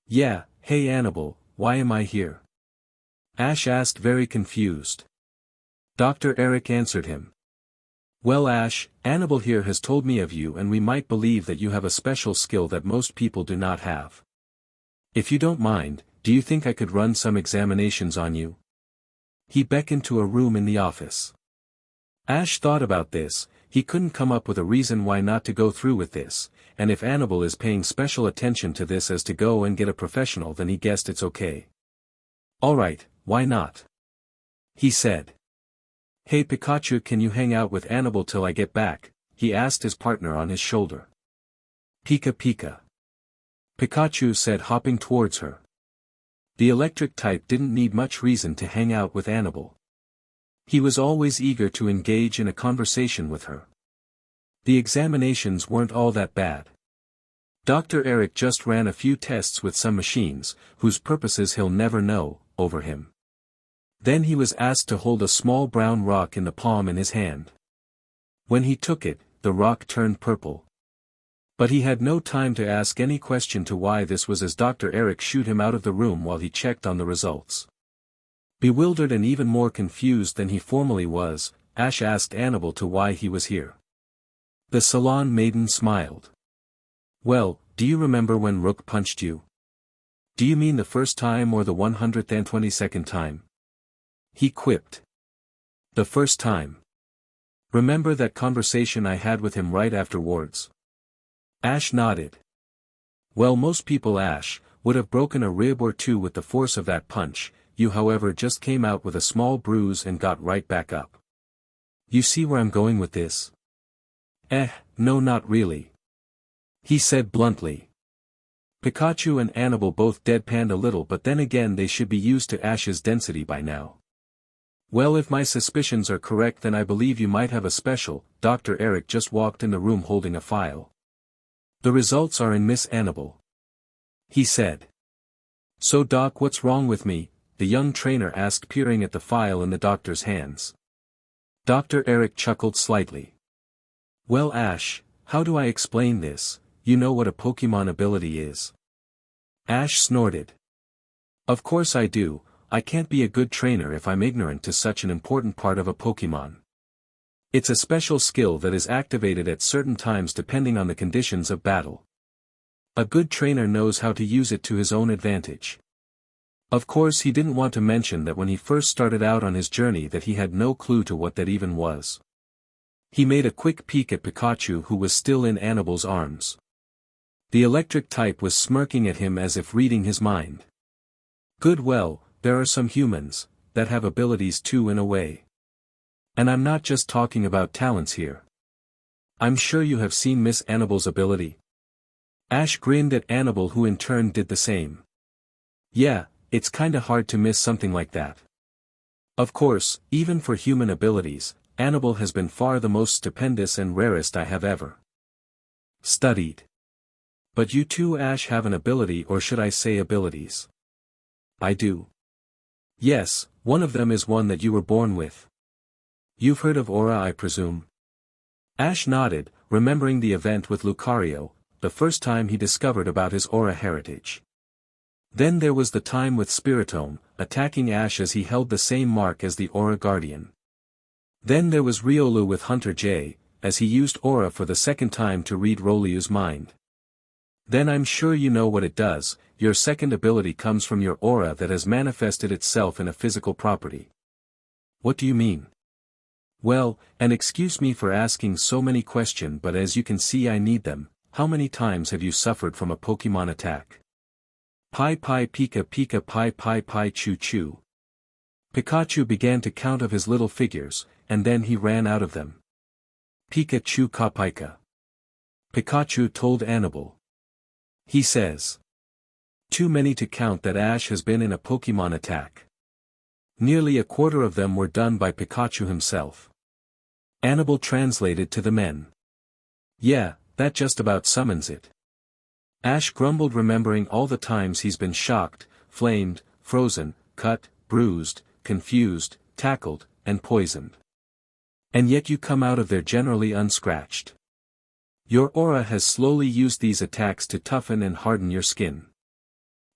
Yeah, hey Annabelle, why am I here? Ash asked, very confused. Dr. Eric answered him. Well Ash, Annabelle here has told me of you, and we might believe that you have a special skill that most people do not have. If you don't mind, do you think I could run some examinations on you? He beckoned to a room in the office. Ash thought about this. He couldn't come up with a reason why not to go through with this, and if Annabelle is paying special attention to this as to go and get a professional, then he guessed it's okay. Alright, why not? He said. Hey Pikachu, can you hang out with Annabelle till I get back? He asked his partner on his shoulder. Pika Pika. Pikachu said, hopping towards her. The electric type didn't need much reason to hang out with Annabelle. He was always eager to engage in a conversation with her. The examinations weren't all that bad. Dr. Eric just ran a few tests with some machines, whose purposes he'll never know, over him. Then he was asked to hold a small brown rock in the palm in his hand. When he took it, the rock turned purple. But he had no time to ask any question to why this was, as Dr. Eric shooed him out of the room while he checked on the results. Bewildered and even more confused than he formerly was, Ash asked Annabelle to why he was here. The salon maiden smiled. Well, do you remember when Rook punched you? Do you mean the first time or the 122nd time? He quipped. The first time. Remember that conversation I had with him right afterwards? Ash nodded. Well, most people, Ash, would have broken a rib or two with the force of that punch. You however just came out with a small bruise and got right back up. You see where I'm going with this? No, not really. He said bluntly. Pikachu and Annabelle both deadpanned a little, but then again they should be used to Ash's density by now. Well, if my suspicions are correct, then I believe you might have a special. Dr. Eric just walked in the room holding a file. The results are in Miss Annabelle. He said. So Doc, what's wrong with me? The young trainer asked, peering at the file in the doctor's hands. Dr. Eric chuckled slightly. Well Ash, how do I explain this? You know what a Pokemon ability is? Ash snorted. Of course I do. I can't be a good trainer if I'm ignorant to such an important part of a Pokemon. It's a special skill that is activated at certain times depending on the conditions of battle. A good trainer knows how to use it to his own advantage. Of course he didn't want to mention that when he first started out on his journey that he had no clue to what that even was. He made a quick peek at Pikachu, who was still in Annabelle's arms. The electric type was smirking at him as if reading his mind. Good, well, there are some humans that have abilities too, in a way. And I'm not just talking about talents here. I'm sure you have seen Miss Annabelle's ability. Ash grinned at Annabelle, who in turn did the same. Yeah, it's kinda hard to miss something like that. Of course, even for human abilities, Annabelle has been far the most stupendous and rarest I have ever studied. But you too, Ash, have an ability, or should I say abilities? I do. Yes, one of them is one that you were born with. You've heard of aura, I presume? Ash nodded, remembering the event with Lucario, the first time he discovered about his aura heritage. Then there was the time with Spiritome, attacking Ash as he held the same mark as the Aura Guardian. Then there was Riolu with Hunter J, as he used Aura for the second time to read Roliu's mind. Then I'm sure you know what it does, your second ability comes from your aura that has manifested itself in a physical property. What do you mean? Well, and excuse me for asking so many questions, but as you can see I need them. How many times have you suffered from a Pokemon attack? Pi pi pika pika pi pi pi choo choo. Pikachu began to count of his little figures, and then he ran out of them. Pikachu ka pika. Pikachu told Annabelle. He says. Too many to count that Ash has been in a Pokemon attack. Nearly a quarter of them were done by Pikachu himself. Annabelle translated to the men. Yeah, that just about summons it. Ash grumbled, remembering all the times he's been shocked, flamed, frozen, cut, bruised, confused, tackled, and poisoned. And yet you come out of there generally unscratched. Your aura has slowly used these attacks to toughen and harden your skin.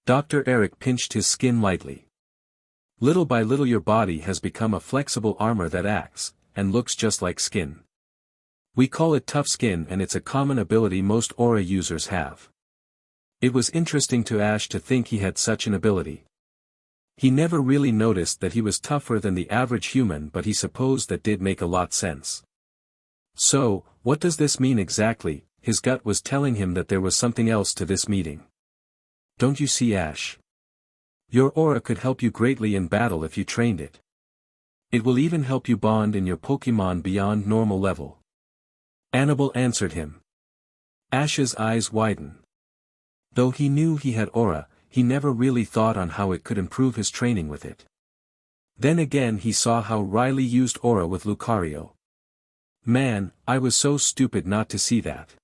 Dr. Eric pinched his skin lightly. Little by little your body has become a flexible armor that acts, and looks just like skin. We call it tough skin, and it's a common ability most aura users have. It was interesting to Ash to think he had such an ability. He never really noticed that he was tougher than the average human, but he supposed that did make a lot sense. So, what does this mean exactly? His gut was telling him that there was something else to this meeting. Don't you see, Ash? Your aura could help you greatly in battle if you trained it. It will even help you bond in your Pokemon beyond normal level. Annabelle answered him. Ash's eyes widened. Though he knew he had aura, he never really thought on how it could improve his training with it. Then again he saw how Riley used aura with Lucario. Man, I was so stupid not to see that.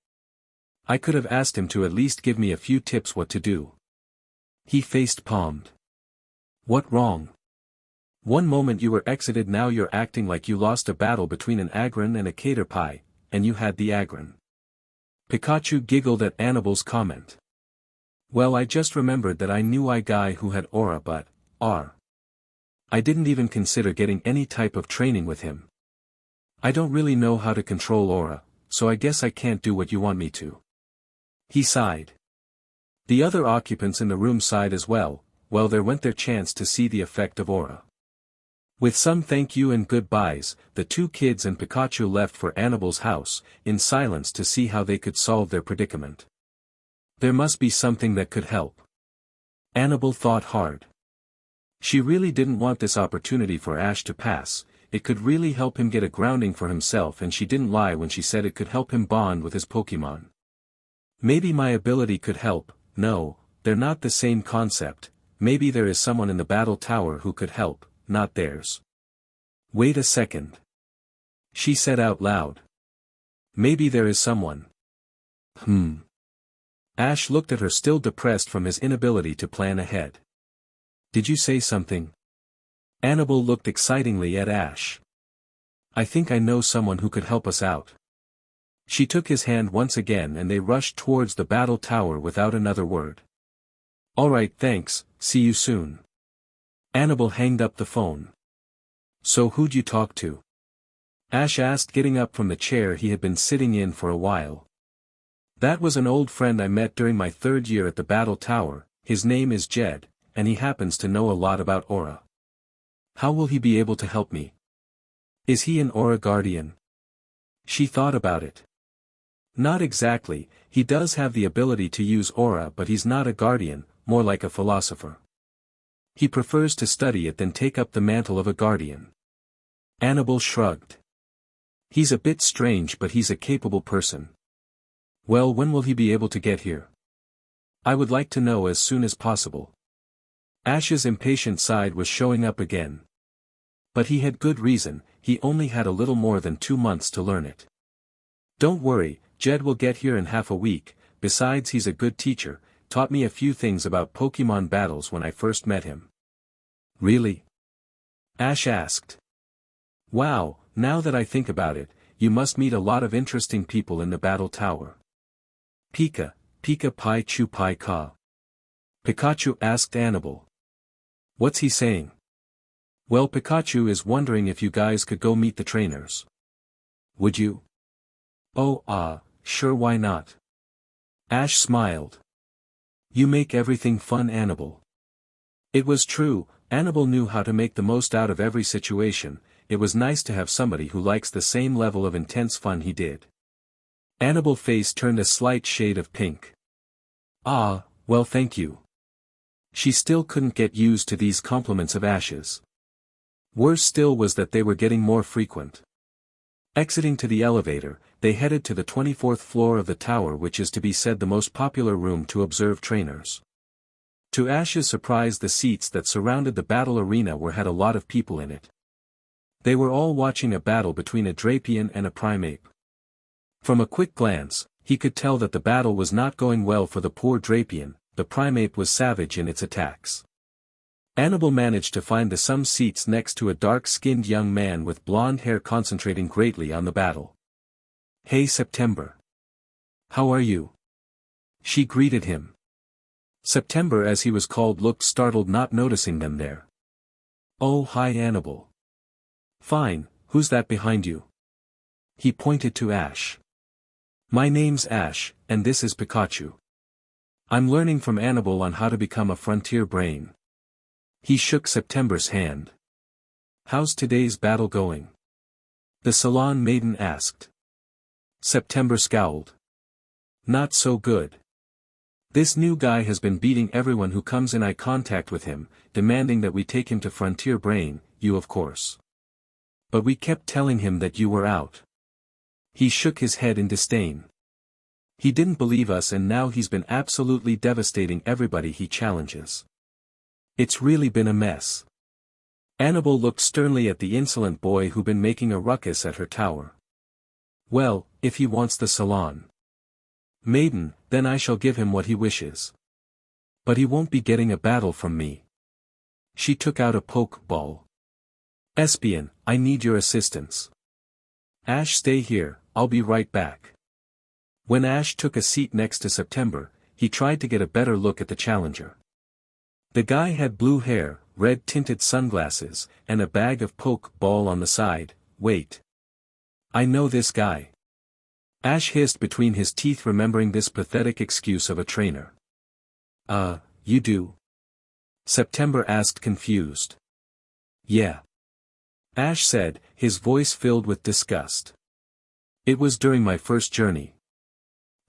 I could have asked him to at least give me a few tips what to do. He face-palmed. What wrong? One moment you were exited, now you're acting like you lost a battle between an Aggron and a Caterpie, and you had the Aggron. Pikachu giggled at Annabelle's comment. Well, I just remembered that I knew a guy who had aura, but, I didn't even consider getting any type of training with him. I don't really know how to control aura, so I guess I can't do what you want me to. He sighed. The other occupants in the room sighed as well. Well, there went their chance to see the effect of aura. With some thank you and goodbyes, the two kids and Pikachu left for Annabelle's house, in silence, to see how they could solve their predicament. There must be something that could help. Annabelle thought hard. She really didn't want this opportunity for Ash to pass. It could really help him get a grounding for himself, and she didn't lie when she said it could help him bond with his Pokemon. Maybe my ability could help. No, they're not the same concept. Maybe there is someone in the battle tower who could help, not theirs. Wait a second. She said out loud. Maybe there is someone. Ash looked at her, still depressed from his inability to plan ahead. Did you say something? Annabelle looked excitingly at Ash. I think I know someone who could help us out. She took his hand once again and they rushed towards the battle tower without another word. Alright, thanks, see you soon. Annabelle hanged up the phone. So who'd you talk to? Ash asked, getting up from the chair he had been sitting in for a while. That was an old friend I met during my 3rd year at the battle tower. His name is Jed, and he happens to know a lot about aura. How will he be able to help me? Is he an aura guardian? She thought about it. Not exactly. He does have the ability to use aura, but he's not a guardian, more like a philosopher. He prefers to study it than take up the mantle of a guardian. Annabelle shrugged. He's a bit strange, but he's a capable person. Well, when will he be able to get here? I would like to know as soon as possible. Ash's impatient side was showing up again. But he had good reason, he only had a little more than 2 months to learn it. Don't worry, Jed will get here in half a week. Besides, he's a good teacher, taught me a few things about Pokemon battles when I first met him. Really? Ash asked. Wow, now that I think about it, you must meet a lot of interesting people in the battle tower. Pika, Pika Pai Chu Pai Ka. Pikachu asked Annabelle. What's he saying? Well, Pikachu is wondering if you guys could go meet the trainers. Would you? Oh, sure, why not? Ash smiled. You make everything fun, Annabelle. It was true, Annabelle knew how to make the most out of every situation. It was nice to have somebody who likes the same level of intense fun he did. Annabelle's face turned a slight shade of pink. Ah, well, thank you. She still couldn't get used to these compliments of Ash's. Worse still was that they were getting more frequent. Exiting to the elevator, they headed to the 24th floor of the tower, which is to be said the most popular room to observe trainers. To Ash's surprise, the seats that surrounded the battle arena had a lot of people in it. They were all watching a battle between a Drapion and a Primeape. From a quick glance, he could tell that the battle was not going well for the poor Drapion. The Primeape was savage in its attacks. Annabelle managed to find some seats next to a dark-skinned young man with blonde hair, concentrating greatly on the battle. Hey, September. How are you? She greeted him. September, as he was called, looked startled, not noticing them there. Oh, hi, Annabelle. Fine, who's that behind you? He pointed to Ash. My name's Ash, and this is Pikachu. I'm learning from Annabelle on how to become a frontier brain. He shook September's hand. How's today's battle going? The salon maiden asked. September scowled. Not so good. This new guy has been beating everyone who comes in eye contact with him, demanding that we take him to frontier brain, you of course. But we kept telling him that you were out. He shook his head in disdain. He didn't believe us, and now he's been absolutely devastating everybody he challenges. It's really been a mess. Annabelle looked sternly at the insolent boy who'd been making a ruckus at her tower. Well, if he wants the salon maiden, then I shall give him what he wishes. But he won't be getting a battle from me. She took out a pokeball. Espion, I need your assistance. Ash, stay here, I'll be right back. When Ash took a seat next to September, he tried to get a better look at the challenger. The guy had blue hair, red-tinted sunglasses, and a bag of pokeball on the side. Wait. I know this guy. Ash hissed between his teeth, remembering this pathetic excuse of a trainer. You do? September asked, confused. Yeah. Ash said, his voice filled with disgust. It was during my first journey.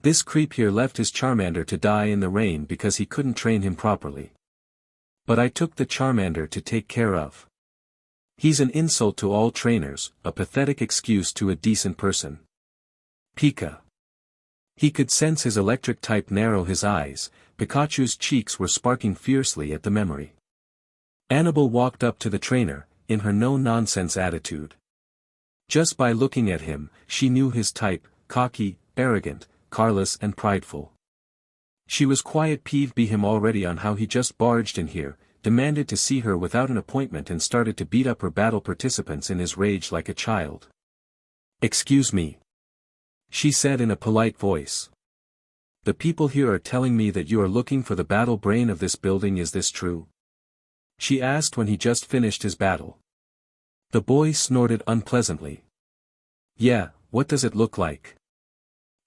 This creep here left his Charmander to die in the rain because he couldn't train him properly. But I took the Charmander to take care of. He's an insult to all trainers, a pathetic excuse to a decent person. Pika. He could sense his electric type narrow his eyes. Pikachu's cheeks were sparking fiercely at the memory. Annabelle walked up to the trainer, in her no-nonsense attitude. Just by looking at him, she knew his type: cocky, arrogant, careless and prideful. She was quite peeved by him already on how he just barged in here, demanded to see her without an appointment, and started to beat up her battle participants in his rage like a child. Excuse me, she said in a polite voice. The people here are telling me that you are looking for the battle brain of this building, is this true? She asked when he just finished his battle. The boy snorted unpleasantly. Yeah, what does it look like?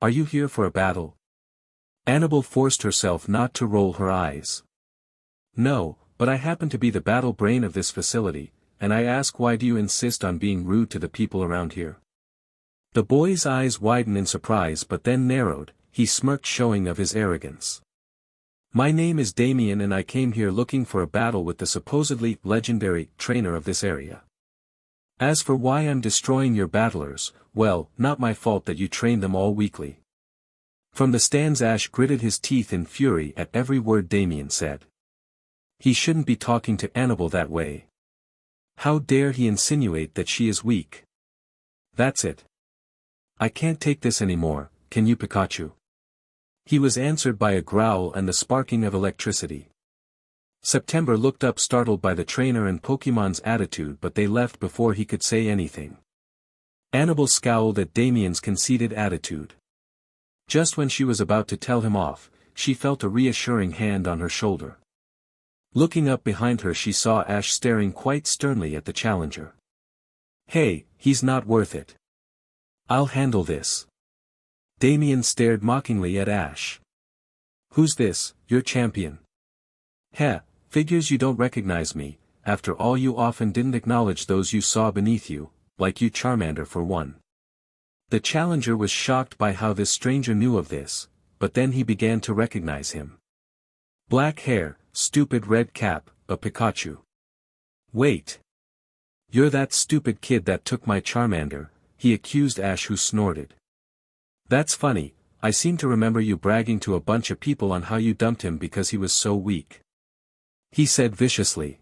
Are you here for a battle? Annabelle forced herself not to roll her eyes. No, but I happen to be the battle brain of this facility, and I ask, why do you insist on being rude to the people around here? The boy's eyes widened in surprise but then narrowed. He smirked, showing of his arrogance. My name is Damien, and I came here looking for a battle with the supposedly legendary trainer of this area. As for why I'm destroying your battlers, well, not my fault that you train them all weakly. From the stands, Ash gritted his teeth in fury at every word Damien said. He shouldn't be talking to Annabelle that way. How dare he insinuate that she is weak? That's it. I can't take this anymore, can you, Pikachu? He was answered by a growl and the sparking of electricity. September looked up, startled by the trainer and Pokemon's attitude, but they left before he could say anything. Annabelle scowled at Damien's conceited attitude. Just when she was about to tell him off, she felt a reassuring hand on her shoulder. Looking up behind her, she saw Ash staring quite sternly at the challenger. "Hey, he's not worth it. I'll handle this." Damien stared mockingly at Ash. "Who's this, your champion?" "Heh, figures you don't recognize me. After all, you often didn't acknowledge those you saw beneath you, like you Charmander for one." The challenger was shocked by how this stranger knew of this, but then he began to recognize him. Black hair, stupid red cap, a Pikachu. "Wait. You're that stupid kid that took my Charmander," he accused Ash, who snorted. "That's funny, I seem to remember you bragging to a bunch of people on how you dumped him because he was so weak," he said viciously.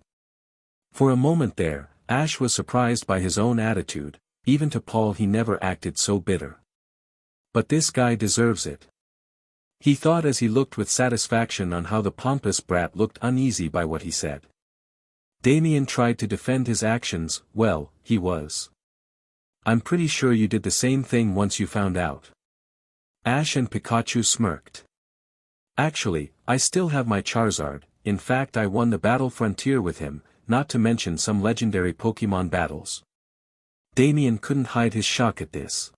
For a moment there, Ash was surprised by his own attitude. Even to Paul he never acted so bitter. But this guy deserves it, he thought as he looked with satisfaction on how the pompous brat looked uneasy by what he said. Damien tried to defend his actions. "Well, he was. I'm pretty sure you did the same thing once you found out." Ash and Pikachu smirked. "Actually, I still have my Charizard. In fact, I won the Battle Frontier with him, not to mention some legendary Pokémon battles." Damien couldn't hide his shock at this.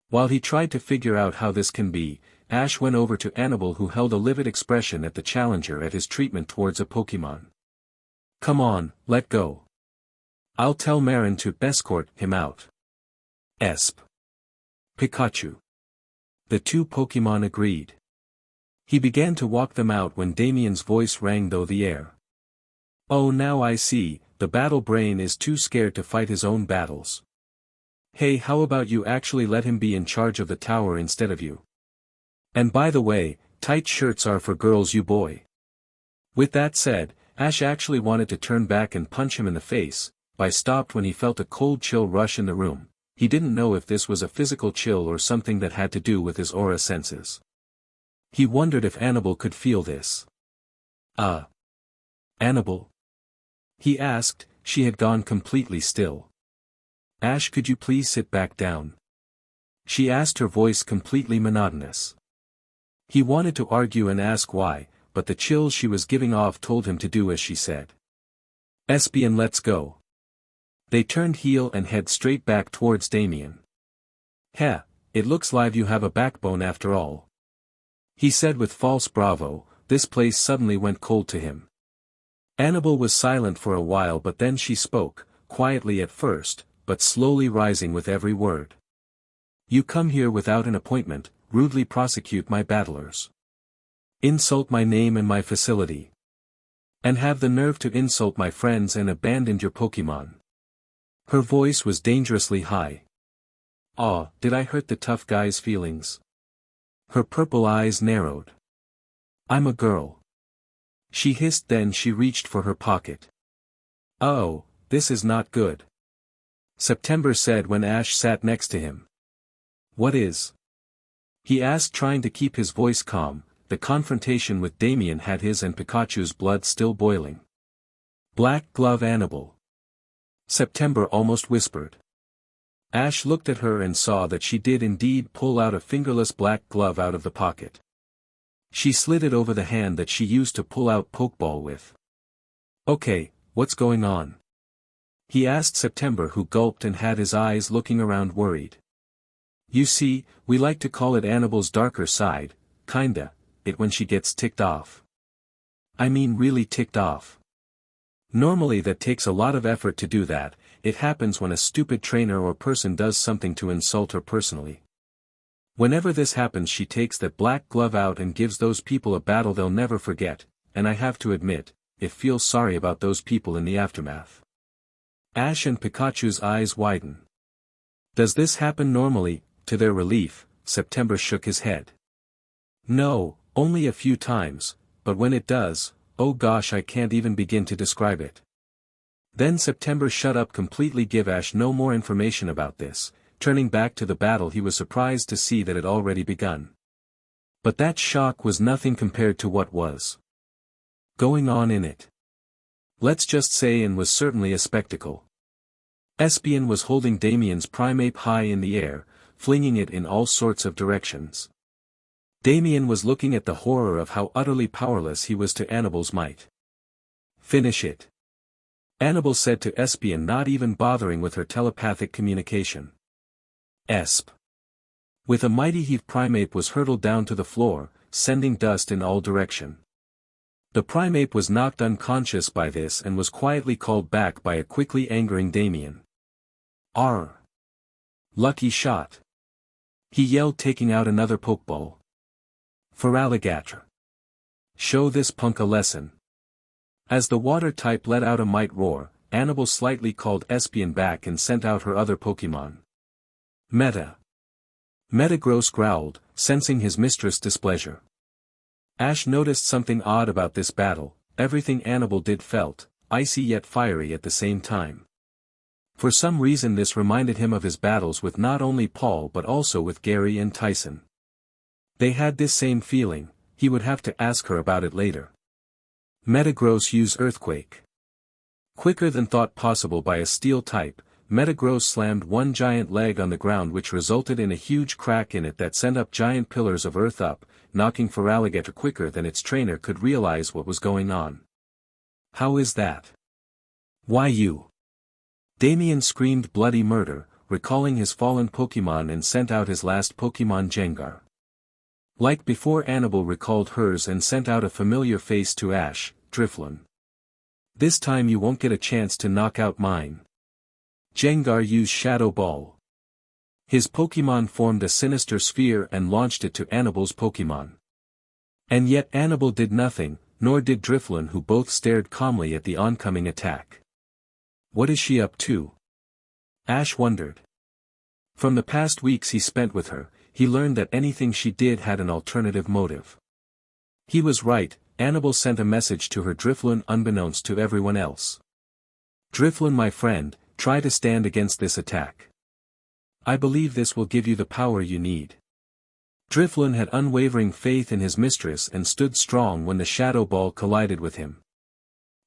While he tried to figure out how this can be, Ash went over to Annabelle, who held a livid expression at the challenger at his treatment towards a Pokémon. "Come on, let go. I'll tell Marin to escort him out." Esp. Pikachu. The two Pokémon agreed. He began to walk them out when Damien's voice rang through the air. "Oh, now I see, the battle brain is too scared to fight his own battles. Hey, how about you actually let him be in charge of the tower instead of you? And by the way, tight shirts are for girls, you boy." With that said, Ash actually wanted to turn back and punch him in the face, but stopped when he felt a cold chill rush in the room. He didn't know if this was a physical chill or something that had to do with his aura senses. He wondered if Annabelle could feel this. Annabelle?" he asked. She had gone completely still. "Ash, could you please sit back down?" she asked, her voice completely monotonous. He wanted to argue and ask why, but the chills she was giving off told him to do as she said. "Espion, let's go." They turned heel and head straight back towards Damien. "Heh, it looks like you have a backbone after all," he said with false bravo. This place suddenly went cold to him. Annabelle was silent for a while, but then she spoke, quietly at first, but slowly rising with every word. "You come here without an appointment, rudely prosecute my battlers, insult my name and my facility, and have the nerve to insult my friends and abandoned your Pokémon." Her voice was dangerously high. "Aw, did I hurt the tough guy's feelings?" Her purple eyes narrowed. "I'm a girl," she hissed. Then she reached for her pocket. "Oh, this is not good," September said when Ash sat next to him. "What is?" he asked, trying to keep his voice calm. The confrontation with Damien had his and Pikachu's blood still boiling. "Black glove, Annabelle," September almost whispered. Ash looked at her and saw that she did indeed pull out a fingerless black glove out of the pocket. She slid it over the hand that she used to pull out Pokeball with. "Okay, what's going on?" he asked September, who gulped and had his eyes looking around worried. "You see, we like to call it Annabelle's darker side, kinda, it when she gets ticked off. I mean really ticked off. Normally that takes a lot of effort to do that. It happens when a stupid trainer or person does something to insult her personally. Whenever this happens, she takes that black glove out and gives those people a battle they'll never forget, and I have to admit, it feels sorry about those people in the aftermath." Ash and Pikachu's eyes widen. "Does this happen normally?" To their relief, September shook his head. "No, only a few times, but when it does, oh gosh, I can't even begin to describe it." Then September shut up completely. Give Ash no more information about this. Turning back to the battle, he was surprised to see that it already begun. But that shock was nothing compared to what was going on in it. Let's just say, and was certainly a spectacle. Espion was holding Damien's primeape high in the air, flinging it in all sorts of directions. Damien was looking at the horror of how utterly powerless he was to Annibal's might. "Finish it," Annibal said to Espion, not even bothering with her telepathic communication. Esp. With a mighty heave, primeape was hurtled down to the floor, sending dust in all direction. The primeape was knocked unconscious by this and was quietly called back by a quickly angering Damien. "Arr! Lucky shot!" he yelled, taking out another pokeball. "For alligator. Show this punk a lesson." As the water type let out a might roar, Annibal slightly called Espion back and sent out her other Pokemon. Metagross growled, sensing his mistress' displeasure. Ash noticed something odd about this battle. Everything Annibal did felt icy yet fiery at the same time. For some reason this reminded him of his battles with not only Paul but also with Gary and Tyson. They had this same feeling. He would have to ask her about it later. Metagross used Earthquake. Quicker than thought possible by a steel type, Metagross slammed one giant leg on the ground, which resulted in a huge crack in it that sent up giant pillars of earth up, knocking Feraligatr quicker than its trainer could realize what was going on. "How is that? Why you?" Damien screamed bloody murder, recalling his fallen Pokemon, and sent out his last Pokemon, Gengar. Like before, Annibal recalled hers and sent out a familiar face to Ash, Drifloon. "This time you won't get a chance to knock out mine." Gengar used Shadow Ball. His Pokemon formed a sinister sphere and launched it to Annibal's Pokemon. And yet Annibal did nothing, nor did Drifloon, who both stared calmly at the oncoming attack. What is she up to? Ash wondered. From the past weeks he spent with her, he learned that anything she did had an alternative motive. He was right. Annibal sent a message to her Drifloon unbeknownst to everyone else. "Drifloon, my friend, try to stand against this attack. I believe this will give you the power you need." Drifloon had unwavering faith in his mistress and stood strong when the Shadow Ball collided with him.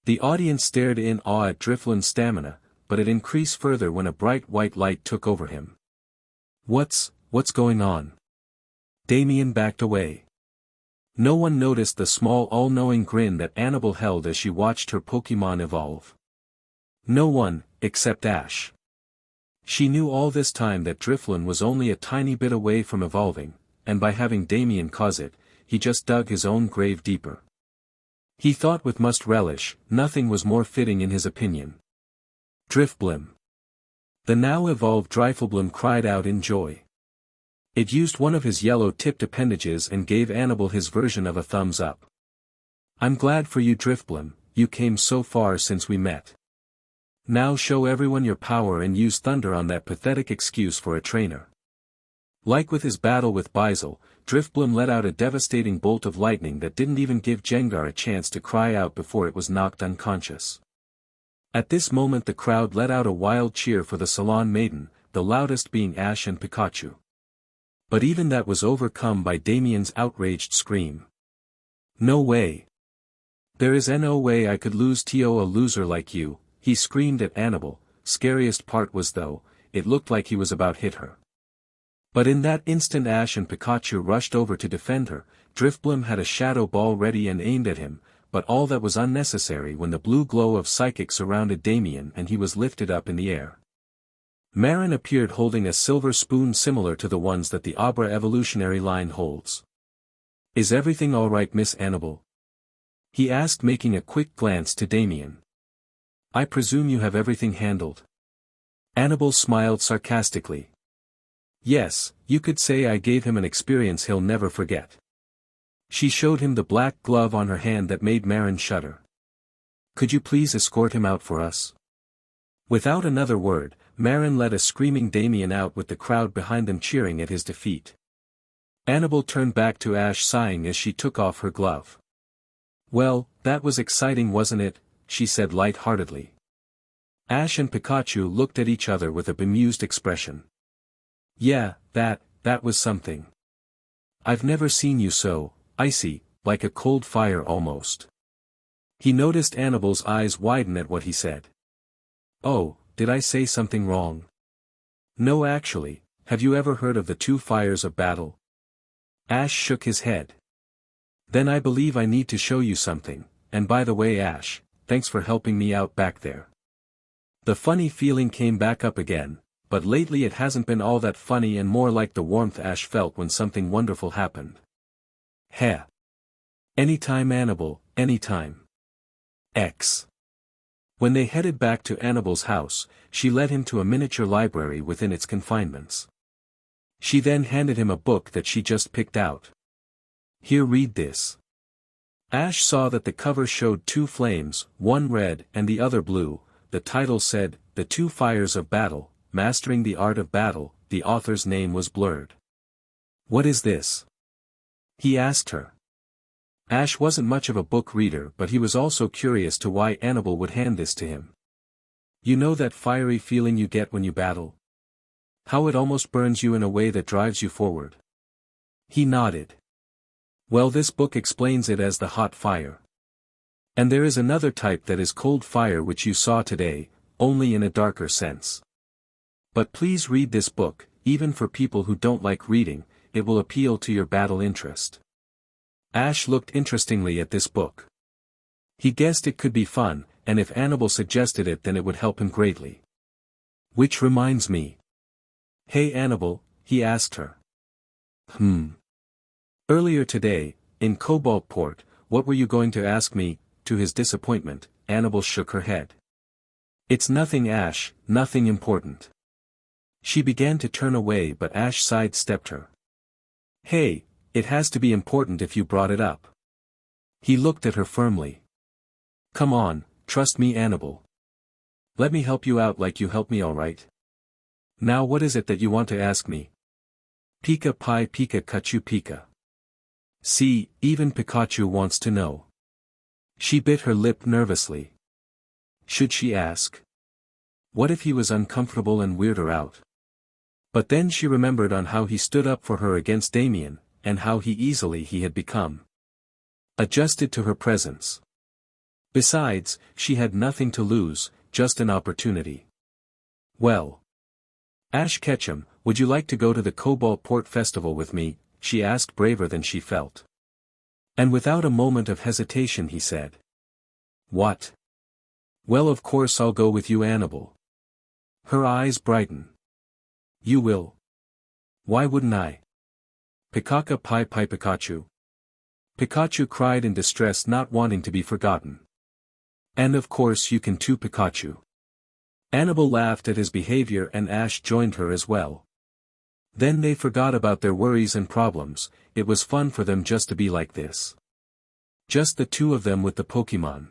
The audience stared in awe at Drifloon's stamina, but it increased further when a bright white light took over him. What's going on?" Damien backed away. No one noticed the small all-knowing grin that Annibal held as she watched her Pokemon evolve. No one, except Ash. She knew all this time that Drifloon was only a tiny bit away from evolving, and by having Damien cause it, he just dug his own grave deeper. He thought with much relish, nothing was more fitting in his opinion. Drifblim. The now evolved Drifblim cried out in joy. It used one of his yellow-tipped appendages and gave Annibal his version of a thumbs up. "I'm glad for you, Drifblim, you came so far since we met. Now show everyone your power and use thunder on that pathetic excuse for a trainer." Like with his battle with Bizel, Drifblim let out a devastating bolt of lightning that didn't even give Gengar a chance to cry out before it was knocked unconscious. At this moment the crowd let out a wild cheer for the Salon Maiden, the loudest being Ash and Pikachu. But even that was overcome by Damien's outraged scream. "No way. There is no way I could lose to a loser like you," he screamed at Annibal. Scariest part was though, it looked like he was about hit her. But in that instant Ash and Pikachu rushed over to defend her. Drifblim had a Shadow Ball ready and aimed at him, but all that was unnecessary when the blue glow of Psychic surrounded Damien and he was lifted up in the air. Marin appeared holding a silver spoon similar to the ones that the Abra evolutionary line holds. "Is everything all right, Miss Annibal?" he asked, making a quick glance to Damien. "I presume you have everything handled?" Annibal smiled sarcastically. "Yes, you could say I gave him an experience he'll never forget." She showed him the black glove on her hand that made Marin shudder. "Could you please escort him out for us?" Without another word, Marin led a screaming Damien out with the crowd behind them cheering at his defeat. Annibal turned back to Ash, sighing as she took off her glove. "Well, that was exciting, wasn't it?" she said light-heartedly. Ash and Pikachu looked at each other with a bemused expression. "Yeah, that was something. I've never seen you so icy, like a cold fire almost." He noticed Annibal's eyes widen at what he said. "Oh, did I say something wrong? No, actually, have you ever heard of the two fires of battle? Ash shook his head. Then I believe I need to show you something, and by the way Ash, thanks for helping me out back there. The funny feeling came back up again, but lately it hasn't been all that funny and more like the warmth Ash felt when something wonderful happened. Heh. Anytime Annabelle, anytime. X. When they headed back to Annabelle's house, she led him to a miniature library within its confinements. She then handed him a book that she just picked out. Here, read this. Ash saw that the cover showed two flames, one red and the other blue. The title said, The Two Fires of Battle, Mastering the Art of Battle. The author's name was blurred. What is this? He asked her. Ash wasn't much of a book reader, but he was also curious to why Annabelle would hand this to him. You know that fiery feeling you get when you battle? How it almost burns you in a way that drives you forward. He nodded. Well, this book explains it as the hot fire. And there is another type that is cold fire which you saw today, only in a darker sense. But please read this book, even for people who don't like reading, it will appeal to your battle interest. Ash looked interestingly at this book. He guessed it could be fun, and if Annabelle suggested it then it would help him greatly. Which reminds me. Hey Annabelle, he asked her. Earlier today, in Cobalt Port, what were you going to ask me? To his disappointment, Annabelle shook her head. It's nothing Ash, nothing important. She began to turn away but Ash sidestepped her. Hey, it has to be important if you brought it up. He looked at her firmly. Come on, trust me Annabelle. Let me help you out like you helped me, alright? Now what is it that you want to ask me? Pika Pi Pika Kachu Pika. See, even Pikachu wants to know. She bit her lip nervously. Should she ask? What if he was uncomfortable and weirded her out? But then she remembered on how he stood up for her against Damien, and how easily he had become adjusted to her presence. Besides, she had nothing to lose, just an opportunity. Well. Ash Ketchum, would you like to go to the Cobalt Port Festival with me? She asked, braver than she felt. And without a moment of hesitation he said. What? Well, of course I'll go with you Annabelle. Her eyes brightened. You will? Why wouldn't I? Pikaka Pi Pi Pikachu. Pikachu cried in distress, not wanting to be forgotten. And of course you can too Pikachu. Annabelle laughed at his behavior and Ash joined her as well. Then they forgot about their worries and problems, it was fun for them just to be like this. Just the two of them with the Pokémon.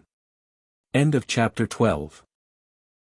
End of chapter 12.